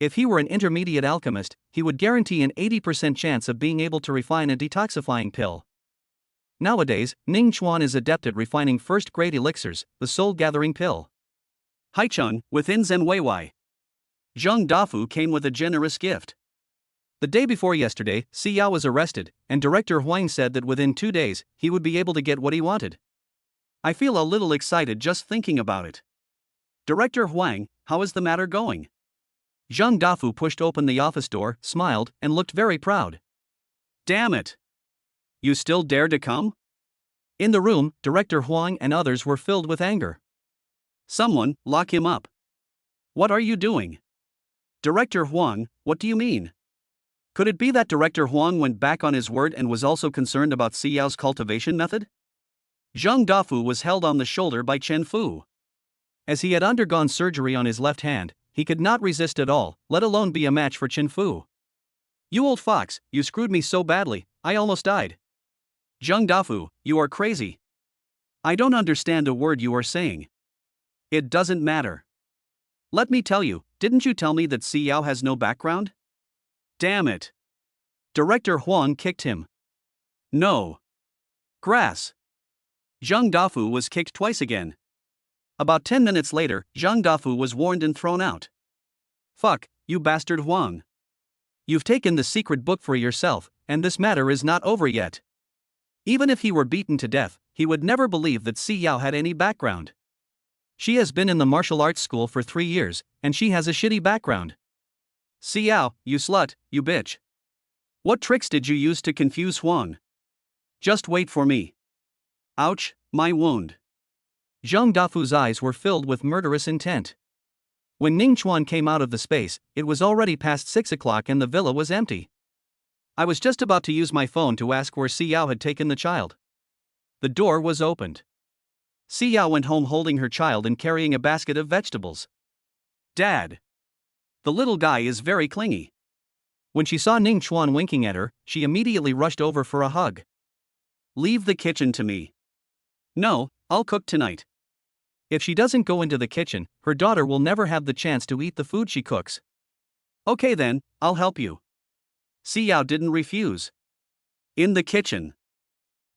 If he were an intermediate alchemist, he would guarantee an 80% chance of being able to refine a detoxifying pill. Nowadays, Ningchuan is adept at refining first-grade elixirs, the soul-gathering pill. Haicheng, within Zen Weiwei. Zheng Dafu came with a generous gift. The day before yesterday, Xiao was arrested, and Director Huang said that within 2 days, he would be able to get what he wanted. I feel a little excited just thinking about it. Director Huang, how is the matter going? Zheng Dafu pushed open the office door, smiled, and looked very proud. Damn it! You still dare to come? In the room, Director Huang and others were filled with anger. Someone, lock him up. What are you doing? Director Huang, what do you mean? Could it be that Director Huang went back on his word and was also concerned about Xiao's cultivation method? Zheng Dafu was held on the shoulder by Chen Fu. As he had undergone surgery on his left hand, he could not resist at all, let alone be a match for Chen Fu. You old fox, you screwed me so badly, I almost died. Zheng Dafu, you are crazy. I don't understand a word you are saying. It doesn't matter. Let me tell you, didn't you tell me that Xiao has no background? Damn it. Director Huang kicked him. No. Grass. Zheng Dafu was kicked twice again. About 10 minutes later, Zheng Dafu was warned and thrown out. Fuck, you bastard Huang. You've taken the secret book for yourself, and this matter is not over yet. Even if he were beaten to death, he would never believe that Xiao had any background. She has been in the martial arts school for 3 years, and she has a shitty background. Xiao, you slut, you bitch. What tricks did you use to confuse Huang? Just wait for me. Ouch, my wound. Zheng Dafu's eyes were filled with murderous intent. When Ningchuan came out of the space, it was already past 6 o'clock and the villa was empty. I was just about to use my phone to ask where Xiao had taken the child. The door was opened. Xiao went home holding her child and carrying a basket of vegetables. Dad. The little guy is very clingy. When she saw Ningchuan winking at her, she immediately rushed over for a hug. Leave the kitchen to me. No, I'll cook tonight. If she doesn't go into the kitchen, her daughter will never have the chance to eat the food she cooks. Okay then, I'll help you. Xiao didn't refuse. In the kitchen.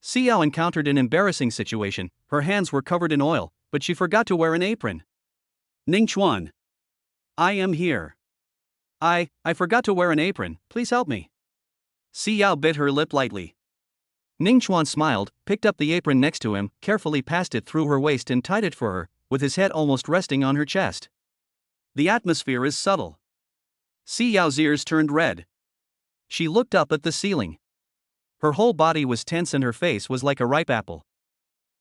Xiao encountered an embarrassing situation. Her hands were covered in oil, but she forgot to wear an apron. Ningchuan. I am here. I forgot to wear an apron, please help me. Xiao bit her lip lightly. Ningchuan smiled, picked up the apron next to him, carefully passed it through her waist and tied it for her, with his head almost resting on her chest. The atmosphere is subtle. Xiao's ears turned red. She looked up at the ceiling. Her whole body was tense and her face was like a ripe apple.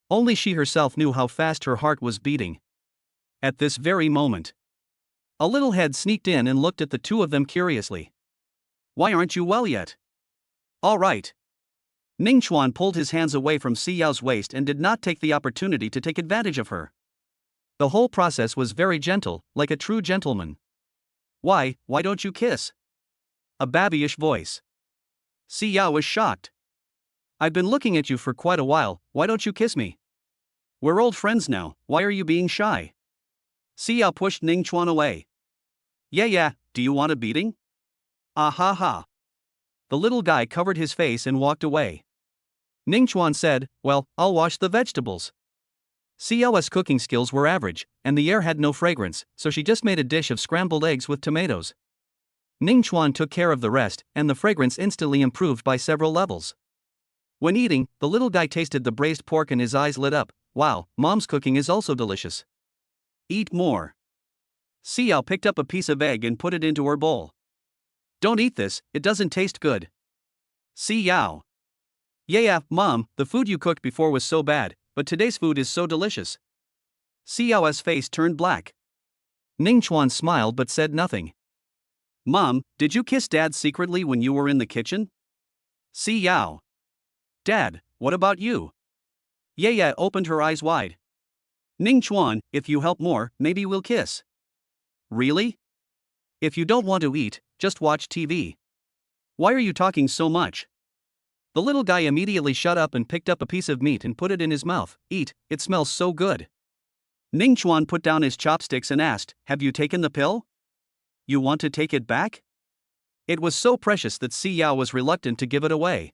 Only she herself knew how fast her heart was beating. At this very moment, a little head sneaked in and looked at the two of them curiously. Why aren't you well yet? All right. Ning Chuan pulled his hands away from Si Yao's waist and did not take the opportunity to take advantage of her. The whole process was very gentle, like a true gentleman. Why don't you kiss? A babyish voice. Si Yao was shocked. I've been looking at you for quite a while, why don't you kiss me? We're old friends now, why are you being shy? Si Yao pushed Ning Chuan away. Yeah, do you want a beating? Ah ha ha. The little guy covered his face and walked away. Ning Chuan said, well, I'll wash the vegetables. Si Yao's cooking skills were average, and the air had no fragrance, so she just made a dish of scrambled eggs with tomatoes. Ning Chuan took care of the rest, and the fragrance instantly improved by several levels. When eating, the little guy tasted the braised pork and his eyes lit up. Wow, mom's cooking is also delicious. Eat more. Si Yao picked up a piece of egg and put it into her bowl. Don't eat this, it doesn't taste good. Si Yao. Yeah, Mom, the food you cooked before was so bad, but today's food is so delicious. Si Yao's face turned black. Ning Chuan smiled but said nothing. Mom, did you kiss Dad secretly when you were in the kitchen? Si Yao. Dad, what about you? Yeah opened her eyes wide. Ning Chuan, if you help more, maybe we'll kiss. Really? If you don't want to eat, just watch TV. Why are you talking so much? The little guy immediately shut up and picked up a piece of meat and put it in his mouth. Eat, it smells so good. Ning Chuan put down his chopsticks and asked, have you taken the pill? You want to take it back? It was so precious that Si Yao was reluctant to give it away.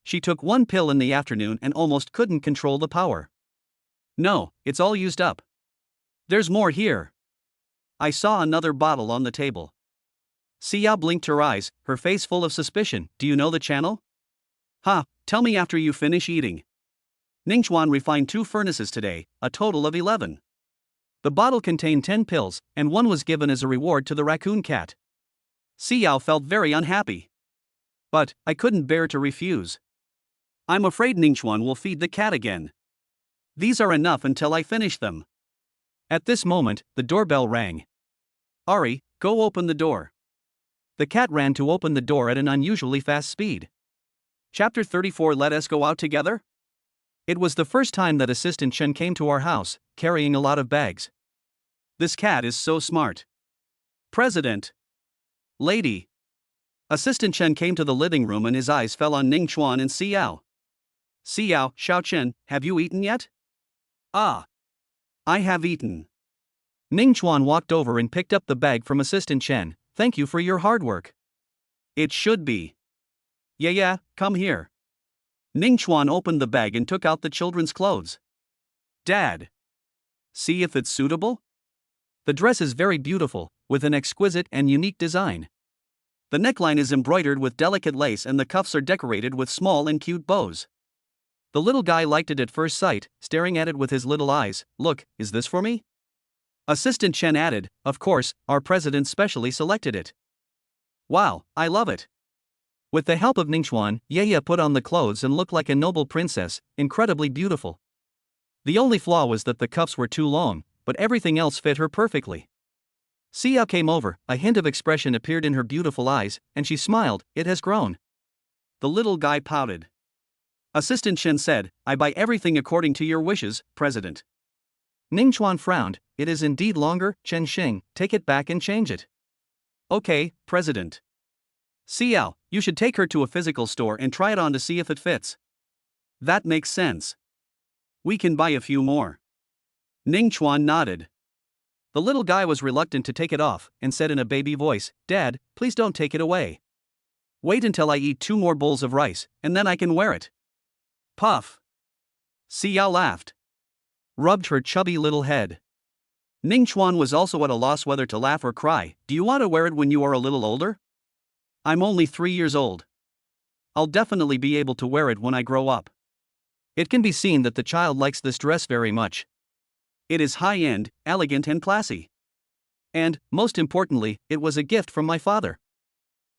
She took one pill in the afternoon and almost couldn't control the power. No, it's all used up. There's more here. I saw another bottle on the table. Si Yao blinked her eyes, her face full of suspicion. Do you know the channel? Tell me after you finish eating. Ning Chuan refined 2 furnaces today, a total of 11. The bottle contained 10 pills, and one was given as a reward to the raccoon cat. Si Yao felt very unhappy. But I couldn't bear to refuse. I'm afraid Ning Chuan will feed the cat again. These are enough until I finish them. At this moment, the doorbell rang. Ari, go open the door. The cat ran to open the door at an unusually fast speed. Chapter 34. Let us go out together? It was the first time that Assistant Chen came to our house, carrying a lot of bags. This cat is so smart. President. Lady. Assistant Chen came to the living room and his eyes fell on Ning Chuan and Si Yao. Si Yao, Xiao Chen, have you eaten yet? Ah. I have eaten. Ning Chuan walked over and picked up the bag from Assistant Chen. Thank you for your hard work. It should be. Yeah, come here. Ning Chuan opened the bag and took out the children's clothes. Dad. See if it's suitable? The dress is very beautiful, with an exquisite and unique design. The neckline is embroidered with delicate lace and the cuffs are decorated with small and cute bows. The little guy liked it at first sight, staring at it with his little eyes. Look, is this for me? Assistant Chen added, of course, our president specially selected it. Wow, I love it. With the help of Ning Chuan, Ye put on the clothes and looked like a noble princess, incredibly beautiful. The only flaw was that the cuffs were too long, but everything else fit her perfectly. Si Yao came over, a hint of expression appeared in her beautiful eyes, and she smiled. It has grown. The little guy pouted. Assistant Chen said, I buy everything according to your wishes, President. Ning Chuan frowned. It is indeed longer, Chen Xing, take it back and change it. Okay, President. Si Yao, you should take her to a physical store and try it on to see if it fits. That makes sense. We can buy a few more. Ning Chuan nodded. The little guy was reluctant to take it off and said in a baby voice, Dad, please don't take it away. Wait until I eat 2 more bowls of rice, and then I can wear it. Puff. Si Yao laughed. Rubbed her chubby little head. Ning Chuan was also at a loss whether to laugh or cry. Do you want to wear it when you are a little older? I'm only 3 years old. I'll definitely be able to wear it when I grow up. It can be seen that the child likes this dress very much. It is high-end, elegant and classy. And, most importantly, it was a gift from my father.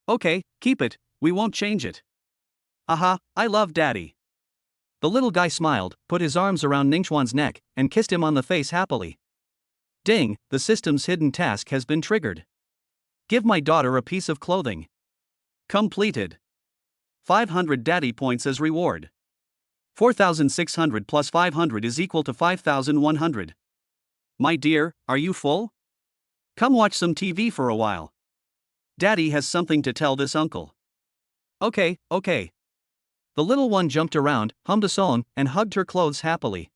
Okay, keep it, we won't change it. Aha, I love Daddy. The little guy smiled, put his arms around Ning Chuan's neck, and kissed him on the face happily. Ding, the system's hidden task has been triggered. Give my daughter a piece of clothing. Completed. 500 daddy points as reward. 4,600 plus 500 is equal to 5,100. My dear, are you full? Come watch some TV for a while. Daddy has something to tell this uncle. Okay. The little one jumped around, hummed a song, and hugged her clothes happily.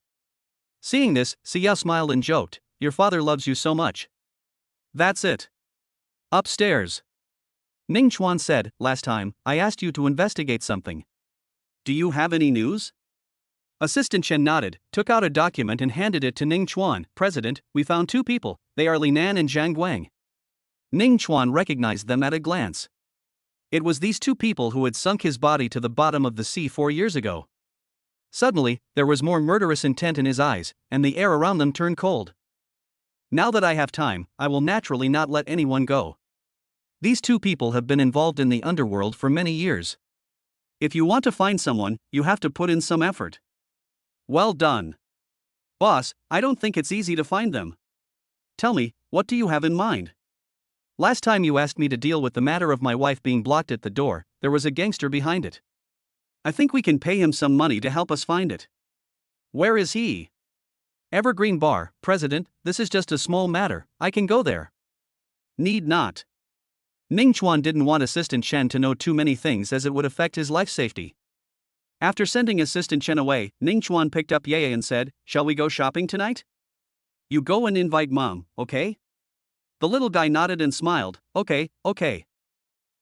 Seeing this, Xiao smiled and joked, "Your father loves you so much." That's it. Upstairs. Ning Chuan said, "Last time, I asked you to investigate something. Do you have any news?" Assistant Chen nodded, took out a document and handed it to Ning Chuan. "President, we found two people, they are Li Nan and Zhang Guang." Ning Chuan recognized them at a glance. It was these two people who had sunk his body to the bottom of the sea 4 years ago. Suddenly, there was more murderous intent in his eyes, and the air around them turned cold. Now that I have time, I will naturally not let anyone go. These two people have been involved in the underworld for many years. If you want to find someone, you have to put in some effort. Well done. Boss, I don't think it's easy to find them. Tell me, what do you have in mind? Last time you asked me to deal with the matter of my wife being blocked at the door, there was a gangster behind it. I think we can pay him some money to help us find it. Where is he? Evergreen Bar, President, this is just a small matter, I can go there. Need not. Ning Chuan didn't want Assistant Chen to know too many things as it would affect his life safety. After sending Assistant Chen away, Ning Chuan picked up Yaya and said, "Shall we go shopping tonight? You go and invite Mom, okay?" The little guy nodded and smiled, okay.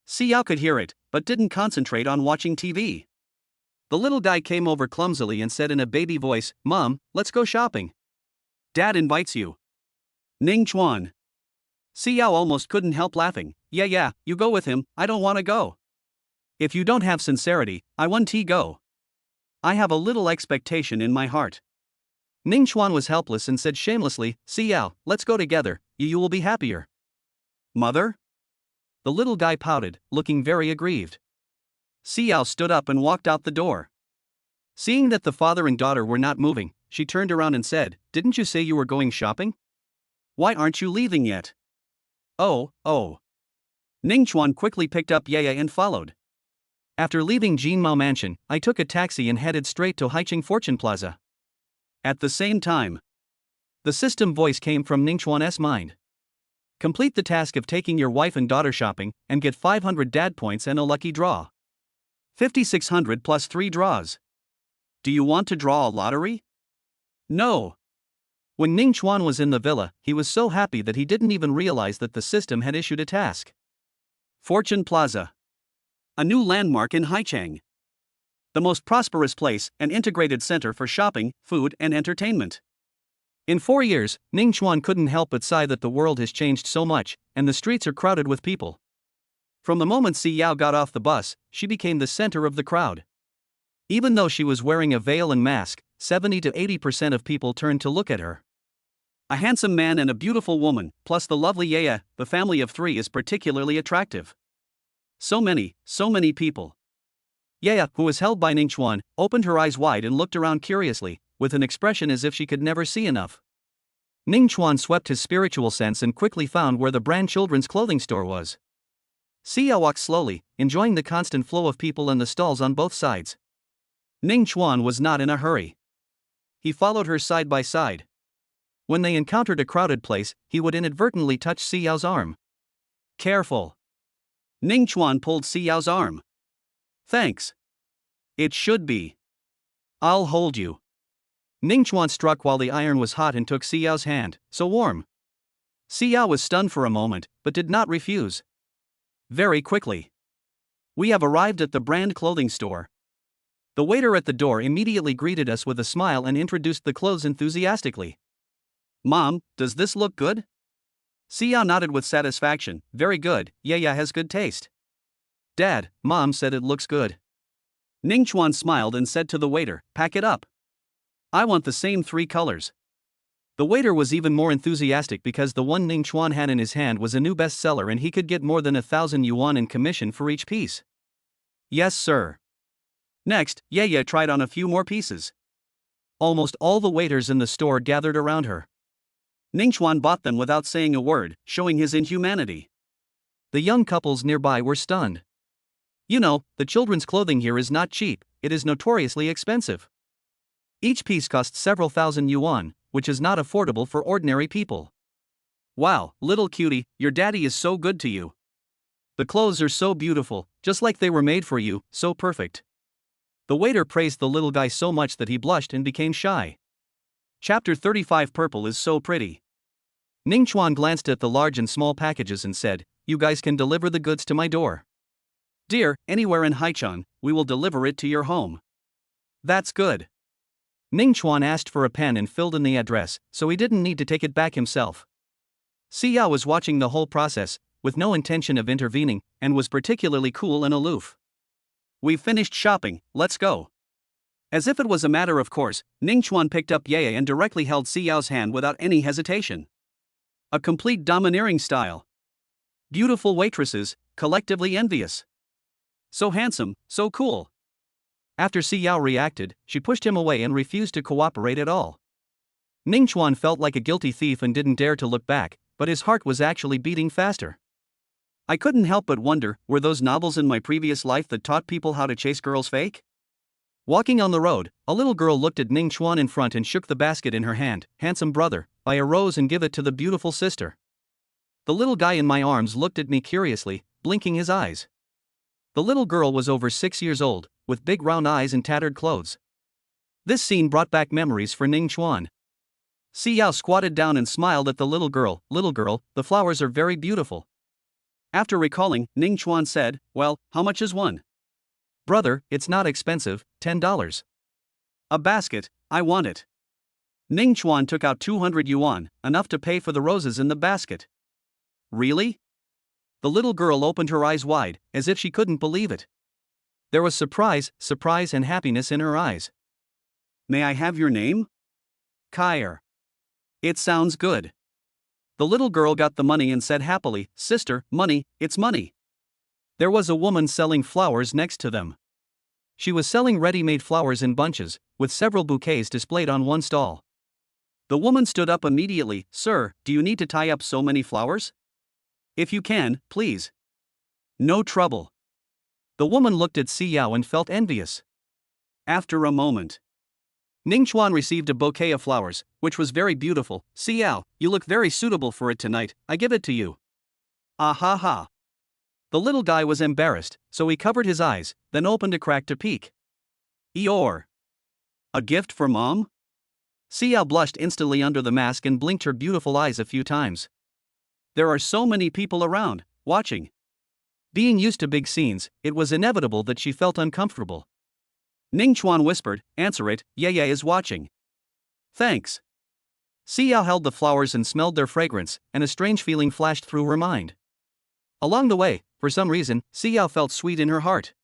Xiao could hear it, but didn't concentrate on watching TV. The little guy came over clumsily and said in a baby voice, "Mom, let's go shopping. Dad invites you." Ning Chuan. Xiao almost couldn't help laughing. Yeah, you go with him, I don't want to go. If you don't have sincerity, I want to go. I have a little expectation in my heart. Ning Chuan was helpless and said shamelessly, "Xiao, let's go together, you will be happier." Mother? The little guy pouted, looking very aggrieved. Xiao stood up and walked out the door. Seeing that the father and daughter were not moving, she turned around and said, "Didn't you say you were going shopping? Why aren't you leaving yet?" Oh. Ning Chuan quickly picked up Yaya and followed. After leaving Jinmao Mansion, I took a taxi and headed straight to Haiqing Fortune Plaza. At the same time, the system voice came from Ning Chuan's mind. Complete the task of taking your wife and daughter shopping, and get 500 dad points and a lucky draw. 5,600 plus 3 draws. Do you want to draw a lottery? No. When Ning Chuan was in the villa, he was so happy that he didn't even realize that the system had issued a task. Fortune Plaza. A new landmark in Haicheng. The most prosperous place, an integrated center for shopping, food, and entertainment. In 4 years, Ning Chuan couldn't help but sigh that the world has changed so much, and the streets are crowded with people. From the moment Xiao got off the bus, she became the center of the crowd. Even though she was wearing a veil and mask, 70 to 80% of people turned to look at her. A handsome man and a beautiful woman, plus the lovely Yaya, the family of 3 is particularly attractive. So many people. Yaya, who was held by Ning Chuan, opened her eyes wide and looked around curiously, with an expression as if she could never see enough. Ning Chuan swept his spiritual sense and quickly found where the brand children's clothing store was. Xiao walked slowly, enjoying the constant flow of people and the stalls on both sides. Ning Chuan was not in a hurry. He followed her side by side. When they encountered a crowded place, he would inadvertently touch Xiao's arm. Careful. Ning Chuan pulled Xiao's arm. Thanks. It should be. I'll hold you. Ning Chuan struck while the iron was hot and took Xiao's hand, so warm. Xiao was stunned for a moment, but did not refuse. Very quickly. We have arrived at the brand clothing store. The waiter at the door immediately greeted us with a smile and introduced the clothes enthusiastically. Mom, does this look good? Xiao nodded with satisfaction. Very good, Yaya has good taste. Dad, Mom said it looks good. Ning Chuan smiled and said to the waiter, "Pack it up. I want the same 3 colors." The waiter was even more enthusiastic because the one Ning Chuan had in his hand was a new bestseller and he could get more than 1,000 yuan in commission for each piece. Yes, sir. Next, Yaya tried on a few more pieces. Almost all the waiters in the store gathered around her. Ning Chuan bought them without saying a word, showing his inhumanity. The young couples nearby were stunned. You know, the children's clothing here is not cheap, it is notoriously expensive. Each piece costs several thousand yuan, which is not affordable for ordinary people. Wow, little cutie, your daddy is so good to you. The clothes are so beautiful, just like they were made for you, so perfect. The waiter praised the little guy so much that he blushed and became shy. Chapter 35. Purple is so pretty. Ning Chuan glanced at the large and small packages and said, "You guys can deliver the goods to my door." "Dear, anywhere in Haichang, we will deliver it to your home." "That's good." Ning Chuan asked for a pen and filled in the address, so he didn't need to take it back himself. Xiao was watching the whole process, with no intention of intervening, and was particularly cool and aloof. "We've finished shopping, let's go." As if it was a matter of course, Ning Chuan picked up Ye and directly held Xiao's hand without any hesitation. A complete domineering style. Beautiful waitresses, collectively envious. So handsome, so cool. After Xiao reacted, she pushed him away and refused to cooperate at all. Ning Chuan felt like a guilty thief and didn't dare to look back, but his heart was actually beating faster. I couldn't help but wonder, were those novels in my previous life that taught people how to chase girls fake? Walking on the road, a little girl looked at Ning Chuan in front and shook the basket in her hand. "Handsome brother, buy a rose and give it to the beautiful sister." The little guy in my arms looked at me curiously, blinking his eyes. The little girl was over 6 years old, with big round eyes and tattered clothes. This scene brought back memories for Ning Chuan. Xiao squatted down and smiled at the little girl. "Little girl, the flowers are very beautiful." After recalling, Ning Chuan said, "Well, how much is one?" "Brother, it's not expensive, $10. A basket, I want it." Ning Chuan took out 200 yuan, enough to pay for the roses in the basket. "Really?" The little girl opened her eyes wide, as if she couldn't believe it. There was surprise, and happiness in her eyes. "May I have your name?" "Kyer." "It sounds good." The little girl got the money and said happily, "Sister, money, it's money." There was a woman selling flowers next to them. She was selling ready-made flowers in bunches, with several bouquets displayed on one stall. The woman stood up immediately. "Sir, do you need to tie up so many flowers? If you can, please." "No trouble." The woman looked at Xiao and felt envious. After a moment, Ning Chuan received a bouquet of flowers, which was very beautiful. "Xiao, you look very suitable for it tonight, I give it to you." "Ah ha ha." The little guy was embarrassed, so he covered his eyes, then opened a crack to peek. "Eeyore. A gift for mom?" Xiao blushed instantly under the mask and blinked her beautiful eyes a few times. There are so many people around, watching. Being used to big scenes, it was inevitable that she felt uncomfortable. Ning Chuan whispered, "Answer it, Ye is watching." "Thanks." Xiao held the flowers and smelled their fragrance, and a strange feeling flashed through her mind. Along the way, for some reason, Xiao felt sweet in her heart.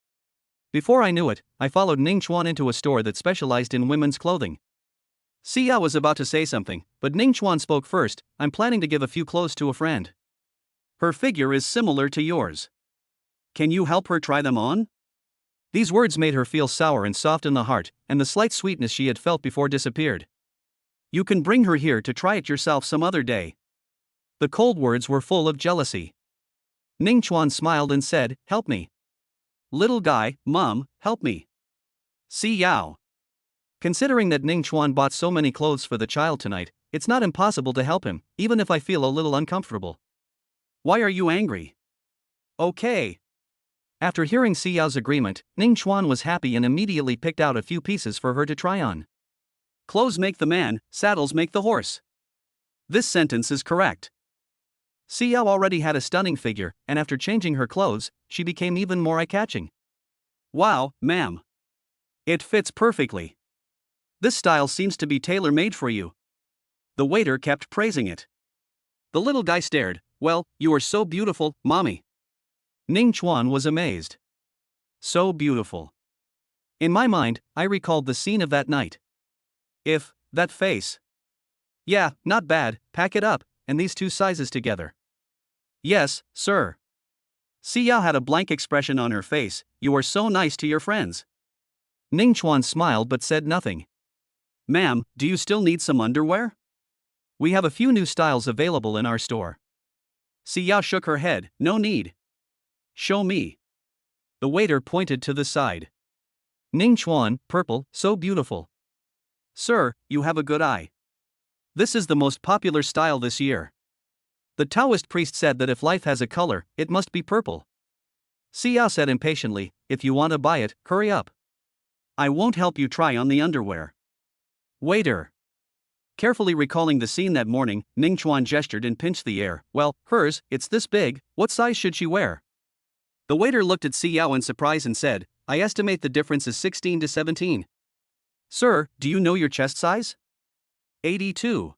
Before I knew it, I followed Ning Chuan into a store that specialized in women's clothing. Xiao was about to say something, but Ning Chuan spoke first. "I'm planning to give a few clothes to a friend. Her figure is similar to yours. Can you help her try them on?" These words made her feel sour and soft in the heart, and the slight sweetness she had felt before disappeared. "You can bring her here to try it yourself some other day." The cold words were full of jealousy. Ning Chuan smiled and said, "Help me." "Little guy, Mom, help me." Xiao. Considering that Ning Chuan bought so many clothes for the child tonight, it's not impossible to help him, even if I feel a little uncomfortable. "Why are you angry?" "Okay." After hearing Xiao's agreement, Ning Chuan was happy and immediately picked out a few pieces for her to try on. "Clothes make the man, saddles make the horse." This sentence is correct. Xiao already had a stunning figure, and after changing her clothes, she became even more eye-catching. "Wow, ma'am. It fits perfectly. This style seems to be tailor-made for you." The waiter kept praising it. The little guy stared. "Well, you are so beautiful, mommy." Ning Chuan was amazed. So beautiful. In my mind, I recalled the scene of that night. That face. "Yeah, not bad, pack it up, and these two sizes together." "Yes, sir." Xiao had a blank expression on her face. "You are so nice to your friends." Ning Chuan smiled but said nothing. "Ma'am, do you still need some underwear? We have a few new styles available in our store." Xiao shook her head. "No need. Show me." The waiter pointed to the side. Ning Chuan, purple, so beautiful. Sir, you have a good eye. This is the most popular style this year. The Taoist priest said that if life has a color, it must be purple. Xiao said impatiently, if you want to buy it, hurry up. I won't help you try on the underwear. Waiter. Carefully recalling the scene that morning, Ning Chuan gestured and pinched the air. Well, hers, it's this big, what size should she wear? The waiter looked at Xiao in surprise and said, I estimate the difference is 16 to 17. Sir, do you know your chest size? 82.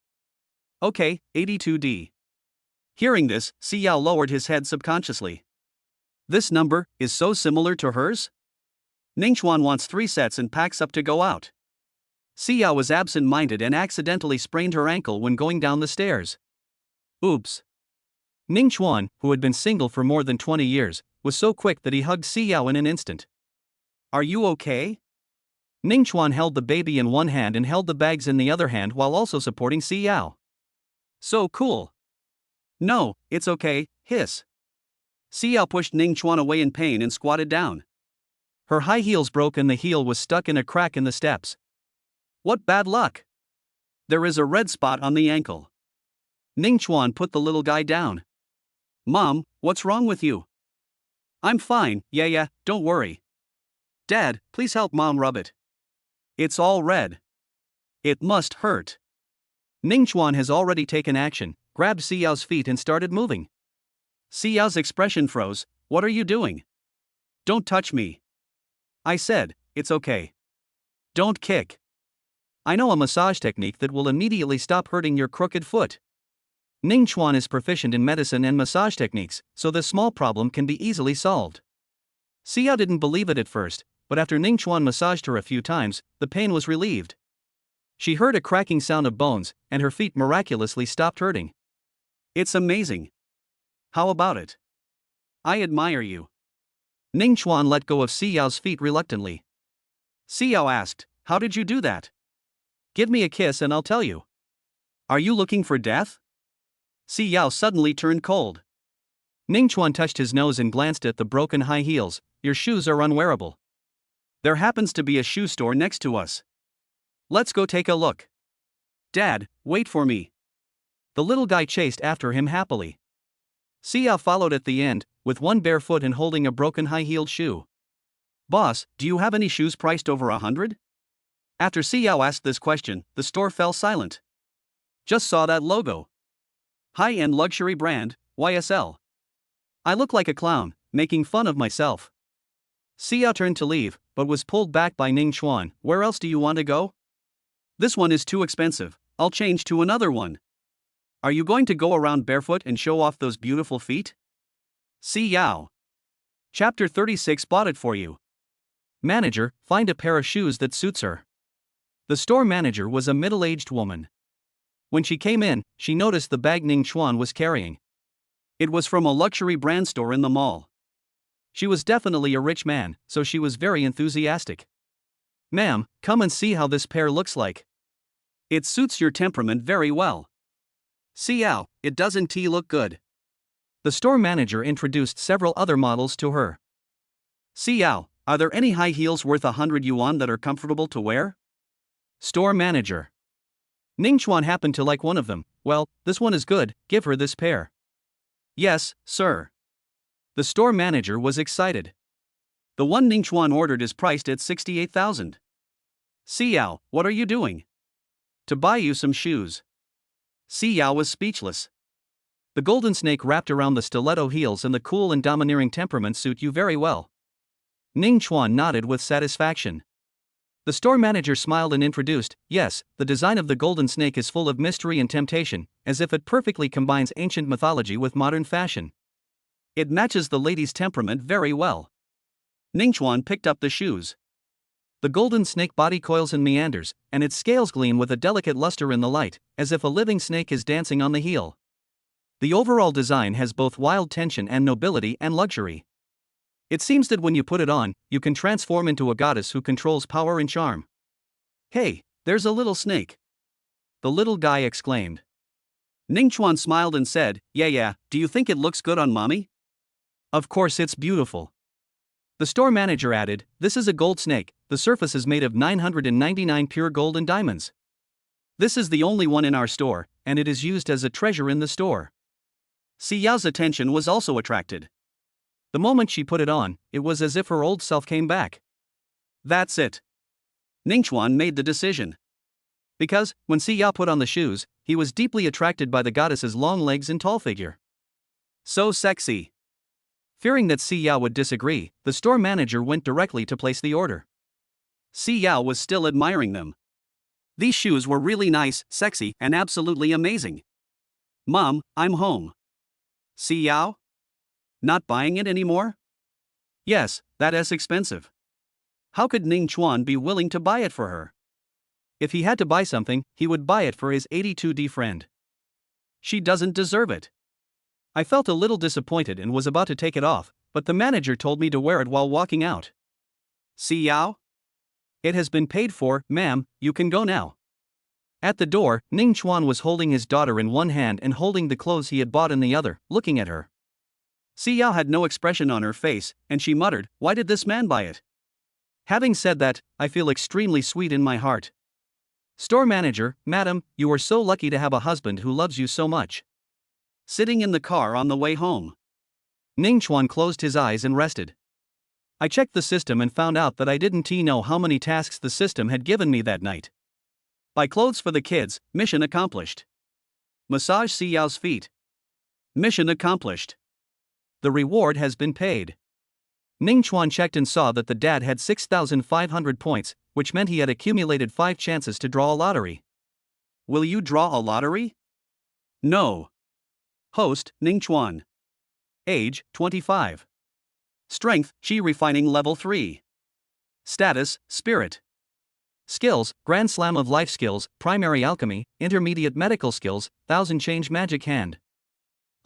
Okay, 82D. Hearing this, Xiao lowered his head subconsciously. This number is so similar to hers? Ningchuan wants 3 sets and packs up to go out. Xiao was absent-minded and accidentally sprained her ankle when going down the stairs. Oops. Ningchuan, who had been single for more than 20 years, was so quick that he hugged Xiao in an instant. Are you okay? Ningchuan held the baby in one hand and held the bags in the other hand while also supporting Xiao. So cool. No, it's okay, hiss. Xiao pushed Ningchuan away in pain and squatted down. Her high heels broke and the heel was stuck in a crack in the steps. What bad luck! There is a red spot on the ankle. Ningchuan put the little guy down. Mom, what's wrong with you? I'm fine, yeah, don't worry. Dad, please help Mom rub it. It's all red. It must hurt. Ningchuan has already taken action, grabbed Xiao's feet and started moving. Xiao's expression froze. What are you doing? Don't touch me. I said, it's okay. Don't kick. I know a massage technique that will immediately stop hurting your crooked foot. Ningchuan is proficient in medicine and massage techniques, so this small problem can be easily solved. Xiao didn't believe it at first, but after Ningchuan massaged her a few times, the pain was relieved. She heard a cracking sound of bones, and her feet miraculously stopped hurting. It's amazing. How about it? I admire you. Ningchuan let go of Xiao's feet reluctantly. Xiao asked, how did you do that? Give me a kiss and I'll tell you. Are you looking for death? Xiao suddenly turned cold. Ningchuan touched his nose and glanced at the broken high heels. Your shoes are unwearable. There happens to be a shoe store next to us. Let's go take a look. Dad, wait for me. The little guy chased after him happily. Xiao followed at the end, with one bare foot and holding a broken high-heeled shoe. Boss, do you have any shoes priced over 100? After Xiao asked this question, the store fell silent. Just saw that logo. High-end luxury brand, YSL. I look like a clown, making fun of myself. Xiao turned to leave, but was pulled back by Ningchuan. Where else do you want to go? This one is too expensive, I'll change to another one. Are you going to go around barefoot and show off those beautiful feet? Xiao. Chapter 36 bought it for you. Manager, find a pair of shoes that suits her. The store manager was a middle-aged woman. When she came in, she noticed the bag Ningchuan was carrying. It was from a luxury brand store in the mall. She was definitely a rich man, so she was very enthusiastic. Ma'am, come and see how this pair looks like. It suits your temperament very well. Xiao, it doesn't look good. The store manager introduced several other models to her. Xiao, are there any high heels worth 100 yuan that are comfortable to wear? Store manager. Ningchuan happened to like one of them. Well, this one is good, give her this pair. Yes, sir. The store manager was excited. The one Ningchuan ordered is priced at 68,000. Xiao, what are you doing? To buy you some shoes. Xiao was speechless. The golden snake wrapped around the stiletto heels and the cool and domineering temperament suit you very well. Ningchuan nodded with satisfaction. The store manager smiled and introduced, yes, the design of the golden snake is full of mystery and temptation, as if it perfectly combines ancient mythology with modern fashion. It matches the lady's temperament very well. Ningchuan picked up the shoes. The golden snake body coils and meanders, and its scales gleam with a delicate luster in the light, as if a living snake is dancing on the heel. The overall design has both wild tension and nobility and luxury. It seems that when you put it on, you can transform into a goddess who controls power and charm. Hey, there's a little snake. The little guy exclaimed. Ningchuan smiled and said, yeah, do you think it looks good on mommy? Of course it's beautiful. The store manager added, "This is a gold snake, the surface is made of 999 pure gold and diamonds. This is the only one in our store, and it is used as a treasure in the store." Si Yao's attention was also attracted. The moment she put it on, it was as if her old self came back. That's it. Ningchuan made the decision. Because, when Si Yao put on the shoes, he was deeply attracted by the goddess's long legs and tall figure. So sexy. Fearing that Si Yao would disagree, the store manager went directly to place the order. Si Yao was still admiring them. These shoes were really nice, sexy, and absolutely amazing. "Mom, I'm home." Si Yao? Not buying it anymore? Yes, that is expensive. How could Ning Chuan be willing to buy it for her? If he had to buy something, he would buy it for his 82D friend. She doesn't deserve it. I felt a little disappointed and was about to take it off, but the manager told me to wear it while walking out. Si Yao? It has been paid for, ma'am, you can go now. At the door, Ning Chuan was holding his daughter in one hand and holding the clothes he had bought in the other, looking at her. Si Yao had no expression on her face, and she muttered, "Why did this man buy it?" Having said that, I feel extremely sweet in my heart. Store manager, "Madam, you are so lucky to have a husband who loves you so much." Sitting in the car on the way home, Ning Chuan closed his eyes and rested. I checked the system and found out that I didn't know how many tasks the system had given me that night. Buy clothes for the kids, mission accomplished. Massage Si Yao's feet. Mission accomplished. The reward has been paid. Ning Chuan checked and saw that the dad had 6,500 points, which meant he had accumulated 5 chances to draw a lottery. Will you draw a lottery? No. Host, Ning Chuan. Age, 25. Strength, Qi Refining Level 3. Status, Spirit. Skills, Grand Slam of Life Skills, Primary Alchemy, Intermediate Medical Skills, 1000 Change Magic Hand.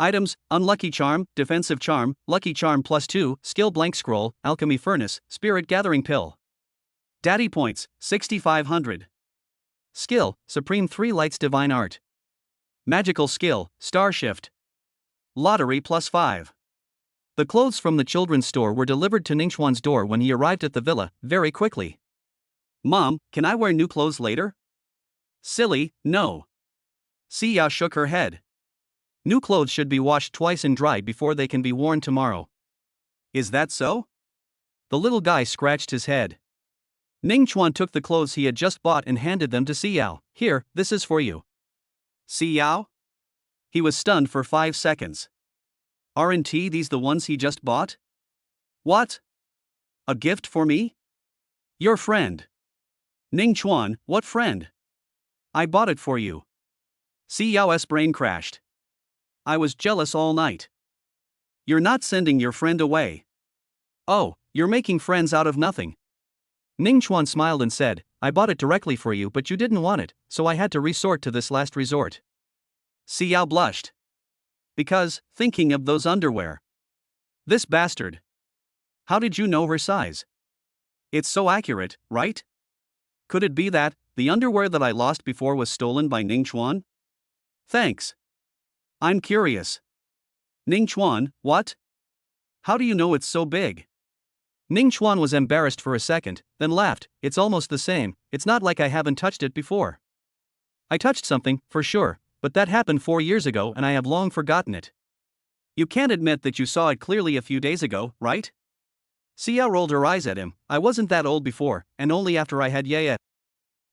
Items, Unlucky Charm, Defensive Charm, Lucky Charm +2, Skill Blank Scroll, Alchemy Furnace, Spirit Gathering Pill. Daddy Points, 6,500. Skill, Supreme 3 Lights Divine Art. Magical Skill, Star Shift. Lottery +5. The clothes from the children's store were delivered to Ningchuan's door when he arrived at the villa, very quickly. "Mom, can I wear new clothes later?" "Silly, no." Si Yao shook her head. New clothes should be washed twice and dried before they can be worn tomorrow. Is that so? The little guy scratched his head. Ning Chuan took the clothes he had just bought and handed them to Si Yao. "Here, this is for you." Si Yao? He was stunned for 5 seconds. Aren't these the ones he just bought? What? A gift for me? Your friend. Ning Chuan, what friend? I bought it for you. Si Yao's brain crashed. I was jealous all night. You're not sending your friend away. Oh, you're making friends out of nothing. Ning Chuan smiled and said, "I bought it directly for you, but you didn't want it, so I had to resort to this last resort." Si Yao blushed. Because, thinking of those underwear. This bastard. How did you know her size? It's so accurate, right? Could it be that the underwear that I lost before was stolen by Ning Chuan? Thanks. I'm curious. Ning Chuan, what? How do you know it's so big? Ning Chuan was embarrassed for a second, then laughed. "It's almost the same, it's not like I haven't touched it before. I touched something, for sure, but that happened 4 years ago and I have long forgotten it." You can't admit that you saw it clearly a few days ago, right? Si Yao rolled her eyes at him. "I wasn't that old before, and only after I had yaya."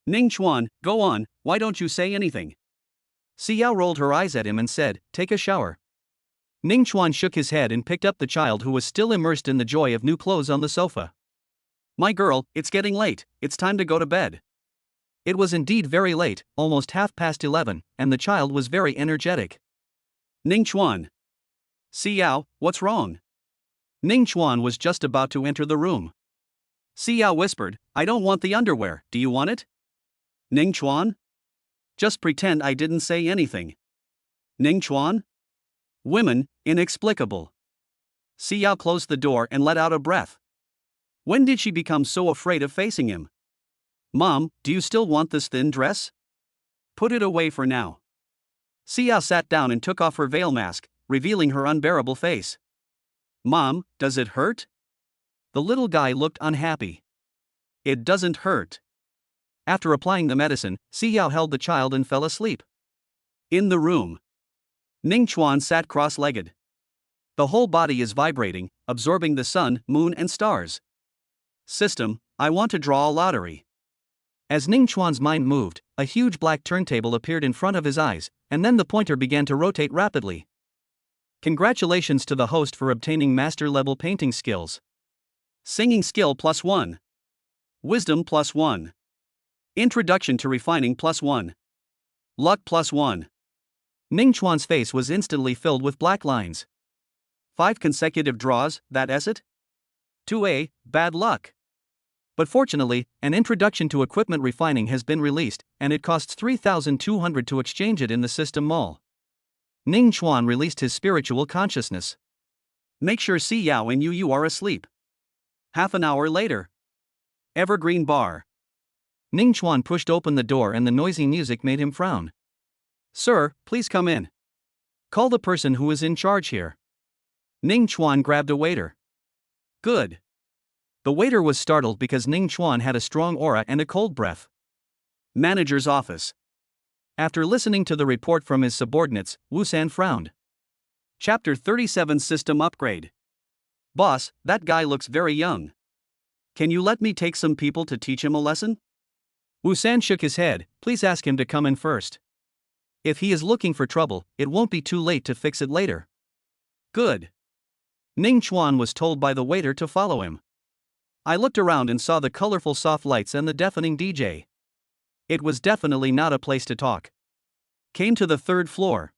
Ning Chuan, go on, why don't you say anything? Si Yao rolled her eyes at him and said, "Take a shower." Ning Chuan shook his head and picked up the child who was still immersed in the joy of new clothes on the sofa. "My girl, it's getting late, it's time to go to bed." It was indeed very late, almost 11:30, and the child was very energetic. Ning Chuan. Si Yao, what's wrong? Ning Chuan was just about to enter the room. Si Yao whispered, "I don't want the underwear, do you want it?" Ning Chuan? Just pretend I didn't say anything. Ning Chuan? Women, inexplicable. Si Yao closed the door and let out a breath. When did she become so afraid of facing him? "Mom, do you still want this thin dress?" "Put it away for now." Si Yao sat down and took off her veil mask, revealing her unbearable face. "Mom, does it hurt?" The little guy looked unhappy. It doesn't hurt. After applying the medicine, Si Yao held the child and fell asleep. In the room, Ning Chuan sat cross-legged. The whole body is vibrating, absorbing the sun, moon and stars. System, I want to draw a lottery. As Ning Chuan's mind moved, a huge black turntable appeared in front of his eyes, and then the pointer began to rotate rapidly. Congratulations to the host for obtaining master-level painting skills. Singing skill +1. Wisdom +1. Introduction to refining +1. Luck +1. Ning Chuan's face was instantly filled with black lines. 5 consecutive draws, that's it? 2A, bad luck. But fortunately, an introduction to equipment refining has been released, and it costs 3,200 to exchange it in the system mall. Ning Chuan released his spiritual consciousness. Make sure Si Yao and you are asleep. Half an hour later. Evergreen Bar. Ning Chuan pushed open the door and the noisy music made him frown. Sir, please come in. Call the person who is in charge here. Ning Chuan grabbed a waiter. Good. The waiter was startled because Ning Chuan had a strong aura and a cold breath. Manager's office. After listening to the report from his subordinates, Wu San frowned. Chapter 37 System Upgrade. Boss, that guy looks very young. Can you let me take some people to teach him a lesson? Wu San shook his head. Please ask him to come in first. If he is looking for trouble, it won't be too late to fix it later. Good. Ning Chuan was told by the waiter to follow him. I looked around and saw the colorful soft lights and the deafening DJ. It was definitely not a place to talk. Came to the 3rd floor.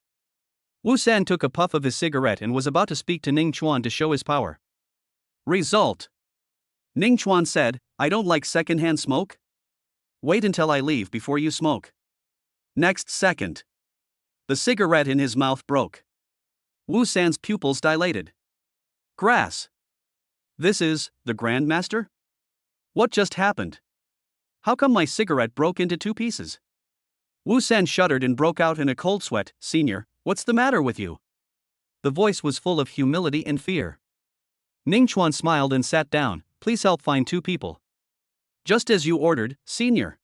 Wu San took a puff of his cigarette and was about to speak to Ning Chuan to show his power. Result. Ning Chuan said, I don't like secondhand smoke. Wait until I leave before you smoke. Next second. The cigarette in his mouth broke. Wu San's pupils dilated. Grass. This is the Grandmaster? What just happened? How come my cigarette broke into 2 pieces? Wu San shuddered and broke out in a cold sweat. Senior, what's the matter with you? The voice was full of humility and fear. Ning Chuan smiled and sat down. Please help find 2 people. Just as you ordered, Senior.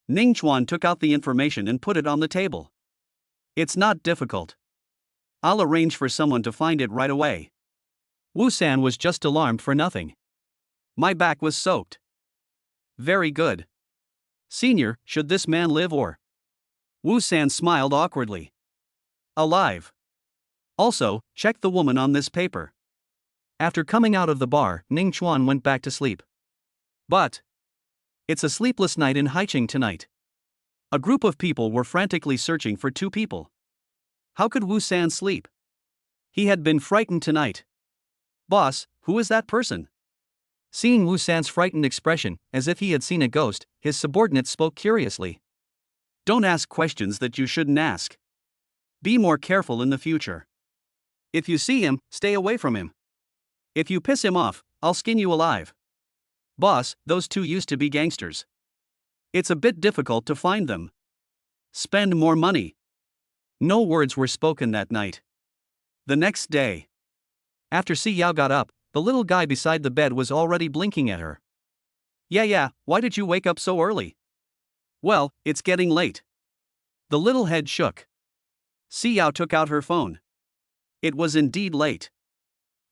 Ning Chuan took out the information and put it on the table. It's not difficult. I'll arrange for someone to find it right away. Wu San was just alarmed for nothing. My back was soaked. Very good. Senior, should this man live or? Wu San smiled awkwardly. Alive. Also, check the woman on this paper. After coming out of the bar, Ning Chuan went back to sleep. But it's a sleepless night in Haicheng tonight. A group of people were frantically searching for 2 people. How could Wu San sleep? He had been frightened tonight. Boss, who is that person? Seeing Wu San's frightened expression, as if he had seen a ghost, his subordinate spoke curiously. Don't ask questions that you shouldn't ask. Be more careful in the future. If you see him, stay away from him. If you piss him off, I'll skin you alive. Boss, those 2 used to be gangsters. It's a bit difficult to find them. Spend more money. No words were spoken that night. The next day. After Si Yao got up, the little guy beside the bed was already blinking at her. Yeah, why did you wake up so early? Well, it's getting late. The little head shook. Si Yao took out her phone. It was indeed late.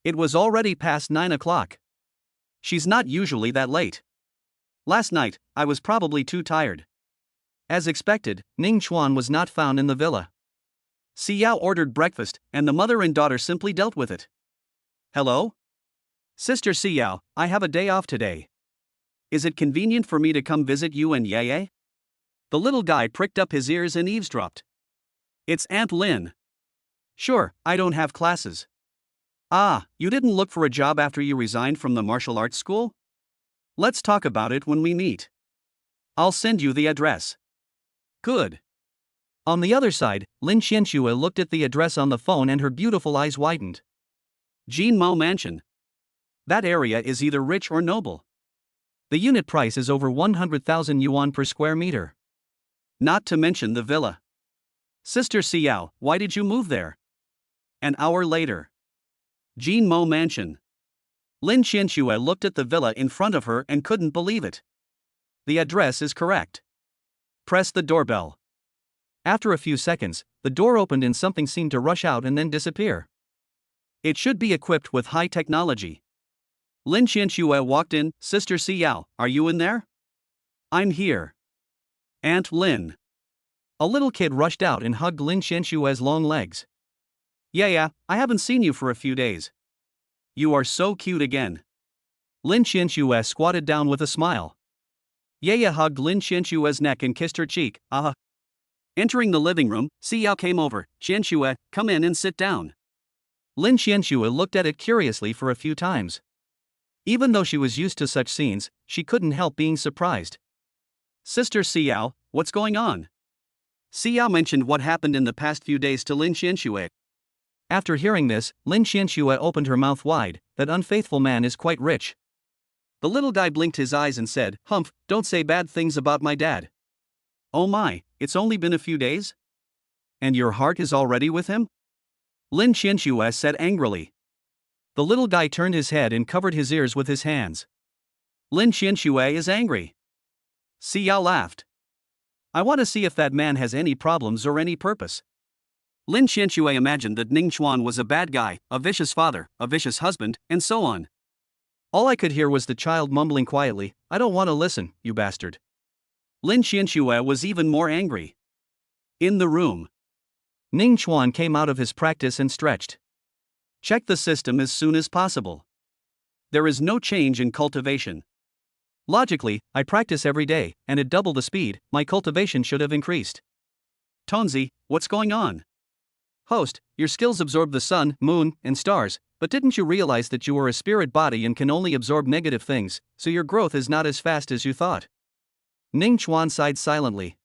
It was already past 9 o'clock. She's not usually that late. Last night, I was probably too tired. As expected, Ning Chuan was not found in the villa. Si Yao ordered breakfast, and the mother and daughter simply dealt with it. Hello? Sister Si Yao, I have a day off today. Is it convenient for me to come visit you and Yeye? The little guy pricked up his ears and eavesdropped. It's Aunt Lin. Sure, I don't have classes. Ah, you didn't look for a job after you resigned from the martial arts school? Let's talk about it when we meet. I'll send you the address. Good. On the other side, Lin Xianxue looked at the address on the phone and her beautiful eyes widened. Jin Mao Mansion. That area is either rich or noble. The unit price is over 100,000 yuan per square meter. Not to mention the villa. Sister Si Yao, why did you move there? An hour later. Jin Mo Mansion. Lin Qianxue looked at the villa in front of her and couldn't believe it. The address is correct. Press the doorbell. After a few seconds, the door opened and something seemed to rush out and then disappear. It should be equipped with high technology. Lin Qianxue walked in. Sister Xiao, are you in there? I'm here. Aunt Lin. A little kid rushed out and hugged Lin Qianxue's long legs. Yeah, I haven't seen you for a few days. You are so cute again. Lin Qianxue squatted down with a smile. Yaya hugged Lin Qianxue's neck and kissed her cheek. Entering the living room, Xiao came over. Qianxue, come in and sit down. Lin Qianxue looked at it curiously for a few times. Even though she was used to such scenes, she couldn't help being surprised. Sister Xiao, what's going on? Xiao mentioned what happened in the past few days to Lin Qianxue. After hearing this, Lin Qianxue opened her mouth wide. That unfaithful man is quite rich. The little guy blinked his eyes and said, Humph, don't say bad things about my dad. Oh my, it's only been a few days? And your heart is already with him? Lin Qianxue said angrily. The little guy turned his head and covered his ears with his hands. Lin Qianxue is angry. Xiao laughed. I want to see if that man has any problems or any purpose. Lin Qianxue imagined that Ning Chuan was a bad guy, a vicious father, a vicious husband, and so on. All I could hear was the child mumbling quietly, I don't want to listen, you bastard. Lin Qianxue was even more angry. In the room, Ning Chuan came out of his practice and stretched. Check the system as soon as possible. There is no change in cultivation. Logically, I practice every day, and at double the speed, my cultivation should have increased. Tonzi, what's going on? Host, your skills absorb the sun, moon, and stars, but didn't you realize that you are a spirit body and can only absorb negative things, so your growth is not as fast as you thought? Ning Chuan sighed silently.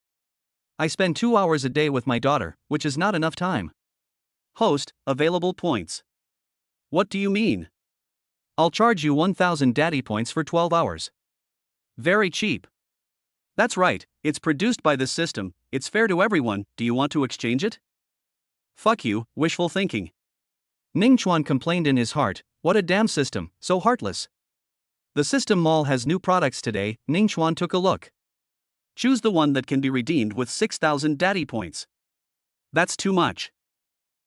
I spend 2 hours a day with my daughter, which is not enough time. Host, available points. What do you mean? I'll charge you 1,000 daddy points for 12 hours. Very cheap. That's right, it's produced by the system, it's fair to everyone, do you want to exchange it? Fuck you, wishful thinking. Ning Chuan complained in his heart, what a damn system, so heartless. The system mall has new products today. Ning Chuan took a look. Choose the one that can be redeemed with 6,000 daddy points. That's too much.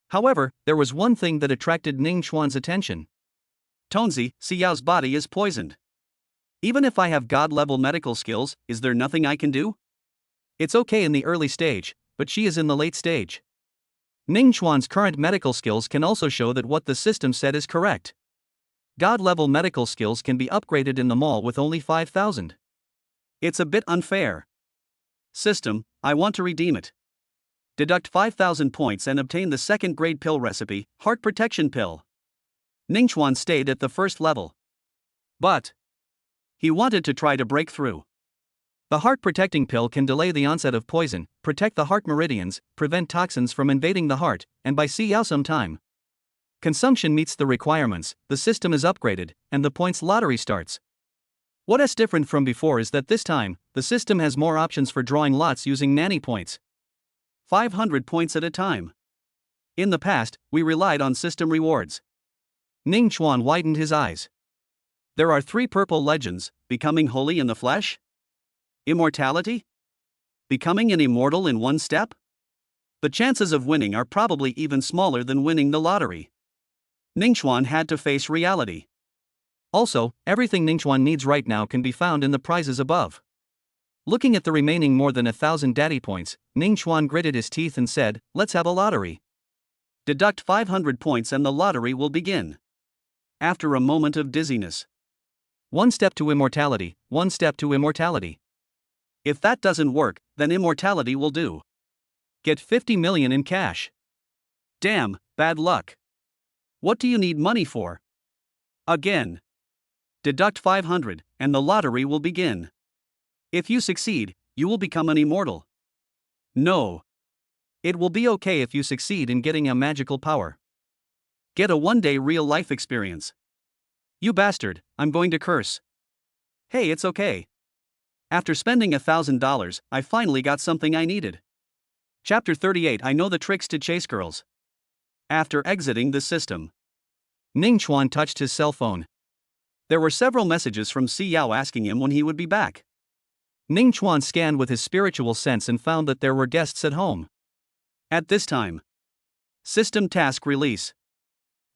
However, there was one thing that attracted Ning Chuan's attention. Tonzi, Xiao's body is poisoned. Even if I have god-level medical skills, is there nothing I can do? It's okay in the early stage, but she is in the late stage. Ning Chuan's current medical skills can also show that what the system said is correct. God-level medical skills can be upgraded in the mall with only 5,000. It's a bit unfair. System, I want to redeem it. Deduct 5,000 points and obtain the second-grade pill recipe, Heart Protection Pill. Ning Chuan stayed at the first level. But he wanted to try to break through. The heart-protecting pill can delay the onset of poison, protect the heart meridians, prevent toxins from invading the heart, and buy Xiao some time. Consumption meets the requirements, the system is upgraded, and the points lottery starts. What is different from before is that this time, the system has more options for drawing lots using nanny points. 500 points at a time. In the past, we relied on system rewards. Ning Chuan widened his eyes. There are 3 purple legends: becoming holy in the flesh, immortality, becoming an immortal in 1 step. The chances of winning are probably even smaller than winning the lottery. Ning Chuan had to face reality. Also, everything Ning Chuan needs right now can be found in the prizes above. Looking at the remaining more than 1,000 daddy points, Ning Chuan gritted his teeth and said, let's have a lottery. Deduct 500 points and the lottery will begin. After a moment of dizziness. 1 step to immortality, 1 step to immortality. If that doesn't work, then immortality will do. Get 50 million in cash. Damn, bad luck. What do you need money for? Again. Deduct 500, and the lottery will begin. If you succeed, you will become an immortal. No. It will be okay if you succeed in getting a magical power. Get a 1-day real-life experience. You bastard, I'm going to curse. Hey, it's okay. After spending $1,000, I finally got something I needed. Chapter 38. I know the tricks to chase girls. After exiting the system, Ning Chuan touched his cell phone. There were several messages from Si Yao asking him when he would be back. Ning Chuan scanned with his spiritual sense and found that there were guests at home. At this time. System task release.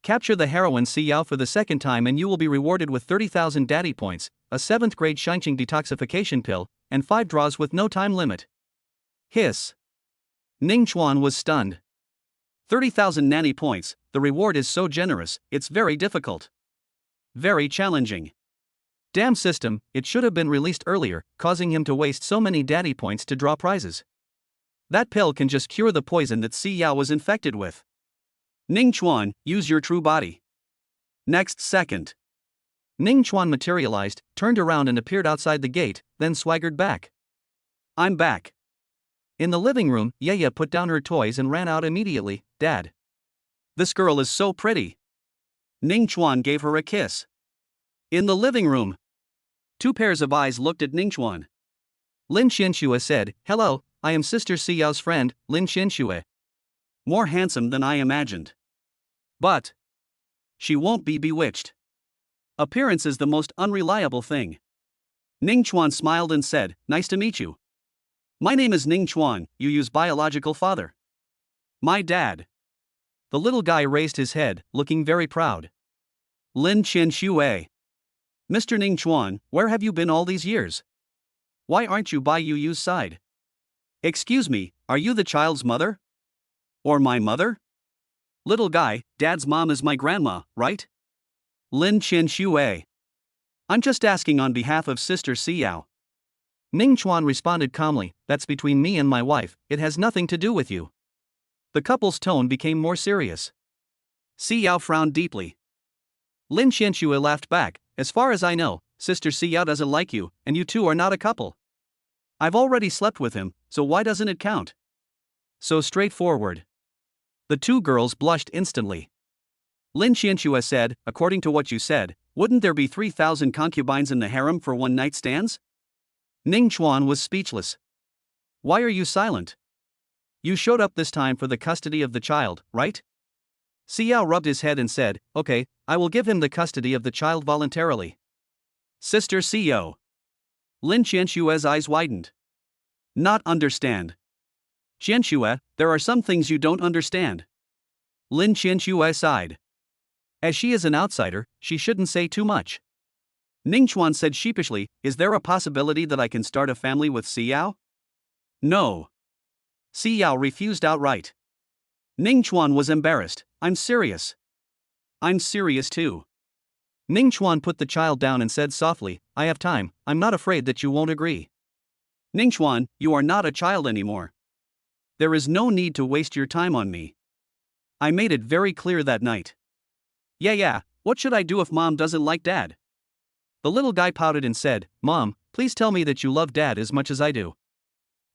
Capture the heroine Si Yao for the second time and you will be rewarded with 30,000 daddy points, a 7th grade Shinqing detoxification pill, and 5 draws with no time limit. Hiss. Ning Chuan was stunned. 30,000 nanny points, the reward is so generous, it's very difficult. Very challenging. Damn system, it should have been released earlier, causing him to waste so many daddy points to draw prizes. That pill can just cure the poison that Si Yao was infected with. Ning Chuan, use your true body. Next second. Ning Chuan materialized, turned around and appeared outside the gate, then swaggered back. I'm back. In the living room, Yaya put down her toys and ran out immediately. Dad. This girl is so pretty. Ning Chuan gave her a kiss. In the living room. 2 pairs of eyes looked at Ning Chuan. Lin Xianxue said, "Hello, I am Sister Si Yao's friend, Lin Xianxue. More handsome than I imagined. But she won't be bewitched. Appearance is the most unreliable thing." Ning Chuan smiled and said, "Nice to meet you. My name is Ning Chuan, you use biological father." "My dad." The little guy raised his head, looking very proud. Lin Xianxue. "Mr. Ning Chuan, where have you been all these years? Why aren't you by Yu's side? Excuse me, are you the child's mother? Or my mother?" "Little guy, Dad's mom is my grandma, right?" Lin Xianxue. "I'm just asking on behalf of Sister Si Yao." Ning Chuan responded calmly, "That's between me and my wife, it has nothing to do with you." The couple's tone became more serious. Si Yao frowned deeply. Lin Xianxue laughed back, "As far as I know, Sister Si Yao doesn't like you, and you two are not a couple. I've already slept with him, so why doesn't it count?" So straightforward. The 2 girls blushed instantly. Lin Xianxue said, "According to what you said, wouldn't there be 3,000 concubines in the harem for one-night stands?" Ning Chuan was speechless. "Why are you silent? You showed up this time for the custody of the child, right?" Si Yao rubbed his head and said, "Okay, I will give him the custody of the child voluntarily." Sister Si Yao. Lin Xianxue's eyes widened. "Not understand." "Xianxue, there are some things you don't understand." Lin Xianxue sighed. As she is an outsider, she shouldn't say too much. Ning Chuan said sheepishly, "Is there a possibility that I can start a family with Si Yao?" "No." Si Yao refused outright. Ning Chuan was embarrassed. "I'm serious." "I'm serious too." Ning Chuan put the child down and said softly, "I have time, I'm not afraid that you won't agree." "Ning Chuan, you are not a child anymore. There is no need to waste your time on me. I made it very clear that night." Yeah, what should I do if mom doesn't like dad?" The little guy pouted and said, "Mom, please tell me that you love dad as much as I do."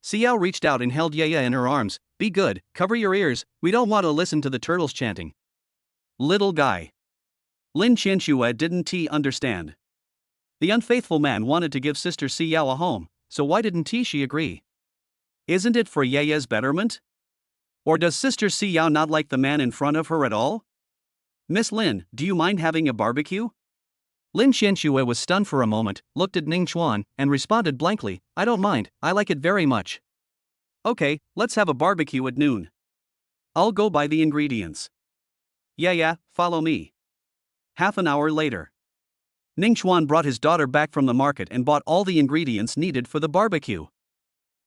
Si Yao reached out and held Yaya in her arms. "Be good, cover your ears, we don't want to listen to the turtles chanting." Little guy. Lin Xianxue didn't understand. The unfaithful man wanted to give Sister Si Yao a home, so why didn't she agree? Isn't it for Yaya's betterment? Or does Sister Si Yao not like the man in front of her at all? "Miss Lin, do you mind having a barbecue?" Lin Xianxue was stunned for a moment, looked at Ning Chuan, and responded blankly, "I don't mind, I like it very much." "Okay, let's have a barbecue at noon. I'll go buy the ingredients." Yeah, follow me." Half an hour later. Ning Chuan brought his daughter back from the market and bought all the ingredients needed for the barbecue.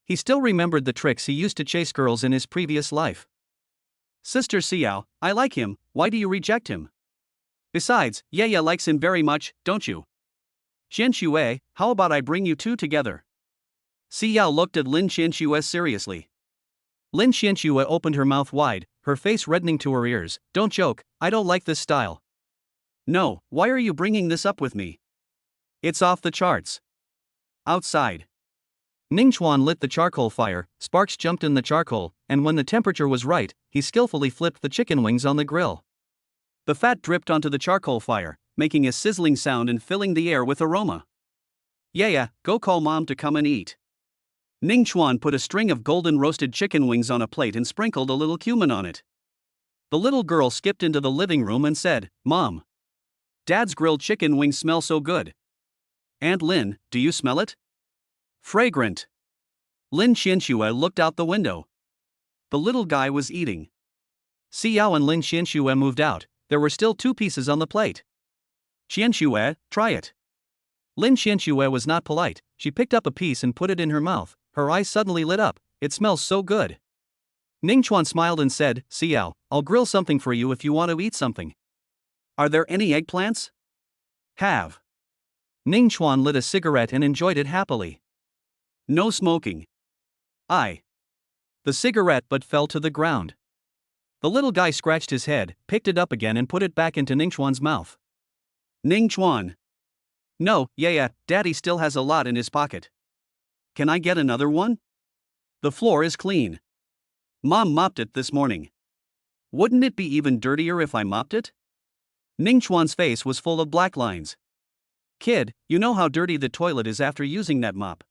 He still remembered the tricks he used to chase girls in his previous life. "Sister Si Yao, I like him, why do you reject him? Besides, Yaya likes him very much, don't you? Xianxue, how about I bring you two together?" Si Yao looked at Lin Xianxue seriously. Lin Xianxue opened her mouth wide, her face reddening to her ears. "Don't joke, I don't like this style." "No, why are you bringing this up with me? It's off the charts." Outside. Ning Chuan lit the charcoal fire, sparks jumped in the charcoal, and when the temperature was right, he skillfully flipped the chicken wings on the grill. The fat dripped onto the charcoal fire, making a sizzling sound and filling the air with aroma. Yeah, go call mom to come and eat." Ning Chuan put a string of golden roasted chicken wings on a plate and sprinkled a little cumin on it. The little girl skipped into the living room and said, "Mom, Dad's grilled chicken wings smell so good. Aunt Lin, do you smell it? Fragrant. Lin Qianxue looked out the window. The little guy was eating. Xiao and Lin Qianxue moved out. There were still 2 pieces on the plate. Qianxue, try it. Lin Qianxue was not polite. She picked up a piece and put it in her mouth. Her eyes suddenly lit up. It smells so good. Ning Chuan smiled and said, Xiao, I'll grill something for you if you want to eat something. Are there any eggplants? Have. Ning Chuan lit a cigarette and enjoyed it happily. No smoking. The cigarette but fell to the ground. The little guy scratched his head, picked it up again and put it back into Ning Chuan's mouth. Ning Chuan. No, yeah, Daddy still has a lot in his pocket. Can I get another one? The floor is clean. Mom mopped it this morning. Wouldn't it be even dirtier if I mopped it? Ning Chuan's face was full of black lines. Kid, you know how dirty the toilet is after using that mop.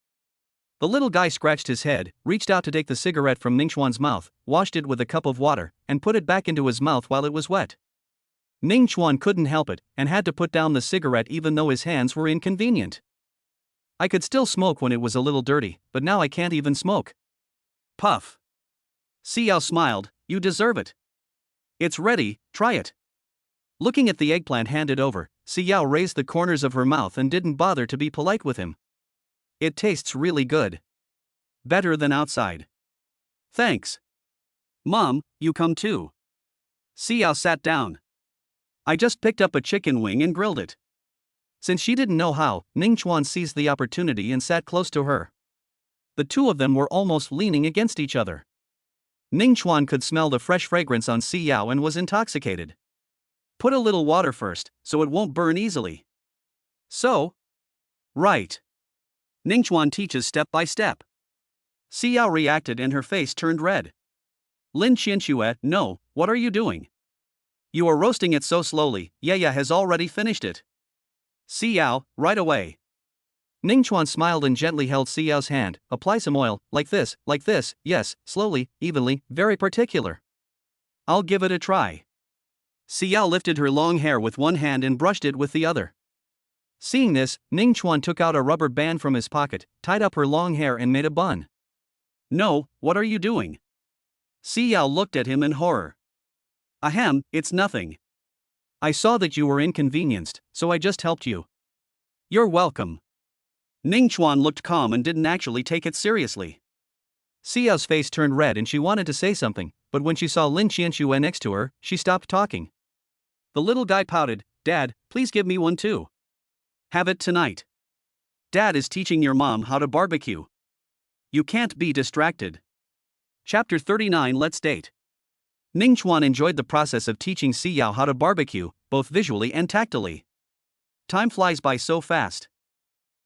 The little guy scratched his head, reached out to take the cigarette from Ning Chuan's mouth, washed it with a cup of water, and put it back into his mouth while it was wet. Ning Chuan couldn't help it, and had to put down the cigarette even though his hands were inconvenient. I could still smoke when it was a little dirty, but now I can't even smoke. Puff. Xiao smiled, you deserve it. It's ready, try it. Looking at the eggplant handed over, Xiao raised the corners of her mouth and didn't bother to be polite with him. It tastes really good. Better than outside. Thanks. Mom, you come too. Xiao sat down. I just picked up a chicken wing and grilled it. Since she didn't know how, Ning Chuan seized the opportunity and sat close to her. The 2 of them were almost leaning against each other. Ning Chuan could smell the fresh fragrance on Xiao and was intoxicated. Put a little water first, so it won't burn easily. So? Right. Ning Chuan teaches step by step. Xiao reacted and her face turned red. Lin Qianxue, no, what are you doing? You are roasting it so slowly, Yaya has already finished it. Xiao, right away. Ning Chuan smiled and gently held Xiao's hand. Apply some oil, like this, yes, slowly, evenly, very particular. I'll give it a try. Xiao lifted her long hair with one hand and brushed it with the other. Seeing this, Ning Chuan took out a rubber band from his pocket, tied up her long hair and made a bun. No, what are you doing? Xiao looked at him in horror. Ahem, it's nothing. I saw that you were inconvenienced, so I just helped you. You're welcome. Ning Chuan looked calm and didn't actually take it seriously. Xiao's face turned red and she wanted to say something, but when she saw Lin Qianxue next to her, she stopped talking. The little guy pouted, Dad, please give me one too. Have it tonight. Dad is teaching your mom how to barbecue. You can't be distracted. Chapter 39 Let's date. Ning Chuan enjoyed the process of teaching Xiao how to barbecue, both visually and tactily. Time flies by so fast.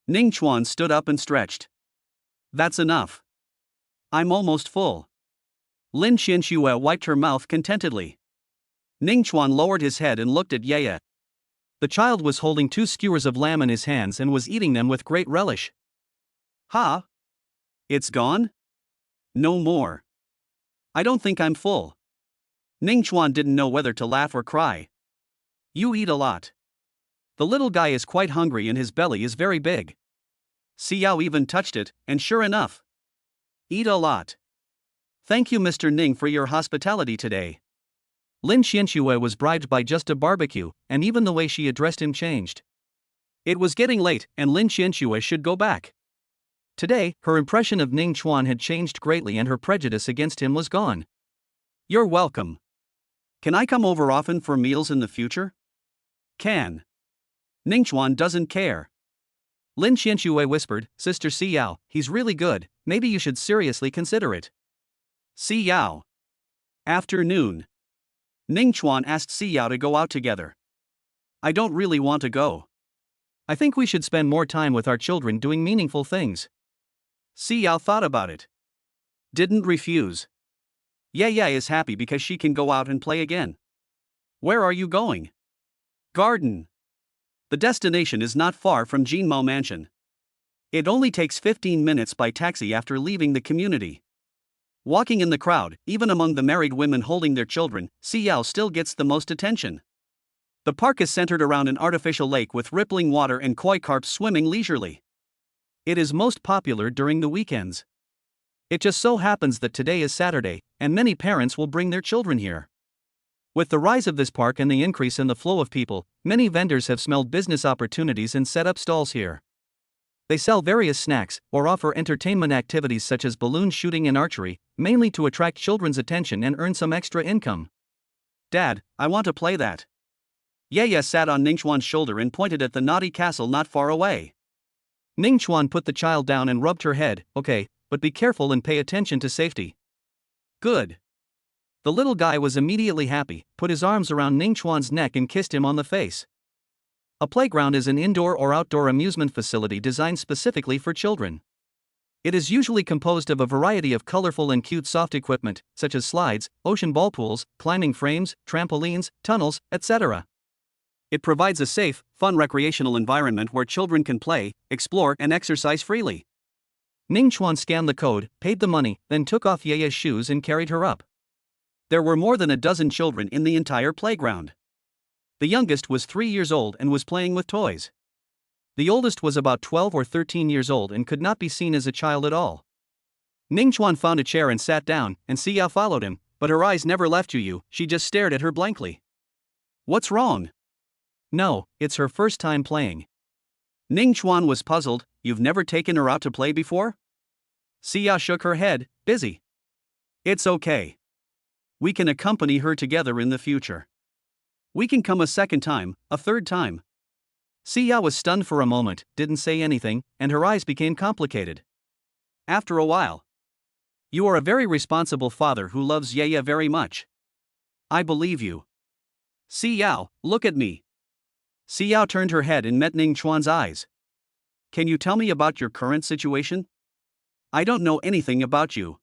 Ning Chuan stood up and stretched. That's enough. I'm almost full. Lin Qianxue wiped her mouth contentedly. Ning Chuan lowered his head and looked at Yaya. The child was holding 2 skewers of lamb in his hands and was eating them with great relish. Ha? It's gone? No more. I don't think I'm full. Ning Chuan didn't know whether to laugh or cry. You eat a lot. The little guy is quite hungry and his belly is very big. Xiao even touched it, and sure enough. Eat a lot. Thank you Mr. Ning for your hospitality today. Lin Qianxue was bribed by just a barbecue, and even the way she addressed him changed. It was getting late and Lin Qianxue should go back. Today, her impression of Ning Chuan had changed greatly and her prejudice against him was gone. You're welcome. Can I come over often for meals in the future? Can. Ning Chuan doesn't care. Lin Qianxue whispered, Sister Xiao, he's really good, maybe you should seriously consider it. Xiao. Afternoon. Ning Chuan asked Xiao to go out together. I don't really want to go. I think we should spend more time with our children doing meaningful things. Xiao thought about it. Didn't refuse. Yaya is happy because she can go out and play again. Where are you going? Garden. The destination is not far from Jinmao Mansion. It only takes 15 minutes by taxi after leaving the community. Walking in the crowd, even among the married women holding their children, Xiao still gets the most attention. The park is centered around an artificial lake with rippling water and koi carps swimming leisurely. It is most popular during the weekends. It just so happens that today is Saturday, and many parents will bring their children here. With the rise of this park and the increase in the flow of people, many vendors have smelled business opportunities and set up stalls here. They sell various snacks or offer entertainment activities such as balloon shooting and archery, mainly to attract children's attention and earn some extra income. Dad, I want to play that. Yaya sat on Ningchuan's shoulder and pointed at the naughty castle not far away. Ningchuan put the child down and rubbed her head. Okay, but be careful and pay attention to safety. Good. The little guy was immediately happy, put his arms around Ningchuan's neck and kissed him on the face. A playground is an indoor or outdoor amusement facility designed specifically for children. It is usually composed of a variety of colorful and cute soft equipment, such as slides, ocean ball pools, climbing frames, trampolines, tunnels, etc. It provides a safe, fun recreational environment where children can play, explore, and exercise freely. Ningchuan scanned the code, paid the money, then took off Yaya's shoes and carried her up. There were more than a dozen children in the entire playground. The youngest was 3 years old and was playing with toys. The oldest was about 12 or 13 years old and could not be seen as a child at all. Ningchuan found a chair and sat down, and Xiao followed him, but her eyes never left Yu, she just stared at her blankly. What's wrong? No, it's her first time playing. Ningchuan was puzzled. You've never taken her out to play before? Xiao shook her head, busy. It's okay. We can accompany her together in the future. We can come a second time, a third time. Xiao was stunned for a moment, didn't say anything, and her eyes became complicated. After a while. You are a very responsible father who loves Yaya very much. I believe you. Xiao, look at me. Xiao turned her head and met Ningchuan's eyes. Can you tell me about your current situation? I don't know anything about you.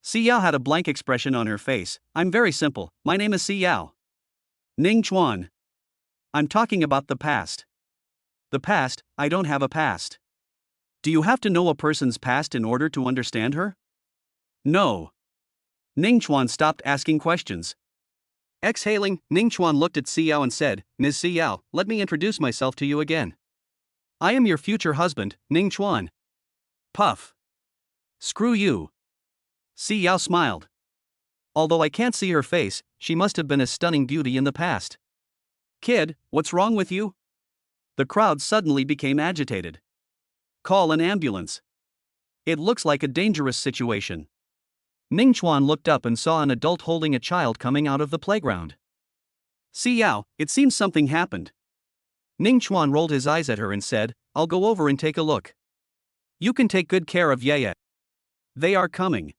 Xiao had a blank expression on her face. I'm very simple, my name is Xiao. Ningchuan. I'm talking about the past. The past, I don't have a past. Do you have to know a person's past in order to understand her? No. Ningchuan stopped asking questions. Exhaling, Ningchuan looked at Xiao and said, Ms. Xiao, let me introduce myself to you again. I am your future husband, Ningchuan. Puff. Screw you. Xiao smiled. Although I can't see her face, she must have been a stunning beauty in the past. Kid, what's wrong with you? The crowd suddenly became agitated. Call an ambulance. It looks like a dangerous situation. Ningchuan looked up and saw an adult holding a child coming out of the playground. Xiao, it seems something happened. Ningchuan rolled his eyes at her and said, I'll go over and take a look. You can take good care of Yaya. They are coming.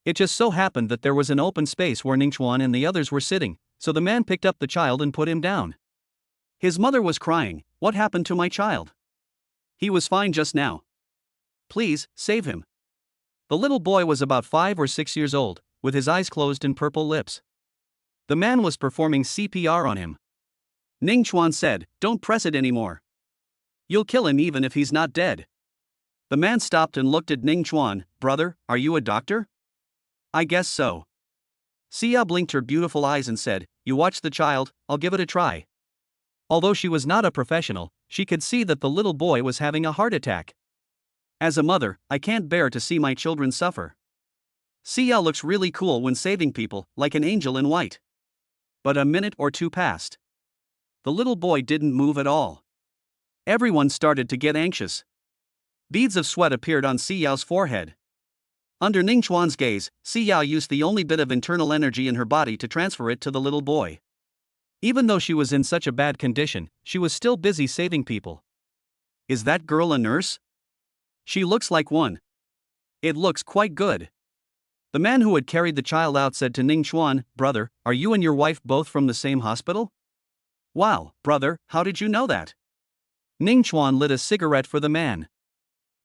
It just so happened that there was an open space where Ningchuan and the others were sitting, so the man picked up the child and put him down. His mother was crying, What happened to my child? He was fine just now. Please, save him. The little boy was about 5 or 6 years old, with his eyes closed and purple lips. The man was performing CPR on him. Ningchuan said, Don't press it anymore. You'll kill him even if he's not dead. The man stopped and looked at Ningchuan. Brother, are you a doctor? I guess so. Xiao blinked her beautiful eyes and said, You watch the child, I'll give it a try. Although she was not a professional, she could see that the little boy was having a heart attack. As a mother, I can't bear to see my children suffer. Xiao looks really cool when saving people, like an angel in white. But a minute or two passed. The little boy didn't move at all. Everyone started to get anxious. Beads of sweat appeared on Xiao's forehead. Under Ningchuan's gaze, Xiao used the only bit of internal energy in her body to transfer it to the little boy. Even though she was in such a bad condition, she was still busy saving people. Is that girl a nurse? She looks like one. It looks quite good. The man who had carried the child out said to Ningchuan, Brother, are you and your wife both from the same hospital? Wow, brother, how did you know that? Ningchuan lit a cigarette for the man.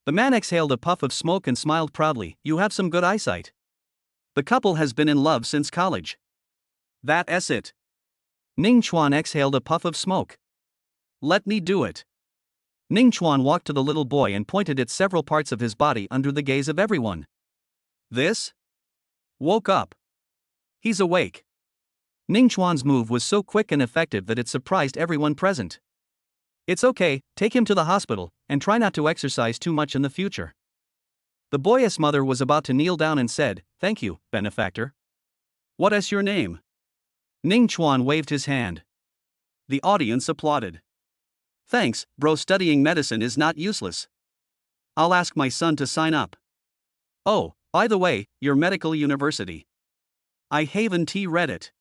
The man exhaled a puff of smoke and smiled proudly. You have some good eyesight. The couple has been in love since college. That's it. Ningchuan exhaled a puff of smoke. Let me do it. Ningchuan walked to the little boy and pointed at several parts of his body under the gaze of everyone. This? Woke up. He's awake. Ning Chuan's move was so quick and effective that it surprised everyone present. It's okay, take him to the hospital, and try not to exercise too much in the future. The boy's mother was about to kneel down and said, "Thank you, benefactor. What is your name?" Ning Chuan waved his hand. The audience applauded. "Thanks, bro, studying medicine is not useless. I'll ask my son to sign up. Oh, by the way, your medical university. I haven't read it."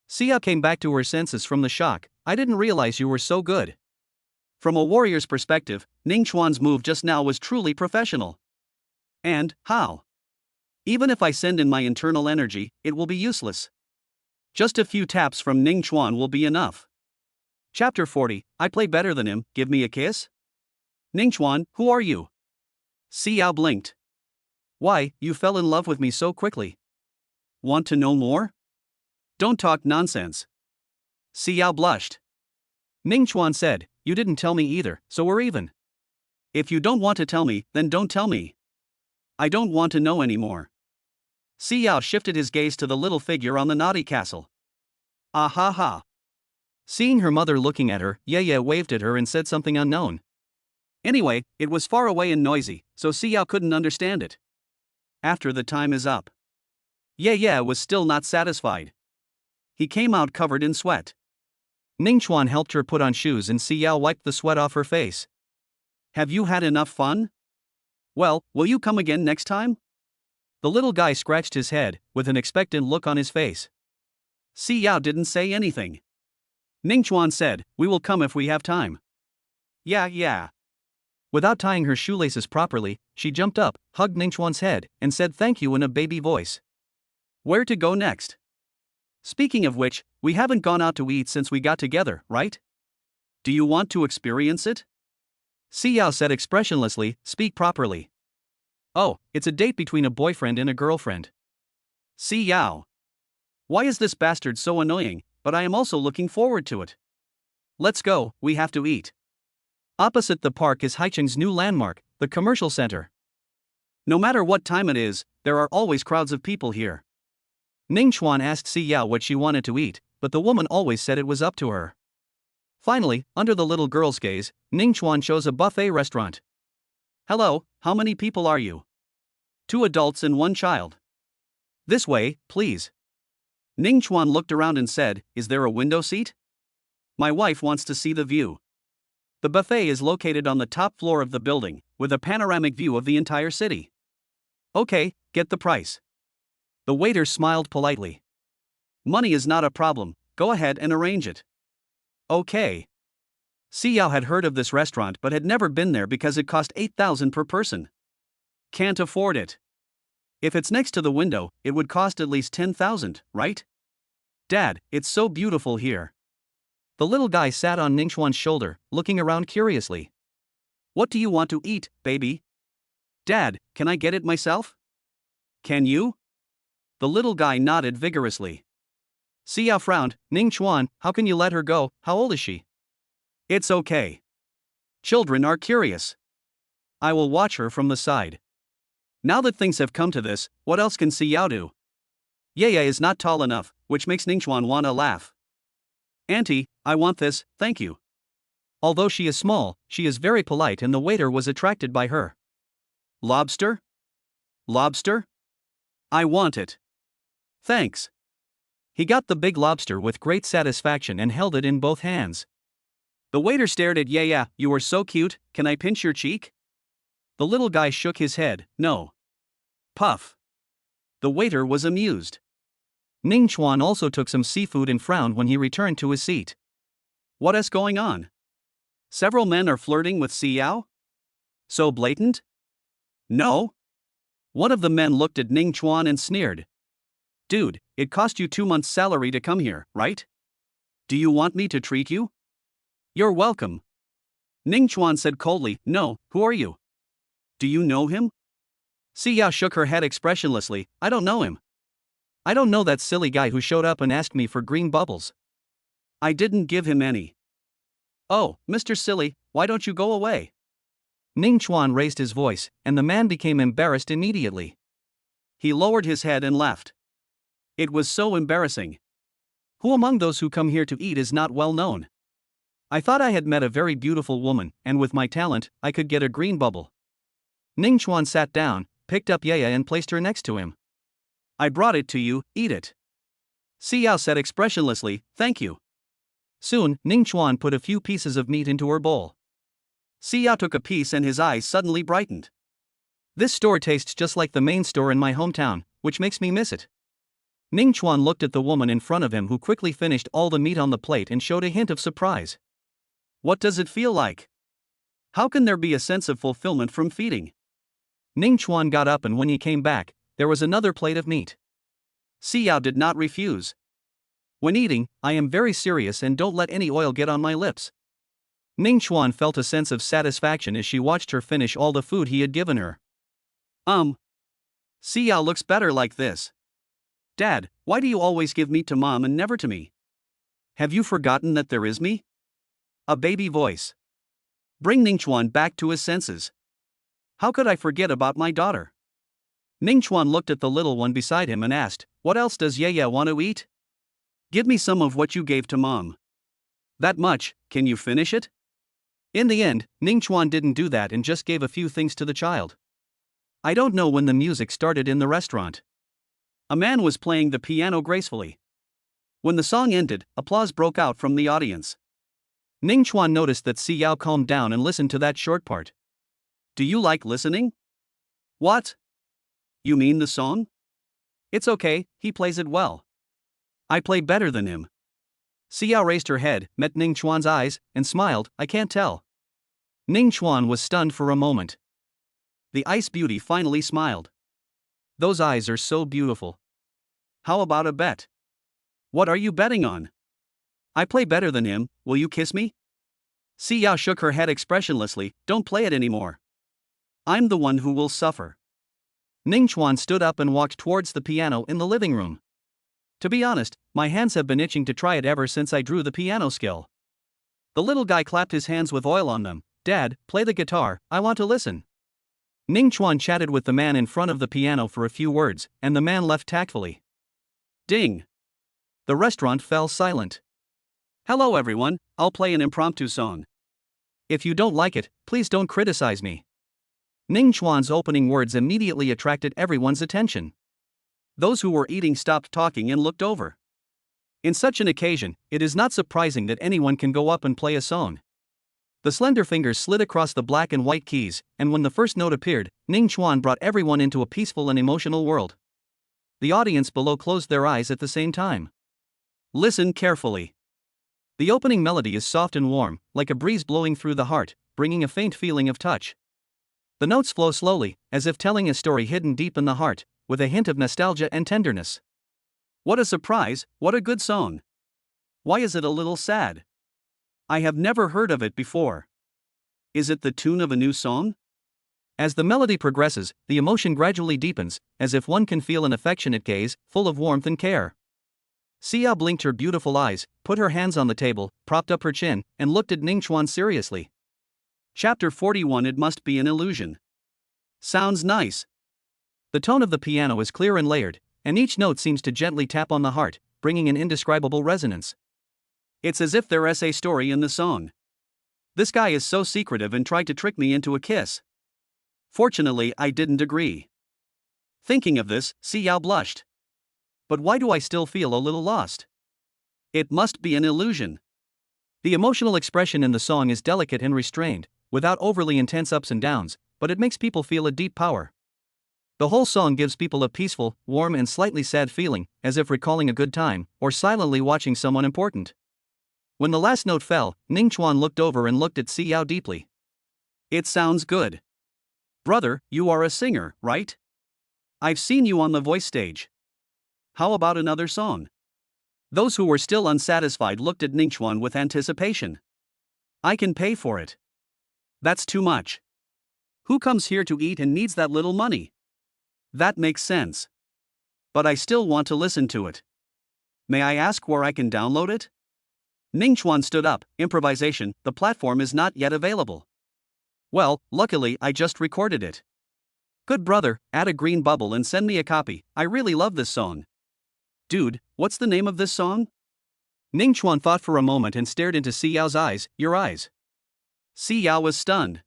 Sia came back to her senses from the shock. "I didn't realize you were so good." From a warrior's perspective, Ning Chuan's move just now was truly professional. And, how? Even if I send in my internal energy, it will be useless. Just a few taps from Ning Chuan will be enough. Chapter 40, I play better than him, give me a kiss? Ning Chuan, who are you? Xiao blinked. Why, you fell in love with me so quickly. Want to know more? Don't talk nonsense. Xiao blushed. Ning Chuan said, you didn't tell me either, so we're even. If you don't want to tell me, then don't tell me. I don't want to know anymore. Xiao shifted his gaze to the little figure on the naughty castle. Ah ha ha. Seeing her mother looking at her, Ye waved at her and said something unknown. Anyway, it was far away and noisy, so Xiao couldn't understand it. After the time is up. Ye was still not satisfied. He came out covered in sweat. Ning Chuan helped her put on shoes and Xiao wiped the sweat off her face. Have you had enough fun? Well, will you come again next time? The little guy scratched his head, with an expectant look on his face. Xiao didn't say anything. Ning Chuan said, we will come if we have time. Yeah. Without tying her shoelaces properly, she jumped up, hugged Ning Chuan's head, and said thank you in a baby voice. Where to go next? Speaking of which, we haven't gone out to eat since we got together, right? Do you want to experience it? Xiao said expressionlessly, speak properly. Oh, it's a date between a boyfriend and a girlfriend. Xiao. Why is this bastard so annoying, but I am also looking forward to it. Let's go, we have to eat. Opposite the park is Haicheng's new landmark, the commercial center. No matter what time it is, there are always crowds of people here. Ning Chuan asked Xiao what she wanted to eat, but the woman always said it was up to her. Finally, under the little girl's gaze, Ning Chuan chose a buffet restaurant. Hello, how many people are you? 2 adults and 1 child. This way, please. Ning Chuan looked around and said, is there a window seat? My wife wants to see the view. The buffet is located on the top floor of the building, with a panoramic view of the entire city. Okay, get the price. The waiter smiled politely. Money is not a problem, go ahead and arrange it. Okay. Xiao had heard of this restaurant but had never been there because it cost 8,000 per person. Can't afford it. If it's next to the window, it would cost at least 10,000, right? Dad, it's so beautiful here. The little guy sat on Ning Chuan's shoulder, looking around curiously. What do you want to eat, baby? Dad, can I get it myself? Can you? The little guy nodded vigorously. Xiao frowned, Ning Chuan, how can you let her go, how old is she? It's okay. Children are curious. I will watch her from the side. Now that things have come to this, what else can Xiao do? Ye is not tall enough, which makes Ning Chuan wanna laugh. Auntie, I want this, thank you. Although she is small, she is very polite and the waiter was attracted by her. Lobster? Lobster? I want it. Thanks. He got the big lobster with great satisfaction and held it in both hands. The waiter stared at Ye. You are so cute, can I pinch your cheek? The little guy shook his head, no. Puff. The waiter was amused. Ning Chuan also took some seafood and frowned when he returned to his seat. What is going on? Several men are flirting with Xiao? So blatant? No. One of the men looked at Ning Chuan and sneered. Dude, it cost you 2 months' salary to come here, right? Do you want me to treat you? You're welcome. Ning Chuan said coldly, no, who are you? Do you know him? Xiao shook her head expressionlessly, I don't know him. I don't know that silly guy who showed up and asked me for green bubbles. I didn't give him any. Oh, Mr. Silly, why don't you go away? Ning Chuan raised his voice, and the man became embarrassed immediately. He lowered his head and left. It was so embarrassing. Who among those who come here to eat is not well known? I thought I had met a very beautiful woman, and with my talent, I could get a green bubble. Ning Chuan sat down, picked up Yaya and placed her next to him. I brought it to you, eat it. Xiao said expressionlessly, thank you. Soon, Ning Chuan put a few pieces of meat into her bowl. Xiao took a piece and his eyes suddenly brightened. This store tastes just like the main store in my hometown, which makes me miss it. Ning Chuan looked at the woman in front of him who quickly finished all the meat on the plate and showed a hint of surprise. What does it feel like? How can there be a sense of fulfillment from feeding? Ning Chuan got up and when he came back, there was another plate of meat. Xiao did not refuse. When eating, I am very serious and don't let any oil get on my lips. Ning Chuan felt a sense of satisfaction as she watched her finish all the food he had given her. Xiao looks better like this. Dad, why do you always give meat to Mom and never to me? Have you forgotten that there is me? A baby voice. Bring Ning Chuan back to his senses. How could I forget about my daughter? Ning Chuan looked at the little one beside him and asked, what else does Yaya want to eat? Give me some of what you gave to Mom. That much, can you finish it? In the end, Ning Chuan didn't do that and just gave a few things to the child. I don't know when the music started in the restaurant. A man was playing the piano gracefully. When the song ended, applause broke out from the audience. Ning Chuan noticed that Xiao calmed down and listened to that short part. Do you like listening? What? You mean the song? It's okay, he plays it well. I play better than him. Xiao raised her head, met Ning Chuan's eyes, and smiled, I can't tell. Ning Chuan was stunned for a moment. The ice beauty finally smiled. Those eyes are so beautiful. How about a bet? What are you betting on? I play better than him, will you kiss me? Xiao shook her head expressionlessly, don't play it anymore. I'm the one who will suffer. Ning Chuan stood up and walked towards the piano in the living room. To be honest, my hands have been itching to try it ever since I drew the piano skill. The little guy clapped his hands with oil on them. Dad, play the guitar, I want to listen. Ning Chuan chatted with the man in front of the piano for a few words, and the man left tactfully. Ding! The restaurant fell silent. Hello everyone, I'll play an impromptu song. If you don't like it, please don't criticize me. Ning Chuan's opening words immediately attracted everyone's attention. Those who were eating stopped talking and looked over. In such an occasion, it is not surprising that anyone can go up and play a song. The slender fingers slid across the black and white keys, and when the first note appeared, Ning Chuan brought everyone into a peaceful and emotional world. The audience below closed their eyes at the same time. Listen carefully. The opening melody is soft and warm, like a breeze blowing through the heart, bringing a faint feeling of touch. The notes flow slowly, as if telling a story hidden deep in the heart, with a hint of nostalgia and tenderness. What a surprise, what a good song. Why is it a little sad? I have never heard of it before. Is it the tune of a new song? As the melody progresses, the emotion gradually deepens, as if one can feel an affectionate gaze, full of warmth and care. Xia blinked her beautiful eyes, put her hands on the table, propped up her chin, and looked at Ning Chuan seriously. Chapter 41 It Must Be an Illusion. Sounds nice. The tone of the piano is clear and layered, and each note seems to gently tap on the heart, bringing an indescribable resonance. It's as if there's a story in the song. This guy is so secretive and tried to trick me into a kiss. Fortunately, I didn't agree. Thinking of this, Xiao blushed. But why do I still feel a little lost? It must be an illusion. The emotional expression in the song is delicate and restrained, without overly intense ups and downs, but it makes people feel a deep power. The whole song gives people a peaceful, warm and slightly sad feeling, as if recalling a good time, or silently watching someone important. When the last note fell, Ning Chuan looked over and looked at Xiao deeply. It sounds good. Brother, you are a singer, right? I've seen you on the voice stage. How about another song? Those who were still unsatisfied looked at Ning Chuan with anticipation. I can pay for it. That's too much. Who comes here to eat and needs that little money? That makes sense. But I still want to listen to it. May I ask where I can download it? Ning Chuan stood up. Improvisation, the platform is not yet available. Well, luckily I just recorded it. Good brother, add a green bubble and send me a copy, I really love this song. Dude, what's the name of this song? Ning Chuan thought for a moment and stared into Si Yao's eyes. Your eyes. Si Yao was stunned.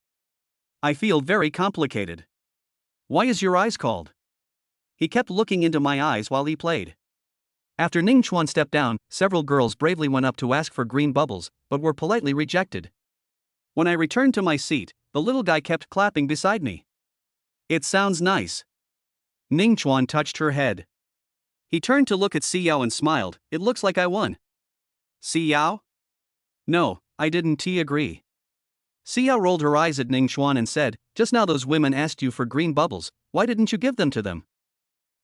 I feel very complicated. Why is your eyes called? He kept looking into my eyes while he played. After Ning Chuan stepped down, several girls bravely went up to ask for green bubbles, but were politely rejected. When I returned to my seat, the little guy kept clapping beside me. It sounds nice. Ning Chuan touched her head. He turned to look at Si Yao and smiled. It looks like I won. Si Yao? No, I didn't agree. Si Yao rolled her eyes at Ning Chuan and said, just now those women asked you for green bubbles, why didn't you give them to them?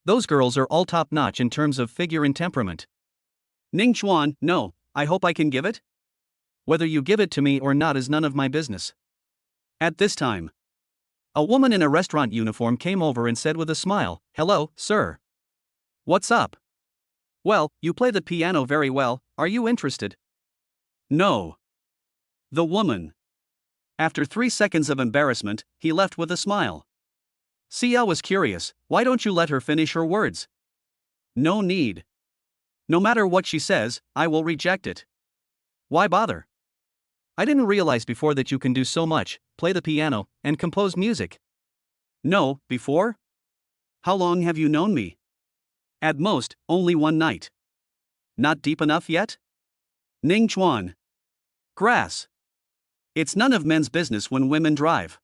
Those girls are all top-notch in terms of figure and temperament. Ning Chuan, no, I hope I can give it? Whether you give it to me or not is none of my business. At this time, a woman in a restaurant uniform came over and said with a smile, hello, sir. What's up? Well, you play the piano very well, are you interested? No. The woman. After 3 seconds of embarrassment, he left with a smile. Si Yao was curious, why don't you let her finish her words? No need. No matter what she says, I will reject it. Why bother? I didn't realize before that you can do so much, play the piano, and compose music. No, before? How long have you known me? At most, only one night. Not deep enough yet? Ning Chuan. Grass. It's none of men's business when women drive.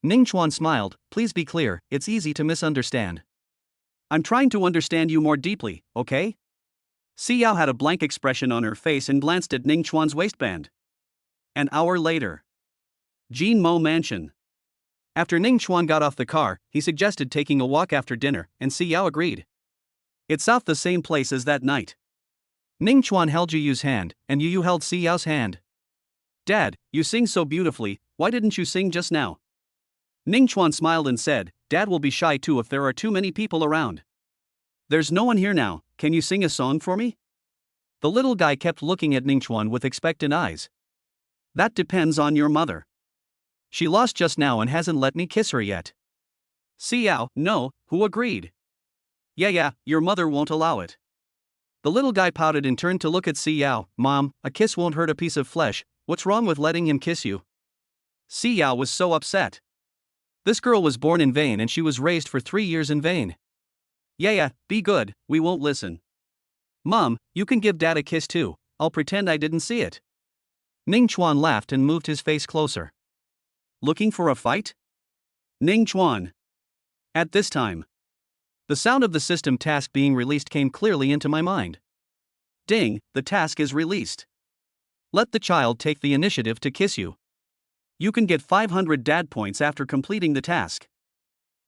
Ning Chuan smiled, please be clear, it's easy to misunderstand. I'm trying to understand you more deeply, okay? Si Yao had a blank expression on her face and glanced at Ning Chuan's waistband. An hour later. Jin Mo Mansion. After Ning Chuan got off the car, he suggested taking a walk after dinner, and Si Yao agreed. It's off the same place as that night. Ning Chuan held Yu's hand, and Yu held Si Yao's hand. Dad, you sing so beautifully, why didn't you sing just now? Ning Chuan smiled and said, Dad will be shy too if there are too many people around. There's no one here now, can you sing a song for me? The little guy kept looking at Ning Chuan with expectant eyes. That depends on your mother. She lost just now and hasn't let me kiss her yet. Si Yao, no, who agreed? Yeah, your mother won't allow it. The little guy pouted and turned to look at Si Yao. Mom, a kiss won't hurt a piece of flesh, what's wrong with letting him kiss you? Si Yao was so upset. This girl was born in vain and she was raised for 3 years in vain. Yeah, be good, we won't listen. Mom, you can give Dad a kiss too, I'll pretend I didn't see it. Ning Chuan laughed and moved his face closer. Looking for a fight? Ning Chuan. At this time, the sound of the system task being released came clearly into my mind. Ding, the task is released. Let the child take the initiative to kiss you. You can get 500 dad points after completing the task.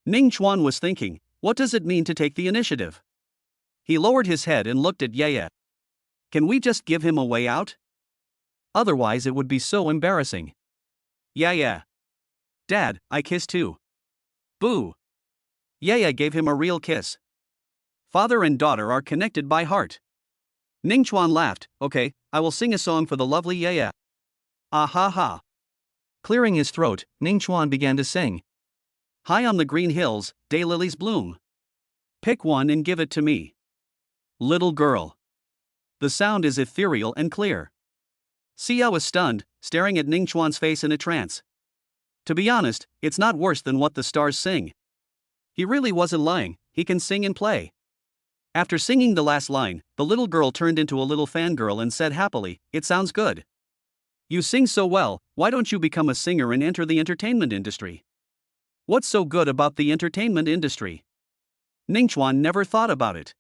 Ning Chuan was thinking, what does it mean to take the initiative? He lowered his head and looked at Yaya. Can we just give him a way out? Otherwise it would be so embarrassing. Yeah. Dad, I kiss too. Boo. Yaya gave him a real kiss. Father and daughter are connected by heart. Ning Chuan laughed, okay, I will sing a song for the lovely Yaya. Ah ha ha. Clearing his throat, Ning Chuan began to sing. High on the green hills, daylilies bloom. Pick one and give it to me. Little girl. The sound is ethereal and clear. Si Yao was stunned, staring at Ning Chuan's face in a trance. To be honest, it's not worse than what the stars sing. He really wasn't lying, he can sing and play. After singing the last line, the little girl turned into a little fangirl and said happily, it sounds good. You sing so well, why don't you become a singer and enter the entertainment industry? What's so good about the entertainment industry? Ning Chuan never thought about it.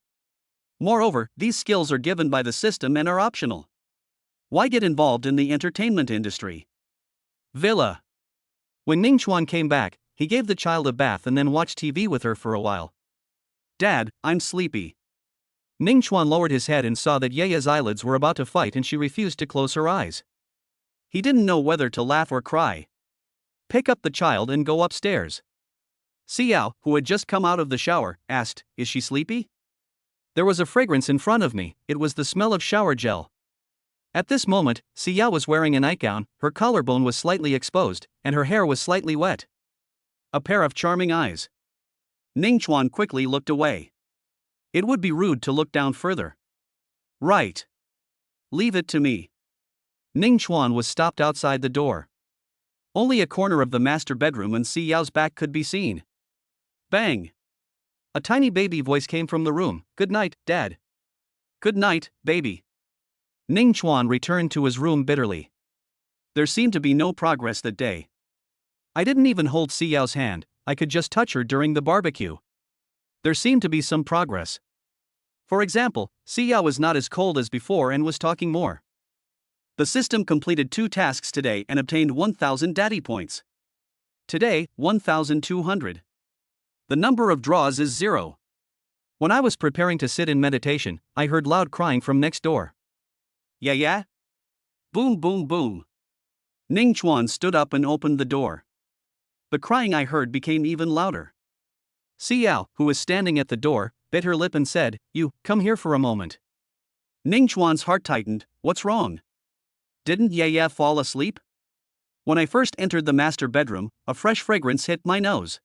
Moreover, these skills are given by the system and are optional. Why get involved in the entertainment industry? Villa. When Ning Chuan came back, he gave the child a bath and then watched TV with her for a while. Dad, I'm sleepy. Ning Chuan lowered his head and saw that Yaya's eyelids were about to fight and she refused to close her eyes. He didn't know whether to laugh or cry. Pick up the child and go upstairs. Si Yao, who had just come out of the shower, asked, is she sleepy? There was a fragrance in front of me, it was the smell of shower gel. At this moment, Si Yao was wearing a nightgown, her collarbone was slightly exposed, and her hair was slightly wet. A pair of charming eyes. Ning Chuan quickly looked away. It would be rude to look down further. Right. Leave it to me. Ning Chuan was stopped outside the door. Only a corner of the master bedroom and Si Yao's back could be seen. Bang! A tiny baby voice came from the room. Good night, Dad. Good night, baby. Ning Chuan returned to his room bitterly. There seemed to be no progress that day. I didn't even hold Si Yao's hand, I could just touch her during the barbecue. There seemed to be some progress. For example, Si Yao was not as cold as before and was talking more. The system completed 2 tasks today and obtained 1,000 daddy points. Today, 1,200. The number of draws is 0. When I was preparing to sit in meditation, I heard loud crying from next door. Yeah? Boom boom boom. Ning Chuan stood up and opened the door. The crying I heard became even louder. Si Yao, who was standing at the door, bit her lip and said, "You, come here for a moment." Ning Chuan's heart tightened. What's wrong? Didn't Yaya fall asleep? When I first entered the master bedroom, a fresh fragrance hit my nose.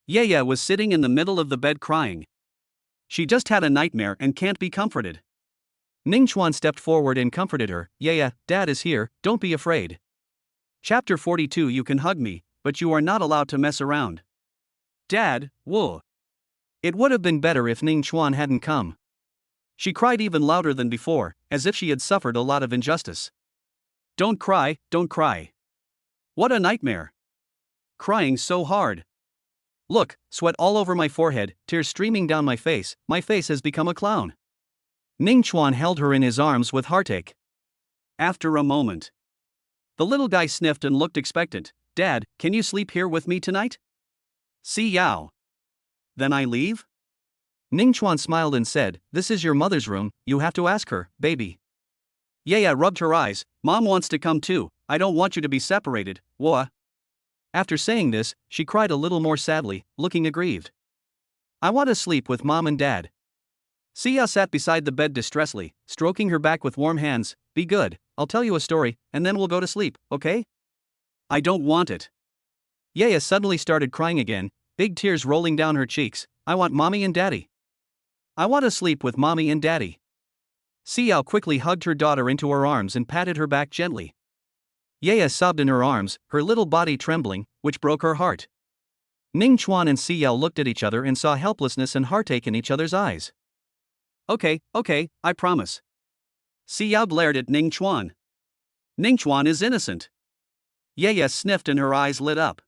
Yaya was sitting in the middle of the bed crying. She just had a nightmare and can't be comforted. Ning Chuan stepped forward and comforted her. Yaya, Dad is here, don't be afraid. Chapter 42. You can hug me, but you are not allowed to mess around. Dad, whoa. It would have been better if Ning Chuan hadn't come. She cried even louder than before, as if she had suffered a lot of injustice. Don't cry, don't cry. What a nightmare. Crying so hard. Look, sweat all over my forehead, tears streaming down my face has become a clown. Ning Chuan held her in his arms with heartache. After a moment, the little guy sniffed and looked expectant. Dad, can you sleep here with me tonight? Si Yao. Then I leave? Ning Chuan smiled and said, this is your mother's room, you have to ask her, baby. Yaya rubbed her eyes. Mom wants to come too, I don't want you to be separated, wah. After saying this, she cried a little more sadly, looking aggrieved. I want to sleep with Mom and Dad. Si Yao sat beside the bed distressfully, stroking her back with warm hands. Be good, I'll tell you a story, and then we'll go to sleep, okay? I don't want it. Yaya suddenly started crying again, big tears rolling down her cheeks. I want Mommy and Daddy. I want to sleep with Mommy and Daddy. Si Yao quickly hugged her daughter into her arms and patted her back gently. Yaya sobbed in her arms, her little body trembling, which broke her heart. Ning Chuan and Si Yao looked at each other and saw helplessness and heartache in each other's eyes. Okay, I promise. Si Yao glared at Ning Chuan. Ning Chuan is innocent. Yaya sniffed and her eyes lit up.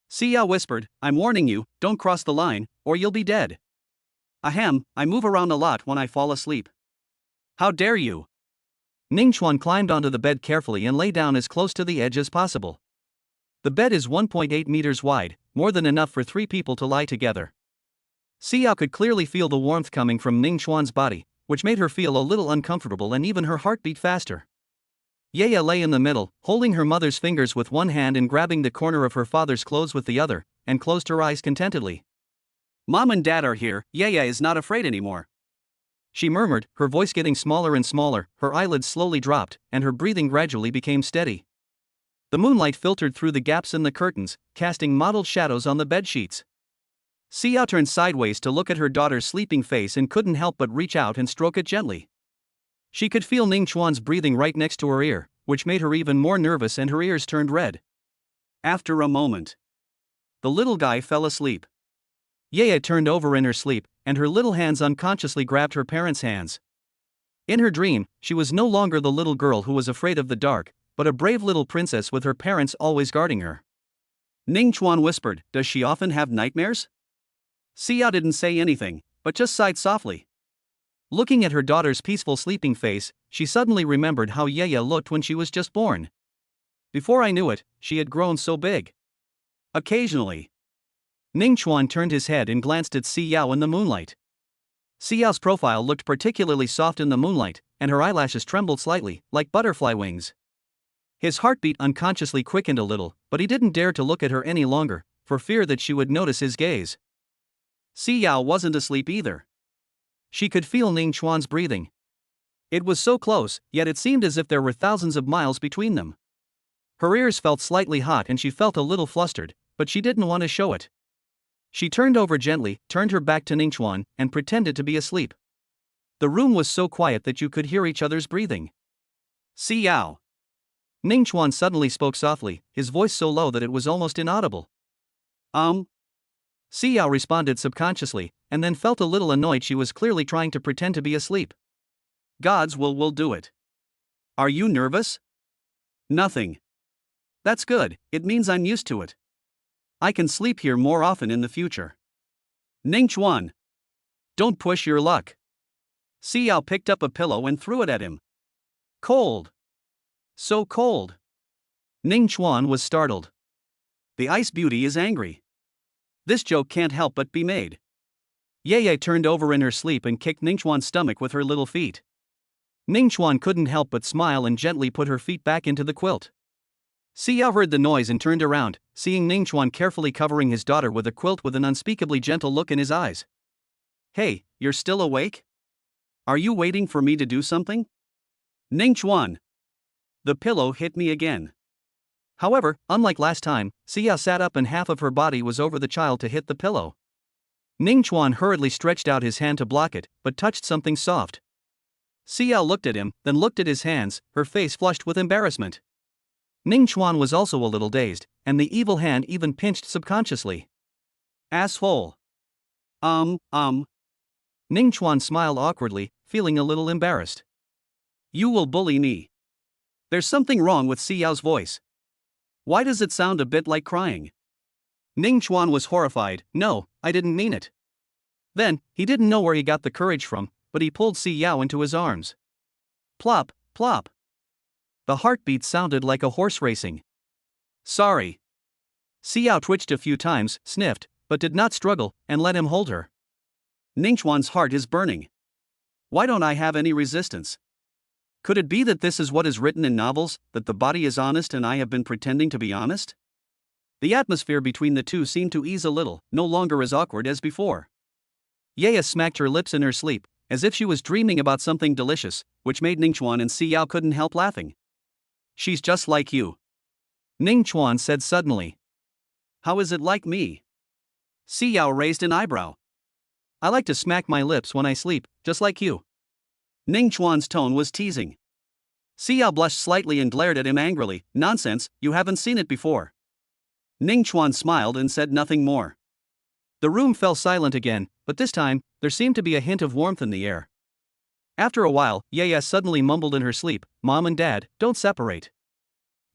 Si Yao whispered, I'm warning you, don't cross the line, or you'll be dead. Ahem, I move around a lot when I fall asleep. How dare you? Ning Chuan climbed onto the bed carefully and lay down as close to the edge as possible. The bed is 1.8 meters wide, more than enough for 3 people to lie together. Si Yao could clearly feel the warmth coming from Ning Chuan's body, which made her feel a little uncomfortable and even her heart beat faster. Yaya lay in the middle, holding her mother's fingers with one hand and grabbing the corner of her father's clothes with the other, and closed her eyes contentedly. Mom and Dad are here, Yaya is not afraid anymore. She murmured, her voice getting smaller and smaller, her eyelids slowly dropped, and her breathing gradually became steady. The moonlight filtered through the gaps in the curtains, casting mottled shadows on the bedsheets. Si Yao turned sideways to look at her daughter's sleeping face and couldn't help but reach out and stroke it gently. She could feel Ning Chuan's breathing right next to her ear, which made her even more nervous and her ears turned red. After a moment, the little guy fell asleep. Yaya turned over in her sleep, and her little hands unconsciously grabbed her parents' hands. In her dream, she was no longer the little girl who was afraid of the dark, but a brave little princess with her parents always guarding her. Ning Chuan whispered, does she often have nightmares? Si Yao didn't say anything, but just sighed softly. Looking at her daughter's peaceful sleeping face, she suddenly remembered how Yaya looked when she was just born. Before I knew it, she had grown so big. Occasionally, Ning Chuan turned his head and glanced at Si Yao in the moonlight. Si Yao's profile looked particularly soft in the moonlight, and her eyelashes trembled slightly, like butterfly wings. His heartbeat unconsciously quickened a little, but he didn't dare to look at her any longer, for fear that she would notice his gaze. Si Yao wasn't asleep either. She could feel Ning Chuan's breathing. It was so close, yet it seemed as if there were thousands of miles between them. Her ears felt slightly hot and she felt a little flustered, but she didn't want to show it. She turned over gently, turned her back to Ning Chuan, and pretended to be asleep. The room was so quiet that you could hear each other's breathing. Xiao. Ningchuan suddenly spoke softly, his voice so low that it was almost inaudible. Xiao responded subconsciously, and then felt a little annoyed. She was clearly trying to pretend to be asleep. God's will do it. Are you nervous? Nothing. That's good, it means I'm used to it. I can sleep here more often in the future. Ningchuan. Don't push your luck. Xiao picked up a pillow and threw it at him. Cold. So cold. Ningchuan was startled. The ice beauty is angry. This joke can't help but be made. Ye turned over in her sleep and kicked Ningchuan's stomach with her little feet. Ningchuan couldn't help but smile and gently put her feet back into the quilt. Xiao heard the noise and turned around, seeing Ningchuan carefully covering his daughter with a quilt with an unspeakably gentle look in his eyes. Hey, you're still awake? Are you waiting for me to do something? Ningchuan. The pillow hit me again. However, unlike last time, Xiao sat up and half of her body was over the child to hit the pillow. Ningchuan hurriedly stretched out his hand to block it, but touched something soft. Xiao looked at him, then looked at his hands, her face flushed with embarrassment. Ningchuan was also a little dazed, and the evil hand even pinched subconsciously. Asshole. Ningchuan smiled awkwardly, feeling a little embarrassed. You will bully me. There's something wrong with Xiao's voice. Why does it sound a bit like crying? Ningchuan was horrified. No, I didn't mean it. Then, he didn't know where he got the courage from, but he pulled Xiao into his arms. Plop, plop. The heartbeat sounded like a horse racing. Sorry. Xiao twitched a few times, sniffed, but did not struggle, and let him hold her. Ningchuan's heart is burning. Why don't I have any resistance? Could it be that this is what is written in novels, that the body is honest and I have been pretending to be honest? The atmosphere between the two seemed to ease a little, no longer as awkward as before. Ye smacked her lips in her sleep, as if she was dreaming about something delicious, which made Ningchuan and Xiao couldn't help laughing. She's just like you. Ningchuan said suddenly. How is it like me? Xiao raised an eyebrow. I like to smack my lips when I sleep, just like you. Ningchuan's tone was teasing. Xiao blushed slightly and glared at him angrily. Nonsense, you haven't seen it before. Ningchuan smiled and said nothing more. The room fell silent again, but this time, there seemed to be a hint of warmth in the air. After a while, Ye suddenly mumbled in her sleep, Mom and Dad, don't separate.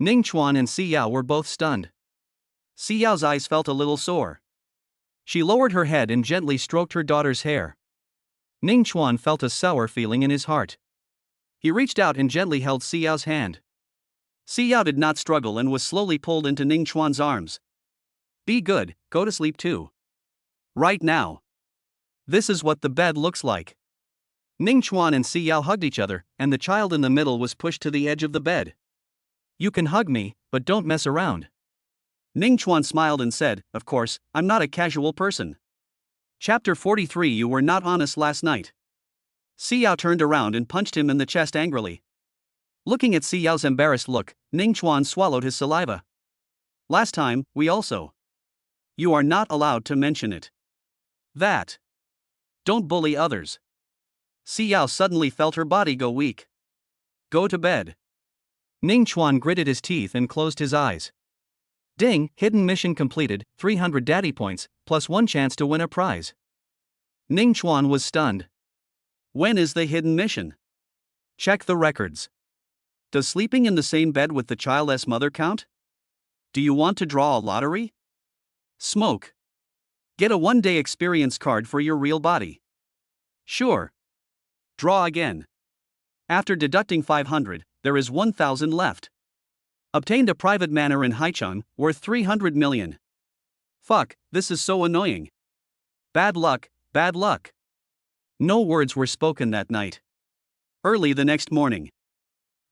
Ningchuan and Xiao were both stunned. Xiao's eyes felt a little sore. She lowered her head and gently stroked her daughter's hair. Ningchuan felt a sour feeling in his heart. He reached out and gently held Xiao's hand. Xiao did not struggle and was slowly pulled into Ningchuan's arms. Be good, go to sleep too. Right now. This is what the bed looks like. Ningchuan and Xiao hugged each other, and the child in the middle was pushed to the edge of the bed. You can hug me, but don't mess around. Ningchuan smiled and said, Of course, I'm not a casual person. Chapter 43 You were not honest last night. Xiao turned around and punched him in the chest angrily. Looking at Xiao's embarrassed look, Ningchuan swallowed his saliva. Last time, we also. You are not allowed to mention it. That. Don't bully others. Xiao suddenly felt her body go weak. Go to bed. Ningchuan gritted his teeth and closed his eyes. Ding, hidden mission completed, 300 daddy points, plus 1 chance to win a prize. Ningchuan was stunned. When is the hidden mission? Check the records. Does sleeping in the same bed with the child's mother count? Do you want to draw a lottery? Smoke. Get a 1-day experience card for your real body. Sure. Draw again. After deducting 500, there is 1,000 left. Obtained a private manor in Haicheng, worth 300 million. Fuck, this is so annoying. Bad luck, bad luck. No words were spoken that night. Early the next morning,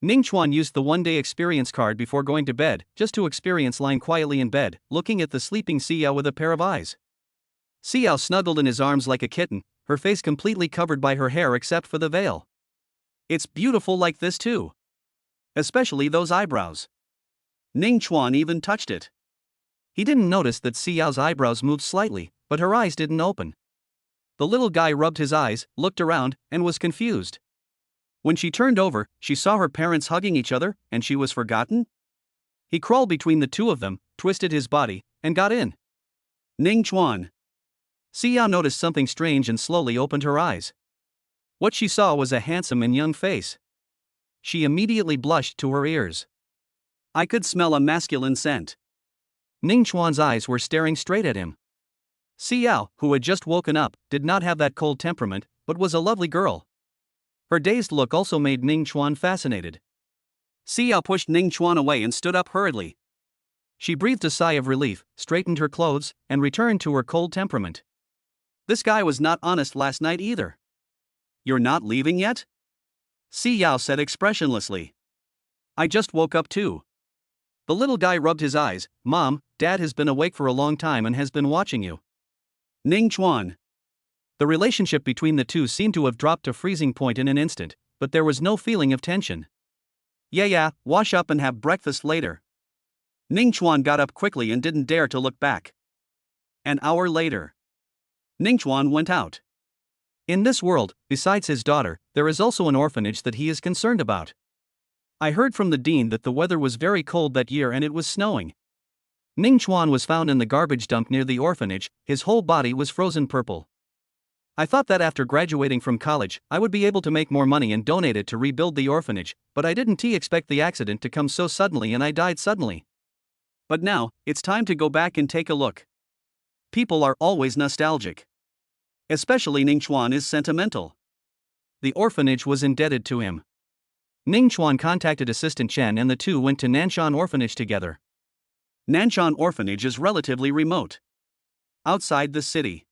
Ningchuan used the 1-day experience card before going to bed, just to experience lying quietly in bed, looking at the sleeping Xiao with a pair of eyes. Xiao snuggled in his arms like a kitten, her face completely covered by her hair except for the veil. It's beautiful like this too. Especially those eyebrows. Ningchuan even touched it. He didn't notice that Xiao's eyebrows moved slightly, but her eyes didn't open. The little guy rubbed his eyes, looked around, and was confused. When she turned over, she saw her parents hugging each other, and she was forgotten? He crawled between the two of them, twisted his body, and got in. Ning Chuan. Xiao noticed something strange and slowly opened her eyes. What she saw was a handsome and young face. She immediately blushed to her ears. I could smell a masculine scent. Ning Chuan's eyes were staring straight at him. Xiao, who had just woken up, did not have that cold temperament, but was a lovely girl. Her dazed look also made Ning Chuan fascinated. Xiao pushed Ning Chuan away and stood up hurriedly. She breathed a sigh of relief, straightened her clothes, and returned to her cold temperament. This guy was not honest last night either. You're not leaving yet? Xiao said expressionlessly. I just woke up too. The little guy rubbed his eyes. Mom, Dad has been awake for a long time and has been watching you. Ning Chuan. The relationship between the two seemed to have dropped to freezing point in an instant, but there was no feeling of tension. Yeah, wash up and have breakfast later. Ning Chuan got up quickly and didn't dare to look back. An hour later, Ning Chuan went out. In this world, besides his daughter, there is also an orphanage that he is concerned about. I heard from the dean that the weather was very cold that year and it was snowing. Ning Chuan was found in the garbage dump near the orphanage. His whole body was frozen purple. I thought that after graduating from college, I would be able to make more money and donate it to rebuild the orphanage, but I didn't expect the accident to come so suddenly and I died suddenly. But now, it's time to go back and take a look. People are always nostalgic. Especially Ning Chuan is sentimental. The orphanage was indebted to him. Ning Chuan contacted Assistant Chen and the two went to Nanshan Orphanage together. Nanshan Orphanage is relatively remote. Outside the city.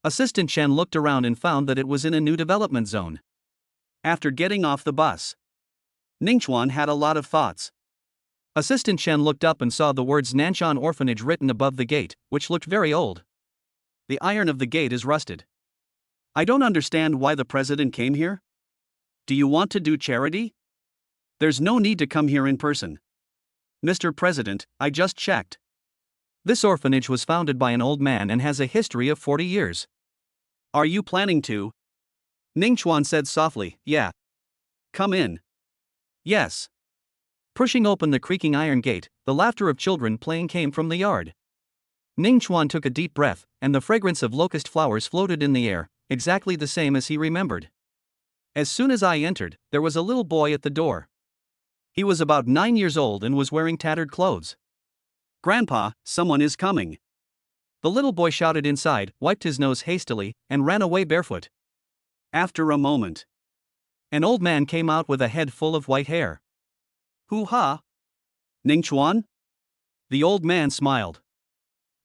Assistant Chen looked around and found that it was in a new development zone. After getting off the bus, Ning Chuan had a lot of thoughts. Assistant Chen looked up and saw the words Nanshan Orphanage written above the gate, which looked very old. The iron of the gate is rusted. I don't understand why the president came here. Do you want to do charity? There's no need to come here in person. Mr. President, I just checked. This orphanage was founded by an old man and has a history of 40 years. Are you planning to? Ning Chuan said softly, yeah. Come in. Yes. Pushing open the creaking iron gate, the laughter of children playing came from the yard. Ning Chuan took a deep breath, and the fragrance of locust flowers floated in the air, exactly the same as he remembered. As soon as I entered, there was a little boy at the door. He was about 9 years old and was wearing tattered clothes. Grandpa, someone is coming. The little boy shouted inside, wiped his nose hastily, and ran away barefoot. After a moment, an old man came out with a head full of white hair. Hoo-ha! Ning Chuan? The old man smiled.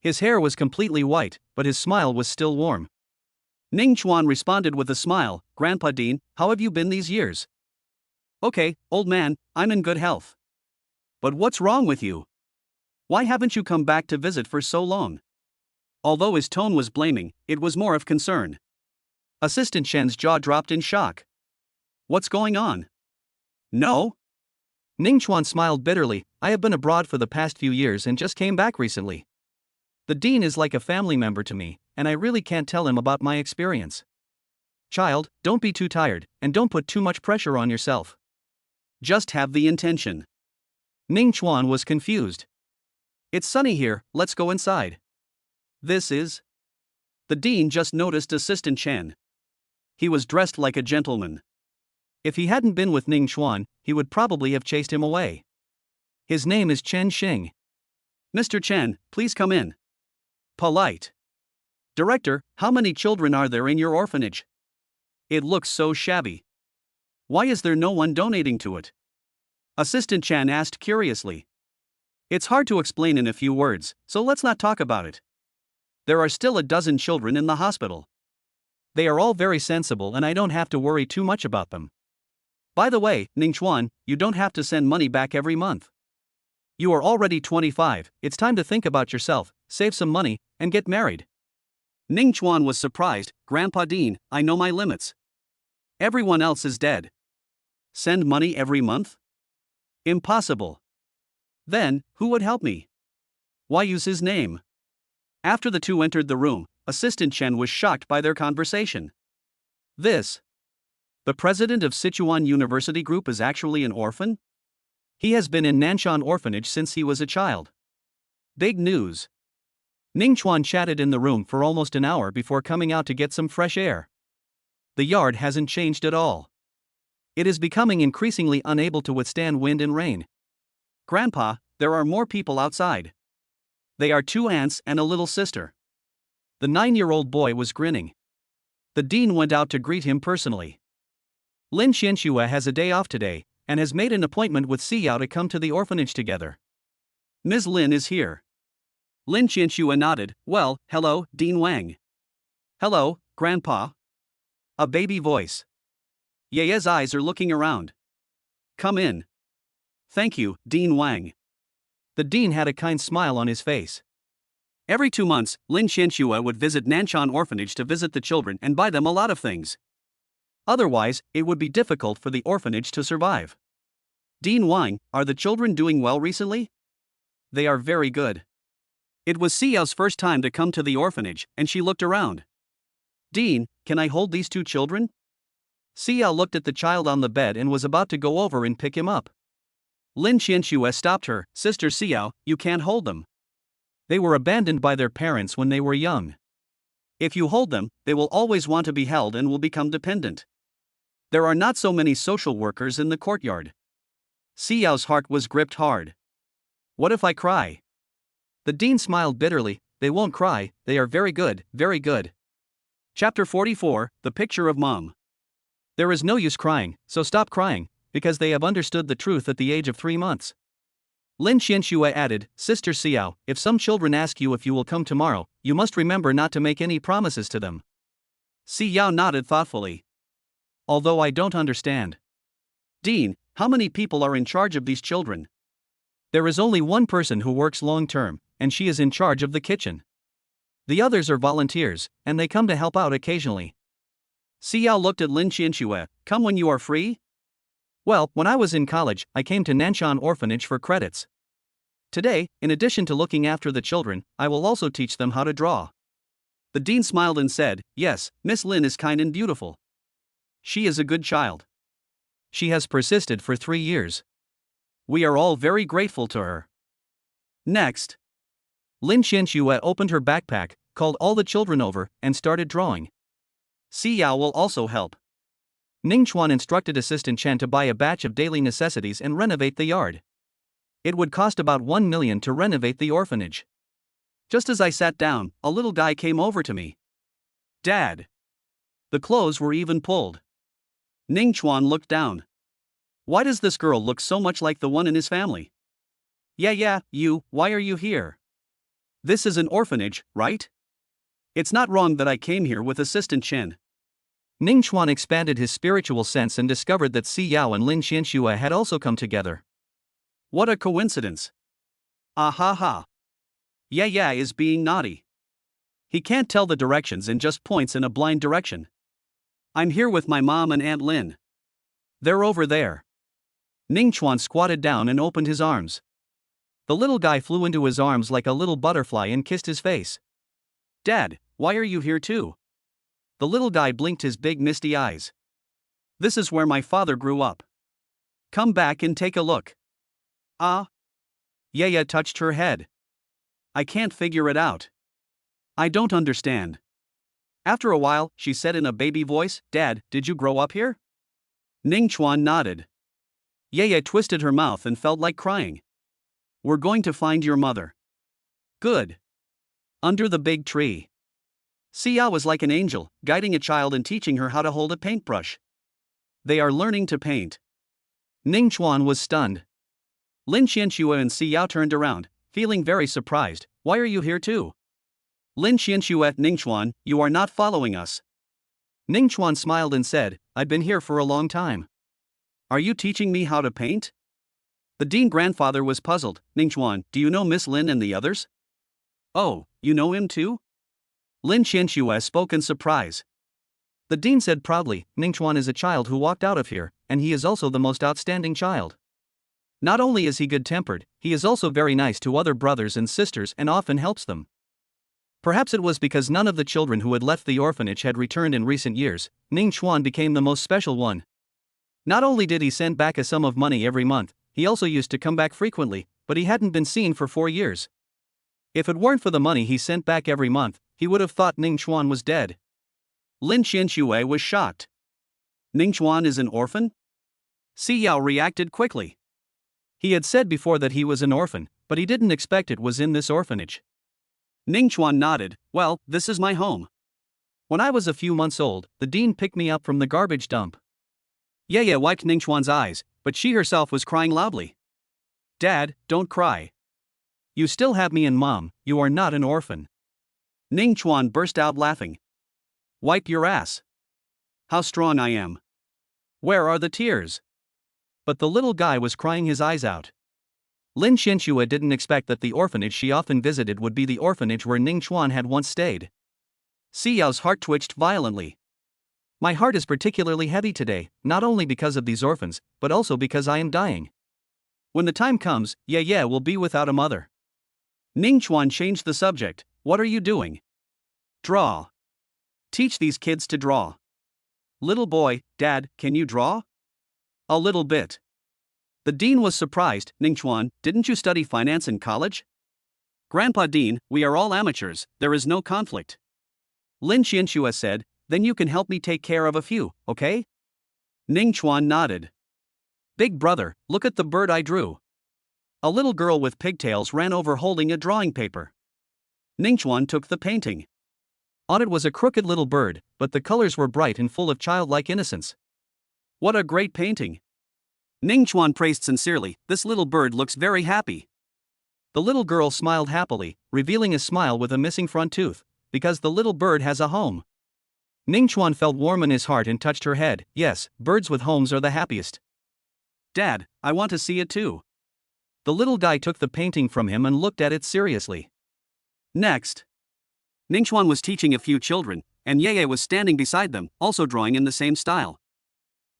His hair was completely white, but his smile was still warm. Ning Chuan responded with a smile, Grandpa Dean, how have you been these years? Okay, old man, I'm in good health. But what's wrong with you? Why haven't you come back to visit for so long? Although his tone was blaming, it was more of concern. Assistant Shen's jaw dropped in shock. What's going on? No? Ning Chuan smiled bitterly, I have been abroad for the past few years and just came back recently. The dean is like a family member to me, and I really can't tell him about my experience. Child, don't be too tired, and don't put too much pressure on yourself. Just have the intention. Ning Chuan was confused. It's sunny here, let's go inside. This is? The dean just noticed Assistant Chen. He was dressed like a gentleman. If he hadn't been with Ning Chuan, he would probably have chased him away. His name is Chen Xing. Mr. Chen, please come in. Polite. Director, how many children are there in your orphanage? It looks so shabby. Why is there no one donating to it? Assistant Chen asked curiously. It's hard to explain in a few words, so let's not talk about it. There are still a dozen children in the hospital. They are all very sensible and I don't have to worry too much about them. By the way, Ning Chuan, you don't have to send money back every month. You are already 25, it's time to think about yourself, save some money, and get married. Ning Chuan was surprised, Grandpa Dean, I know my limits. Everyone else is dead. Send money every month? Impossible. Then, who would help me? Why use his name? After the two entered the room, Assistant Chen was shocked by their conversation. The president of Sichuan University Group is actually an orphan? He has been in Nanshan Orphanage since he was a child. Big news. Ningchuan chatted in the room for almost an hour before coming out to get some fresh air. The yard hasn't changed at all. It is becoming increasingly unable to withstand wind and rain. Grandpa, there are more people outside. They are 2 aunts and a little sister. The 9-year-old boy was grinning. The dean went out to greet him personally. Lin Xianxue has a day off today, and has made an appointment with Xiyao to come to the orphanage together. Ms. Lin is here. Lin Xianxue nodded. Well, hello, Dean Wang. Hello, Grandpa. A baby voice. Ye's eyes are looking around. Come in. Thank you, Dean Wang. The dean had a kind smile on his face. Every 2 months, Lin Xianxue would visit Nanshan Orphanage to visit the children and buy them a lot of things. Otherwise, it would be difficult for the orphanage to survive. Dean Wang, are the children doing well recently? They are very good. It was Xiao's first time to come to the orphanage, and she looked around. Dean, can I hold these 2 children? Xiao looked at the child on the bed and was about to go over and pick him up. Lin Xianxue stopped her. Sister Xiao, you can't hold them. They were abandoned by their parents when they were young. If you hold them, they will always want to be held and will become dependent. There are not so many social workers in the courtyard. Xiao's heart was gripped hard. What if I cry? The dean smiled bitterly. They won't cry, they are very good, very good. Chapter 44, The Picture of Mom. There is no use crying, so stop crying, because they have understood the truth at the age of 3 months. Lin Xianxue added, Sister Xiao, if some children ask you if you will come tomorrow, you must remember not to make any promises to them. Xiao nodded thoughtfully. Although I don't understand. Dean, how many people are in charge of these children? There is only one person who works long-term, and she is in charge of the kitchen. The others are volunteers, and they come to help out occasionally. Xiao looked at Lin Xianxue. Come when you are free? Well, when I was in college, I came to Nanshan Orphanage for credits. Today, in addition to looking after the children, I will also teach them how to draw. The dean smiled and said, Yes, Miss Lin is kind and beautiful. She is a good child. She has persisted for 3 years. We are all very grateful to her. Next. Lin Xianxue opened her backpack, called all the children over, and started drawing. Xiao will also help. Ningchuan instructed Assistant Chen to buy a batch of daily necessities and renovate the yard. It would cost about 1 million to renovate the orphanage. Just as I sat down, a little guy came over to me. Dad. The clothes were even pulled. Ningchuan looked down. Why does this girl look so much like the one in his family? Yeah, you, why are you here? This is an orphanage, right? It's not wrong that I came here with Assistant Chen. Ningchuan expanded his spiritual sense and discovered that Xiao and Lin Xianxue had also come together. What a coincidence. Ah ha ha. Yeah is being naughty. He can't tell the directions and just points in a blind direction. I'm here with my mom and Aunt Lin. They're over there. Ningchuan squatted down and opened his arms. The little guy flew into his arms like a little butterfly and kissed his face. Dad, why are you here too? The little guy blinked his big misty eyes. This is where my father grew up. Come back and take a look. Ah? Yaya touched her head. I can't figure it out. I don't understand. After a while, she said in a baby voice, Dad, did you grow up here? Ningchuan nodded. Yaya twisted her mouth and felt like crying. We're going to find your mother. Good. Under the big tree. Xiao was like an angel, guiding a child and teaching her how to hold a paintbrush. They are learning to paint. Ningchuan was stunned. Lin Xianxue and Xiao turned around, feeling very surprised. Why are you here too? Lin Xianxue at Ningchuan, you are not following us. Ningchuan smiled and said, I've been here for a long time. Are you teaching me how to paint? The dean grandfather was puzzled. Ningchuan, do you know Miss Lin and the others? Oh, you know him too? Lin Xianxue spoke in surprise. The dean said proudly, Ningchuan is a child who walked out of here, and he is also the most outstanding child. Not only is he good-tempered, he is also very nice to other brothers and sisters and often helps them. Perhaps it was because none of the children who had left the orphanage had returned in recent years. Ning Chuan became the most special one. Not only did he send back a sum of money every month, he also used to come back frequently, but he hadn't been seen for 4 years. If it weren't for the money he sent back every month, he would have thought Ning Chuan was dead. Lin Xianxue was shocked. Ning Chuan is an orphan? Si Yao reacted quickly. He had said before that he was an orphan, but he didn't expect it was in this orphanage. Ning Chuan nodded. Well, this is my home. When I was a few months old, the dean picked me up from the garbage dump. Ye wiped Ning Chuan's eyes, but she herself was crying loudly. Dad, don't cry. You still have me and Mom, you are not an orphan. Ning Chuan burst out laughing. Wipe your ass. How strong I am. Where are the tears? But the little guy was crying his eyes out. Lin Xianxue didn't expect that the orphanage she often visited would be the orphanage where Ning Chuan had once stayed. Si Yao's heart twitched violently. My heart is particularly heavy today, not only because of these orphans, but also because I am dying. When the time comes, Ye will be without a mother. Ning Chuan changed the subject. What are you doing? Draw. Teach these kids to draw. Little boy, Dad, can you draw? A little bit. The dean was surprised. Ning Chuan, didn't you study finance in college? Grandpa Dean, we are all amateurs, there is no conflict. Lin Xianxue said, then you can help me take care of a few, okay? Ning Chuan nodded. Big brother, look at the bird I drew. A little girl with pigtails ran over holding a drawing paper. Ning Chuan took the painting. On it was a crooked little bird, but the colors were bright and full of childlike innocence. What a great painting! Ning Chuan praised sincerely, this little bird looks very happy. The little girl smiled happily, revealing a smile with a missing front tooth, because the little bird has a home. Ning Chuan felt warm in his heart and touched her head. Yes, birds with homes are the happiest. Dad, I want to see it too. The little guy took the painting from him and looked at it seriously. Next. Ning Chuan was teaching a few children, and Ye was standing beside them, also drawing in the same style.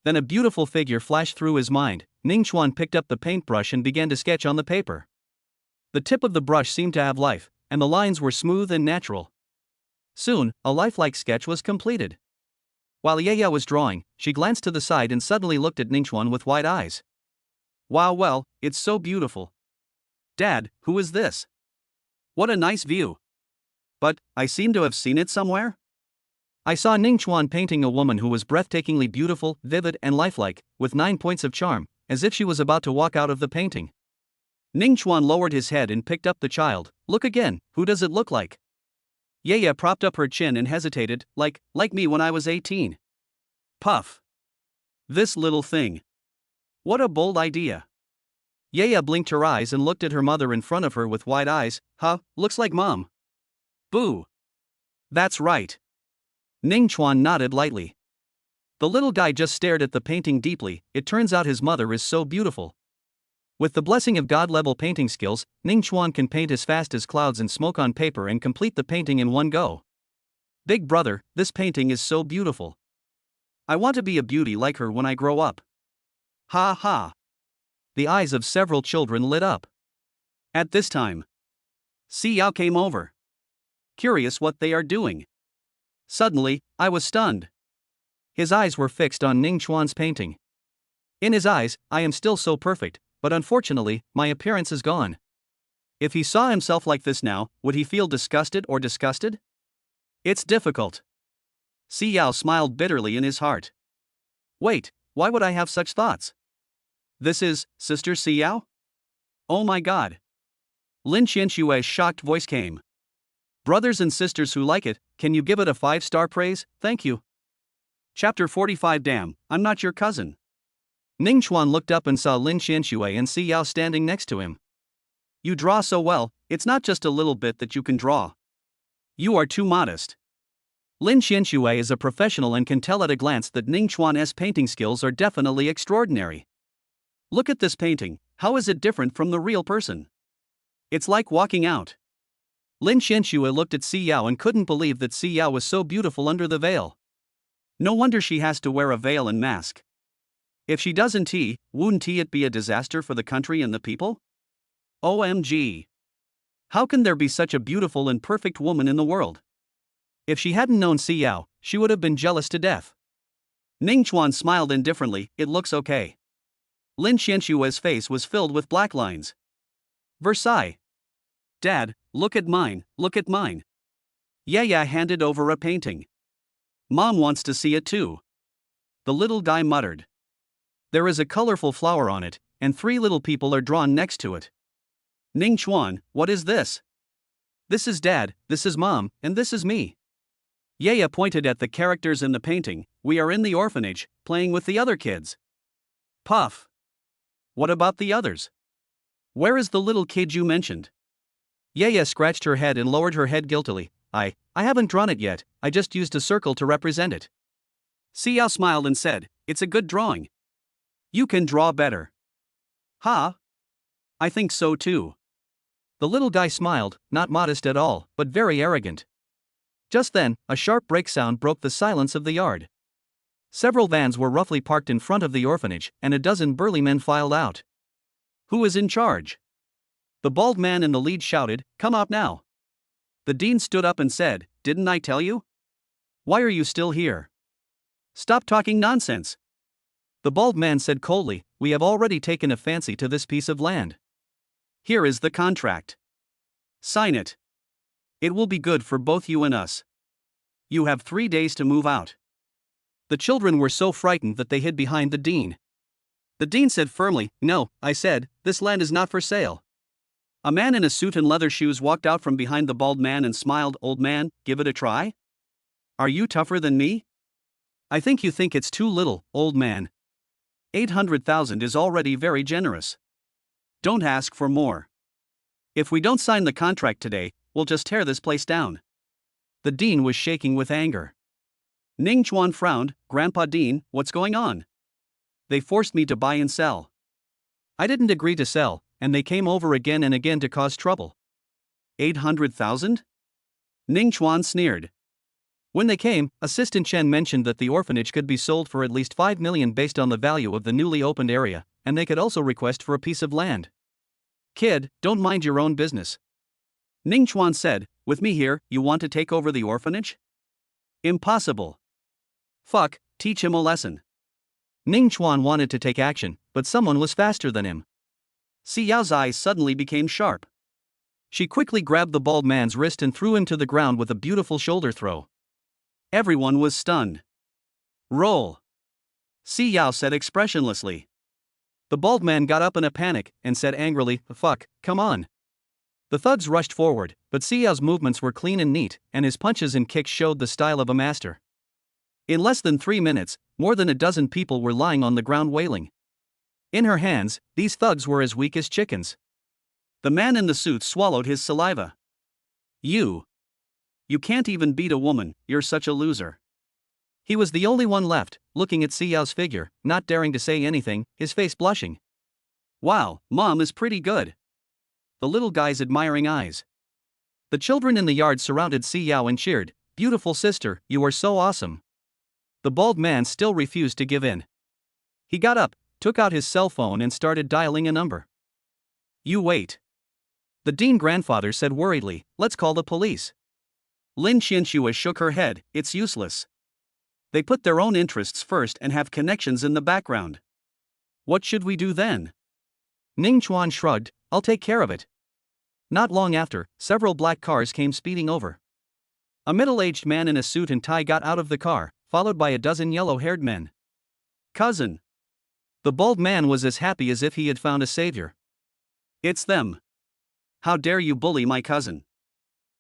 Then a beautiful figure flashed through his mind. Ning Chuan picked up the paintbrush and began to sketch on the paper. The tip of the brush seemed to have life, and the lines were smooth and natural. Soon, a lifelike sketch was completed. While Ye was drawing, she glanced to the side and suddenly looked at Ning Chuan with wide eyes. Wow, well, it's so beautiful. Dad, who is this? What a nice view. But, I seem to have seen it somewhere? I saw Ning Chuan painting a woman who was breathtakingly beautiful, vivid and lifelike, with 9 points of charm, as if she was about to walk out of the painting. Ning Chuan lowered his head and picked up the child. Look again, who does it look like? Ye propped up her chin and hesitated, like me when I was 18. Puff. This little thing. What a bold idea. Ye blinked her eyes and looked at her mother in front of her with wide eyes. Huh, looks like Mom. Boo. That's right. Ning Chuan nodded lightly. The little guy just stared at the painting deeply. It turns out his mother is so beautiful. With the blessing of God-level painting skills, Ning Chuan can paint as fast as clouds and smoke on paper and complete the painting in one go. Big brother, this painting is so beautiful. I want to be a beauty like her when I grow up. Ha ha. The eyes of several children lit up. At this time, Si Yao came over. Curious what they are doing. Suddenly, I was stunned. His eyes were fixed on Ning Chuan's painting. In his eyes, I am still so perfect, but unfortunately, my appearance is gone. If he saw himself like this now, would he feel disgusted or disgusted? It's difficult. Si Yao smiled bitterly in his heart. Wait, why would I have such thoughts? This is Sister Si Yao? Oh my God. Lin Xianxue's shocked voice came. Brothers and sisters who like it, can you give it a 5-star praise? Thank you. Chapter 45. Damn, I'm not your cousin. Ning Chuan looked up and saw Lin Xianxue and Si Yao standing next to him. You draw so well, it's not just a little bit that you can draw. You are too modest. Lin Xianxue is a professional and can tell at a glance that Ning Chuan's painting skills are definitely extraordinary. Look at this painting, how is it different from the real person? It's like walking out. Lin Xianxue looked at Si Yao and couldn't believe that Si Yao was so beautiful under the veil. No wonder she has to wear a veil and mask. If she doesn't, wouldn't it be a disaster for the country and the people? OMG. How can there be such a beautiful and perfect woman in the world? If she hadn't known Xiao, she would have been jealous to death. Ning Chuan smiled indifferently, it looks okay. Lin Xianxue's face was filled with black lines. Versailles. Dad, look at mine, look at mine. Yaya handed over a painting. Mom wants to see it too. The little guy muttered. There is a colorful flower on it, and 3 little people are drawn next to it. Ning Chuan, what is this? This is Dad, this is Mom, and this is me. Yaya pointed at the characters in the painting. We are in the orphanage, playing with the other kids. Puff. What about the others? Where is the little kid you mentioned? Yaya scratched her head and lowered her head guiltily. I haven't drawn it yet, I just used a circle to represent it. Xiao smiled and said, it's a good drawing. You can draw better. Ha? I think so too. The little guy smiled, not modest at all, but very arrogant. Just then, a sharp brake sound broke the silence of the yard. Several vans were roughly parked in front of the orphanage, and a dozen burly men filed out. Who is in charge? The bald man in the lead shouted, come up now. The dean stood up and said, didn't I tell you? Why are you still here? Stop talking nonsense. The bald man said coldly, we have already taken a fancy to this piece of land. Here is the contract. Sign it. It will be good for both you and us. You have 3 days to move out. The children were so frightened that they hid behind the dean. The dean said firmly, no, I said, this land is not for sale. A man in a suit and leather shoes walked out from behind the bald man and smiled, old man, give it a try? Are you tougher than me? I think you think it's too little, old man. 800,000 is already very generous. Don't ask for more. If we don't sign the contract today, we'll just tear this place down. The dean was shaking with anger. Ning Chuan frowned, Grandpa Dean, what's going on? They forced me to buy and sell. I didn't agree to sell, and they came over again and again to cause trouble. 800,000? Ning Chuan sneered. When they came, Assistant Chen mentioned that the orphanage could be sold for at least 5 million based on the value of the newly opened area, and they could also request for a piece of land. Kid, don't mind your own business. Ning Chuan said, with me here, you want to take over the orphanage? Impossible. Fuck, teach him a lesson. Ning Chuan wanted to take action, but someone was faster than him. Xiao's eyes suddenly became sharp. She quickly grabbed the bald man's wrist and threw him to the ground with a beautiful shoulder throw. Everyone was stunned. Roll. Xiao said expressionlessly. The bald man got up in a panic and said angrily, fuck, come on. The thugs rushed forward, but Xiao's movements were clean and neat, and his punches and kicks showed the style of a master. In less than 3 minutes, more than a dozen people were lying on the ground wailing. In her hands, these thugs were as weak as chickens. The man in the suit swallowed his saliva. You can't even beat a woman, you're such a loser. He was the only one left, looking at Xiao's figure, not daring to say anything, his face blushing. Wow, Mom is pretty good. The little guy's admiring eyes. The children in the yard surrounded Xiao and cheered, beautiful sister, you are so awesome. The bald man still refused to give in. He got up, took out his cell phone and started dialing a number. You wait. The dean grandfather said worriedly, let's call the police. Lin Xianxue shook her head, it's useless. They put their own interests first and have connections in the background. What should we do then? Ning Chuan shrugged, I'll take care of it. Not long after, several black cars came speeding over. A middle-aged man in a suit and tie got out of the car, followed by a dozen yellow-haired men. Cousin. The bald man was as happy as if he had found a savior. It's them. How dare you bully my cousin?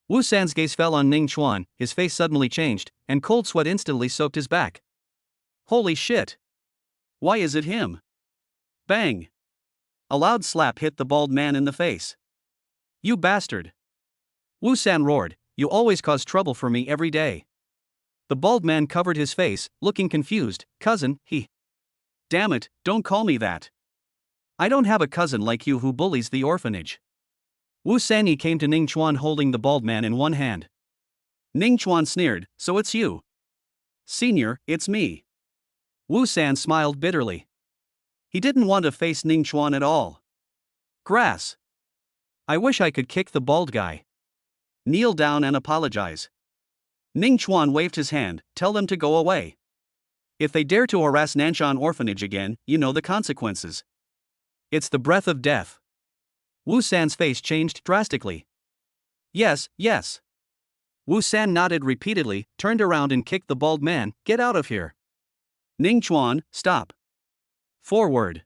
Wu San's gaze fell on Ning Chuan, his face suddenly changed, and cold sweat instantly soaked his back. Holy shit. Why is it him? Bang. A loud slap hit the bald man in the face. You bastard. Wu San roared, you always cause trouble for me every day. The bald man covered his face, looking confused, cousin, he. Damn it, don't call me that. I don't have a cousin like you who bullies the orphanage. Wu Sanyi came to Ning Chuan holding the bald man in one hand. Ning Chuan sneered, so it's you. Senior, it's me. Wu San smiled bitterly. He didn't want to face Ning Chuan at all. Grass. I wish I could kick the bald guy. Kneel down and apologize. Ning Chuan waved his hand, tell them to go away. If they dare to harass Nanshan Orphanage again, you know the consequences. It's the breath of death. Wu San's face changed drastically. Yes, yes. Wu San nodded repeatedly, turned around and kicked the bald man, get out of here. Ning Chuan, stop. Forward.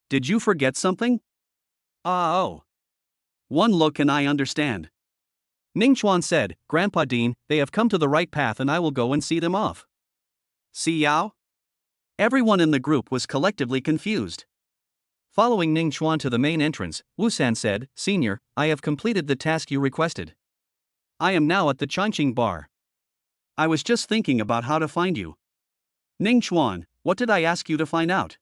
Did you forget something? Oh. One look and I understand. Ning Chuan said, Grandpa Dean, they have come to the right path and I will go and see them off. See Yao? Everyone in the group was collectively confused. Following Ning Chuan to the main entrance, Wu San said, Senior, I have completed the task you requested. I am now at the Changqing bar. I was just thinking about how to find you. Ning Chuan, what did I ask you to find out?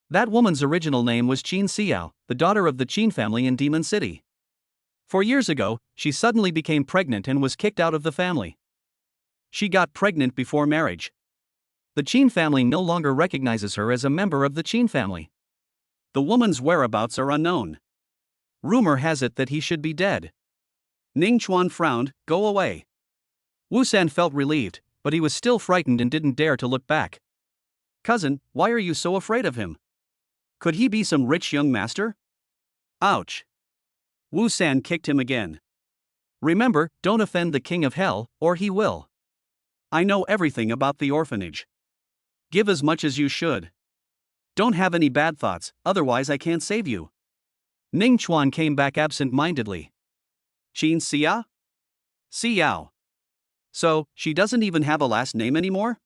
That woman's original name was Qin Xiao, the daughter of the Qin family in Demon City. 4 years ago, she suddenly became pregnant and was kicked out of the family. She got pregnant before marriage. The Qin family no longer recognizes her as a member of the Qin family. The woman's whereabouts are unknown. Rumor has it that he should be dead. Ning Chuan frowned, go away. Wu San felt relieved, but he was still frightened and didn't dare to look back. Cousin, why are you so afraid of him? Could he be some rich young master? Ouch. Wu San kicked him again. Remember, don't offend the king of hell, or he will. I know everything about the orphanage. Give as much as you should. Don't have any bad thoughts, otherwise I can't save you. Ning Chuan came back absent-mindedly. Qin Xia? Xiao. So, she doesn't even have a last name anymore?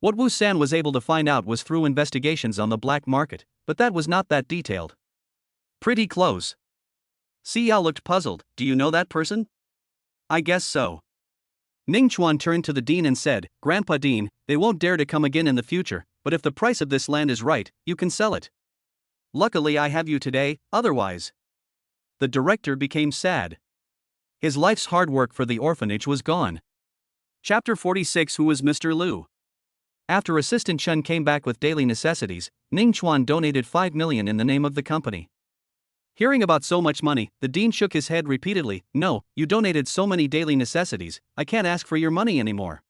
What Wu San was able to find out was through investigations on the black market, but that was not that detailed. Pretty close. Xiao looked puzzled, do you know that person? I guess so. Ning Chuan turned to the dean and said, Grandpa Dean, they won't dare to come again in the future, but if the price of this land is right, you can sell it. Luckily I have you today, otherwise. The director became sad. His life's hard work for the orphanage was gone. Chapter 46 Who is Mr. Liu? After Assistant Chen came back with daily necessities, Ning Chuan donated 5 million in the name of the company. Hearing about so much money, the dean shook his head repeatedly, no, you donated so many daily necessities, I can't ask for your money anymore.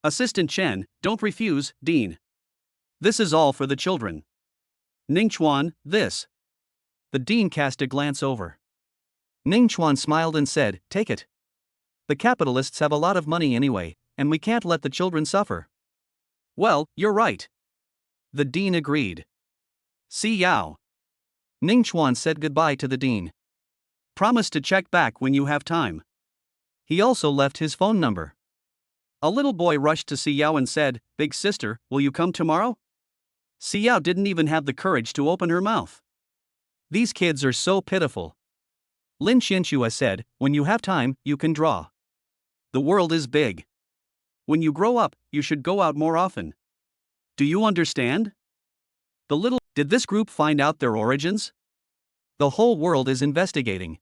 Assistant Chen, don't refuse, Dean. This is all for the children. Ning Chuan, this. The dean cast a glance over. Ning Chuan smiled and said, take it. The capitalists have a lot of money anyway, and we can't let the children suffer. Well, you're right. The dean agreed. See Yao. Ning Chuan said goodbye to the dean. Promise to check back when you have time. He also left his phone number. A little boy rushed to Xiao and said, Big sister, will you come tomorrow? Xiao didn't even have the courage to open her mouth. These kids are so pitiful. Lin Xianxua said, when you have time, you can draw. The world is big. When you grow up, you should go out more often. Do you understand? Did this group find out their origins? The whole world is investigating.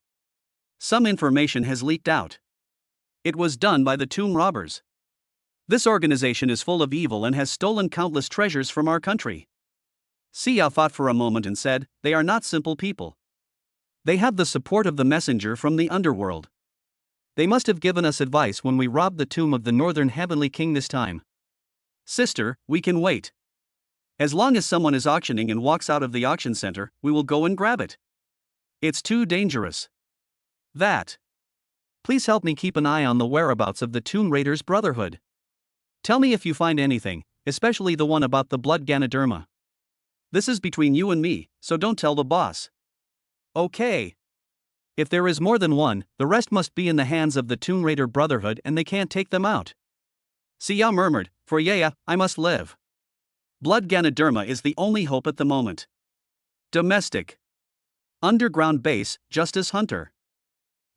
Some information has leaked out. It was done by the tomb robbers. This organization is full of evil and has stolen countless treasures from our country. Xia thought for a moment and said, they are not simple people. They have the support of the messenger from the underworld. They must have given us advice when we robbed the tomb of the Northern Heavenly King this time. Sister, we can wait. As long as someone is auctioning and walks out of the auction center, we will go and grab it. It's too dangerous. Please help me keep an eye on the whereabouts of the Tomb Raiders Brotherhood. Tell me if you find anything, especially the one about the blood Ganoderma. This is between you and me, so don't tell the boss. Okay. If there is more than one, the rest must be in the hands of the Tomb Raider Brotherhood and they can't take them out. Xia murmured, for Yaya, I must live. Blood Ganoderma is the only hope at the moment. Domestic. Underground base, Justice Hunter.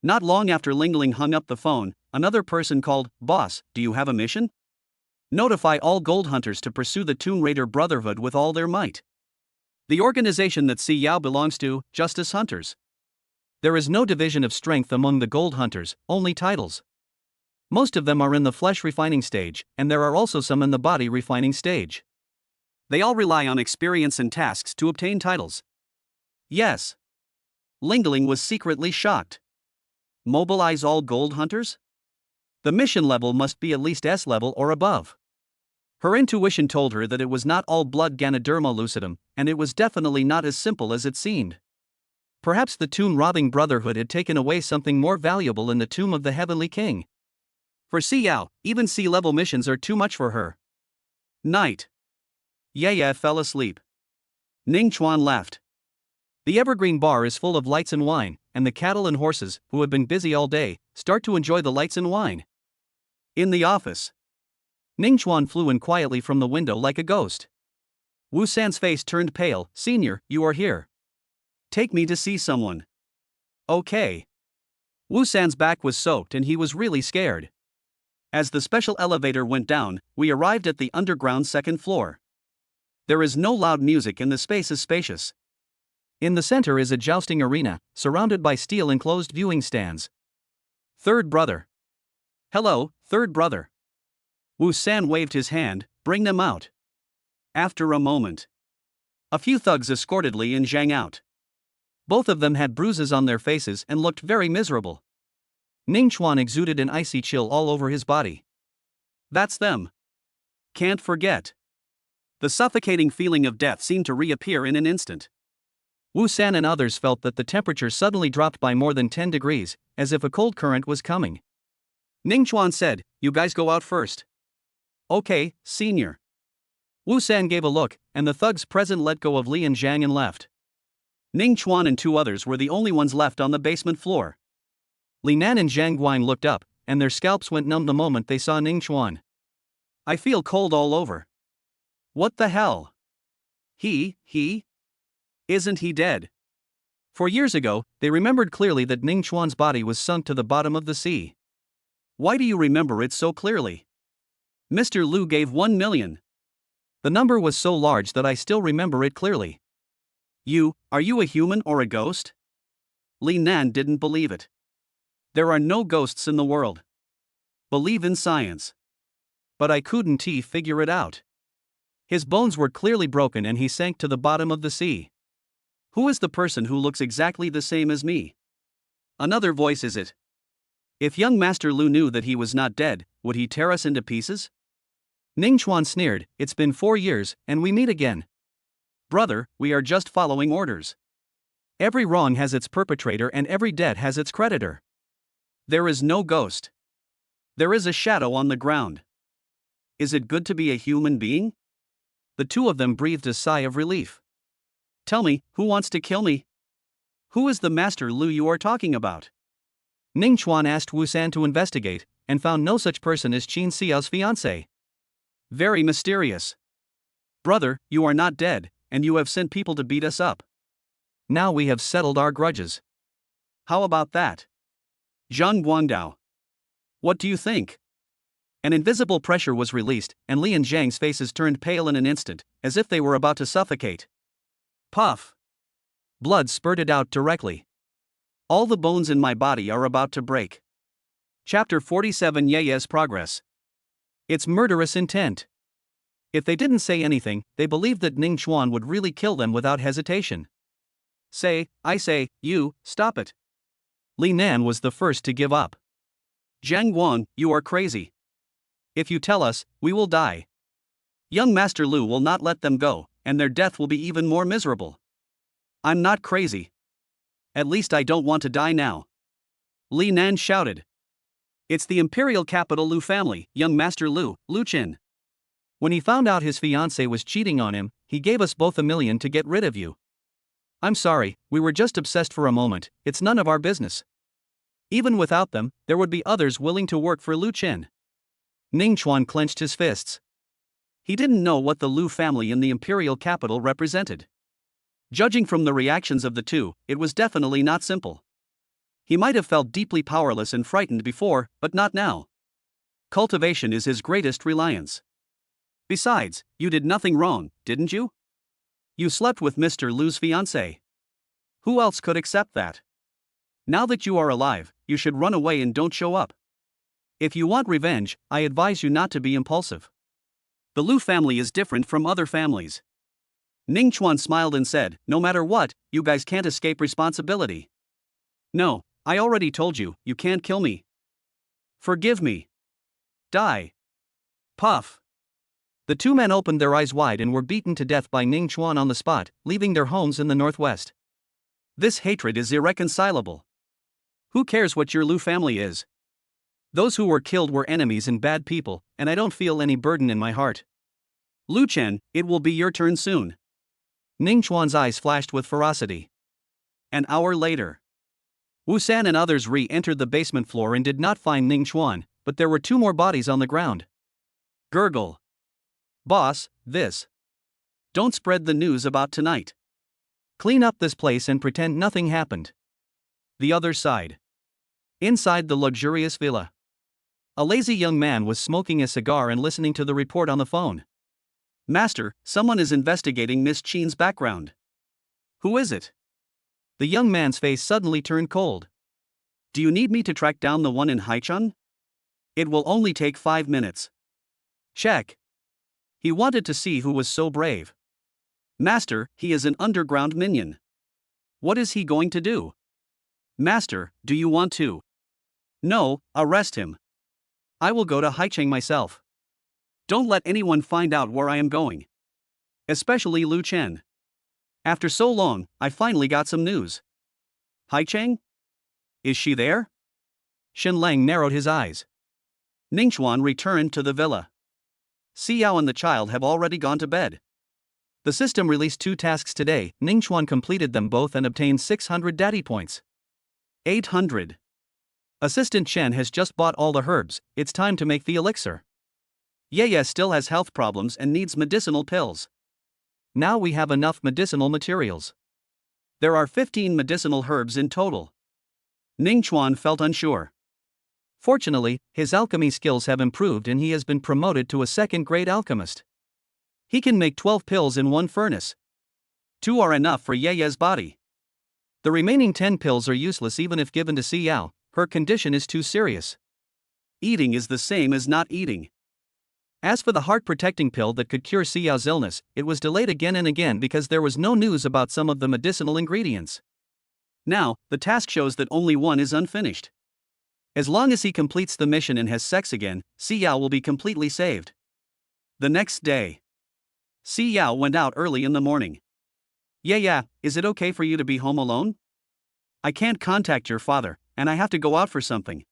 Not long after Ling Ling hung up the phone, another person called, Boss, do you have a mission? Notify all gold hunters to pursue the Tomb Raider Brotherhood with all their might. The organization that Si Yao belongs to, Justice Hunters. There is no division of strength among the gold hunters, only titles. Most of them are in the flesh refining stage, and there are also some in the body refining stage. They all rely on experience and tasks to obtain titles. Yes. Lingling was secretly shocked. Mobilize all gold hunters? The mission level must be at least S level or above. Her intuition told her that it was not all blood Ganoderma lucidum, and it was definitely not as simple as it seemed. Perhaps the tomb-robbing brotherhood had taken away something more valuable in the tomb of the Heavenly King. For Xiao, even C-level missions are too much for her. Night. Ye fell asleep. Ning Chuan left. The Evergreen Bar is full of lights and wine, and the cattle and horses, who have been busy all day, start to enjoy the lights and wine. In the office, Ning Chuan flew in quietly from the window like a ghost. Wu San's face turned pale. "Senior, you are here. Take me to see someone." "Okay." Wu San's back was soaked and he was really scared. As the special elevator went down, we arrived at the underground second floor. There is no loud music and the space is spacious. In the center is a jousting arena, surrounded by steel-enclosed viewing stands. Third brother. "Hello, third brother." Wu San waved his hand. "Bring them out." After a moment, a few thugs escorted Li and Zhang out. Both of them had bruises on their faces and looked very miserable. Ning Chuan exuded an icy chill all over his body. "That's them. Can't forget." The suffocating feeling of death seemed to reappear in an instant. Wu San and others felt that the temperature suddenly dropped by more than 10 degrees, as if a cold current was coming. Ning Chuan said, "You guys go out first." "Okay, senior." Wu San gave a look, and the thugs present let go of Li and Zhang and left. Ning Chuan and two others were the only ones left on the basement floor. Li Nan and Zhang Guang looked up, and their scalps went numb the moment they saw Ning Chuan. "I feel cold all over." "What the hell? He? Isn't he dead?" For years ago, they remembered clearly that Ning Chuan's body was sunk to the bottom of the sea. "Why do you remember it so clearly?" Mr. Liu gave 1 million. The number was so large that I still remember it clearly. Are you a human or a ghost?" Li Nan didn't believe it. "There are no ghosts in the world. Believe in science." But I couldn't figure it out. His bones were clearly broken and he sank to the bottom of the sea. "Who is the person who looks exactly the same as me?" Another voice is it. If young Master Lu knew that he was not dead, would he tear us into pieces? Ning Chuan sneered, "It's been 4 years, and we meet again." "Brother, we are just following orders. Every wrong has its perpetrator and every debt has its creditor. There is no ghost. There is a shadow on the ground. Is it good to be a human being?" The two of them breathed a sigh of relief. "Tell me, who wants to kill me? Who is the Master Lu you are talking about?" Ning Chuan asked Wu San to investigate, and found no such person as Qin Xiao's fiancé. "Very mysterious. Brother, you are not dead, and you have sent people to beat us up. Now we have settled our grudges. How about that? Zhang Guangdao. What do you think?" An invisible pressure was released, and Li and Zhang's faces turned pale in an instant, as if they were about to suffocate. Puff! Blood spurted out directly. "All the bones in my body are about to break." Chapter 47. Ye's progress. Its murderous intent. If they didn't say anything, they believed that Ning Chuan would really kill them without hesitation. I say, you, stop it." Li Nan was the first to give up. "Zhang Guang, you are crazy. If you tell us, we will die. Young Master Lu will not let them go, and their death will be even more miserable." "I'm not crazy. At least I don't want to die now." Li Nan shouted. "It's the imperial capital Lu family, young Master Lu, Lu Qin. When he found out his fiancée was cheating on him, he gave us both 1 million to get rid of you. I'm sorry, we were just obsessed for a moment, it's none of our business. Even without them, there would be others willing to work for Lu Qin." Ning Chuan clenched his fists. He didn't know what the Lu family in the imperial capital represented. Judging from the reactions of the two, it was definitely not simple. He might have felt deeply powerless and frightened before, but not now. Cultivation is his greatest reliance. Besides, you did nothing wrong, didn't you? You slept with Mr. Lu's fiancée. Who else could accept that? Now that you are alive, you should run away and don't show up. If you want revenge, I advise you not to be impulsive. The Lu family is different from other families. Ning Chuan smiled and said, "No matter what, you guys can't escape responsibility." "No, I already told you, you can't kill me." "Forgive me." "Die." Puff. The two men opened their eyes wide and were beaten to death by Ning Chuan on the spot, leaving their homes in the northwest. This hatred is irreconcilable. Who cares what your Lu family is? Those who were killed were enemies and bad people, and I don't feel any burden in my heart. Lu Chen, it will be your turn soon. Ning Chuan's eyes flashed with ferocity. An hour later, Wu San and others re-entered the basement floor and did not find Ning Chuan, but there were two more bodies on the ground. Gurgle. "Boss, this. Don't spread the news about tonight. Clean up this place and pretend nothing happened." The other side. Inside the luxurious villa, a lazy young man was smoking a cigar and listening to the report on the phone. "Master, someone is investigating Miss Qin's background." "Who is it?" The young man's face suddenly turned cold. "Do you need me to track down the one in Haicheng? It will only take 5 minutes." "Check." He wanted to see who was so brave. "Master, he is an underground minion." "What is he going to do?" "Master, do you want to?" "No, arrest him. I will go to Haicheng myself. Don't let anyone find out where I am going. Especially Lu Chen. After so long, I finally got some news." "Haicheng? Is she there?" Shen Lang narrowed his eyes. Ning Chuan returned to the villa. Xiao and the child have already gone to bed. The system released 2 tasks today. Ning Chuan completed them both and obtained 600 daddy points. 800. Assistant Chen has just bought all the herbs, it's time to make the elixir. Yeye still has health problems and needs medicinal pills. Now we have enough medicinal materials. There are 15 medicinal herbs in total. Ning Chuan felt unsure. Fortunately, his alchemy skills have improved and he has been promoted to a second-grade alchemist. He can make 12 pills in one furnace. 2 are enough for Yeye's body. The remaining 10 pills are useless even if given to Xiao, her condition is too serious. Eating is the same as not eating. As for the heart-protecting pill that could cure Xiao's illness, it was delayed again and again because there was no news about some of the medicinal ingredients. Now, the task shows that only one is unfinished. As long as he completes the mission and has sex again, Xiao will be completely saved. The next day, Xiao went out early in the morning. Yeah, is it okay for you to be home alone? I can't contact your father, and I have to go out for something.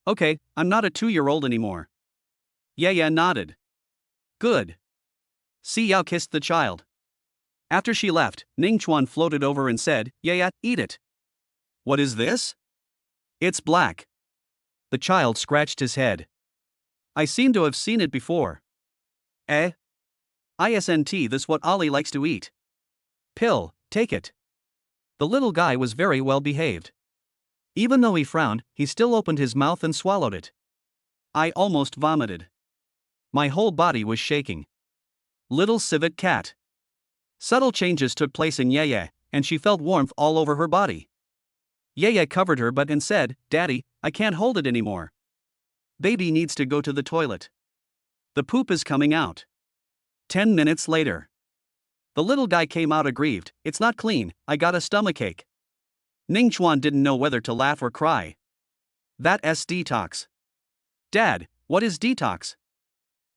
Okay, I'm not a 2-year-old anymore. Yeah nodded. Good. Xiao kissed the child. After she left, Ning Chuan floated over and said, Yeah, eat it. What is this? It's black. The child scratched his head. I seem to have seen it before. Isn't this what Ollie likes to eat? Pill, take it. The little guy was very well behaved. Even though he frowned, he still opened his mouth and swallowed it. I almost vomited. My whole body was shaking. Little civet cat. Subtle changes took place in Yeye, and she felt warmth all over her body. Yeye covered her butt and said, Daddy, I can't hold it anymore. Baby needs to go to the toilet. The poop is coming out. 10 minutes later. The little guy came out aggrieved, it's not clean, I got a stomachache. Ning Chuan didn't know whether to laugh or cry. That's detox. Dad, what is detox?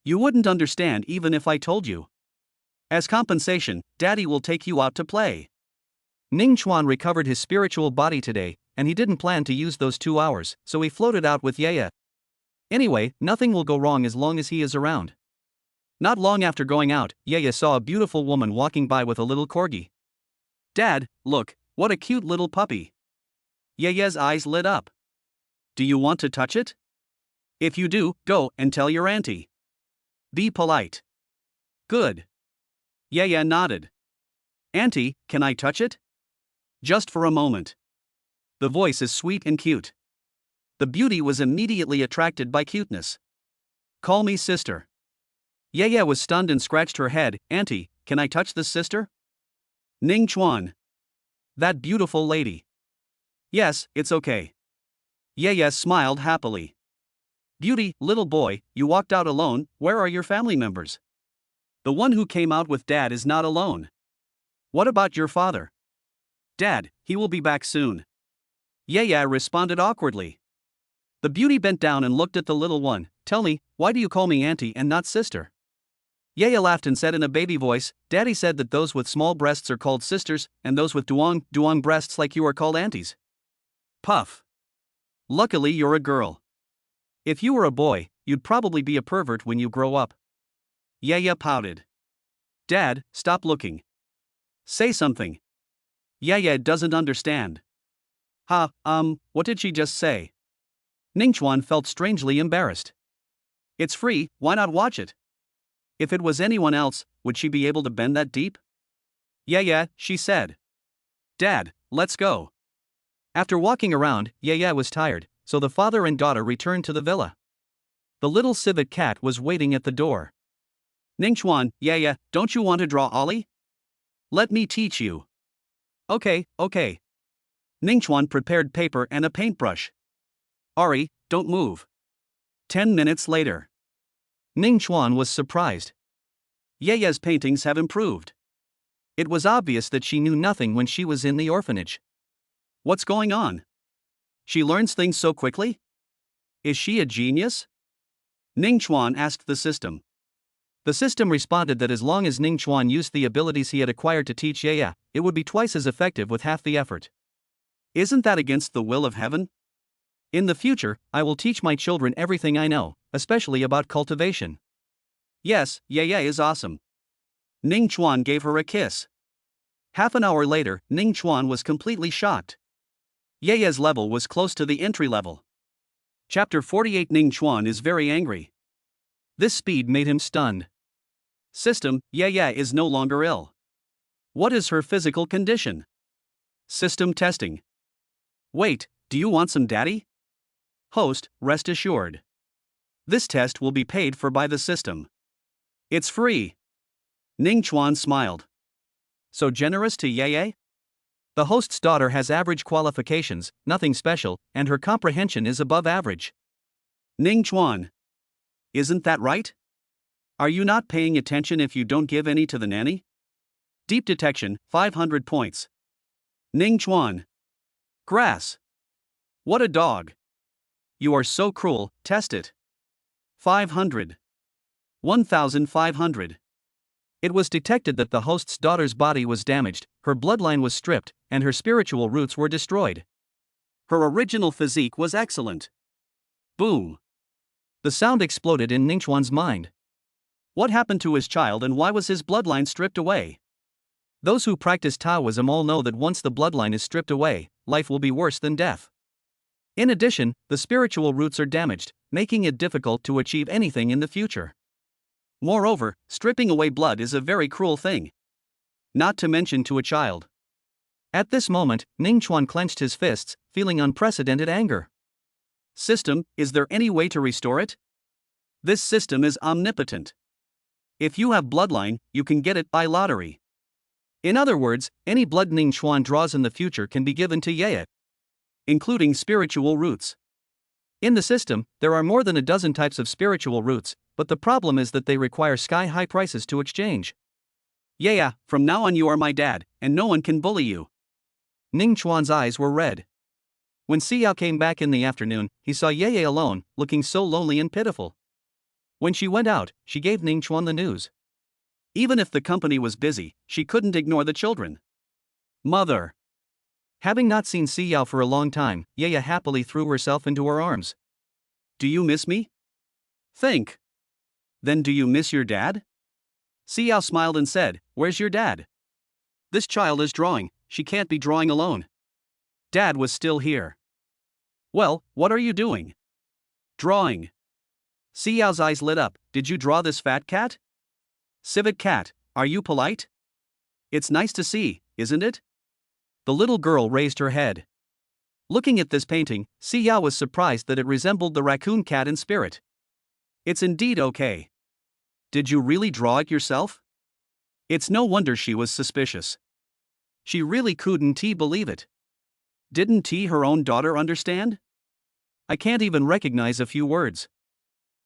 You wouldn't understand even if I told you. As compensation, Daddy will take you out to play. Ning Chuan recovered his spiritual body today, and he didn't plan to use those 2 hours, so he floated out with Yeye. Anyway, nothing will go wrong as long as he is around. Not long after going out, Yeye saw a beautiful woman walking by with a little corgi. Dad, look, what a cute little puppy. Yeye's eyes lit up. Do you want to touch it? If you do, go and tell your auntie. Be polite. Good. Yeye nodded. Auntie, can I touch it? Just for a moment. The voice is sweet and cute. The beauty was immediately attracted by cuteness. Call me sister. Yeye was stunned and scratched her head. Auntie, can I touch this sister? Ning Chuan. That beautiful lady. Yes, it's okay. Yeye smiled happily. Beauty, little boy, you walked out alone, where are your family members? The one who came out with Dad is not alone. What about your father? Dad, he will be back soon. Yaya responded awkwardly. The beauty bent down and looked at the little one. Tell me, why do you call me auntie and not sister? Yaya laughed and said in a baby voice, Daddy said that those with small breasts are called sisters, and those with duong breasts like you are called aunties. Puff. Luckily you're a girl. If you were a boy, you'd probably be a pervert when you grow up. Yaya pouted. Dad, stop looking. Say something. Yaya doesn't understand. What did she just say? Ningchuan felt strangely embarrassed. It's free, why not watch it? If it was anyone else, would she be able to bend that deep? Yeah, she said. Dad, let's go. After walking around, Yaya was tired, so the father and daughter returned to the villa. The little civet cat was waiting at the door. Ningchuan, Yaya, don't you want to draw Ollie? Let me teach you. Okay. Ningchuan prepared paper and a paintbrush. Ari, don't move. 10 minutes later. Ningchuan was surprised. Yaya's paintings have improved. It was obvious that she knew nothing when she was in the orphanage. What's going on? She learns things so quickly? Is she a genius? Ningchuan asked the system. The system responded that as long as Ningchuan used the abilities he had acquired to teach Yaya, it would be twice as effective with half the effort. Isn't that against the will of heaven? In the future, I will teach my children everything I know, especially about cultivation. Yes, Yaya is awesome. Ningchuan gave her a kiss. Half an hour later, Ningchuan was completely shocked. Yaya's level was close to the entry level. Chapter 48. Ningchuan is very angry. This speed made him stunned. System, Yaya is no longer ill. What is her physical condition? System testing. Wait, do you want some daddy? Host, rest assured. This test will be paid for by the system. It's free. Ningchuan smiled. So generous to Yaya? The host's daughter has average qualifications, nothing special, and her comprehension is above average. Ningchuan. Isn't that right? Are you not paying attention if you don't give any to the nanny? Deep detection, 500 points. Ningchuan. Grass. What a dog. You are so cruel, test it. 500. 1,500. It was detected that the host's daughter's body was damaged, her bloodline was stripped, and her spiritual roots were destroyed. Her original physique was excellent. Boom. The sound exploded in Ningchuan's mind. What happened to his child and why was his bloodline stripped away? Those who practice Taoism all know that once the bloodline is stripped away, life will be worse than death. In addition, the spiritual roots are damaged, making it difficult to achieve anything in the future. Moreover, stripping away blood is a very cruel thing. Not to mention to a child. At this moment, Ningchuan clenched his fists, feeling unprecedented anger. System, is there any way to restore it? This system is omnipotent. If you have bloodline, you can get it by lottery. In other words, any blood Ningchuan draws in the future can be given to Yaya, including spiritual roots. In the system, there are more than a dozen types of spiritual roots, but the problem is that they require sky-high prices to exchange. Yaya, from now on you are my dad, and no one can bully you. Ningchuan's eyes were red. When Xiao came back in the afternoon, he saw Yaya alone, looking so lonely and pitiful. When she went out, she gave Ningchuan the news. Even if the company was busy, she couldn't ignore the children. Mother. Having not seen Xiao for a long time, Yaya happily threw herself into her arms. Do you miss me? Think. Then do you miss your dad? Xiao smiled and said, where's your dad? This child is drawing, she can't be drawing alone. Dad was still here. Well, what are you doing? Drawing. Xiao's eyes lit up. Did you draw this fat cat? Civet cat, are you polite? It's nice to see, isn't it? The little girl raised her head. Looking at this painting, Xiao was surprised that it resembled the raccoon cat in spirit. It's indeed okay. Did you really draw it yourself? It's no wonder she was suspicious. She really couldn't believe it. Didn't her own daughter understand? I can't even recognize a few words.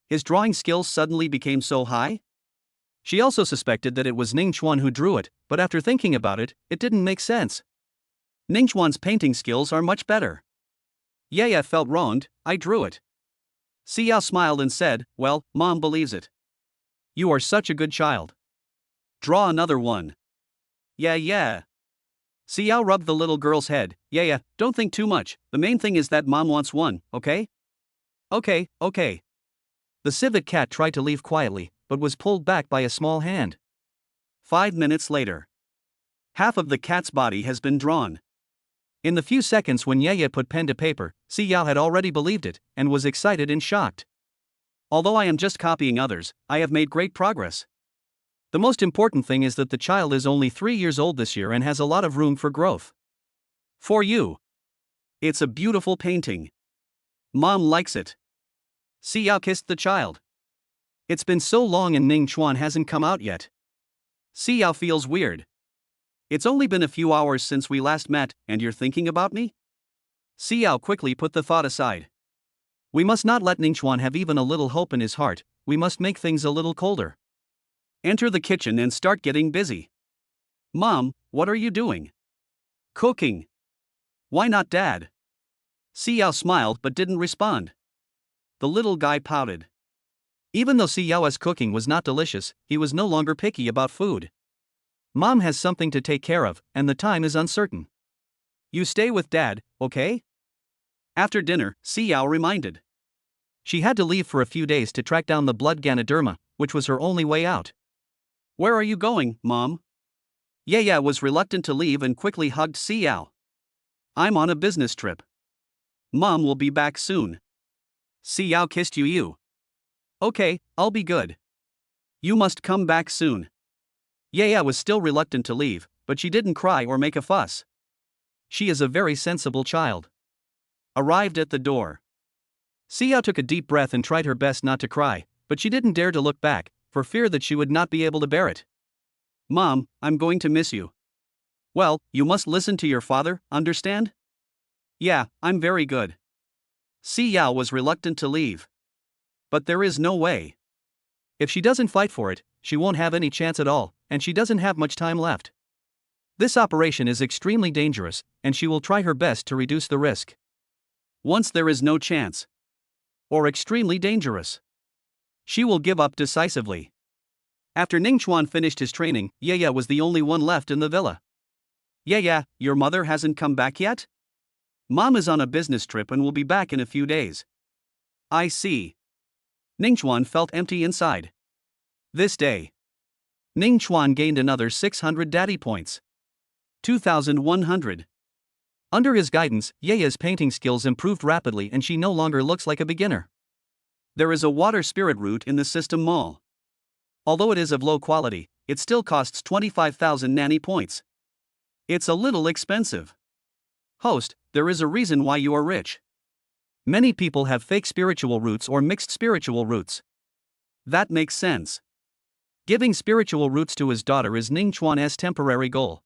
His drawing skills suddenly became so high? She also suspected that it was Ning Chuan who drew it, but after thinking about it, it didn't make sense. Ning Chuan's painting skills are much better. Yaya felt wronged. I drew it. Xiao smiled and said, well, Mom believes it. You are such a good child. Draw another one. Yeah. Xiao rubbed the little girl's head. Yeah, don't think too much, the main thing is that Mom wants one, okay? Okay. The civet cat tried to leave quietly, but was pulled back by a small hand. 5 minutes later. Half of the cat's body has been drawn. In the few seconds when Yaya put pen to paper, Xiao had already believed it, and was excited and shocked. Although I am just copying others, I have made great progress. The most important thing is that the child is only 3 years old this year and has a lot of room for growth. For you. It's a beautiful painting. Mom likes it. Xiao kissed the child. It's been so long and Ning Chuan hasn't come out yet. Xiao feels weird. It's only been a few hours since we last met, and you're thinking about me? Xiao quickly put the thought aside. We must not let Ning Chuan have even a little hope in his heart, we must make things a little colder. Enter the kitchen and start getting busy. Mom, what are you doing? Cooking. Why not Dad? Xiao smiled but didn't respond. The little guy pouted. Even though Xiao's cooking was not delicious, he was no longer picky about food. Mom has something to take care of, and the time is uncertain. You stay with Dad, okay? After dinner, Xiao reminded. She had to leave for a few days to track down the blood Ganoderma, which was her only way out. Where are you going, Mom? Yaya was reluctant to leave and quickly hugged Xiao. I'm on a business trip. Mom will be back soon. Xiao kissed you. Okay, I'll be good. You must come back soon. Yaya was still reluctant to leave, but she didn't cry or make a fuss. She is a very sensible child. Arrived at the door. Xiao took a deep breath and tried her best not to cry, but she didn't dare to look back, for fear that she would not be able to bear it. Mom, I'm going to miss you. Well, you must listen to your father, understand? Yeah, I'm very good. Xiao was reluctant to leave. But there is no way. If she doesn't fight for it, she won't have any chance at all, and she doesn't have much time left. This operation is extremely dangerous, and she will try her best to reduce the risk. Once there is no chance, or extremely dangerous, she will give up decisively. After Ning Chuan finished his training, Yaya was the only one left in the villa. Yaya, your mother hasn't come back yet? Mom is on a business trip and will be back in a few days. I see. Ning Chuan felt empty inside. This day, Ning Chuan gained another 600 daddy points. 2,100. Under his guidance, Yaya's painting skills improved rapidly and she no longer looks like a beginner. There is a water spirit root in the system mall. Although it is of low quality, it still costs 25,000 nanny points. It's a little expensive. Host, there is a reason why you are rich. Many people have fake spiritual roots or mixed spiritual roots. That makes sense. Giving spiritual roots to his daughter is Ning Chuan's temporary goal.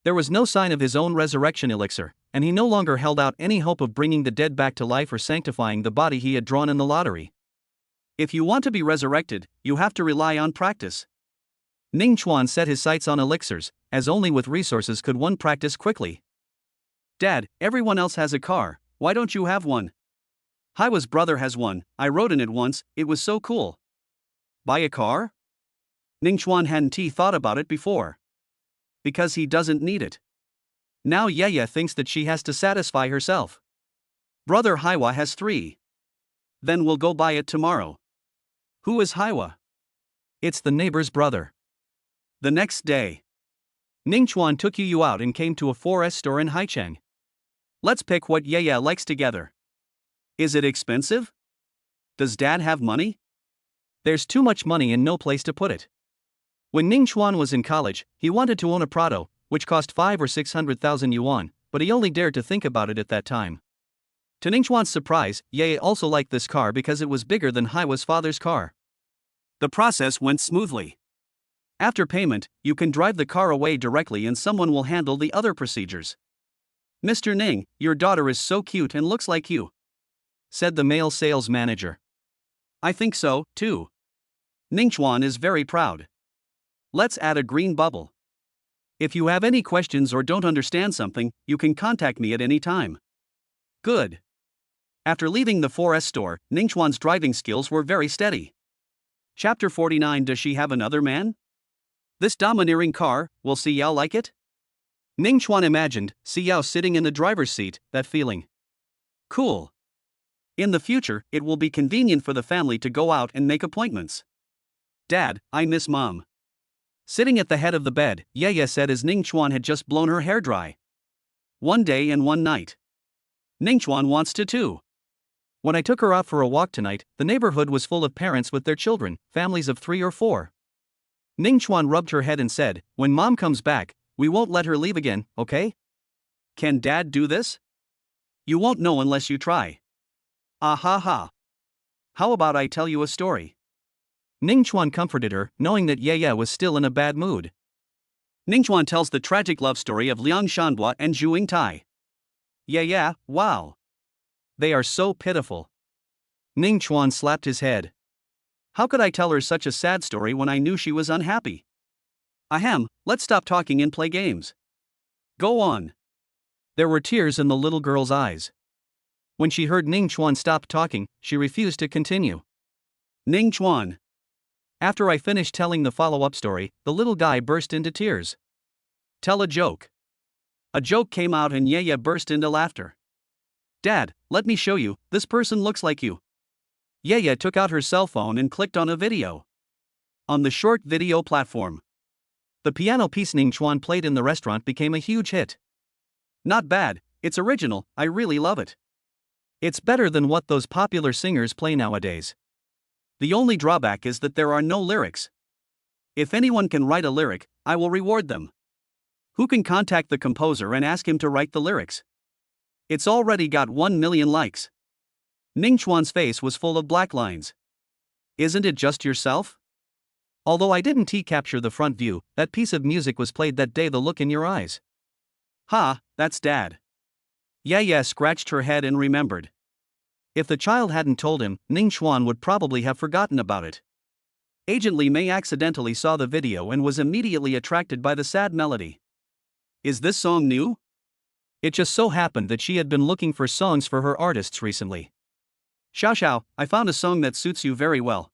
There was no sign of his own resurrection elixir, and he no longer held out any hope of bringing the dead back to life or sanctifying the body he had drawn in the lottery. If you want to be resurrected, you have to rely on practice. Ning Chuan set his sights on elixirs, as only with resources could one practice quickly. Dad, everyone else has a car, why don't you have one? Haiwa's brother has one, I rode in it once, it was so cool. Buy a car? Ning Chuan hadn't thought about it before. Because he doesn't need it. Now Yaya thinks that she has to satisfy herself. Brother Haiwa has 3. Then we'll go buy it tomorrow. Who is Haiwa? It's the neighbor's brother. The next day, Ning Chuan took Yu out and came to a 4S store in Haicheng. Let's pick what Yaya likes together. Is it expensive? Does Dad have money? There's too much money and no place to put it. When Ning Chuan was in college, he wanted to own a Prado, which cost 5 or 600,000 yuan, but he only dared to think about it at that time. To Ning Chuan's surprise, Yaya also liked this car because it was bigger than Haiwa's father's car. The process went smoothly. After payment, you can drive the car away directly and someone will handle the other procedures. Mr. Ning, your daughter is so cute and looks like you, said the male sales manager. I think so, too. Ningchuan is very proud. Let's add a green bubble. If you have any questions or don't understand something, you can contact me at any time. Good. After leaving the 4S store, Ningchuan's driving skills were very steady. Chapter 49. Does she have another man? This domineering car, will Xiao like it? Ningchuan imagined Xiao sitting in the driver's seat, that feeling. Cool. In the future, it will be convenient for the family to go out and make appointments. Dad, I miss Mom. Sitting at the head of the bed, Ye said as Ningchuan had just blown her hair dry. One day and one night. Ningchuan wants to too. When I took her out for a walk tonight, the neighborhood was full of parents with their children, families of 3 or 4. Ningchuan rubbed her head and said, when Mom comes back, we won't let her leave again, okay? Can Dad do this? You won't know unless you try. Ah ha ha. How about I tell you a story? Ningchuan comforted her, knowing that Ye was still in a bad mood. Ningchuan tells the tragic love story of Liang Shanhua and Zhu Yingtai. Ye, wow. They are so pitiful. Ningchuan slapped his head. How could I tell her such a sad story when I knew she was unhappy? Ahem, let's stop talking and play games. Go on. There were tears in the little girl's eyes. When she heard Ningchuan stop talking, she refused to continue. Ningchuan. After I finished telling the follow-up story, the little guy burst into tears. Tell a joke. A joke came out and Ye burst into laughter. Dad, let me show you, this person looks like you. Ye took out her cell phone and clicked on a video. On the short video platform. The piano piece Ningchuan played in the restaurant became a huge hit. Not bad, it's original, I really love it. It's better than what those popular singers play nowadays. The only drawback is that there are no lyrics. If anyone can write a lyric, I will reward them. Who can contact the composer and ask him to write the lyrics? It's already got 1 million likes. Ningchuan's face was full of black lines. Isn't it just yourself? Although I didn't capture the front view, that piece of music was played that day. The look in your eyes. Ha, that's Dad. Ye scratched her head and remembered. If the child hadn't told him, Ningchuan would probably have forgotten about it. Agent Li Mei accidentally saw the video and was immediately attracted by the sad melody. Is this song new? It just so happened that she had been looking for songs for her artists recently. Xiao, I found a song that suits you very well.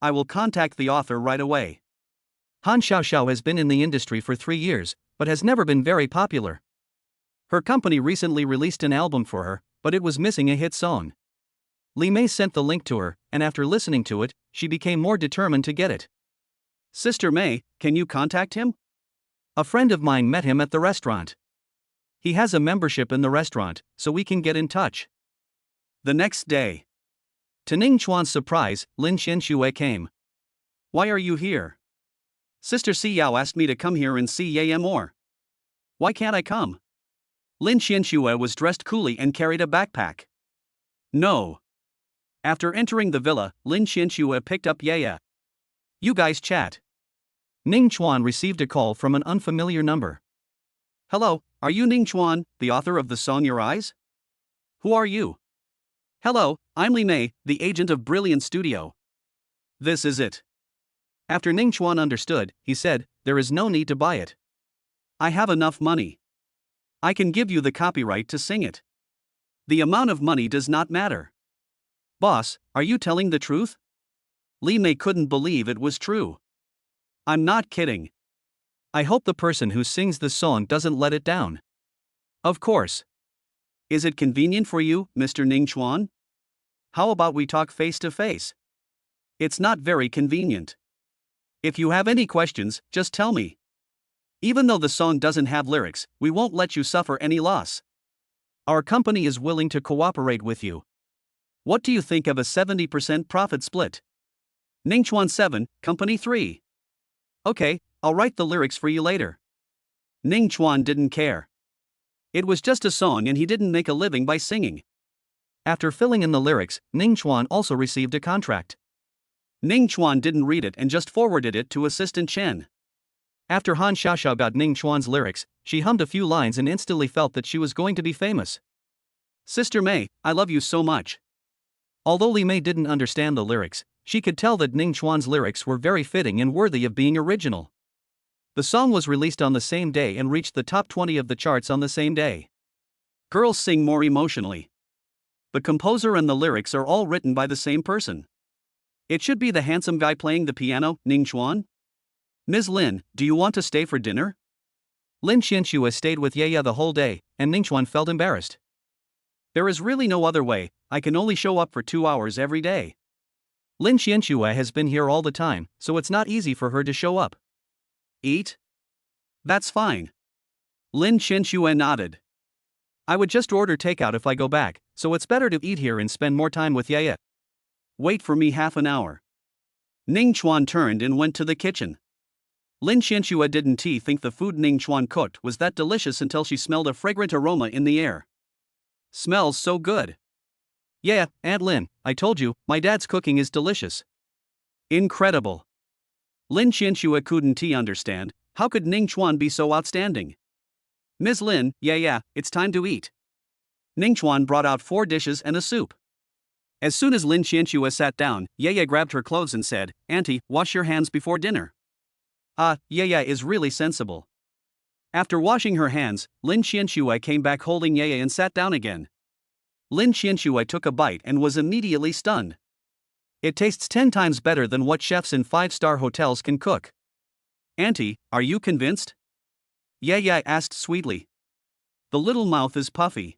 I will contact the author right away. Han Xiao has been in the industry for 3 years, but has never been very popular. Her company recently released an album for her, but it was missing a hit song. Li Mei sent the link to her, and after listening to it, she became more determined to get it. Sister Mei, can you contact him? A friend of mine met him at the restaurant. He has a membership in the restaurant, so we can get in touch. The next day. To Ningchuan's surprise, Lin Xianxue came. Why are you here? Sister Xiao asked me to come here and see Ye more. Why can't I come? Lin Xianxue was dressed coolly and carried a backpack. No. After entering the villa, Lin Xianxue picked up Ye. You guys chat. Ningchuan received a call from an unfamiliar number. Hello, are you Ningchuan, the author of the song Your Eyes? Who are you? Hello, I'm Li Mei, the agent of Brilliant Studio. This is it. After Ningchuan understood, he said, there is no need to buy it. I have enough money. I can give you the copyright to sing it. The amount of money does not matter. Boss, are you telling the truth? Li Mei couldn't believe it was true. I'm not kidding. I hope the person who sings the song doesn't let it down. Of course. Is it convenient for you, Mr. Ningchuan? How about we talk face to face? It's not very convenient. If you have any questions, just tell me. Even though the song doesn't have lyrics, we won't let you suffer any loss. Our company is willing to cooperate with you. What do you think of a 70% profit split? Ningchuan 7, Company 3. Okay, I'll write the lyrics for you later. Ningchuan didn't care. It was just a song and he didn't make a living by singing. After filling in the lyrics, Ningchuan also received a contract. Ningchuan didn't read it and just forwarded it to Assistant Chen. After Han Xiaoxiao got Ningchuan's lyrics, she hummed a few lines and instantly felt that she was going to be famous. Sister Mei, I love you so much. Although Li Mei didn't understand the lyrics, She could tell that Ning Chuan's lyrics were very fitting and worthy of being original. The song was released on the same day and reached the top 20 of the charts on the same day. Girls sing more emotionally. The composer and the lyrics are all written by the same person. It should be the handsome guy playing the piano, Ning Chuan. Ms. Lin, do you want to stay for dinner? Lin Qianxue stayed with Ye the whole day, and Ning Chuan felt embarrassed. There is really no other way, I can only show up for 2 hours every day. Lin Qianxue has been here all the time, so it's not easy for her to show up. Eat? That's fine. Lin Qianxue nodded. I would just order takeout if I go back, so it's better to eat here and spend more time with Ye. Wait for me half an hour. Ning Chuan turned and went to the kitchen. Lin Qianxue didn't think the food Ning Chuan cooked was that delicious until she smelled a fragrant aroma in the air. Smells so good. Yeah, Aunt Lin, I told you, my dad's cooking is delicious. Incredible. Lin Qianxue couldn't understand, how could Ning Chuan be so outstanding? Ms. Lin, yeah, it's time to eat. Ning Chuan brought out 4 dishes and a soup. As soon as Lin Qianxue sat down, Ye grabbed her clothes and said, Auntie, wash your hands before dinner. Ye is really sensible. After washing her hands, Lin Qianxue came back holding Ye and sat down again. Lin Qianxue took a bite and was immediately stunned. It tastes 10 times better than what chefs in 5-star hotels can cook. Auntie, are you convinced? Ye asked sweetly. The little mouth is puffy.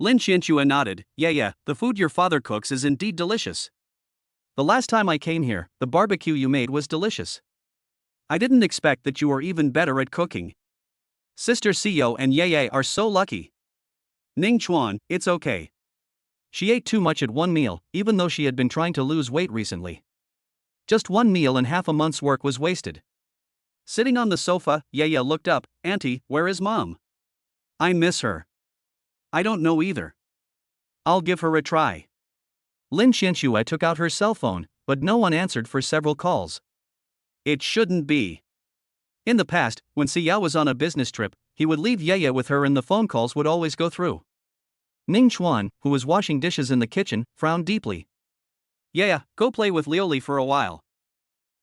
Lin Qianxue nodded. Yeah, the food your father cooks is indeed delicious. The last time I came here, the barbecue you made was delicious. I didn't expect that you were even better at cooking. Sister Xiao and Ye are so lucky. Ning Chuan, it's okay. She ate too much at one meal, even though she had been trying to lose weight recently. Just one meal and half a month's work was wasted. Sitting on the sofa, Ye looked up. Auntie, where is Mom? I miss her. I don't know either. I'll give her a try. Lin Qianxue took out her cell phone, but no one answered for several calls. It shouldn't be. In the past, when Xiao was on a business trip, he would leave Ye with her and the phone calls would always go through. Ning Chuan, who was washing dishes in the kitchen, frowned deeply. Yeah, go play with Lioli for a while.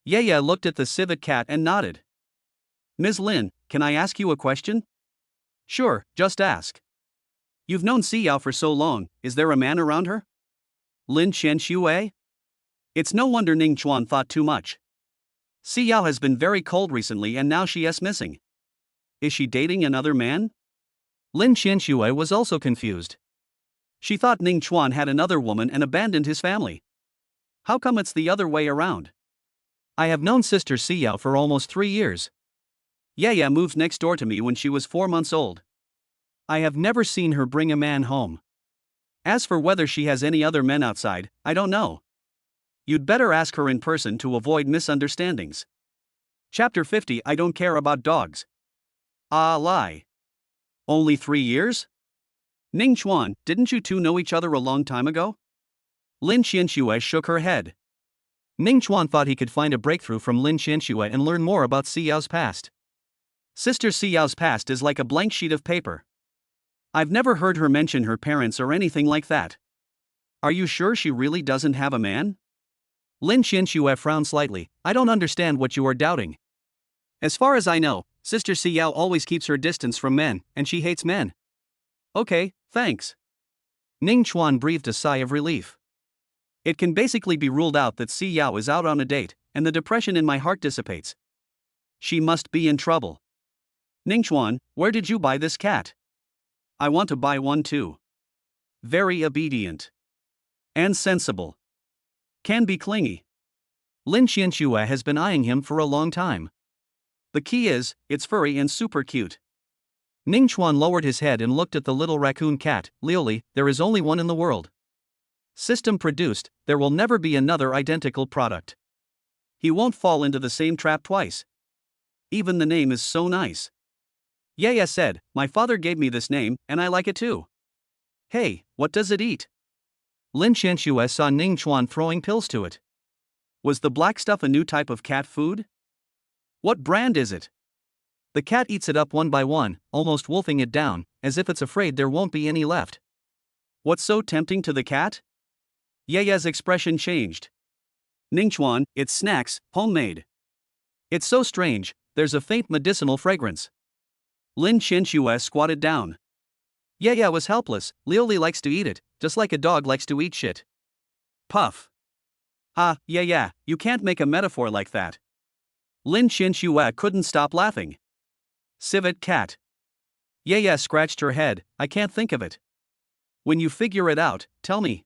Ye looked at the civet cat and nodded. Ms. Lin, can I ask you a question? Sure, just ask. You've known Xiao for so long, is there a man around her? Lin Qianxue? It's no wonder Ning Chuan thought too much. Xiao has been very cold recently and now she is missing. Is she dating another man? Lin Qianxue was also confused. She thought Ning Chuan had another woman and abandoned his family. How come it's the other way around? I have known Sister Xiao for almost 3 years. Ye moved next door to me when she was 4 months old. I have never seen her bring a man home. As for whether she has any other men outside, I don't know. You'd better ask her in person to avoid misunderstandings. Chapter 50. I don't care about dogs. Lie. Only 3 years? Ning Chuan, didn't you two know each other a long time ago? Lin Qianxue shook her head. Ning Chuan thought he could find a breakthrough from Lin Qianxue and learn more about Xiao's past. Sister Xiao's past is like a blank sheet of paper. I've never heard her mention her parents or anything like that. Are you sure she really doesn't have a man? Lin Qianxue frowned slightly. I don't understand what you are doubting. As far as I know, Sister Xiao always keeps her distance from men, and she hates men. Okay, thanks. Ning Chuan breathed a sigh of relief. It can basically be ruled out that Xiao is out on a date, and the depression in my heart dissipates. She must be in trouble. Ning Chuan, where did you buy this cat? I want to buy one too. Very obedient. And sensible. Can be clingy. Lin Qianxue has been eyeing him for a long time. The key is, it's furry and super cute. Ning Chuan lowered his head and looked at the little raccoon cat. Lioli, there is only one in the world. System produced, there will never be another identical product. He won't fall into the same trap twice. Even the name is so nice. Ye said, my father gave me this name, and I like it too. Hey, what does it eat? Lin Qianxue saw Ning Chuan throwing pills to it. Was the black stuff a new type of cat food? What brand is it? The cat eats it up one by one, almost wolfing it down, as if it's afraid there won't be any left. What's so tempting to the cat? Ye's expression changed. Ningchuan, it's snacks, homemade. It's so strange, there's a faint medicinal fragrance. Lin Qianxue squatted down. Yeah, was helpless. Lioli likes to eat it, just like a dog likes to eat shit. Puff. Yeah, you can't make a metaphor like that. Lin Qianxue couldn't stop laughing. Civet cat. Yeah scratched her head, I can't think of it. When you figure it out, tell me.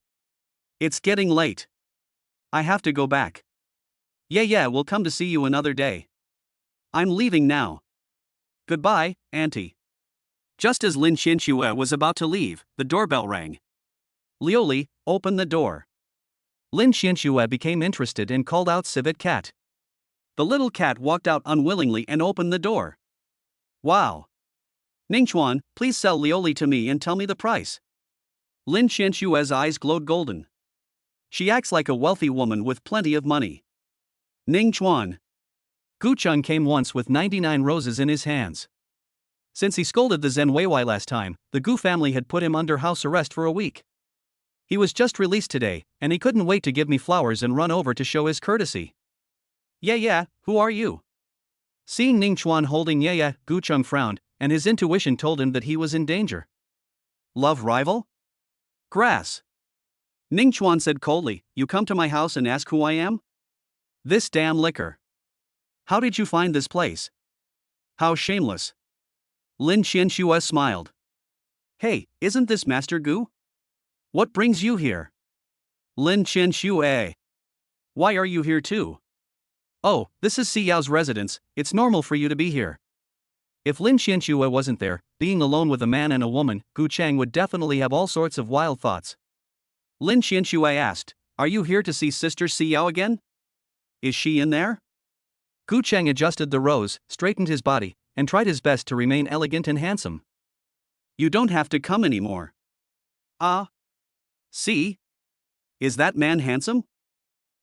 It's getting late. I have to go back. Yeah, we'll come to see you another day. I'm leaving now. Goodbye, Auntie. Just as Lin Qianxue was about to leave, the doorbell rang. Lioli, open the door. Lin Qianxue became interested and called out Civet cat. The little cat walked out unwillingly and opened the door. Wow. Ningchuan, please sell Lioli to me and tell me the price. Lin Qianxue's eyes glowed golden. She acts like a wealthy woman with plenty of money. Ningchuan. Gucheng came once with 99 roses in his hands. Since he scolded the Zhen Weiwei last time, the Gu family had put him under house arrest for a week. He was just released today, and he couldn't wait to give me flowers and run over to show his courtesy. Yeah, who are you? Seeing Ningchuan holding Yeah, Gucheng frowned, and his intuition told him that he was in danger. Love rival? Grass. Ningchuan said coldly, you come to my house and ask who I am? This damn liquor. How did you find this place? How shameless. Lin Qianxue smiled. Hey, isn't this Master Gu? What brings you here? Lin Qianxue. Why are you here too? Oh, this is Si Yao's residence, it's normal for you to be here. If Lin Qianxue wasn't there, being alone with a man and a woman, Gu Cheng would definitely have all sorts of wild thoughts. Lin Qianxue asked, are you here to see Sister Si Yao again? Is she in there? Gu Cheng adjusted the rose, straightened his body, and tried his best to remain elegant and handsome. You don't have to come anymore. See? Is that man handsome?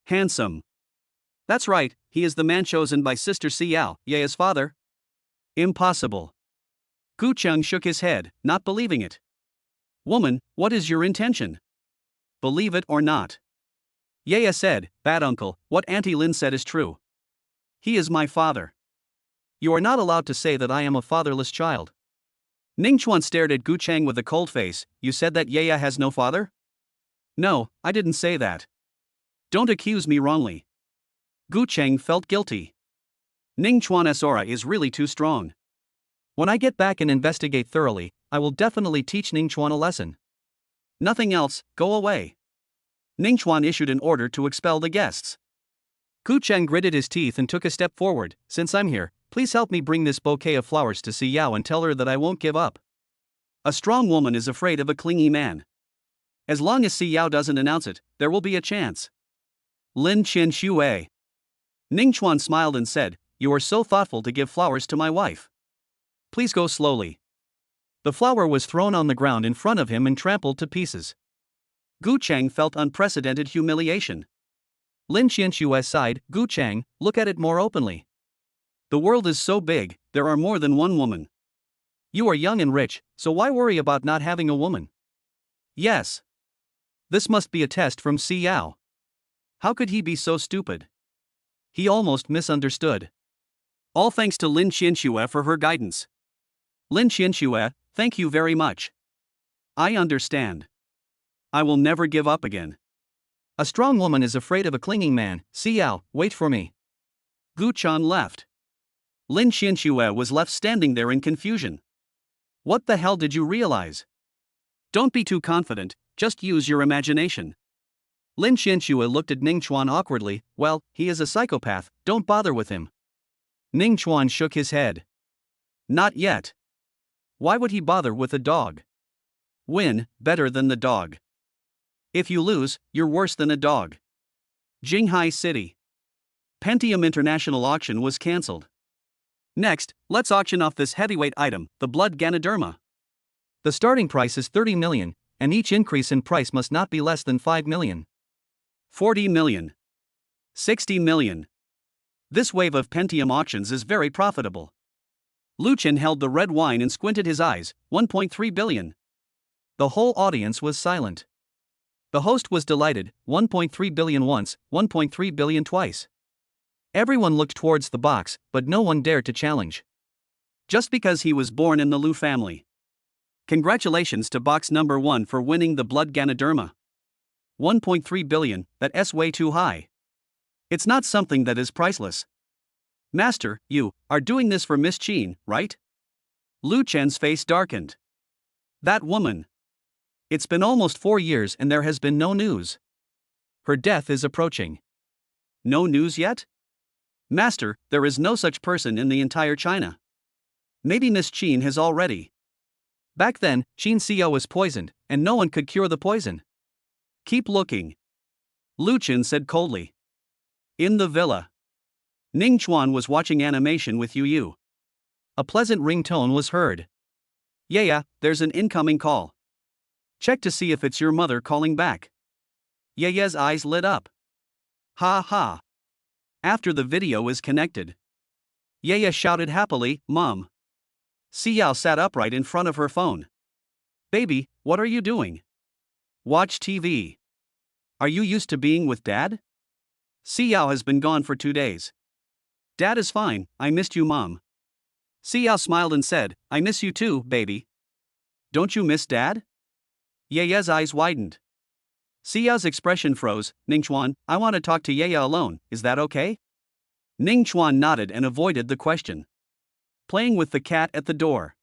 Handsome. That's right, he is the man chosen by Sister Si Yao, Ye's father. Impossible. Gu Cheng shook his head, not believing it. Woman, what is your intention? Believe it or not. Ye said, bad uncle, what Auntie Lin said is true. He is my father. You are not allowed to say that I am a fatherless child. Ningchuan stared at Gu Cheng with a cold face. You said that Ye has no father? No, I didn't say that. Don't accuse me wrongly. Gu Cheng felt guilty. Ningchuan's aura is really too strong. When I get back and investigate thoroughly, I will definitely teach Ningchuan a lesson. Nothing else, go away. Ningchuan issued an order to expel the guests. Gu Cheng gritted his teeth and took a step forward. Since I'm here, please help me bring this bouquet of flowers to Si Yao and tell her that I won't give up. A strong woman is afraid of a clingy man. As long as Si Yao doesn't announce it, there will be a chance. Lin Qianxue. Ningchuan smiled and said, you are so thoughtful to give flowers to my wife. Please go slowly. The flower was thrown on the ground in front of him and trampled to pieces. Gu Cheng felt unprecedented humiliation. Lin Qianxue sighed, Gu Cheng, look at it more openly. The world is so big, there are more than one woman. You are young and rich, so why worry about not having a woman? Yes. This must be a test from Si Yao. How could he be so stupid? He almost misunderstood. All thanks to Lin Qianxue for her guidance. Lin Qianxue, thank you very much. I understand. I will never give up again. A strong woman is afraid of a clinging man. Si Yao, wait for me. Gu Chan left. Lin Qianxue was left standing there in confusion. What the hell did you realize? Don't be too confident, just use your imagination. Lin Qianxue looked at Ningchuan awkwardly. Well, he is a psychopath, don't bother with him. Ningchuan shook his head. Not yet. Why would he bother with a dog? Win, better than the dog. If you lose, you're worse than a dog. Jinghai City. Pentium International Auction was cancelled. Next, let's auction off this heavyweight item, the blood Ganoderma. The starting price is 30 million, and each increase in price must not be less than 5 million. 40 million. 60 million. This wave of Pentium auctions is very profitable. Luchin held the red wine and squinted his eyes, 1.3 billion. The whole audience was silent. The host was delighted, 1.3 billion once, 1.3 billion twice. Everyone looked towards the box, but no one dared to challenge. Just because he was born in the Lu family. Congratulations to box number 1 for winning the blood Ganoderma. 1.3 billion, that's way too high. It's not something that is priceless. Master, you are doing this for Miss Qin, right? Lu Chen's face darkened. That woman. It's been almost 4 years and there has been no news. Her death is approaching. No news yet? Master, there is no such person in the entire China. Maybe Miss Qin has already. Back then, Qin Xiao was poisoned, and no one could cure the poison. Keep looking. Lu Chen said coldly. In the villa. Ning Chuan was watching animation with Yu Yu. A pleasant ringtone was heard. Yeah, there's an incoming call. Check to see if it's your mother calling back. Ya's eyes lit up. Ha ha. After the video is connected. Yaya shouted happily, Mom. Xiao sat upright in front of her phone. Baby, what are you doing? Watch TV. Are you used to being with Dad? Xiao has been gone for 2 days. Dad is fine, I missed you, Mom. Xiao smiled and said, I miss you too, baby. Don't you miss Dad? Yaya's eyes widened. Xiao's expression froze. Ningchuan, I want to talk to Yaya alone, is that okay? Ningchuan nodded and avoided the question. Playing with the cat at the door.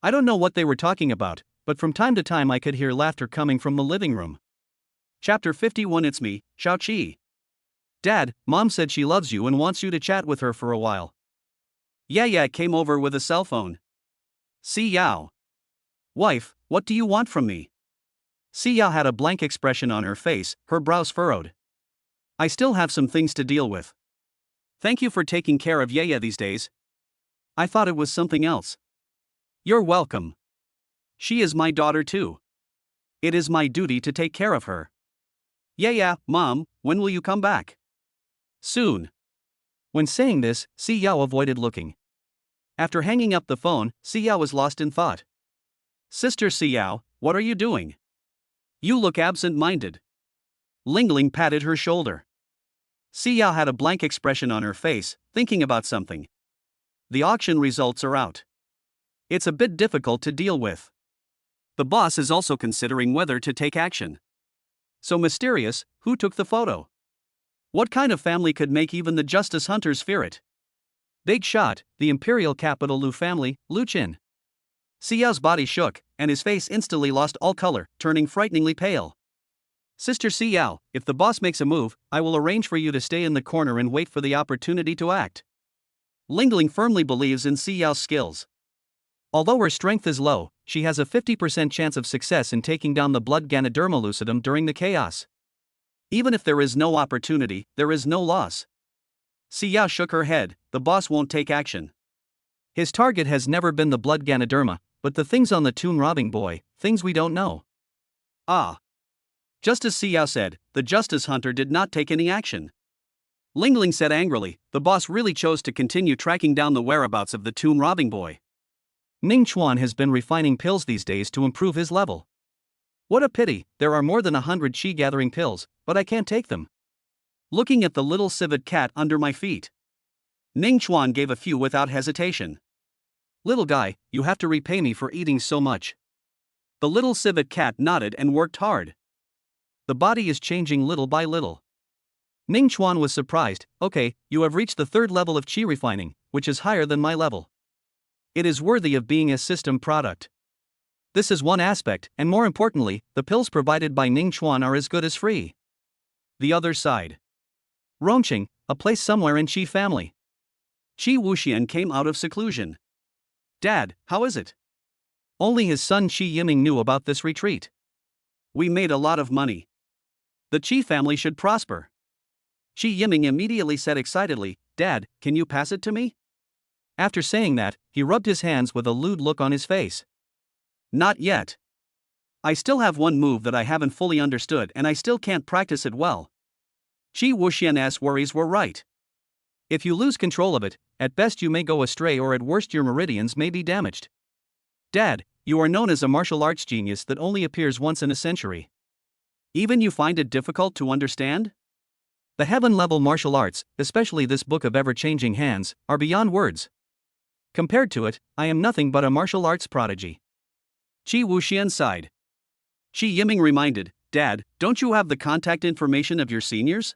I don't know what they were talking about, but from time to time I could hear laughter coming from the living room. Chapter 51. It's me, Xiaoqi. Dad, Mom said she loves you and wants you to chat with her for a while. Yaya came over with a cell phone. Xiao. Wife, what do you want from me? Xiao had a blank expression on her face, her brows furrowed. I still have some things to deal with. Thank you for taking care of Yaya these days. I thought it was something else. You're welcome. She is my daughter too. It is my duty to take care of her. Yeah, Mom, when will you come back? Soon. When saying this, Xiao avoided looking. After hanging up the phone, Xiao was lost in thought. Sister Xiao, what are you doing? You look absent-minded. Lingling patted her shoulder. Xiao had a blank expression on her face, thinking about something. The auction results are out. It's a bit difficult to deal with. The boss is also considering whether to take action. So mysterious, who took the photo? What kind of family could make even the justice hunters fear it? Big shot, the imperial capital Lu family, Lu Qin. Xiao's body shook, and his face instantly lost all color, turning frighteningly pale. Sister Xiao, if the boss makes a move, I will arrange for you to stay in the corner and wait for the opportunity to act. Lingling firmly believes in Xiao's skills. Although her strength is low, she has a 50% chance of success in taking down the blood Ganoderma lucidum during the chaos. Even if there is no opportunity, there is no loss. Xiao shook her head, the boss won't take action. His target has never been the blood Ganoderma, but the things on the tomb robbing boy, things we don't know. Ah. Just as Xiao said, the justice hunter did not take any action. Lingling said angrily, the boss really chose to continue tracking down the whereabouts of the tomb robbing boy. Ning Chuan has been refining pills these days to improve his level. What a pity, there are more than 100 chi gathering pills, but I can't take them. Looking at the little civet cat under my feet. Ning Chuan gave a few without hesitation. Little guy, you have to repay me for eating so much. The little civet cat nodded and worked hard. The body is changing little by little. Ning Chuan was surprised. Okay, you have reached the 3rd level of chi refining, which is higher than my level. It is worthy of being a system product. This is one aspect, and more importantly, the pills provided by Ning Chuan are as good as free. The other side. Rongqing, a place somewhere in Qi family. Qi Wuxian came out of seclusion. Dad, how is it? Only his son Qi Yiming knew about this retreat. We made a lot of money. The Qi family should prosper. Qi Yiming immediately said excitedly, Dad, can you pass it to me? After saying that, he rubbed his hands with a lewd look on his face. Not yet. I still have one move that I haven't fully understood and I still can't practice it well. Qi Wuxian's worries were right. If you lose control of it, at best you may go astray or at worst your meridians may be damaged. Dad, you are known as a martial arts genius that only appears once in a century. Even you find it difficult to understand? The heaven-level martial arts, especially this book of ever-changing hands, are beyond words. Compared to it, I am nothing but a martial arts prodigy. Qi Wuxian sighed. Shi Yiming reminded, Dad, don't you have the contact information of your seniors?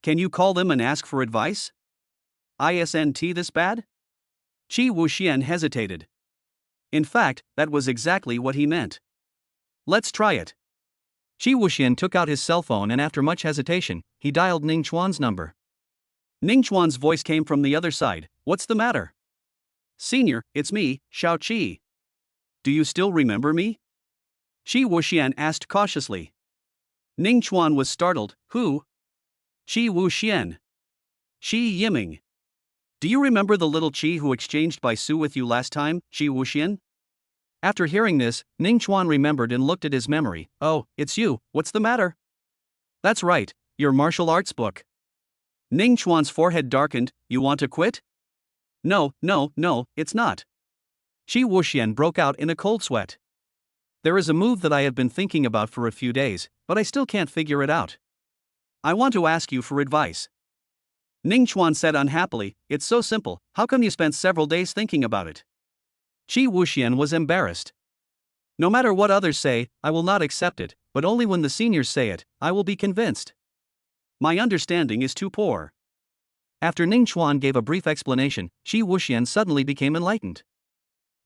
Can you call them and ask for advice? Isn't this bad? Qi Wuxian hesitated. In fact, that was exactly what he meant. Let's try it. Qi Wuxian took out his cell phone and after much hesitation, he dialed Ning Chuan's number. Ning Chuan's voice came from the other side. What's the matter? Senior, it's me, Xiao Qi. Do you still remember me? Qi Wuxian asked cautiously. Ning Chuan was startled. Who? Qi Wuxian. Shi Yiming. Do you remember the little Qi who exchanged by Su with you last time, Qi Wuxian? After hearing this, Ning Chuan remembered and looked at his memory. Oh, it's you, what's the matter? That's right, your martial arts book. Ning Chuan's forehead darkened. You want to quit? No, it's not. Qi Wuxian broke out in a cold sweat. There is a move that I have been thinking about for a few days, but I still can't figure it out. I want to ask you for advice. Ning Chuan said unhappily, It's so simple, how come you spent several days thinking about it? Qi Wuxian was embarrassed. No matter what others say, I will not accept it, but only when the seniors say it, I will be convinced. My understanding is too poor. After Ning Chuan gave a brief explanation, Qi Wuxian suddenly became enlightened.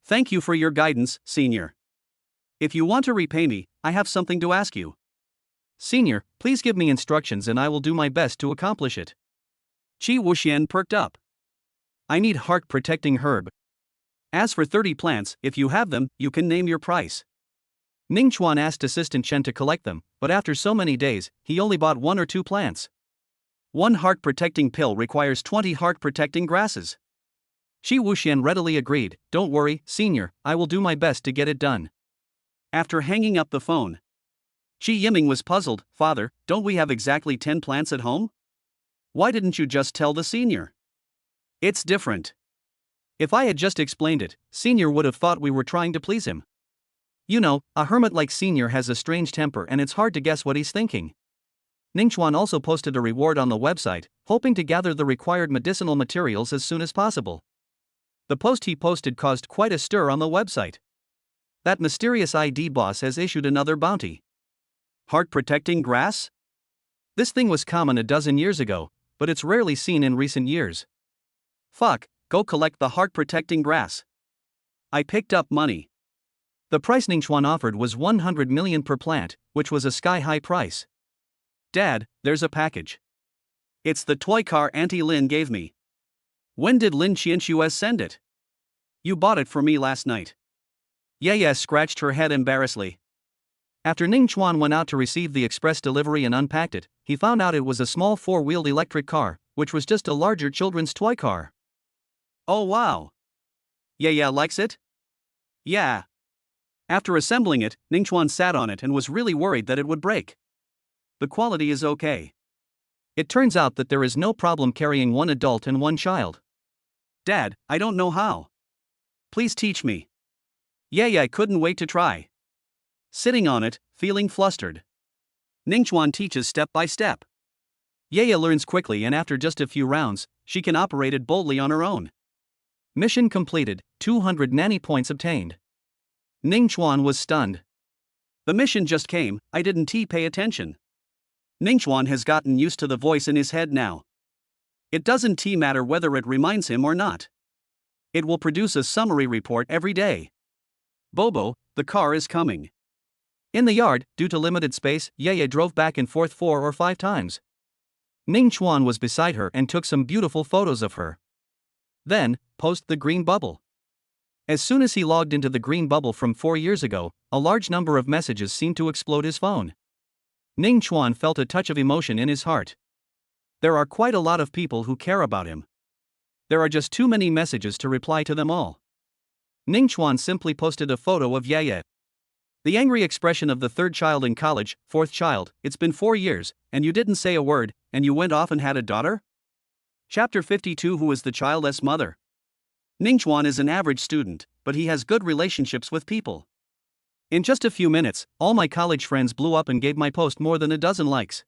Thank you for your guidance, senior. If you want to repay me, I have something to ask you. Senior, please give me instructions and I will do my best to accomplish it. Qi Wuxian perked up. I need heart-protecting herb. As for 30 plants, if you have them, you can name your price. Ning Chuan asked Assistant Chen to collect them, but after so many days, he only bought 1 or 2 plants. 1 heart-protecting pill requires 20 heart-protecting grasses. Qi Wuxian readily agreed, Don't worry, senior, I will do my best to get it done. After hanging up the phone, Shi Yiming was puzzled. Father, don't we have exactly 10 plants at home? Why didn't you just tell the senior? It's different. If I had just explained it, senior would have thought we were trying to please him. You know, a hermit like senior has a strange temper and it's hard to guess what he's thinking. Ning Chuan also posted a reward on the website, hoping to gather the required medicinal materials as soon as possible. The post he posted caused quite a stir on the website. That mysterious ID boss has issued another bounty. Heart-protecting grass? This thing was common a dozen years ago, but it's rarely seen in recent years. Fuck, go collect the heart-protecting grass. I picked up money. The price Ning Chuan offered was 100 million per plant, which was a sky-high price. Dad, there's a package. It's the toy car Auntie Lin gave me. When did Lin Qianxuez send it? You bought it for me last night. Yaya scratched her head embarrassedly. After Ning Chuan went out to receive the express delivery and unpacked it, he found out it was a small 4-wheeled electric car, which was just a larger children's toy car. Oh wow. Yaya likes it? Yeah. After assembling it, Ning Chuan sat on it and was really worried that it would break. The quality is okay. It turns out that there is no problem carrying 1 adult and 1 child. Dad, I don't know how. Please teach me. Yaya couldn't wait to try. Sitting on it, feeling flustered. Ning Chuan teaches step by step. Yaya learns quickly and after just a few rounds, she can operate it boldly on her own. Mission completed, 200 nanny points obtained. Ning Chuan was stunned. The mission just came, I didn't pay attention. Ning Chuan has gotten used to the voice in his head now. It doesn't matter whether it reminds him or not. It will produce a summary report every day. Bobo, the car is coming. In the yard, due to limited space, Yaya drove back and forth 4 or 5 times. Ning Chuan was beside her and took some beautiful photos of her. Then, post the green bubble. As soon as he logged into the green bubble from 4 years ago, a large number of messages seemed to explode his phone. Ning Chuan felt a touch of emotion in his heart. There are quite a lot of people who care about him. There are just too many messages to reply to them all. Ning Chuan simply posted a photo of Yaya. The angry expression of the 3rd child in college. 4th child, it's been 4 years, and you didn't say a word, and you went off and had a daughter? Chapter 52. Who is the child's mother? Ning Chuan is an average student, but he has good relationships with people. In just a few minutes, all my college friends blew up and gave my post more than a dozen likes.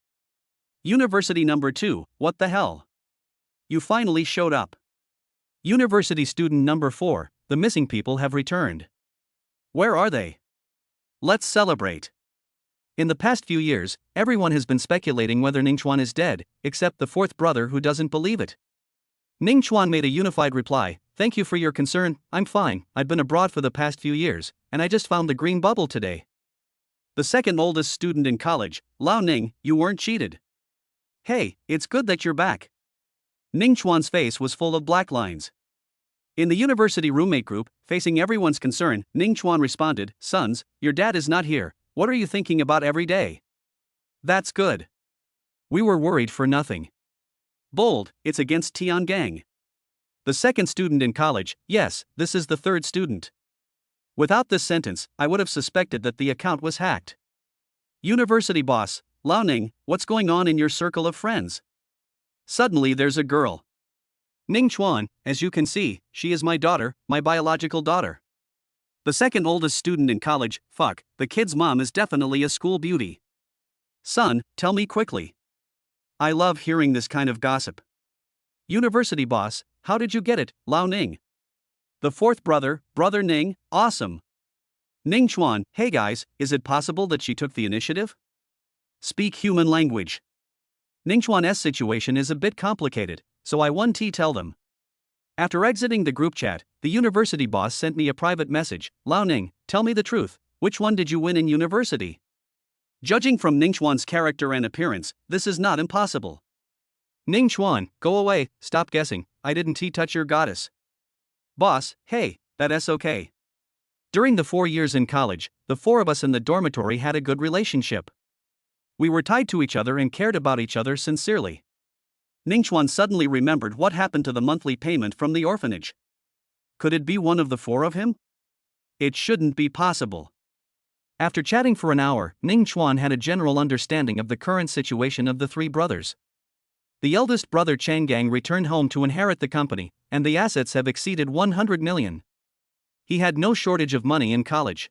University number 2, what the hell? You finally showed up. University student number 4, the missing people have returned. Where are they? Let's celebrate. In the past few years, everyone has been speculating whether Ningchuan is dead, except the fourth brother who doesn't believe it. Ningchuan made a unified reply, "Thank you for your concern, I'm fine, I've been abroad for the past few years, and I just found the green bubble today." The second oldest student in college, Lao Ning, you weren't cheated. Hey, it's good that you're back. Ningchuan's face was full of black lines. In the university roommate group, facing everyone's concern, Ningchuan responded, "Sons, your dad is not here. What are you thinking about every day?" That's good. We were worried for nothing. Bold, it's against Tiangang. The second student in college, yes, this is the third student. Without this sentence, I would have suspected that the account was hacked. University boss, Lao Ning, what's going on in your circle of friends? Suddenly there's a girl. Ningchuan, as you can see, she is my daughter, my biological daughter. The second oldest student in college, fuck, the kid's mom is definitely a school beauty. Son, tell me quickly. I love hearing this kind of gossip. University boss, how did you get it, Lao Ning? The fourth brother, Brother Ning, awesome. Ningchuan, hey guys, is it possible that she took the initiative? Speak human language. Ningchuan's situation is a bit complicated, so I 1T tell them. After exiting the group chat, the university boss sent me a private message, Lao Ning, tell me the truth, which one did you win in university? Judging from Ningchuan's character and appearance, this is not impossible. Ningchuan, go away, stop guessing, I didn't touch your goddess. Boss, hey, that's okay. During the 4 years in college, the 4 of us in the dormitory had a good relationship. We were tied to each other and cared about each other sincerely. Ningchuan suddenly remembered what happened to the monthly payment from the orphanage. Could it be one of the 4 of him? It shouldn't be possible. After chatting for an hour, Ningchuan had a general understanding of the current situation of the 3 brothers. The eldest brother Changgang returned home to inherit the company, and the assets have exceeded 100 million. He had no shortage of money in college.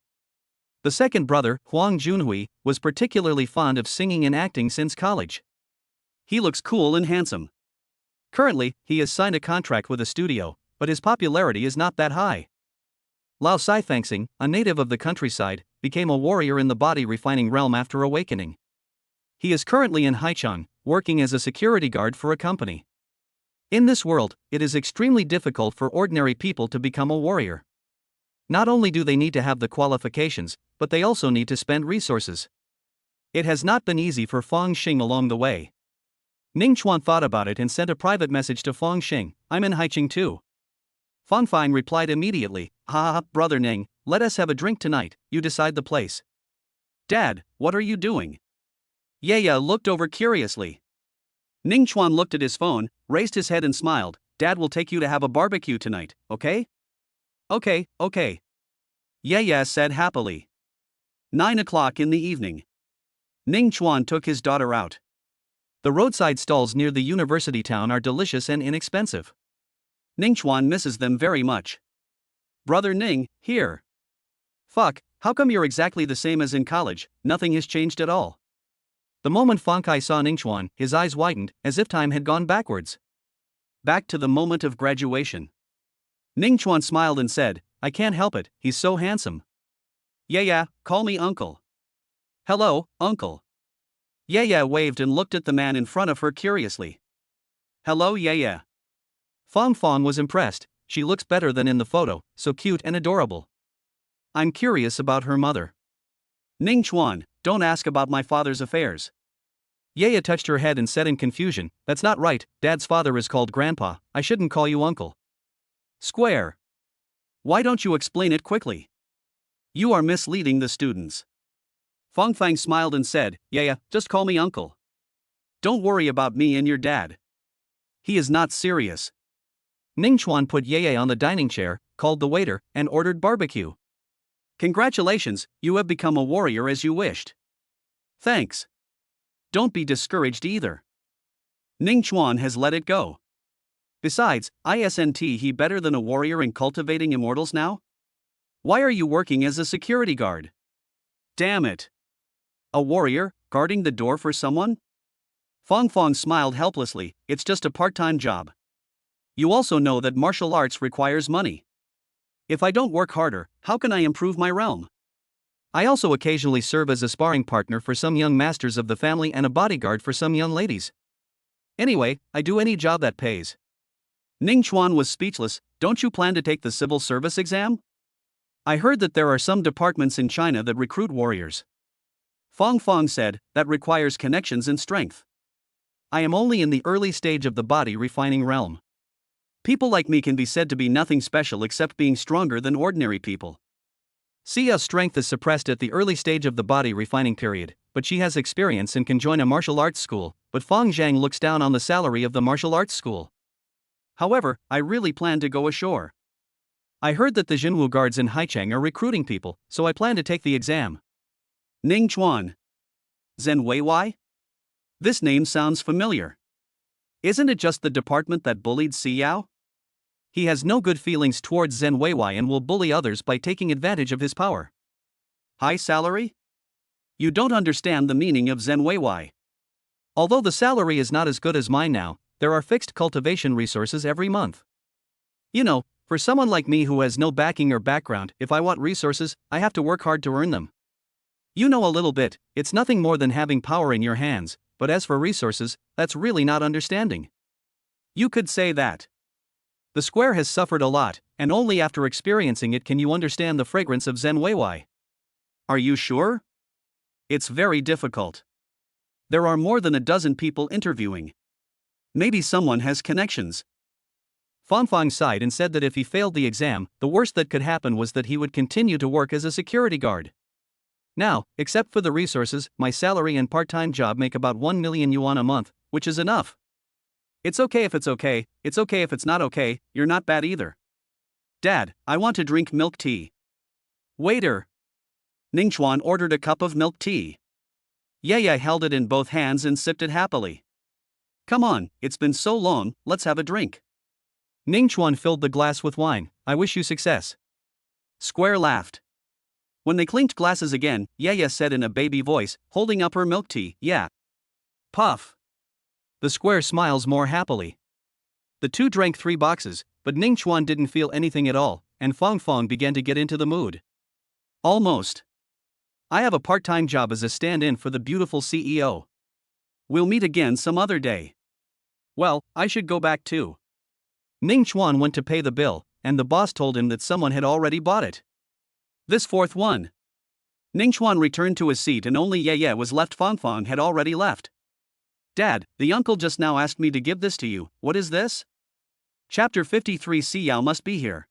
The second brother, Huang Junhui, was particularly fond of singing and acting since college. He looks cool and handsome. Currently, he has signed a contract with a studio, but his popularity is not that high. Lao Saifangxing, a native of the countryside, became a warrior in the body refining realm after awakening. He is currently in Haichang, working as a security guard for a company. In this world, it is extremely difficult for ordinary people to become a warrior. Not only do they need to have the qualifications, but they also need to spend resources. It has not been easy for Fang Xing along the way. Ningchuan thought about it and sent a private message to Fang Xing, I'm in Haichang too. Fang Fine replied immediately, ha, brother Ning, let us have a drink tonight, you decide the place. Dad, what are you doing? Yaya looked over curiously. Ningchuan looked at his phone, raised his head and smiled, Dad will take you to have a barbecue tonight, okay? Okay. Yaya said happily. 9 o'clock in the evening. Ningchuan took his daughter out. The roadside stalls near the university town are delicious and inexpensive. Ningchuan misses them very much. Brother Ning, here. Fuck, how come you're exactly the same as in college, nothing has changed at all? The moment Fang Kai saw Ningchuan, his eyes widened, as if time had gone backwards. Back to the moment of graduation. Ningchuan smiled and said, I can't help it, he's so handsome. Yeah, call me uncle. Hello, uncle. Yaya waved and looked at the man in front of her curiously. Hello Yaya. Fang Fang was impressed, she looks better than in the photo, so cute and adorable. I'm curious about her mother. Ningchuan, don't ask about my father's affairs. Yaya touched her head and said in confusion, that's not right, Dad's father is called Grandpa, I shouldn't call you uncle. Square. Why don't you explain it quickly? You are misleading the students. Fang Fang smiled and said, Yeah, just call me uncle. Don't worry about me and your dad. He is not serious. Ningchuan put Yeye on the dining chair, called the waiter, and ordered barbecue. Congratulations, you have become a warrior as you wished. Thanks. Don't be discouraged either. Ningchuan has let it go. Besides, isn't he better than a warrior in cultivating immortals now? Why are you working as a security guard? Damn it. A warrior, guarding the door for someone? Fong Fong smiled helplessly, it's just a part-time job. You also know that martial arts requires money. If I don't work harder, how can I improve my realm? I also occasionally serve as a sparring partner for some young masters of the family and a bodyguard for some young ladies. Anyway, I do any job that pays. Ning Chuan was speechless. Don't you plan to take the civil service exam? I heard that there are some departments in China that recruit warriors. Fong Fong said, that requires connections and strength. I am only in the early stage of the body refining realm. People like me can be said to be nothing special except being stronger than ordinary people. Xiao's strength is suppressed at the early stage of the body refining period, but she has experience and can join a martial arts school, but Fang Zhang looks down on the salary of the martial arts school. However, I really plan to go ashore. I heard that the Jinwu guards in Haicheng are recruiting people, so I plan to take the exam. Ning Chuan. Zhen Weiwei? This name sounds familiar. Isn't it just the department that bullied Xiao? He has no good feelings towards Zhen Weiwei and will bully others by taking advantage of his power. High salary? You don't understand the meaning of Zhen Weiwei. Although the salary is not as good as mine now, there are fixed cultivation resources every month. You know, for someone like me who has no backing or background, if I want resources, I have to work hard to earn them. You know a little bit, it's nothing more than having power in your hands, but as for resources, that's really not understanding. You could say that. The square has suffered a lot, and only after experiencing it can you understand the fragrance of Zhen Weiwei. Are you sure? It's very difficult. There are more than a dozen people interviewing. Maybe someone has connections. Fang Fang sighed and said that if he failed the exam, the worst that could happen was that he would continue to work as a security guard. Now, except for the resources, my salary and part-time job make about 1 million yuan a month, which is enough. It's okay if it's okay if it's not okay, you're not bad either. Dad, I want to drink milk tea. Waiter. Ning Chuan ordered a cup of milk tea. Yaya held it in both hands and sipped it happily. Come on, it's been so long, let's have a drink. Ning Chuan filled the glass with wine. I wish you success. Square laughed. When they clinked glasses again, Yaya said in a baby voice, holding up her milk tea, yeah. Puff. The square smiles more happily. The two drank 3 boxes, but Ning Chuan didn't feel anything at all, and Fang Fang began to get into the mood. Almost. I have a part-time job as a stand-in for the beautiful CEO. We'll meet again some other day. Well, I should go back too. Ning Chuan went to pay the bill, and the boss told him that someone had already bought it. This fourth one. Ning Chuan returned to his seat and only Yaya was left. Fang Fang had already left. Dad, the uncle just now asked me to give this to you, what is this? Chapter 53. Xiao must be here.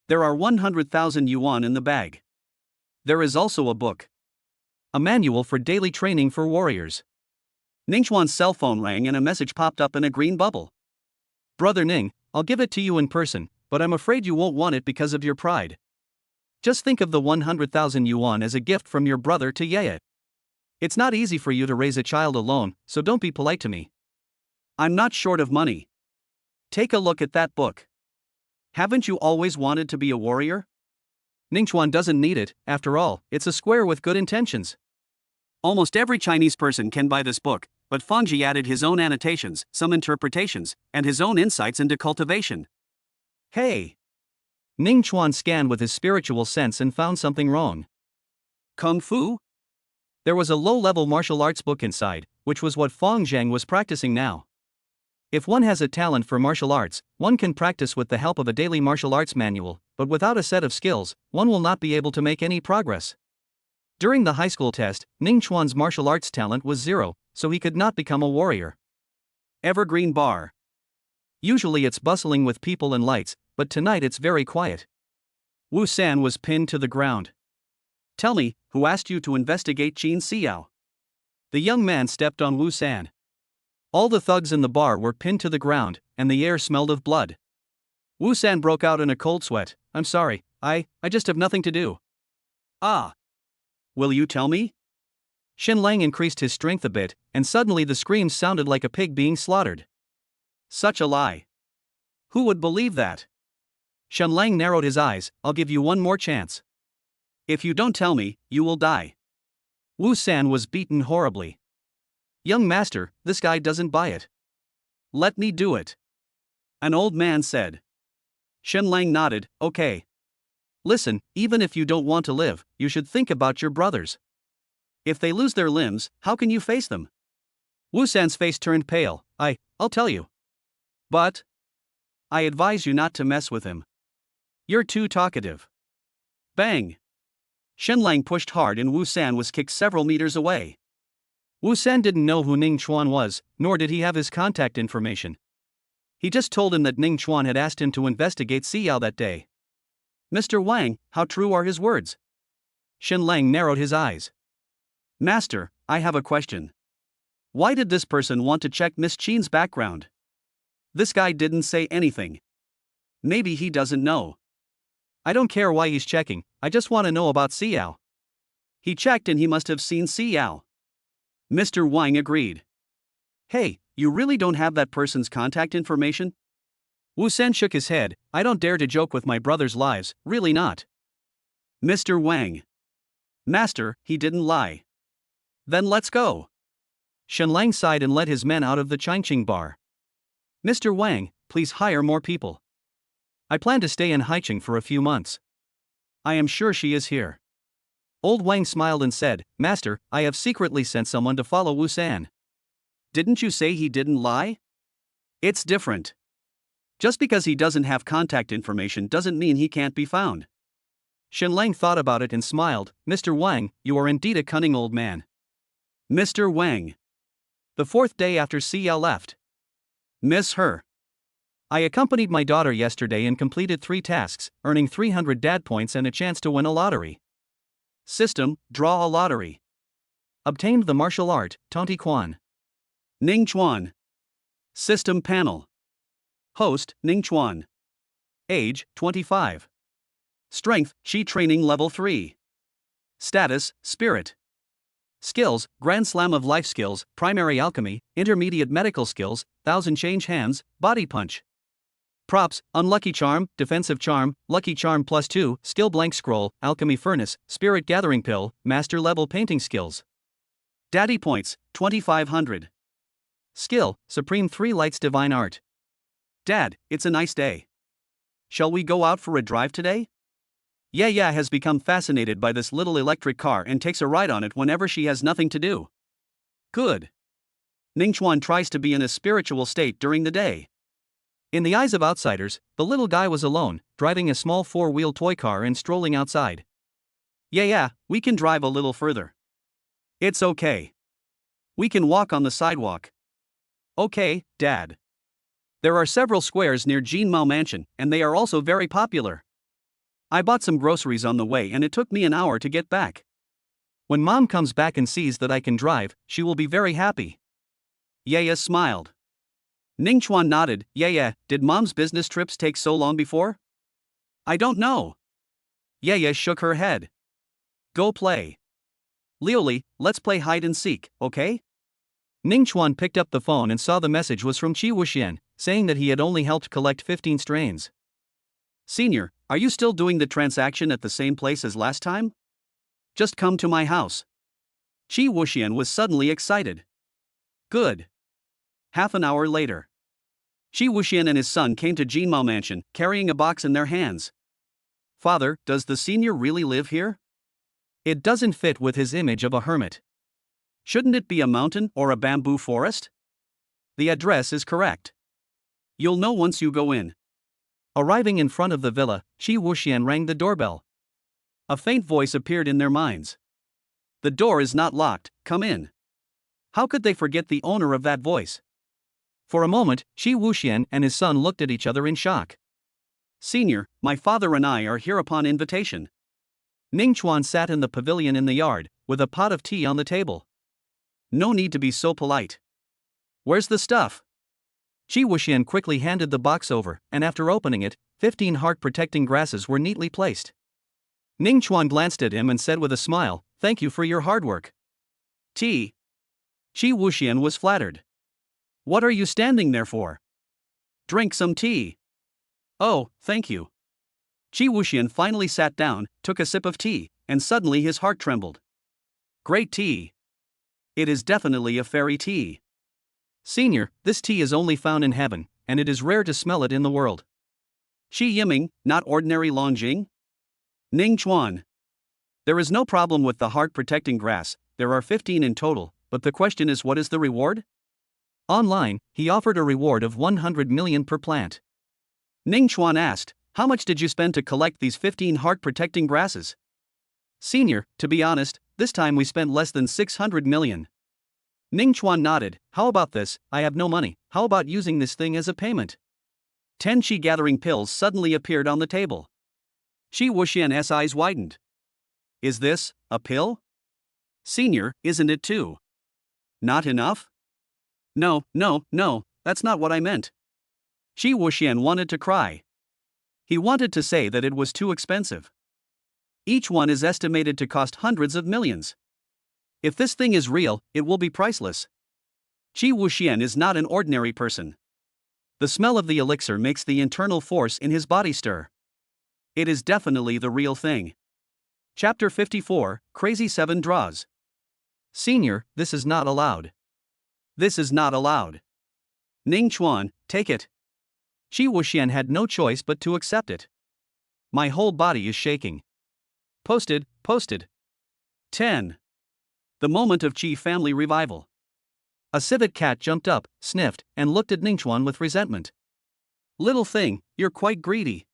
There are 100,000 yuan in the bag. There is also a book. A manual for daily training for warriors. Ning Chuan's cell phone rang and a message popped up in a green bubble. Brother Ning, I'll give it to you in person, but I'm afraid you won't want it because of your pride. Just think of the 100,000 yuan as a gift from your brother to Yaya. It's not easy for you to raise a child alone, so don't be polite to me. I'm not short of money. Take a look at that book. Haven't you always wanted to be a warrior? Ning Chuan doesn't need it, after all, it's a square with good intentions. Almost every Chinese person can buy this book, but Fangji added his own annotations, some interpretations, and his own insights into cultivation. Hey! Ning Chuan scanned with his spiritual sense and found something wrong. Kung Fu? There was a low-level martial arts book inside, which was what Fang Zhang was practicing now. If one has a talent for martial arts, one can practice with the help of a daily martial arts manual, but without a set of skills, one will not be able to make any progress. During the high school test, Ning Chuan's martial arts talent was 0, so he could not become a warrior. Evergreen Bar. Usually it's bustling with people and lights, but tonight it's very quiet. Wu San was pinned to the ground. Tell me, who asked you to investigate Qin Xiao? The young man stepped on Wu San. All the thugs in the bar were pinned to the ground, and the air smelled of blood. Wu San broke out in a cold sweat. I'm sorry, I just have nothing to do. Ah. Will you tell me? Shen Lang increased his strength a bit, and suddenly the screams sounded like a pig being slaughtered. Such a lie. Who would believe that? Shen Lang narrowed his eyes. I'll give you one more chance. If you don't tell me, you will die. Wu San was beaten horribly. Young master, this guy doesn't buy it. Let me do it. An old man said. Shenlang nodded, okay. Listen, even if you don't want to live, you should think about your brothers. If they lose their limbs, how can you face them? Wu San's face turned pale. I'll tell you. But I advise you not to mess with him. You're too talkative. Bang! Shenlang pushed hard and Wu San was kicked several meters away. Wu San didn't know who Ning Chuan was, nor did he have his contact information. He just told him that Ning Chuan had asked him to investigate Xiao that day. Mr. Wang, how true are his words? Shenlang narrowed his eyes. Master, I have a question. Why did this person want to check Miss Qin's background? This guy didn't say anything. Maybe he doesn't know. I don't care why he's checking, I just want to know about Xiao. He checked and he must have seen Xiao. Mr. Wang agreed. Hey, you really don't have that person's contact information? Wu San shook his head. I don't dare to joke with my brother's lives, really not. Mr. Wang. Master, he didn't lie. Then let's go. Shenlang sighed and led his men out of the Changqing bar. Mr. Wang, please hire more people. I plan to stay in Haicheng for a few months. I am sure she is here. Old Wang smiled and said, Master, I have secretly sent someone to follow Wu San. Didn't you say he didn't lie? It's different. Just because he doesn't have contact information doesn't mean he can't be found. Shenlang thought about it and smiled. Mr. Wang, you are indeed a cunning old man. Mr. Wang. The fourth day after Xiao left. Miss Her. I accompanied my daughter yesterday and completed 3 tasks, earning 300 dad points and a chance to win a lottery. System, draw a lottery. Obtained the martial art, Tonti Quan. Ning Chuan. System panel. Host, Ning Chuan. Age, 25. Strength, Qi training level 3. Status, Spirit. Skills, Grand Slam of Life Skills, Primary Alchemy, Intermediate Medical Skills, 1000 Change Hands, Body Punch. Props, Unlucky Charm, Defensive Charm, Lucky Charm +2, Skill Blank Scroll, Alchemy Furnace, Spirit Gathering Pill, Master Level Painting Skills. Daddy Points, 2500. Skill, Supreme 3 Lights Divine Art. Dad, it's a nice day. Shall we go out for a drive today? Yeah has become fascinated by this little electric car and takes a ride on it whenever she has nothing to do. Good. Ning Chuan tries to be in a spiritual state during the day. In the eyes of outsiders, the little guy was alone, driving a small 4-wheel toy car and strolling outside. Yeah, we can drive a little further. It's okay. We can walk on the sidewalk. Okay, Dad. There are several squares near Jinmao Mansion, and they are also very popular. I bought some groceries on the way and it took me an hour to get back. When Mom comes back and sees that I can drive, she will be very happy. Yaya smiled. Ning Chuan nodded. Yaya, did Mom's business trips take so long before? I don't know. Yaya shook her head. Go play. Lioli, let's play hide and seek, okay? Ning Chuan picked up the phone and saw the message was from Qi Wuxian, saying that he had only helped collect 15 strains. Senior, are you still doing the transaction at the same place as last time? Just come to my house. Qi Wuxian was suddenly excited. Good. Half an hour later. Qi Wuxian and his son came to Jinmao Mansion, carrying a box in their hands. Father, does the senior really live here? It doesn't fit with his image of a hermit. Shouldn't it be a mountain or a bamboo forest? The address is correct. You'll know once you go in. Arriving in front of the villa, Qi Wuxian rang the doorbell. A faint voice appeared in their minds. The door is not locked, come in. How could they forget the owner of that voice? For a moment, Qi Wuxian and his son looked at each other in shock. Senior, my father and I are here upon invitation. Ning Chuan sat in the pavilion in the yard, with a pot of tea on the table. No need to be so polite. Where's the stuff? Qi Wuxian quickly handed the box over, and after opening it, 15 heart-protecting grasses were neatly placed. Ning Chuan glanced at him and said with a smile, "Thank you for your hard work." Tea. Qi Wuxian was flattered. What are you standing there for? Drink some tea. Oh, thank you. Qi Wuxian finally sat down, took a sip of tea, and suddenly his heart trembled. Great tea. It is definitely a fairy tea. Senior, this tea is only found in heaven, and it is rare to smell it in the world. Shi Yiming, not ordinary Longjing? Ning Chuan. There is no problem with the heart-protecting grass, there are 15 in total, but the question is, what is the reward? Online, he offered a reward of 100 million per plant. Ning Chuan asked, how much did you spend to collect these 15 heart-protecting grasses? Senior, to be honest, this time we spent less than 600 million. Ning Chuan nodded, how about this, I have no money, how about using this thing as a payment? 10 Qi gathering pills suddenly appeared on the table. Shi Wuxian's eyes widened. Is this a pill? Senior, isn't it too? Not enough? No, that's not what I meant. Shi Wuxian wanted to cry. He wanted to say that it was too expensive. Each one is estimated to cost hundreds of millions. If this thing is real, it will be priceless. Shi Wuxian is not an ordinary person. The smell of the elixir makes the internal force in his body stir. It is definitely the real thing. Chapter 54, Crazy 7 Draws. Senior, this is not allowed. This is not allowed. Ning Chuan, take it. Shi Wuxian had no choice but to accept it. My whole body is shaking. Posted. 10. The moment of Qi family revival. A civet cat jumped up, sniffed, and looked at Ning Chuan with resentment. Little thing, you're quite greedy.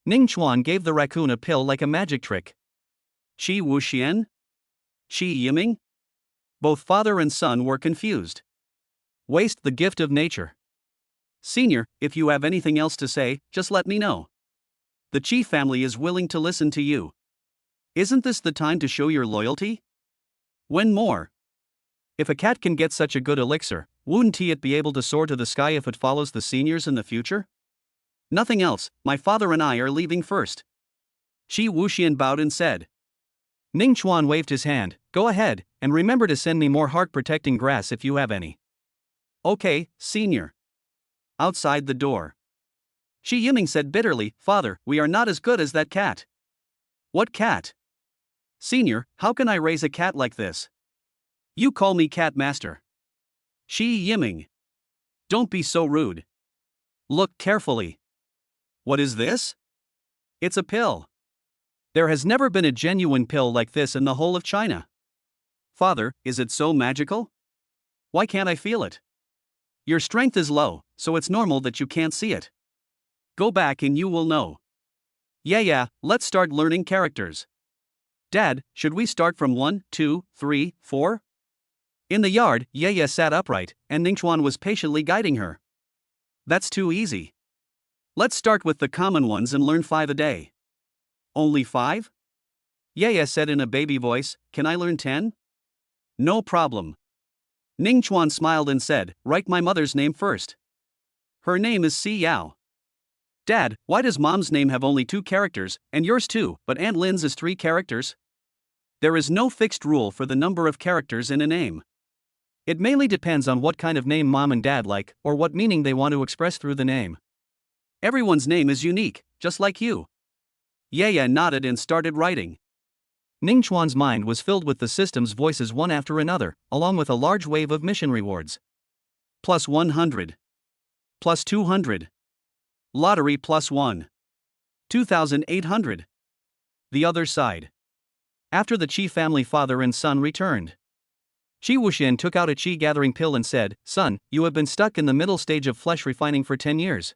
Ning Chuan gave the raccoon a pill like a magic trick. Shi Wuxian? Shi Yiming? Both father and son were confused. Waste the gift of nature. Senior, if you have anything else to say, just let me know. The Qi family is willing to listen to you. Isn't this the time to show your loyalty? When more? If a cat can get such a good elixir, wouldn't it be able to soar to the sky if it follows the seniors in the future? Nothing else, my father and I are leaving first. Shi Wuxian bowed and said. Ning Chuan waved his hand, go ahead, and remember to send me more heart-protecting grass if you have any. Okay, senior. Outside the door. Shi Yiming said bitterly, Father, we are not as good as that cat. What cat? Senior, how can I raise a cat like this? You call me cat master. Shi Yiming. Don't be so rude. Look carefully. What is this? It's a pill. There has never been a genuine pill like this in the whole of China. Father, is it so magical? Why can't I feel it? Your strength is low, so it's normal that you can't see it. Go back and you will know. Yeah, let's start learning characters. Dad, should we start from 1, 2, 3, 4? In the yard, Yaya sat upright, and Ningchuan was patiently guiding her. That's too easy. Let's start with the common ones and learn 5 a day. Only 5? Yaya said in a baby voice, can I learn 10? No problem. Ningchuan smiled and said, write my mother's name first. Her name is Si Yao. Dad, why does mom's name have only 2 characters, and yours too, but Aunt Lynn's is 3 characters? There is no fixed rule for the number of characters in a name. It mainly depends on what kind of name mom and dad like, or what meaning they want to express through the name. Everyone's name is unique, just like you. Yaya nodded and started writing. Ningchuan's mind was filled with the system's voices one after another, along with a large wave of mission rewards. Plus 100. Plus 200. Lottery plus 1. 2,800. The other side. After the Qi family father and son returned, Shi Wuxian took out a Qi gathering pill and said, Son, you have been stuck in the middle stage of flesh refining for 10 years.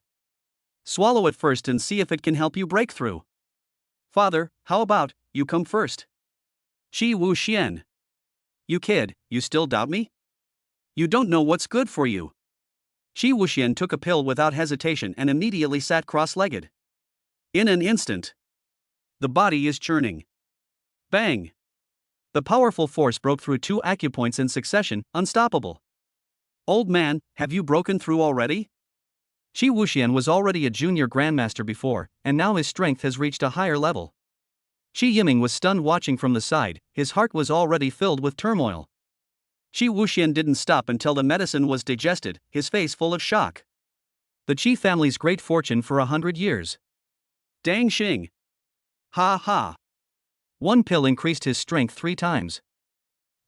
Swallow it first and see if it can help you break through. Father, how about, you come first? Shi Wuxian. You kid, you still doubt me? You don't know what's good for you. Shi Wuxian took a pill without hesitation and immediately sat cross-legged. In an instant, the body is churning. Bang! The powerful force broke through 2 acupoints in succession, unstoppable. Old man, have you broken through already? Shi Wuxian was already a junior grandmaster before, and now his strength has reached a higher level. Shi Yiming was stunned watching from the side, his heart was already filled with turmoil. Shi Wuxian didn't stop until the medicine was digested, his face full of shock. The Qi family's great fortune for 100 years. Dang Xing! Ha ha! 1 pill increased his strength 3 times.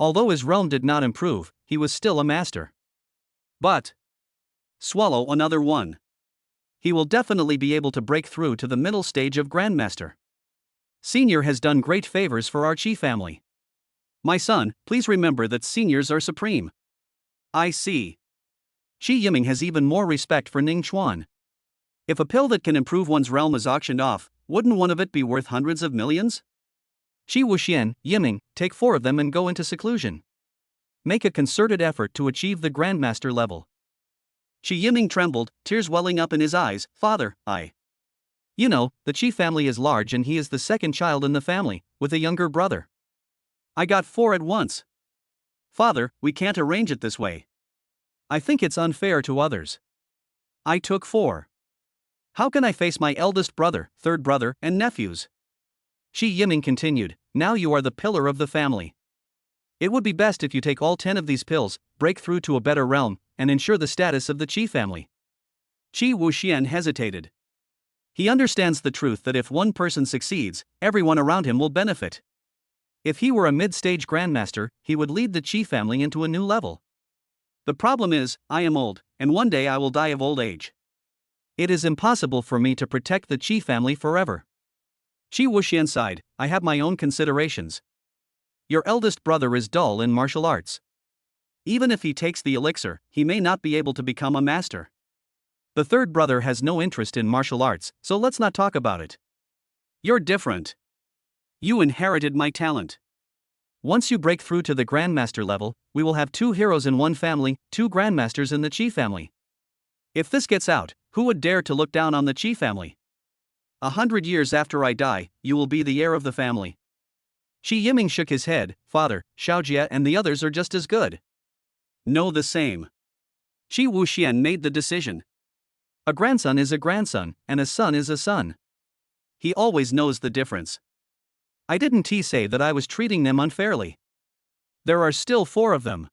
Although his realm did not improve, he was still a master. But swallow another one. He will definitely be able to break through to the middle stage of Grandmaster. Senior has done great favors for our Qi family. My son, please remember that seniors are supreme. I see. Qi Yiming has even more respect for Ning Chuan. If a pill that can improve one's realm is auctioned off, wouldn't one of it be worth hundreds of millions? Qi Wuxian, Yiming, take 4 of them and go into seclusion. Make a concerted effort to achieve the Grandmaster level. Qi Yiming trembled, tears welling up in his eyes. Father, You know, the Qi family is large and he is the second child in the family, with a younger brother. I got 4 at once. Father, we can't arrange it this way. I think it's unfair to others. I took 4. How can I face my eldest brother, third brother, and nephews? Qi Yiming continued, now you are the pillar of the family. It would be best if you take all 10 of these pills, break through to a better realm, and ensure the status of the Qi family. Qi Wuxian hesitated. He understands the truth that if one person succeeds, everyone around him will benefit. If he were a mid-stage grandmaster, he would lead the Qi family into a new level. The problem is, I am old, and one day I will die of old age. It is impossible for me to protect the Qi family forever. Qi Wuxian sighed, I have my own considerations. Your eldest brother is dull in martial arts. Even if he takes the elixir, he may not be able to become a master. The third brother has no interest in martial arts, so let's not talk about it. You're different. You inherited my talent. Once you break through to the Grandmaster level, we will have 2 heroes in one family, 2 Grandmasters in the Qi family. If this gets out, who would dare to look down on the Qi family? 100 years after I die, you will be the heir of the family. Qi Yiming shook his head, Father, Xiaojie and the others are just as good. No, the same. Qi Wuxian made the decision. A grandson is a grandson, and a son is a son. He always knows the difference. I didn't say that I was treating them unfairly. There are still 4 of them.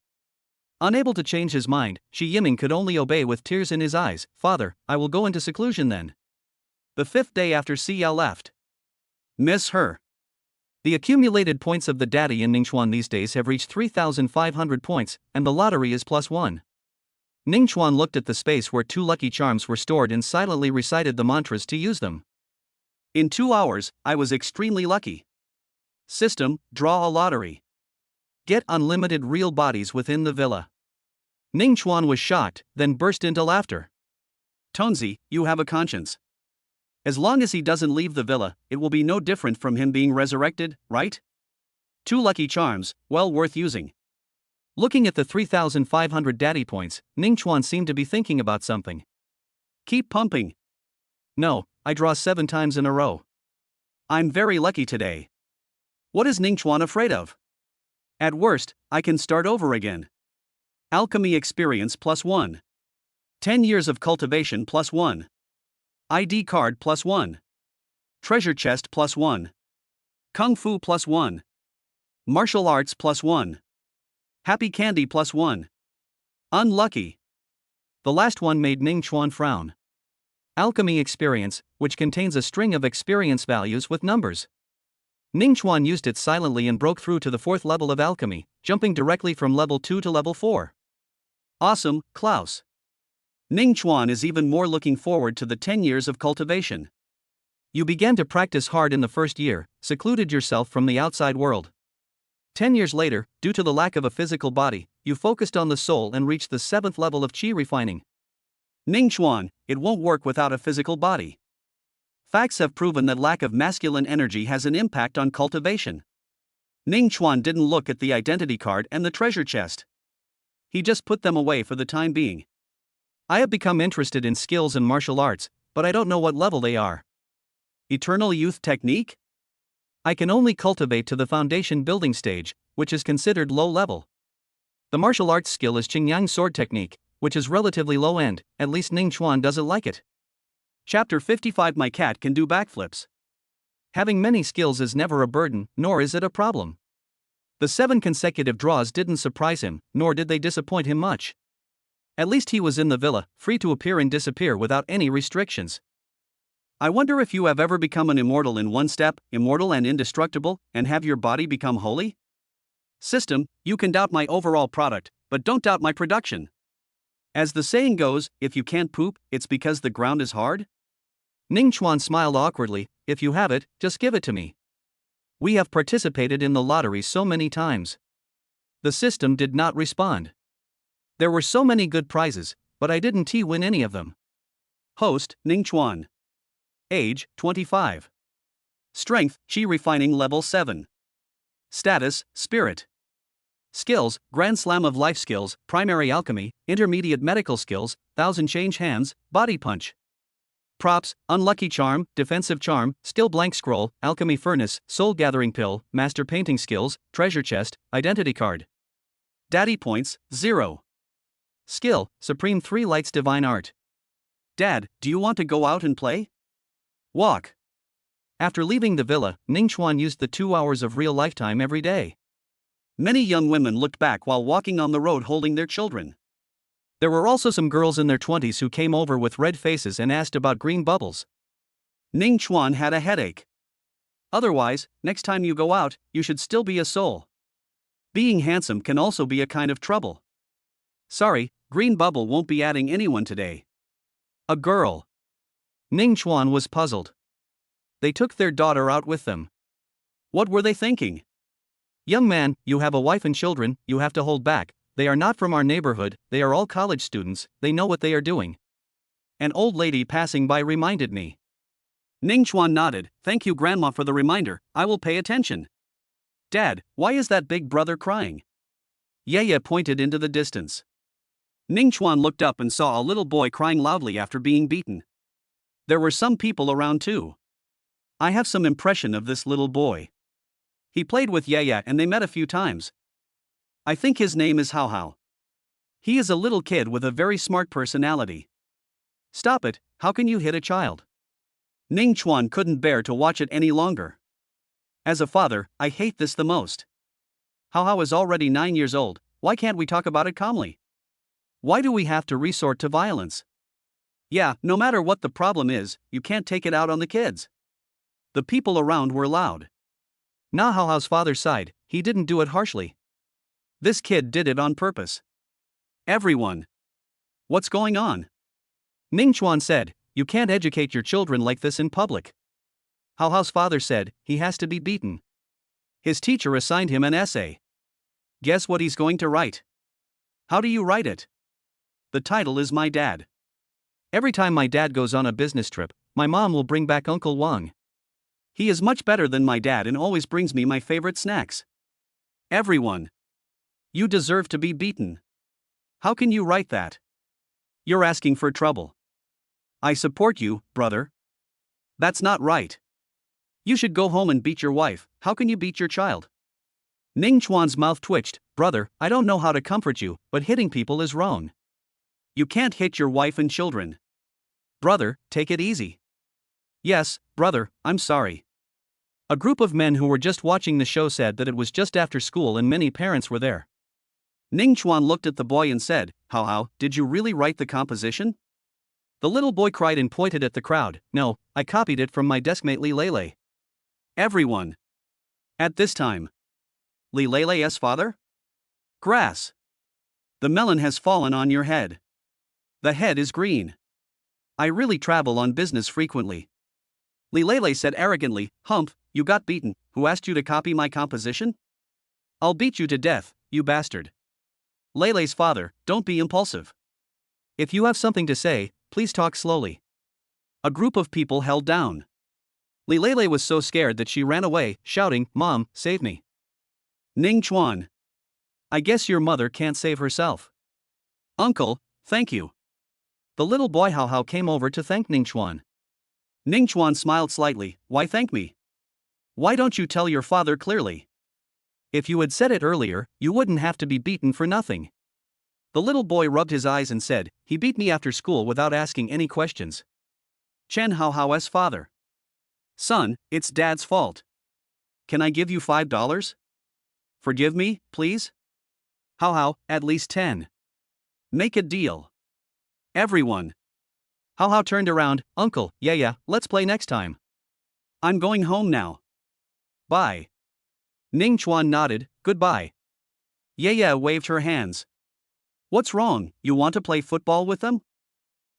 Unable to change his mind, Qi Yiming could only obey with tears in his eyes. Father, I will go into seclusion then. The 5th day after Xia left. Miss her. The accumulated points of the daddy in Ningchuan these days have reached 3,500 points, and the lottery is +1. Ningchuan looked at the space where 2 lucky charms were stored and silently recited the mantras to use them. In 2 hours, I was extremely lucky. System, draw a lottery. Get unlimited real bodies within the villa. Ningchuan was shocked, then burst into laughter. Tonzi, you have a conscience. As long as he doesn't leave the villa, it will be no different from him being resurrected, right? 2 lucky charms, well worth using. Looking at the 3,500 daddy points, Ningchuan seemed to be thinking about something. Keep pumping. No, I draw 7 times in a row. I'm very lucky today. What is Ningchuan afraid of? At worst, I can start over again. Alchemy experience +1. 10 years of cultivation +1. ID card +1. Treasure chest +1. Kung Fu +1. Martial arts +1. Happy candy +1. Unlucky. The last one made Ningchuan frown. Alchemy experience, which contains a string of experience values with numbers. Ningchuan used it silently and broke through to the 4th level of alchemy, jumping directly from level 2 to level 4. Awesome, Klaus. Ningchuan is even more looking forward to the 10 years of cultivation. You began to practice hard in the first year, secluded yourself from the outside world. 10 years later, due to the lack of a physical body, you focused on the soul and reached the 7th level of Qi refining. Ningchuan, it won't work without a physical body. Facts have proven that lack of masculine energy has an impact on cultivation. Ningchuan didn't look at the identity card and the treasure chest. He just put them away for the time being. I have become interested in skills and martial arts, but I don't know what level they are. Eternal youth technique? I can only cultivate to the foundation building stage, which is considered low level. The martial arts skill is Qingyang sword technique, which is relatively low end, at least Ningchuan doesn't like it. Chapter 55 My cat can do backflips. Having many skills is never a burden, nor is it a problem. The 7 consecutive draws didn't surprise him, nor did they disappoint him much. At least he was in the villa, free to appear and disappear without any restrictions. I wonder if you have ever become an immortal in one step, immortal and indestructible, and have your body become holy? System, you can doubt my overall product, but don't doubt my production. As the saying goes, if you can't poop, it's because the ground is hard? Ning Chuan smiled awkwardly. If you have it, just give it to me. We have participated in the lottery so many times. The system did not respond. There were so many good prizes, but I didn't win any of them. Host, Ning Chuan. Age, 25. Strength, Qi Refining Level 7. Status, Spirit. Skills, Grand Slam of Life Skills, Primary Alchemy, Intermediate Medical Skills, Thousand Change Hands, Body Punch. Props, Unlucky Charm, Defensive Charm, Still Blank Scroll, Alchemy Furnace, Soul Gathering Pill, Master Painting Skills, Treasure Chest, Identity Card. Daddy Points, 0. Skill, Supreme 3 Lights Divine Art. Dad, do you want to go out and play? Walk. After leaving the villa, Ning Chuan used the 2 hours of real lifetime every day. Many young women looked back while walking on the road holding their children. There were also some girls in their 20s who came over with red faces and asked about green bubbles. Ning Chuan had a headache. Otherwise, next time you go out, you should still be a soul. Being handsome can also be a kind of trouble. Sorry, green bubble won't be adding anyone today. A girl. Ning Chuan was puzzled. They took their daughter out with them. What were they thinking? Young man, you have a wife and children, you have to hold back. They are not from our neighborhood, they are all college students, they know what they are doing. An old lady passing by reminded me. Ning Chuan nodded. Thank you, Grandma, for the reminder, I will pay attention. Dad, why is that big brother crying? Yaya pointed into the distance. Ning Chuan looked up and saw a little boy crying loudly after being beaten. There were some people around too. I have some impression of this little boy. He played with Yaya and they met a few times. I think his name is Hao Hao. He is a little kid with a very smart personality. Stop it, how can you hit a child? Ning Chuan couldn't bear to watch it any longer. As a father, I hate this the most. Hao Hao is already 9 years old, why can't we talk about it calmly? Why do we have to resort to violence? Yeah, no matter what the problem is, you can't take it out on the kids. The people around were loud. Na Hao Hao's father sighed, he didn't do it harshly. This kid did it on purpose. Everyone. What's going on? Ning Chuan said, you can't educate your children like this in public. Hao Hao's father said, he has to be beaten. His teacher assigned him an essay. Guess what he's going to write? How do you write it? The title is My Dad. Every time my dad goes on a business trip, my mom will bring back Uncle Wang. He is much better than my dad and always brings me my favorite snacks. Everyone. You deserve to be beaten. How can you write that? You're asking for trouble. I support you, brother. That's not right. You should go home and beat your wife. How can you beat your child? Ning Chuan's mouth twitched. Brother, I don't know how to comfort you, but hitting people is wrong. You can't hit your wife and children. Brother, take it easy. Yes, brother, I'm sorry. A group of men who were just watching the show said that it was just after school and many parents were there. Ning Chuan looked at the boy and said, Hao Hao, did you really write the composition? The little boy cried and pointed at the crowd. No, I copied it from my deskmate Li Lele. Everyone. At this time. Li Lele's father? Grass. The melon has fallen on your head. The head is green. I really travel on business frequently. Li Lele said arrogantly, Humph, you got beaten, who asked you to copy my composition? I'll beat you to death, you bastard. Lele's father, don't be impulsive. If you have something to say, please talk slowly. A group of people held down. Li Lele was so scared that she ran away, shouting, Mom, save me. Ning Chuan. I guess your mother can't save herself. Uncle, thank you. The little boy Hao Hao came over to thank Ning Chuan. Ning Chuan smiled slightly. Why thank me? Why don't you tell your father clearly? If you had said it earlier, you wouldn't have to be beaten for nothing. The little boy rubbed his eyes and said, he beat me after school without asking any questions. Chen Hao Hao's father. Son, it's Dad's fault. Can I give you $5? Forgive me, please? Hao Hao, at least 10. Make a deal. Everyone. Hao Hao turned around. Uncle, yeah, let's play next time. I'm going home now. Bye. Ning Chuan nodded. Goodbye. Yaya waved her hands. What's wrong, you want to play football with them?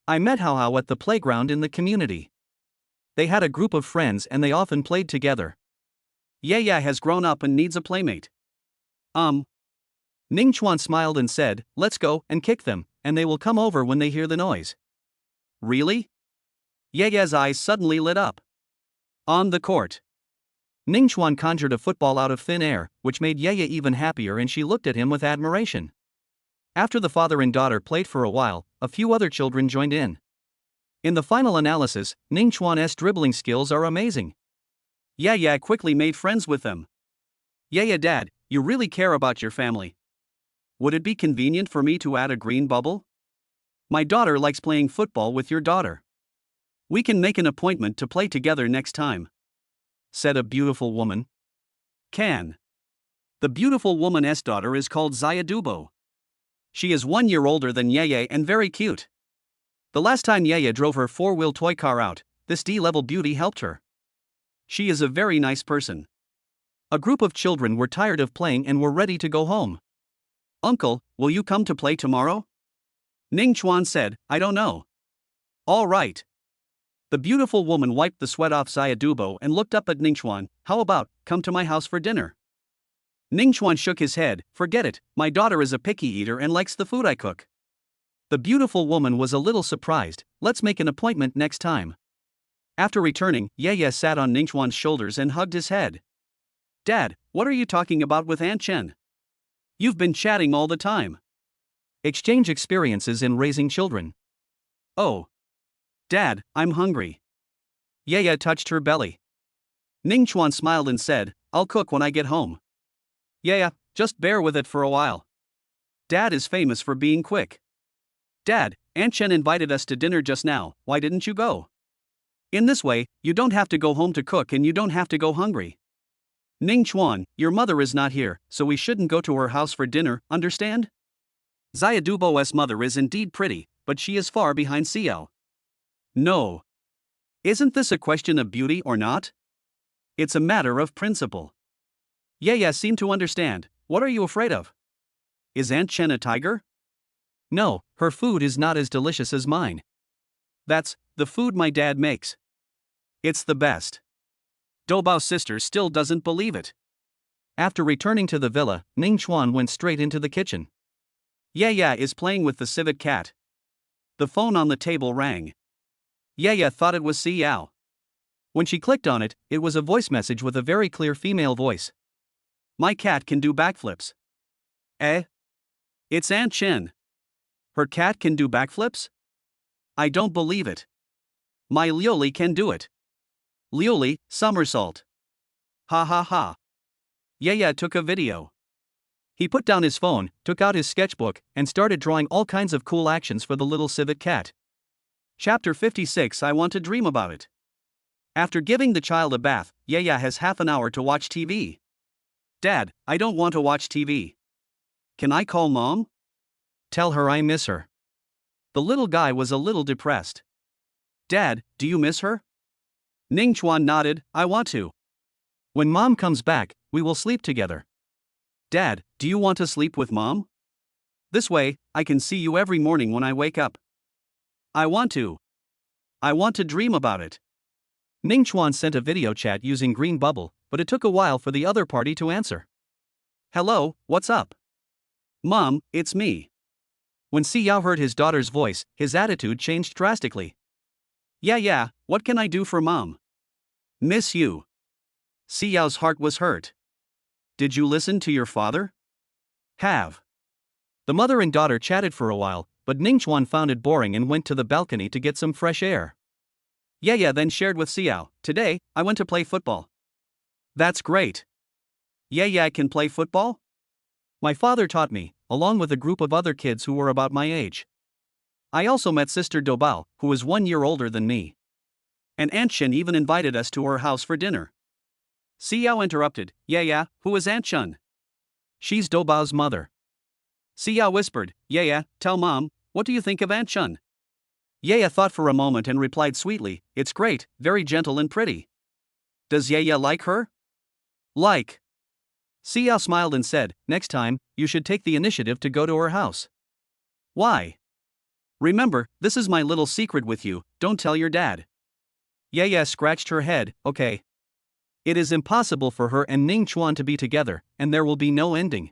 I met Hao at the playground in the community. They had a group of friends and they often played together. Yaya has grown up and needs a playmate. Ningchuan smiled and said, let's go and kick them, and they will come over when they hear the noise. Really? Yaya's eyes suddenly lit up. On the court. Ningchuan conjured a football out of thin air, which made Yaya even happier, and she looked at him with admiration. After the father and daughter played for a while, a few other children joined in. In the final analysis, Ningchuan's dribbling skills are amazing. Yaya quickly made friends with them. Yaya, Dad, you really care about your family. Would it be convenient for me to add a green bubble? My daughter likes playing football with your daughter. We can make an appointment to play together next time, said a beautiful woman. Can. The beautiful woman's daughter is called Zayadubo. She is 1 year older than Yaya and very cute. The last time Yaya drove her 4-wheel toy car out, this D-level beauty helped her. She is a very nice person. A group of children were tired of playing and were ready to go home. Uncle, will you come to play tomorrow? Ningchuan said, I don't know. All right. The beautiful woman wiped the sweat off Zayadubo and looked up at Ningchuan. How about, come to my house for dinner? Ningchuan shook his head, forget it, my daughter is a picky eater and likes the food I cook. The beautiful woman was a little surprised. Let's make an appointment next time. After returning, Yaya sat on Ningchuan's shoulders and hugged his head. Dad, what are you talking about with Aunt Chen? You've been chatting all the time. Exchange experiences in raising children. Oh. Dad, I'm hungry. Yaya touched her belly. Ningchuan smiled and said, I'll cook when I get home. Yaya, just bear with it for a while. Dad is famous for being quick. Dad, Aunt Chen invited us to dinner just now, why didn't you go? In this way, you don't have to go home to cook and you don't have to go hungry. Ningchuan, your mother is not here, so we shouldn't go to her house for dinner, understand? Zayadubo's mother is indeed pretty, but she is far behind Xiao. No. Isn't this a question of beauty or not? It's a matter of principle. Yaya seemed to understand. What are you afraid of? Is Aunt Chen a tiger? No, her food is not as delicious as mine. That's the food my dad makes. It's the best. Doubao's sister still doesn't believe it. After returning to the villa, Ningchuan went straight into the kitchen. Yaya is playing with the civet cat. The phone on the table rang. Yaya thought it was Xiao. When she clicked on it, it was a voice message with a very clear female voice. My cat can do backflips. Eh? It's Aunt Chen. Her cat can do backflips? I don't believe it. My Lioli can do it. Lioli, somersault. Ha ha ha. Yaya took a video. He put down his phone, took out his sketchbook, and started drawing all kinds of cool actions for the little civet cat. Chapter 56. I want to dream about it. After giving the child a bath, Yaya has half an hour to watch TV. Dad, I don't want to watch TV. Can I call Mom? Tell her I miss her. The little guy was a little depressed. Dad, do you miss her? Ningchuan nodded, I want to. When Mom comes back, we will sleep together. Dad, do you want to sleep with Mom? This way, I can see you every morning when I wake up. I want to. I want to dream about it. Ningchuan sent a video chat using Green Bubble, but it took a while for the other party to answer. Hello, what's up? Mom, it's me. When Xiao heard his daughter's voice, his attitude changed drastically. Yeah, what can I do for Mom? Miss you. Xiao's heart was hurt. Did you listen to your father? Have. The mother and daughter chatted for a while, but Ningchuan found it boring and went to the balcony to get some fresh air. Yaya then shared with Xiao, today, I went to play football. That's great. Yaya can play football? My father taught me, along with a group of other kids who were about my age. I also met Sister Doubao, who is 1 year older than me. And Aunt Chen even invited us to her house for dinner. Xiao interrupted, Yaya, who is Aunt Chen? She's Doubao's mother. Xiao whispered, Yaya, tell Mom, what do you think of Aunt Chen? Yaya thought for a moment and replied sweetly, it's great, very gentle and pretty. Does Yaya like her? Like. Xiao smiled and said, next time, you should take the initiative to go to her house. Why? Remember, this is my little secret with you, don't tell your dad. Ye scratched her head, okay. It is impossible for her and Ning Chuan to be together, and there will be no ending.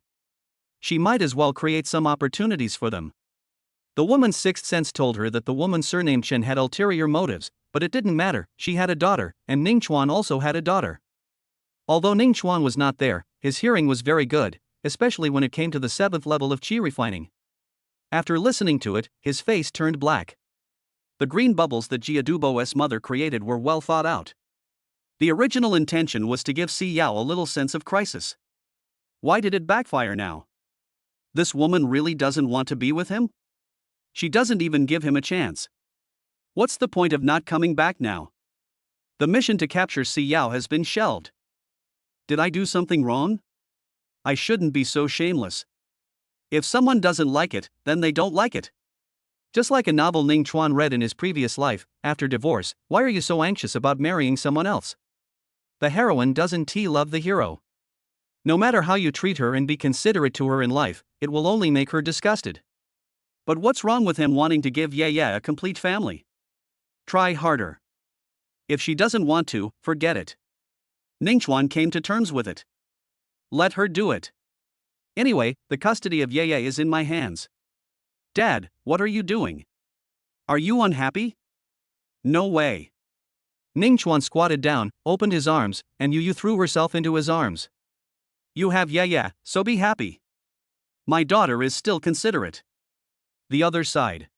She might as well create some opportunities for them. The woman's sixth sense told her that the woman surnamed Chen had ulterior motives, but it didn't matter, she had a daughter, and Ning Chuan also had a daughter. Although Ning Chuan was not there, his hearing was very good, especially when it came to the 7th level of qi refining. After listening to it, his face turned black. The green bubbles that Jiadubo's mother created were well thought out. The original intention was to give Si Yao a little sense of crisis. Why did it backfire now? This woman really doesn't want to be with him? She doesn't even give him a chance. What's the point of not coming back now? The mission to capture Si Yao has been shelved. Did I do something wrong? I shouldn't be so shameless. If someone doesn't like it, then they don't like it. Just like a novel Ning Chuan read in his previous life, after divorce, why are you so anxious about marrying someone else? The heroine doesn't love the hero. No matter how you treat her and be considerate to her in life, it will only make her disgusted. But what's wrong with him wanting to give Ye a complete family? Try harder. If she doesn't want to, forget it. Ning Chuan came to terms with it. Let her do it. Anyway, the custody of Ye is in my hands. Dad, what are you doing? Are you unhappy? No way. Ning Chuan squatted down, opened his arms, and Yu threw herself into his arms. You have Ye, so be happy. My daughter is still considerate. The other side.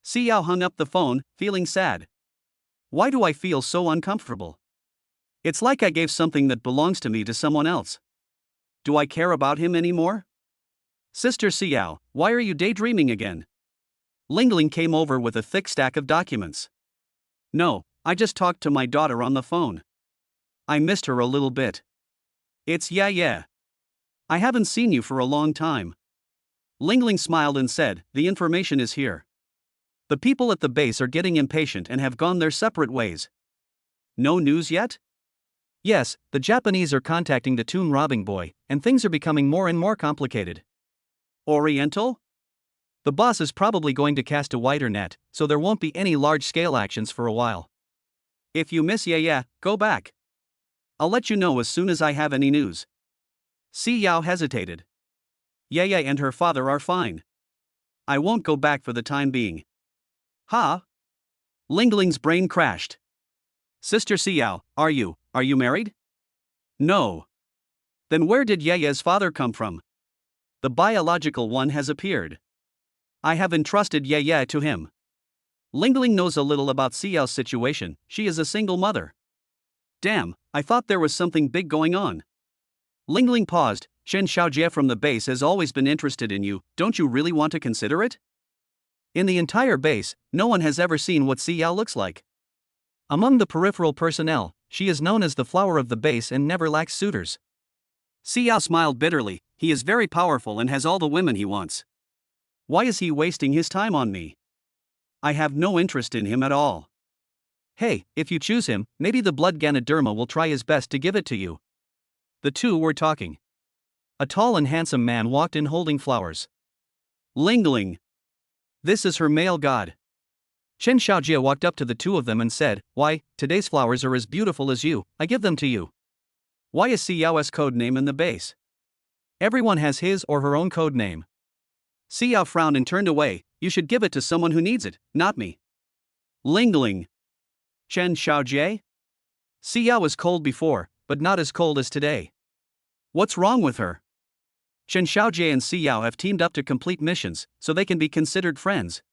Xiao hung up the phone, feeling sad. Why do I feel so uncomfortable? It's like I gave something that belongs to me to someone else. Do I care about him anymore? Sister Xiao, why are you daydreaming again? Lingling came over with a thick stack of documents. No, I just talked to my daughter on the phone. I missed her a little bit. It's Ye. I haven't seen you for a long time. Lingling smiled and said, the information is here. The people at the base are getting impatient and have gone their separate ways. No news yet? Yes, the Japanese are contacting the tomb robbing boy, and things are becoming more and more complicated. Oriental? The boss is probably going to cast a wider net, so there won't be any large-scale actions for a while. If you miss Ye, go back. I'll let you know as soon as I have any news. Xiao hesitated. Ye and her father are fine. I won't go back for the time being. Ha? Lingling's brain crashed. Sister Xiao, are you married? No. Then where did Ye's father come from? The biological one has appeared. I have entrusted Ye to him. Lingling knows a little about Xiao's situation, she is a single mother. Damn, I thought there was something big going on. Lingling paused. Chen Xiaojie from the base has always been interested in you, don't you really want to consider it? In the entire base, no one has ever seen what Xiao looks like. Among the peripheral personnel, she is known as the flower of the base and never lacks suitors. Xiao smiled bitterly, he is very powerful and has all the women he wants. Why is he wasting his time on me? I have no interest in him at all. Hey, if you choose him, maybe the blood Ganoderma will try his best to give it to you. The two were talking. A tall and handsome man walked in holding flowers. Lingling. This is her male god. Chen Xiaojie walked up to the two of them and said, why, today's flowers are as beautiful as you, I give them to you. Why is Xiao's code name in the base? Everyone has his or her own code name. Xiao frowned and turned away, you should give it to someone who needs it, not me. Lingling. Chen Xiaojie? Xiao was cold before, but not as cold as today. What's wrong with her? Chen Xiaojie and Xiao have teamed up to complete missions, so they can be considered friends.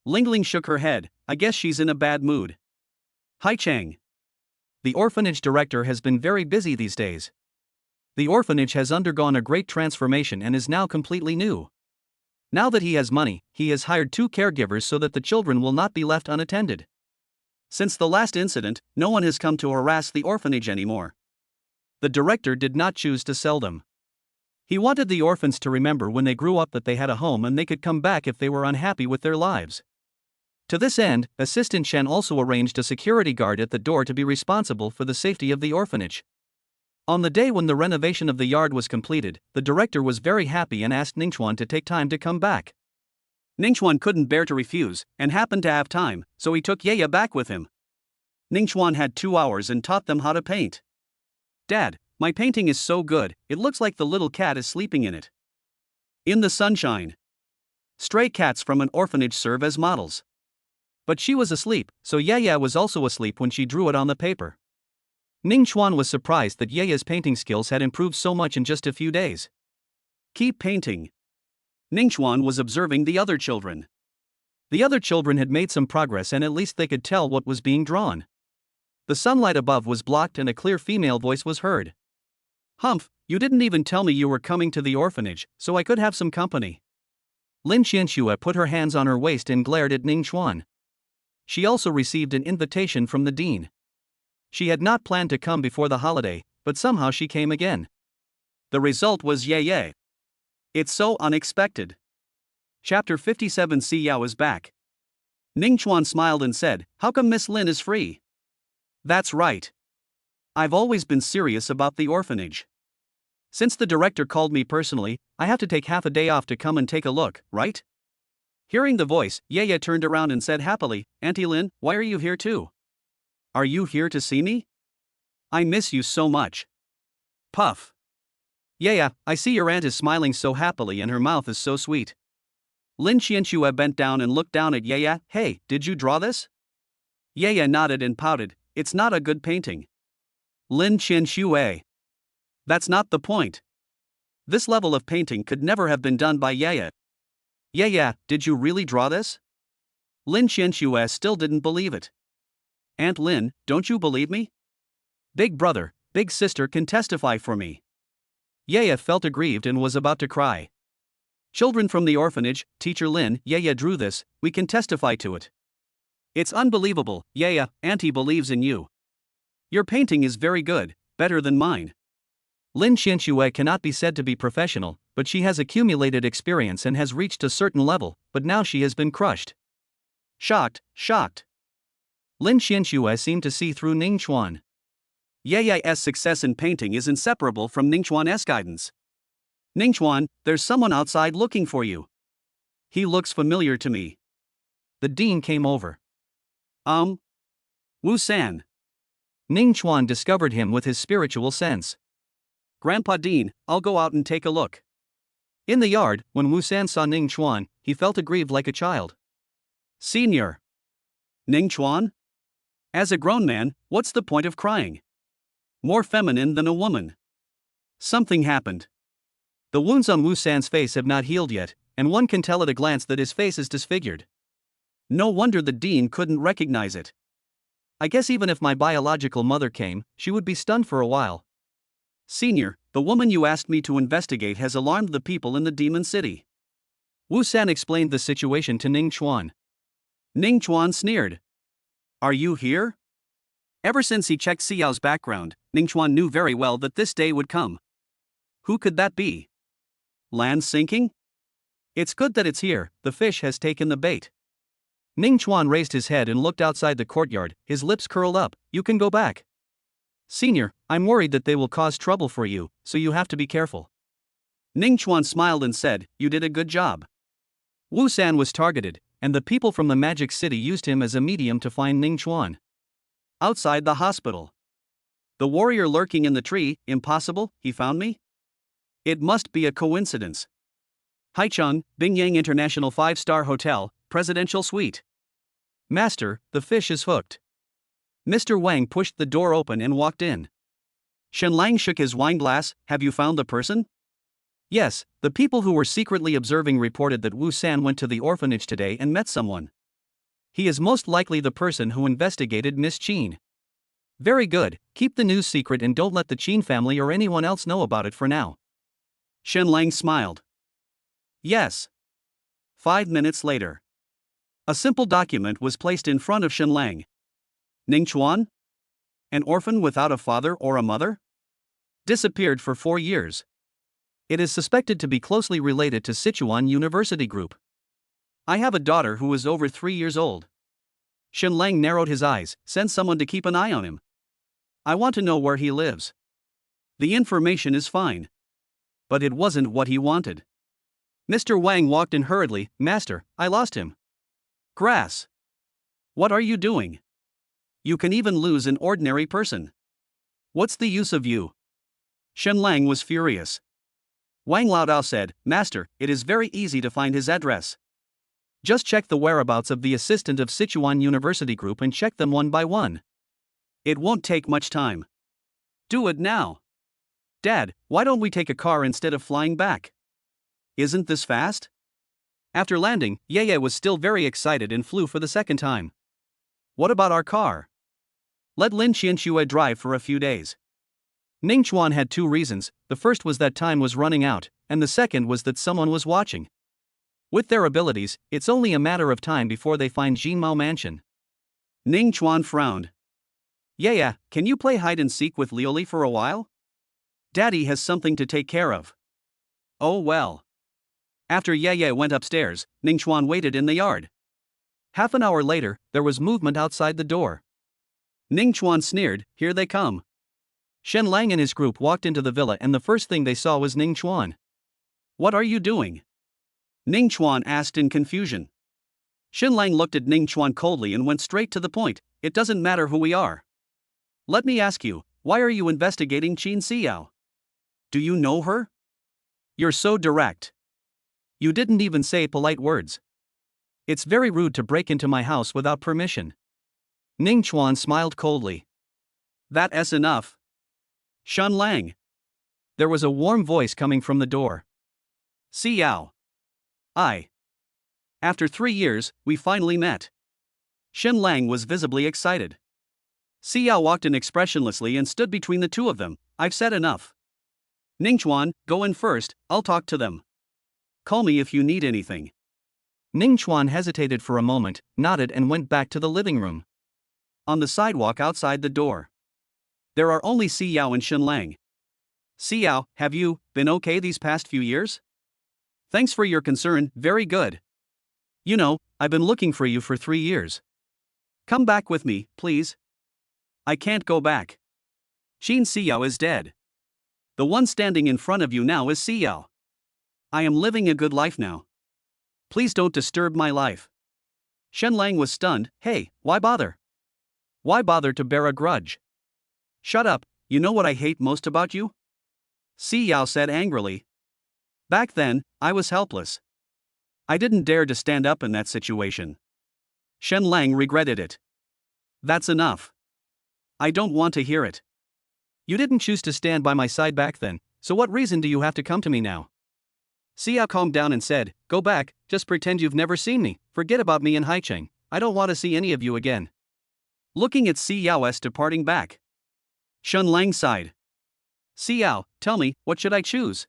Lingling shook her head, I guess she's in a bad mood. Hai Cheng. The orphanage director has been very busy these days. The orphanage has undergone a great transformation and is now completely new. Now that he has money, he has hired 2 caregivers so that the children will not be left unattended. Since the last incident, no one has come to harass the orphanage anymore. The director did not choose to sell them. He wanted the orphans to remember when they grew up that they had a home and they could come back if they were unhappy with their lives. To this end, Assistant Chen also arranged a security guard at the door to be responsible for the safety of the orphanage. On the day when the renovation of the yard was completed, the director was very happy and asked Ningchuan to take time to come back. Ningchuan couldn't bear to refuse, and happened to have time, so he took Yaya back with him. Ningchuan had 2 hours and taught them how to paint. Dad, my painting is so good, it looks like the little cat is sleeping in it. In the sunshine. Stray cats from an orphanage serve as models. But she was asleep, so Yaya was also asleep when she drew it on the paper. Ningchuan was surprised that Yaya's painting skills had improved so much in just a few days. Keep painting. Ningchuan was observing the other children. The other children had made some progress and at least they could tell what was being drawn. The sunlight above was blocked and a clear female voice was heard. Humph, you didn't even tell me you were coming to the orphanage, so I could have some company. Lin Qianxue put her hands on her waist and glared at Ningchuan. She also received an invitation from the dean. She had not planned to come before the holiday, but somehow she came again. The result was yay. It's so unexpected. Chapter 57. Si Yao is back. Ningchuan smiled and said, "How come Miss Lin is free?" "That's right. I've always been serious about the orphanage. Since the director called me personally, I have to take half a day off to come and take a look, right?" Hearing the voice, Yaya turned around and said happily, "Auntie Lin, why are you here too? Are you here to see me? I miss you so much." Puff. "Yaya, I see your aunt is smiling so happily and her mouth is so sweet." Lin Qianxue bent down and looked down at Yaya. "Hey, did you draw this?" Yaya nodded and pouted. "It's not a good painting." Lin Qianxue. "That's not the point. This level of painting could never have been done by Yaya." "Yaya, did you really draw this?" Lin Qianxue still didn't believe it. "Aunt Lin, don't you believe me? Big brother, big sister can testify for me." Yaya felt aggrieved and was about to cry. "Children from the orphanage, Teacher Lin, Yaya drew this, we can testify to it. It's unbelievable, Yaya, Auntie believes in you. Your painting is very good, better than mine." Lin Qianxue cannot be said to be professional, but she has accumulated experience and has reached a certain level, but now she has been crushed. Shocked. Lin Qianxue seemed to see through Ningchuan. Yaya's success in painting is inseparable from Ningchuan's guidance. "Ningchuan, there's someone outside looking for you. He looks familiar to me." The dean came over. Wu San. Ningchuan discovered him with his spiritual sense. "Grandpa Dean, I'll go out and take a look." In the yard, when Wu San saw Ningchuan, he felt aggrieved like a child. "Senior. Ningchuan? As a grown man, what's the point of crying? More feminine than a woman." Something happened. The wounds on Wu San's face have not healed yet, and one can tell at a glance that his face is disfigured. No wonder the dean couldn't recognize it. "I guess even if my biological mother came, she would be stunned for a while." "Senior, the woman you asked me to investigate has alarmed the people in the Demon City." Wu San explained the situation to Ningchuan. Ningchuan sneered. "Are you here?" Ever since he checked Si Yao's background, Ningchuan knew very well that this day would come. Who could that be? Land sinking? "It's good that it's here, the fish has taken the bait." Ningchuan raised his head and looked outside the courtyard, his lips curled up. "You can go back." "Senior, I'm worried that they will cause trouble for you, so you have to be careful." Ningchuan smiled and said, "You did a good job." Wu San was targeted, and the people from the Magic City used him as a medium to find Ningchuan. Outside the hospital. "The warrior lurking in the tree, impossible, he found me? It must be a coincidence." Haicheng, Bingyang International 5-Star Hotel, Presidential Suite. "Master, the fish is hooked." Mr. Wang pushed the door open and walked in. Shenlang shook his wine glass. "Have you found the person?" "Yes, the people who were secretly observing reported that Wu San went to the orphanage today and met someone. He is most likely the person who investigated Miss Qin." "Very good, keep the news secret and don't let the Qin family or anyone else know about it for now." Shenlang smiled. "Yes." 5 minutes later. A simple document was placed in front of Shenlang. Ningchuan? An orphan without a father or a mother? Disappeared for 4 years. It is suspected to be closely related to Sichuan University Group. "I have a daughter who is over 3 years old." Shenlang narrowed his eyes. "Send someone to keep an eye on him. I want to know where he lives." The information is fine. But it wasn't what he wanted. Mr. Wang walked in hurriedly. Master, I lost him. Grass. What are you doing? You can even lose an ordinary person. What's the use of you? Shen Lang was furious. Wang Laodao said, Master, it is very easy to find his address. Just check the whereabouts of the assistant of Sichuan University Group and check them one by one. It won't take much time. Do it now. Dad, why don't we take a car instead of flying back? Isn't this fast? After landing, Ye was still very excited and flew for the second time. What about our car? Let Lin Qianxue drive for a few days. Ning Chuan had two reasons. The first was that time was running out, and the second was that someone was watching. With their abilities, it's only a matter of time before they find Jinmao Mansion. Ning Chuan frowned. Yeah, can you play hide and seek with Lioli for a while? Daddy has something to take care of. Oh well. After Ye went upstairs, Ning Chuan waited in the yard. Half an hour later, there was movement outside the door. Ning Chuan sneered, here they come. Shen Lang and his group walked into the villa and the first thing they saw was Ning Chuan. What are you doing? Ning Chuan asked in confusion. Shen Lang looked at Ning Chuan coldly and went straight to the point. It doesn't matter who we are. Let me ask you, why are you investigating Qin Xiao? Do you know her? You're so direct. You didn't even say polite words. It's very rude to break into my house without permission. Ning Chuan smiled coldly. That's enough. Shen Lang. There was a warm voice coming from the door. Xiao. After 3 years, we finally met. Shen Lang was visibly excited. Xiao walked in expressionlessly and stood between the two of them. I've said enough. Ning Chuan, go in first, I'll talk to them. Call me if you need anything. Ning Chuan hesitated for a moment, nodded and went back to the living room. On the sidewalk outside the door, there are only Xiao and Shen Lang. Xiao, have you been okay these past few years? Thanks for your concern, very good. You know, I've been looking for you for 3 years. Come back with me, please. I can't go back. Qin Xiao is dead. The one standing in front of you now is Xiao. I am living a good life now. Please don't disturb my life. Shen Lang was stunned. Hey, why bother? Why bother to bear a grudge? Shut up, you know what I hate most about you? Xiao said angrily. Back then, I was helpless. I didn't dare to stand up in that situation. Shen Lang regretted it. That's enough. I don't want to hear it. You didn't choose to stand by my side back then, so what reason do you have to come to me now? Xiao calmed down and said, go back, just pretend you've never seen me, forget about me and Haicheng, I don't want to see any of you again. Looking at Xiao's departing back, Shen Lang sighed. Xiao, tell me, what should I choose?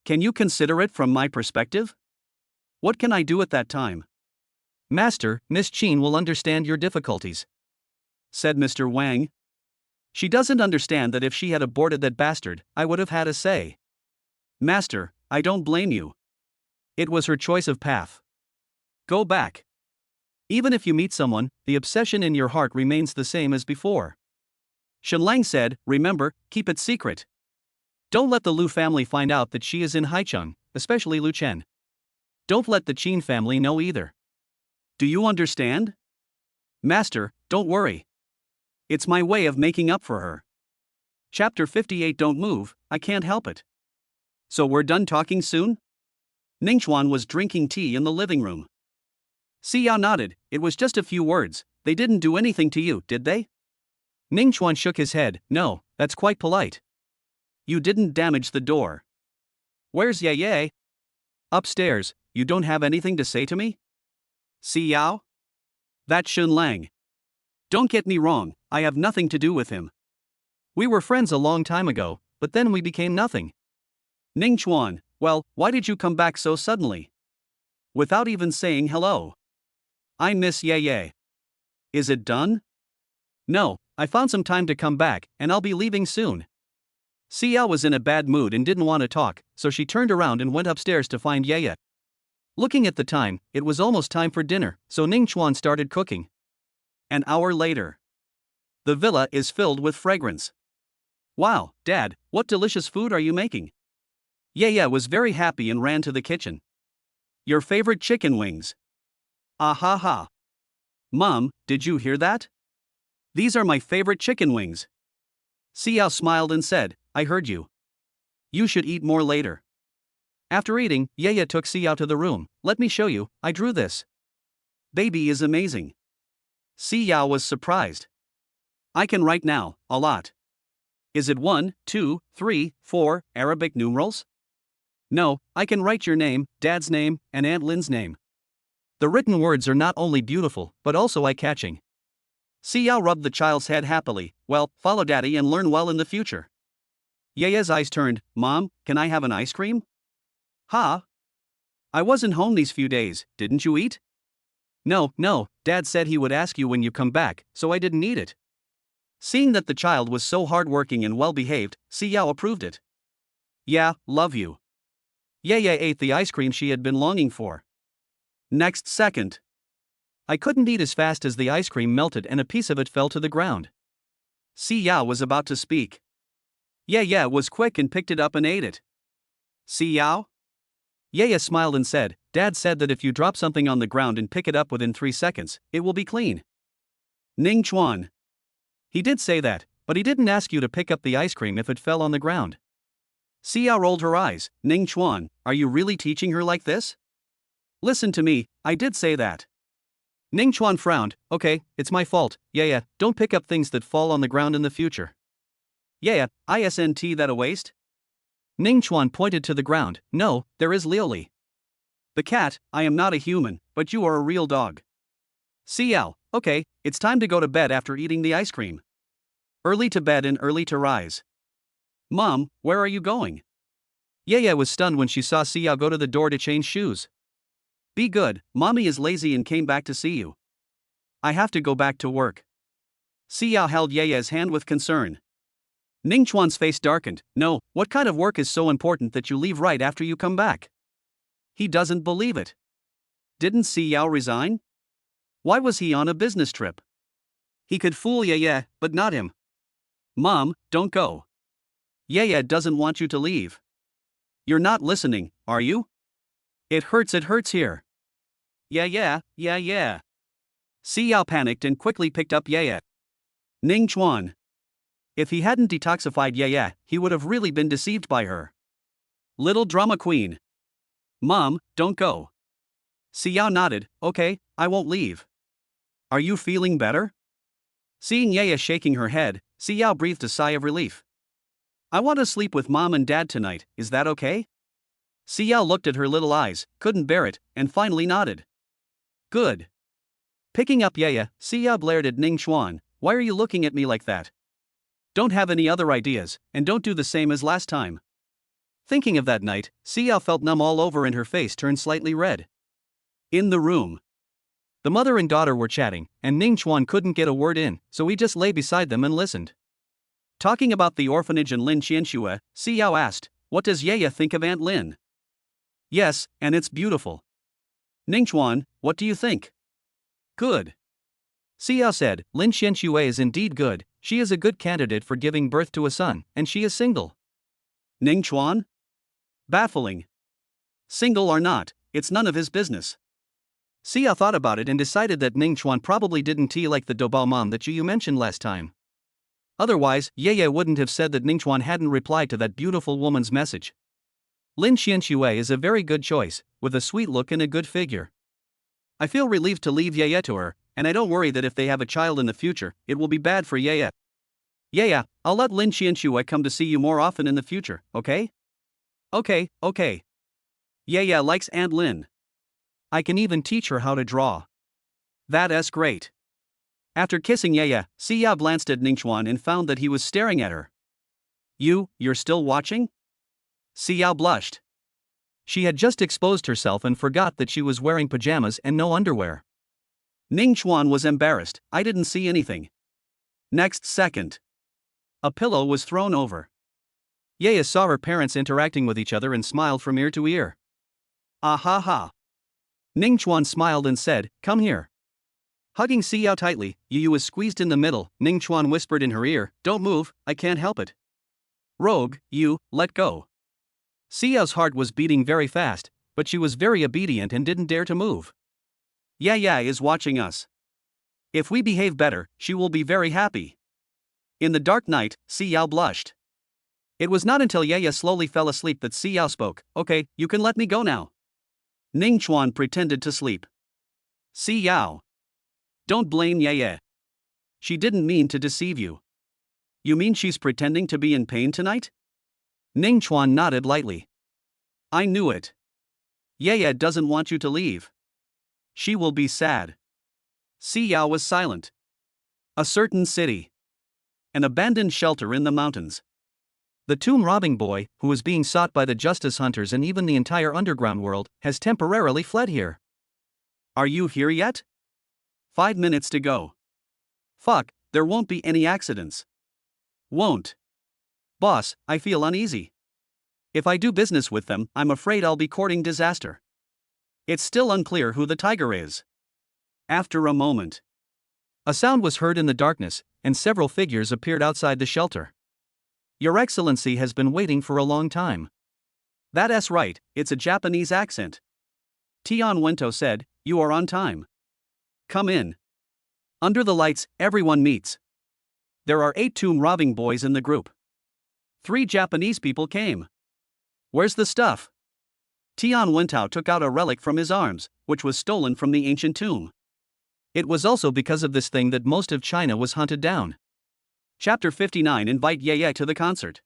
Can you consider it from my perspective? What can I do at that time? Master, Miss Qin will understand your difficulties, said Mr. Wang. She doesn't understand that if she had aborted that bastard, I would have had a say. Master, I don't blame you. It was her choice of path. Go back. Even if you meet someone, the obsession in your heart remains the same as before. Shen Lang said, remember, keep it secret. Don't let the Lu family find out that she is in Haicheng, especially Lu Chen. Don't let the Qin family know either. Do you understand? Master, don't worry. It's my way of making up for her. Chapter 58. Don't move, I can't help it. So we're done talking soon? Ning Chuan was drinking tea in the living room. Xiao nodded. It was just a few words. They didn't do anything to you, did they? Ning Chuan shook his head. No, that's quite polite. You didn't damage the door. Where's Ye? Upstairs. You don't have anything to say to me? Xiao? That's Shen Lang. Don't get me wrong, I have nothing to do with him. We were friends a long time ago, but then we became nothing. Ning Chuan, well, why did you come back so suddenly? Without even saying hello. I miss Ye. Is it done? No, I found some time to come back, and I'll be leaving soon. Xiao was in a bad mood and didn't want to talk, so she turned around and went upstairs to find Ye. Looking at the time, it was almost time for dinner, so Ning Chuan started cooking. An hour later, the villa is filled with fragrance. Wow, Dad, what delicious food are you making? Yaya was very happy and ran to the kitchen. Your favorite chicken wings. Ah ha ha. Mom, did you hear that? These are my favorite chicken wings. Xiao smiled and said, I heard you. You should eat more later. After eating, Yaya took Xiao to the room. Let me show you, I drew this. Baby is amazing. Xiao was surprised. I can write now, a lot. Is it 1, 2, 3, 4 Arabic numerals? No, I can write your name, Dad's name, and Aunt Lynn's name. The written words are not only beautiful, but also eye-catching. Xiao rubbed the child's head happily. Well, follow Daddy and learn well in the future. Yaya's eyes turned. Mom, can I have an ice cream? Ha? I wasn't home these few days, didn't you eat? No, Dad said he would ask you when you come back, so I didn't eat it. Seeing that the child was so hardworking and well-behaved, Xiao approved it. Yeah, love you. Yaya ate the ice cream she had been longing for. Next second. I couldn't eat as fast as the ice cream melted and a piece of it fell to the ground. Xiao was about to speak. Yaya was quick and picked it up and ate it. Xiao? Yaya smiled and said, Dad said that if you drop something on the ground and pick it up within 3 seconds, it will be clean. Ning Chuan. He did say that, but he didn't ask you to pick up the ice cream if it fell on the ground. Xiao rolled her eyes. Ning Chuan, are you really teaching her like this? Listen to me, I did say that. Ning Chuan frowned. Okay, it's my fault. Yaya, don't pick up things that fall on the ground in the future. Yaya, isn't that a waste? Ning Chuan pointed to the ground. No, there is Lioli. The cat, I am not a human, but you are a real dog. Xiao, okay, it's time to go to bed after eating the ice cream. Early to bed and early to rise. Mom, where are you going? Yaya was stunned when she saw Xiao go to the door to change shoes. Be good, Mommy is lazy and came back to see you. I have to go back to work. Xiao held Yaya's hand with concern. Ning Chuan's face darkened. No, what kind of work is so important that you leave right after you come back? He doesn't believe it. Didn't Xiao resign? Why was he on a business trip? He could fool Yaya, but not him. Mom, don't go. Yaya doesn't want you to leave. You're not listening, are you? It hurts here. Yeah. Xiao panicked and quickly picked up Yaya. Ning Chuan. If he hadn't detoxified Yaya, he would have really been deceived by her. Little drama queen. Mom, don't go. Xiao nodded. Okay, I won't leave. Are you feeling better? Seeing Yaya shaking her head, Xiao breathed a sigh of relief. I want to sleep with Mom and Dad tonight, is that okay? Xiao looked at her little eyes, couldn't bear it, and finally nodded. Good. Picking up Yaya, Xiao blared at Ning Chuan. Why are you looking at me like that? Don't have any other ideas, and don't do the same as last time. Thinking of that night, Xiao felt numb all over and her face turned slightly red. In the room. The mother and daughter were chatting, and Ning Chuan couldn't get a word in, so he just lay beside them and listened. Talking about the orphanage and Lin Qianxue, Xiao asked, what does Yaya think of Aunt Lin? Yes, and it's beautiful. Ning Chuan, what do you think? Good. Xiao said, Lin Qianxue is indeed good, she is a good candidate for giving birth to a son, and she is single. Ning Chuan? Baffling. Single or not, it's none of his business. Xiao thought about it and decided that Ning Chuan probably didn't like the Dobaomon that you mentioned last time. Otherwise, Yaya wouldn't have said that Ning Chuan hadn't replied to that beautiful woman's message. Lin Qianxue is a very good choice, with a sweet look and a good figure. I feel relieved to leave Yaya to her, and I don't worry that if they have a child in the future, it will be bad for Yaya. Yaya, I'll let Lin Qianxue come to see you more often in the future, okay? Okay. Yaya likes Aunt Lin. I can even teach her how to draw. That's great. After kissing Yaya, Xiao glanced at Ning Chuan and found that he was staring at her. You're still watching? Xiao blushed. She had just exposed herself and forgot that she was wearing pajamas and no underwear. Ning Chuan was embarrassed. I didn't see anything. Next second. A pillow was thrown over. Yaya saw her parents interacting with each other and smiled from ear to ear. Ah ha ha. Ning Chuan smiled and said, come here. Hugging Xiao tightly, Yu was squeezed in the middle. Ning Chuan whispered in her ear, don't move, I can't help it. Rogue, you, let go. Xiao's heart was beating very fast, but she was very obedient and didn't dare to move. Yaya is watching us. If we behave better, she will be very happy. In the dark night, Xiao blushed. It was not until Yaya slowly fell asleep that Xiao spoke. Okay, you can let me go now. Ning Chuan pretended to sleep. Xiao. Don't blame Yaya. She didn't mean to deceive you. You mean she's pretending to be in pain tonight? Ning Chuan nodded lightly. I knew it. Yaya doesn't want you to leave. She will be sad. Xiao was silent. A certain city. An abandoned shelter in the mountains. The tomb robbing boy, who was being sought by the justice hunters and even the entire underground world, has temporarily fled here. Are you here yet? 5 minutes to go. Fuck, there won't be any accidents. Won't. Boss, I feel uneasy. If I do business with them, I'm afraid I'll be courting disaster. It's still unclear who the tiger is. After a moment, a sound was heard in the darkness, and several figures appeared outside the shelter. Your Excellency has been waiting for a long time. That's right, it's a Japanese accent. Tian Wento said, you are on time. Come in. Under the lights, everyone meets. There are 8 tomb robbing boys in the group. 3 Japanese people came. Where's the stuff? Tian Wentao took out a relic from his arms, which was stolen from the ancient tomb. It was also because of this thing that most of China was hunted down. Chapter 59. Invite Ye to the concert.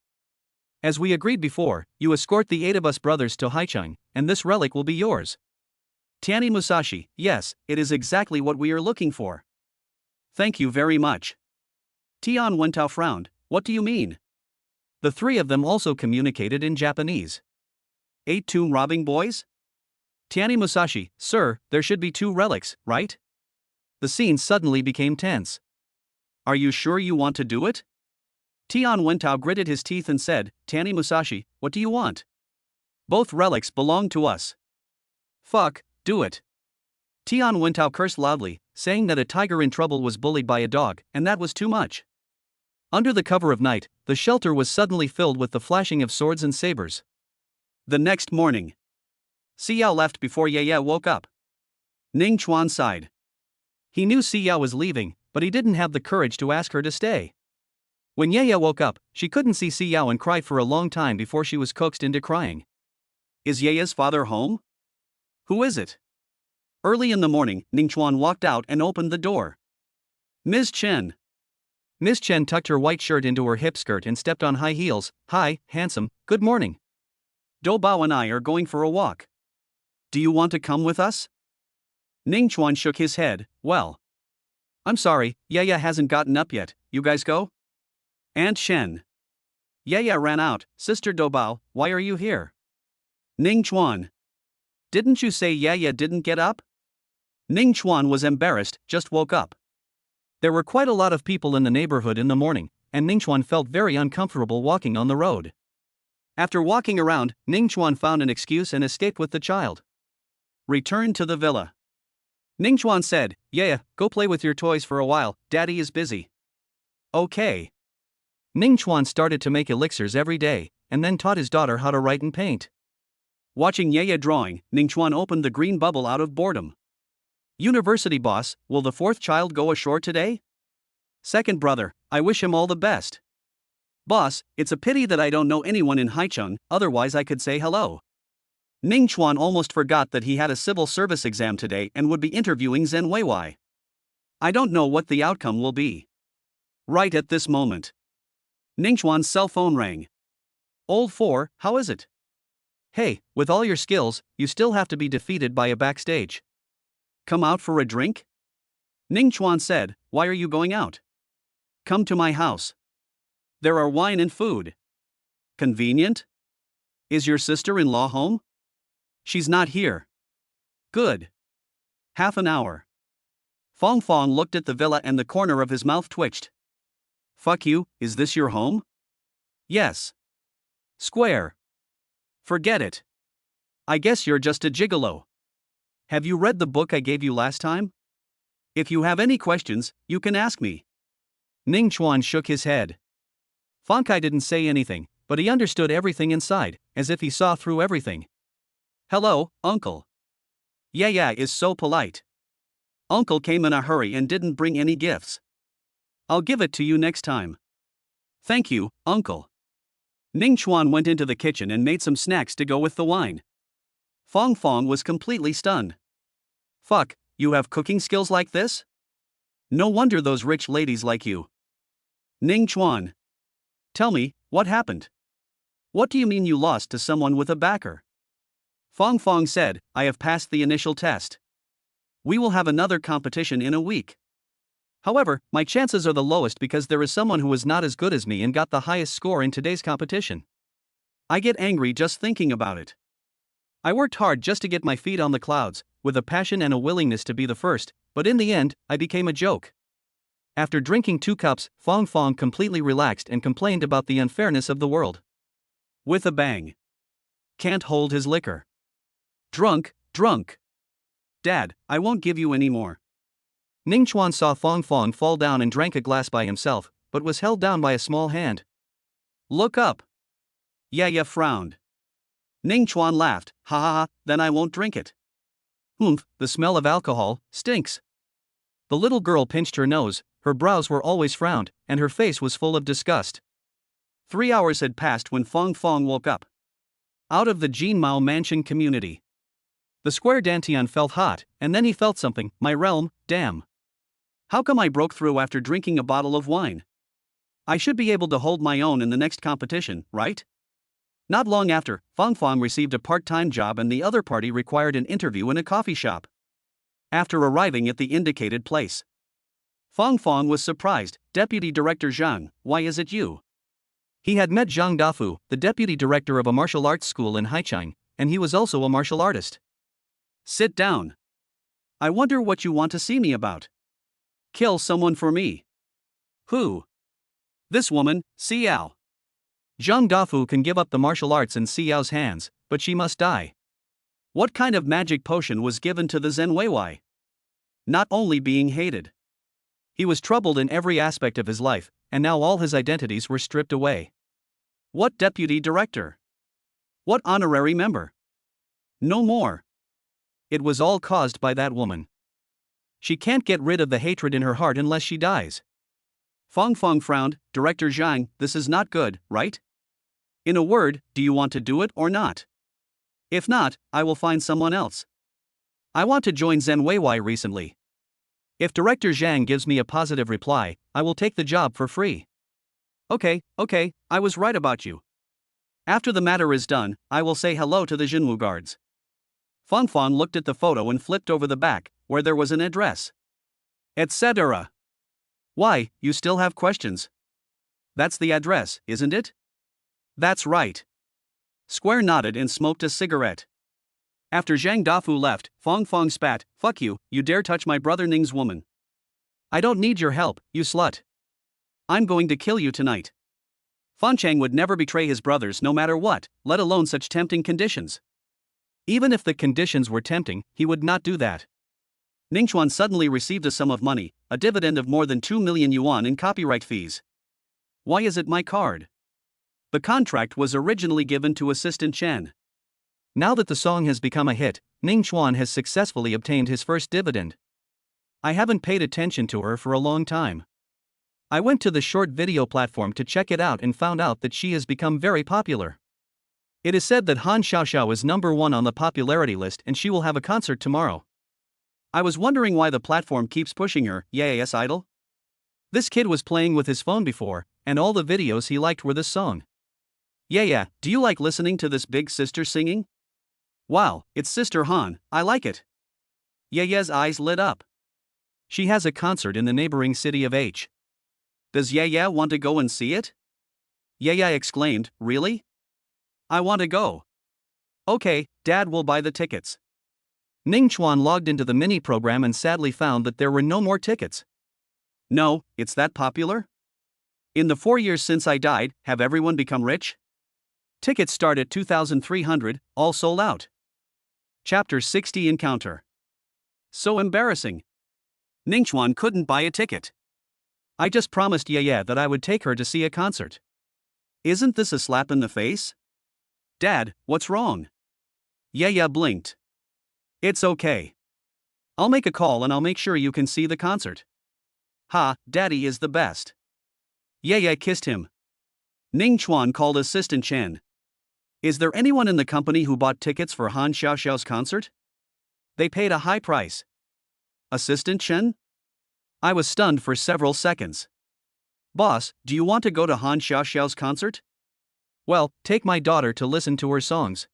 As we agreed before, you escort the 8 of us brothers to Haicheng, and this relic will be yours. Tiani Musashi, yes, it is exactly what we are looking for. Thank you very much. Tian Wentao frowned. What do you mean? The 3 of them also communicated in Japanese. 8 tomb robbing boys? Tiani Musashi, sir, there should be 2 relics, right? The scene suddenly became tense. Are you sure you want to do it? Tian Wentao gritted his teeth and said, Tiani Musashi, what do you want? Both relics belong to us. Fuck, do it. Tian Wentao cursed loudly, saying that a tiger in trouble was bullied by a dog, and that was too much. Under the cover of night, the shelter was suddenly filled with the flashing of swords and sabers. The next morning, Xiao left before Ye woke up. Ning Chuan sighed. He knew Xiao was leaving, but he didn't have the courage to ask her to stay. When Ye woke up, she couldn't see Xiao and cried for a long time before she was coaxed into crying. Is Ye's father home? Who is it? Early in the morning, Ning Chuan walked out and opened the door. Ms. Chen. Ms. Chen tucked her white shirt into her hip skirt and stepped on high heels. Hi, handsome, good morning. Do Bao and I are going for a walk. Do you want to come with us? Ning Chuan shook his head. Well, I'm sorry, Yaya hasn't gotten up yet. You guys go? Aunt Shen. Yaya ran out. Sister Do Bao, why are you here? Ning Chuan. Didn't you say Yaya didn't get up? Ning Chuan was embarrassed, just woke up. There were quite a lot of people in the neighborhood in the morning, and Ning Chuan felt very uncomfortable walking on the road. After walking around, Ning Chuan found an excuse and escaped with the child. Return to the villa. Ning Chuan said, Yeah, go play with your toys for a while, Daddy is busy. Okay. Ning Chuan started to make elixirs every day, and then taught his daughter how to write and paint. Watching Yaya drawing, Ning Chuan opened the green bubble out of boredom. University boss, will the 4th child go ashore today? Second brother, I wish him all the best. Boss, it's a pity that I don't know anyone in Haicheng, otherwise I could say hello. Ning Chuan almost forgot that he had a civil service exam today and would be interviewing Zhen Weiwei. I don't know what the outcome will be. Right at this moment, Ning Chuan's cell phone rang. Old 4, how is it? Hey, with all your skills, you still have to be defeated by a backstage. Come out for a drink? Ning Chuan said, why are you going out? Come to my house. There are wine and food. Convenient? Is your sister-in-law home? She's not here. Good. Half an hour. Fong Fong looked at the villa and the corner of his mouth twitched. Fuck you, is this your home? Yes. Square. Forget it. I guess you're just a gigolo. Have you read the book I gave you last time? If you have any questions, you can ask me. Ning Chuan shook his head. Fong Kai didn't say anything, but he understood everything inside, as if he saw through everything. "Hello, Uncle." Yeah, is so polite. Uncle came in a hurry and didn't bring any gifts. "I'll give it to you next time." "Thank you, Uncle." Ning Chuan went into the kitchen and made some snacks to go with the wine. Fong Fong was completely stunned. "Fuck, you have cooking skills like this? No wonder those rich ladies like you." "Ning Chuan. Tell me, what happened? What do you mean you lost to someone with a backer?" Fong Fong said, "I have passed the initial test. We will have another competition in a week. However, my chances are the lowest because there is someone who is not as good as me and got the highest score in today's competition. I get angry just thinking about it. I worked hard just to get my feet on the clouds, with a passion and a willingness to be the first, but in the end, I became a joke." After drinking 2 cups, Fong Fong completely relaxed and complained about the unfairness of the world. With a bang. Can't hold his liquor. Drunk. "Dad, I won't give you any more." Ning Chuan saw Fong Fong fall down and drank a glass by himself, but was held down by a small hand. "Look up." Yeah frowned. Ning Chuan laughed, "Ha, then I won't drink it." "Humph, the smell of alcohol stinks." The little girl pinched her nose, her brows were always frowned, and her face was full of disgust. 3 hours had passed when Fong Fong woke up. Out of the Jinmao mansion community. The square Dantian felt hot, and then he felt something, my realm, damn. How come I broke through after drinking a bottle of wine? I should be able to hold my own in the next competition, right? Not long after, Fong Fong received a part-time job and the other party required an interview in a coffee shop. After arriving at the indicated place, Fong Fong was surprised. "Deputy Director Zhang, why is it you?" He had met Zhang Dafu, the deputy director of a martial arts school in Haichang, and he was also a martial artist. "Sit down. I wonder what you want to see me about." "Kill someone for me." "Who?" "This woman, Xiao." Zhang Dafu can give up the martial arts in Xiao's hands, but she must die. What kind of magic potion was given to the Zhen Weiwei? Not only being hated. He was troubled in every aspect of his life, and now all his identities were stripped away. What deputy director? What honorary member? No more. It was all caused by that woman. She can't get rid of the hatred in her heart unless she dies. Fong Fong frowned. "Director Zhang, this is not good, right? In a word, do you want to do it or not? If not, I will find someone else. I want to join Zhen Weiwei recently. If Director Zhang gives me a positive reply, I will take the job for free." Okay, I was right about you. After the matter is done, I will say hello to the Jinwu guards." Fong Fong looked at the photo and flipped over the back, where there was an address. Etc. "Why, you still have questions? That's the address, isn't it?" "That's right." Square nodded and smoked a cigarette. After Zhang Dafu left, Fong Fong spat, "Fuck you, you dare touch my brother Ning's woman. I don't need your help, you slut. I'm going to kill you tonight." Fan Chang would never betray his brothers no matter what, let alone such tempting conditions. Even if the conditions were tempting, he would not do that. Ning Chuan suddenly received a sum of money, a dividend of more than 2 million yuan in copyright fees. "Why is it my card?" The contract was originally given to Assistant Chen. Now that the song has become a hit, Ning Chuan has successfully obtained his first dividend. I haven't paid attention to her for a long time. I went to the short video platform to check it out and found out that she has become very popular. It is said that Han Xiaoxiao is #1 on the popularity list and she will have a concert tomorrow. I was wondering why the platform keeps pushing her. Yes, idol? This kid was playing with his phone before, and all the videos he liked were this song. Yeah, do you like listening to this big sister singing? Wow, it's Sister Han, I like it. Yaya's eyes lit up. She has a concert in the neighboring city of H. Does Yaya want to go and see it? Yaya exclaimed, "Really? I want to go." Okay, Dad will buy the tickets. Ning Chuan logged into the mini program and sadly found that there were no more tickets. No, it's that popular? In the 4 years since I died, have everyone become rich? Tickets start at 2,300, all sold out. Chapter 60 Encounter. So embarrassing. Ning Chuan couldn't buy a ticket. I just promised Yaya that I would take her to see a concert. Isn't this a slap in the face? Dad, what's wrong? Yeah, blinked. It's okay. I'll make a call and I'll make sure you can see the concert. Ha, Daddy is the best. Yeah, kissed him. Ning Chuan called Assistant Chen. Is there anyone in the company who bought tickets for Han Xiaoxiao's concert? They paid a high price. Assistant Chen? I was stunned for several seconds. Boss, do you want to go to Han Xiaoxiao's concert? Well, take my daughter to listen to her songs.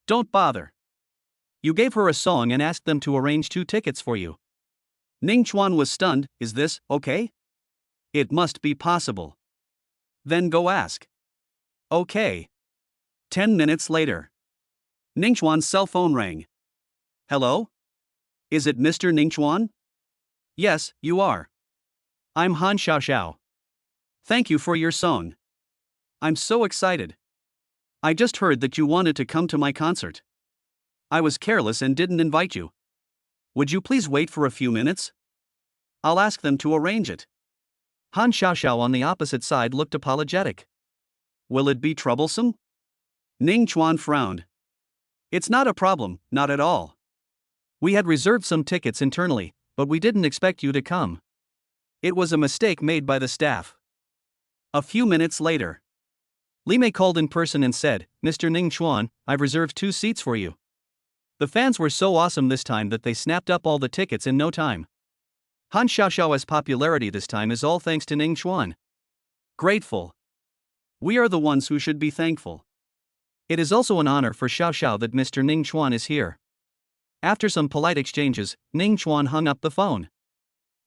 Don't bother. You gave her a song and asked them to arrange 2 tickets for you. Ning Chuan was stunned. Is this okay? It must be possible. Then go ask. Okay. 10 minutes later. Ning Chuan's cell phone rang. Hello? Is it Mr. Ning Chuan? Yes, you are. I'm Han Xiaoxiao. Thank you for your song. I'm so excited. I just heard that you wanted to come to my concert. I was careless and didn't invite you. Would you please wait for a few minutes? I'll ask them to arrange it. Han Xiaoxiao on the opposite side looked apologetic. Will it be troublesome? Ning Chuan frowned. It's not a problem, not at all. We had reserved some tickets internally, but we didn't expect you to come. It was a mistake made by the staff. A few minutes later. Li Mei called in person and said, Mr. Ning Chuan, I've reserved 2 seats for you. The fans were so awesome this time that they snapped up all the tickets in no time. Han Xiaoxiao's popularity this time is all thanks to Ning Chuan. Grateful. We are the ones who should be thankful. It is also an honor for Xiaoxiao that Mr. Ning Chuan is here. After some polite exchanges, Ning Chuan hung up the phone.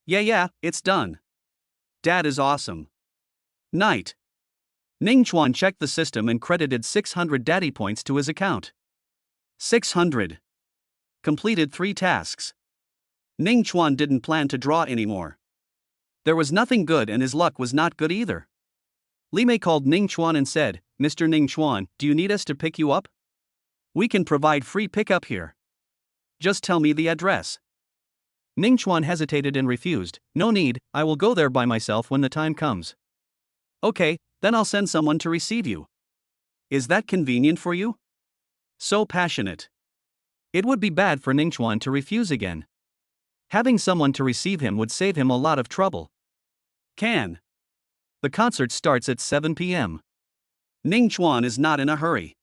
Yeah, it's done. Dad is awesome. Night. Ning Chuan checked the system and credited 600 daddy points to his account. 600. Completed 3 tasks. Ning Chuan didn't plan to draw anymore. There was nothing good and his luck was not good either. Li Mei called Ning Chuan and said, Mr. Ning Chuan, do you need us to pick you up? We can provide free pickup here. Just tell me the address. Ning Chuan hesitated and refused. No need, I will go there by myself when the time comes. Okay, then I'll send someone to receive you. Is that convenient for you? So passionate. It would be bad for Ning Chuan to refuse again. Having someone to receive him would save him a lot of trouble. Can. The concert starts at 7 p.m. Ning Chuan is not in a hurry.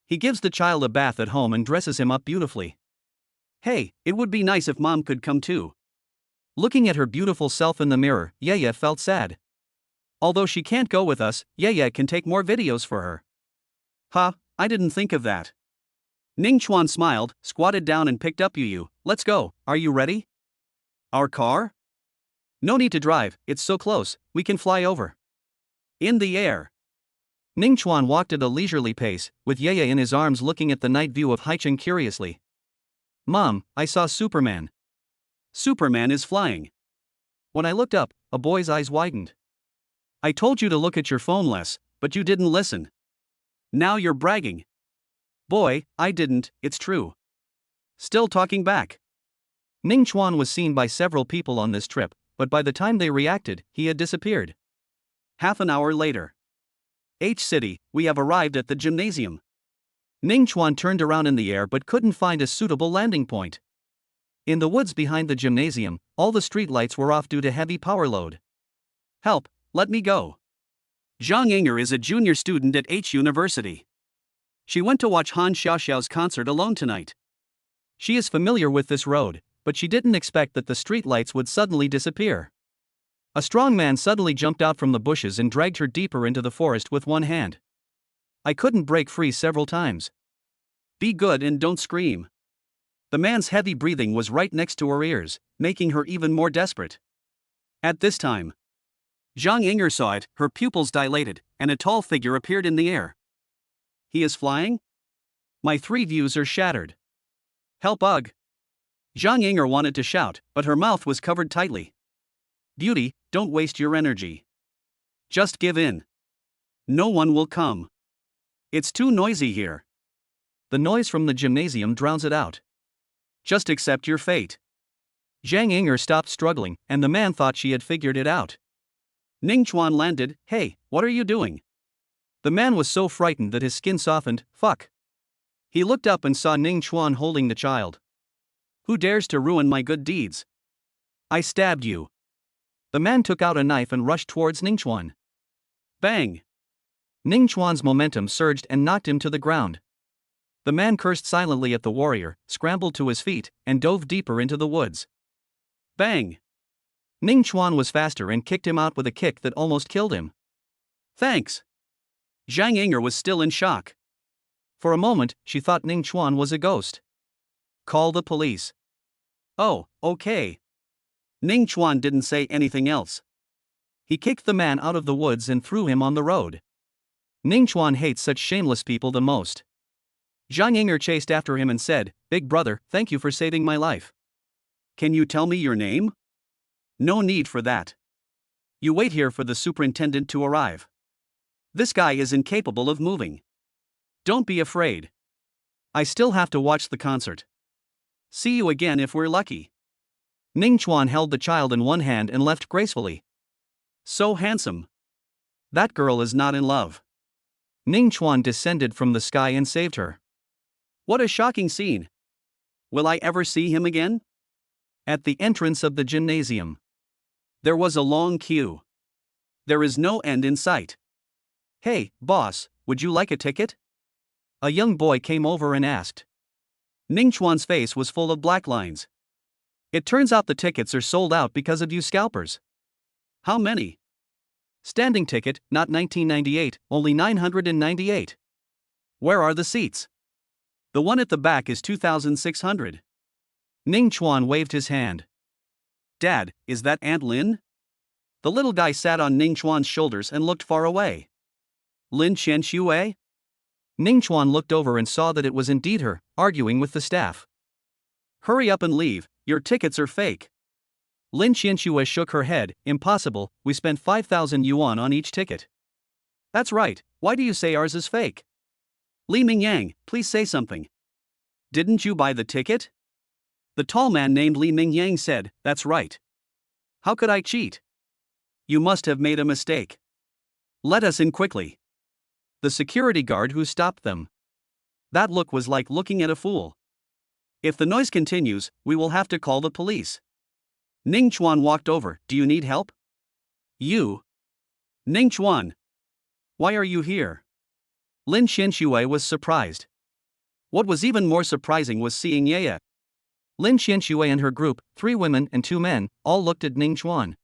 He gives the child a bath at home and dresses him up beautifully. Hey, it would be nice if Mom could come too. Looking at her beautiful self in the mirror, Yaya felt sad. Although she can't go with us, Yaya can take more videos for her. Huh, I didn't think of that. Ning Chuan smiled, squatted down and picked up Yu. Let's go, are you ready? Our car? No need to drive, it's so close, we can fly over. In the air. Ning Chuan walked at a leisurely pace, with Yaya in his arms looking at the night view of Haicheng curiously. Mom, I saw Superman. Superman is flying. When I looked up, a boy's eyes widened. I told you to look at your phone less, but you didn't listen. Now you're bragging. Boy, I didn't, it's true. Still talking back. Ning Chuan was seen by several people on this trip, but by the time they reacted, he had disappeared. Half an hour later. H City, we have arrived at the gymnasium. Ning Chuan turned around in the air but couldn't find a suitable landing point. In the woods behind the gymnasium, all the street lights were off due to heavy power load. Help, let me go. Zhang Yinger is a junior student at H University. She went to watch Han Xiaoxiao's concert alone tonight. She is familiar with this road, but she didn't expect that the street lights would suddenly disappear. A strong man suddenly jumped out from the bushes and dragged her deeper into the forest with one hand. I couldn't break free several times. Be good and don't scream. The man's heavy breathing was right next to her ears, making her even more desperate. At this time, Zhang Yinger saw it, her pupils dilated, and a tall figure appeared in the air. He is flying? My 3 views are shattered. Help Ugh! Zhang Yinger wanted to shout, but her mouth was covered tightly. Beauty, don't waste your energy. Just give in. No one will come. It's too noisy here. The noise from the gymnasium drowns it out. Just accept your fate. Zhang Yinger stopped struggling, and the man thought she had figured it out. Ning Chuan landed. Hey, what are you doing? The man was so frightened that his skin softened. Fuck. He looked up and saw Ning Chuan holding the child. Who dares to ruin my good deeds? I stabbed you. The man took out a knife and rushed towards Ning Chuan. Bang! Ning Chuan's momentum surged and knocked him to the ground. The man cursed silently at the warrior, scrambled to his feet, and dove deeper into the woods. Bang! Ning Chuan was faster and kicked him out with a kick that almost killed him. Thanks. Zhang Yinger was still in shock. For a moment, she thought Ning Chuan was a ghost. Call the police. Oh, okay. Ning Chuan didn't say anything else. He kicked the man out of the woods and threw him on the road. Ning Chuan hates such shameless people the most. Zhang Yinger chased after him and said, Big brother, thank you for saving my life. Can you tell me your name? No need for that. You wait here for the superintendent to arrive. This guy is incapable of moving. Don't be afraid. I still have to watch the concert. See you again if we're lucky. Ning Chuan held the child in one hand and left gracefully. So handsome. That girl is not in love. Ning Chuan descended from the sky and saved her. What a shocking scene. Will I ever see him again? At the entrance of the gymnasium. There was a long queue. There is no end in sight. Hey, boss, would you like a ticket? A young boy came over and asked. Ning Chuan's face was full of black lines. It turns out the tickets are sold out because of you scalpers. How many? Standing ticket, not 1998, only 998. Where are the seats? The one at the back is 2,600. Ning Chuan waved his hand. Dad, is that Aunt Lin? The little guy sat on Ning Chuan's shoulders and looked far away. Lin Qianxue? Ning Chuan looked over and saw that it was indeed her, arguing with the staff. Hurry up and leave, your tickets are fake. Lin Qianxue shook her head. Impossible, we spent 5,000 yuan on each ticket. That's right, why do you say ours is fake? Li Mingyang, please say something. Didn't you buy the ticket? The tall man named Li Mingyang said, That's right. How could I cheat? You must have made a mistake. Let us in quickly. The security guard who stopped them. That look was like looking at a fool. If the noise continues, we will have to call the police. Ning Chuan walked over. Do you need help? You? Ning Chuan. Why are you here? Lin Qianxue was surprised. What was even more surprising was seeing Yaya. Lin Qianxue and her group, 3 women and 2 men, all looked at Ning Chuan.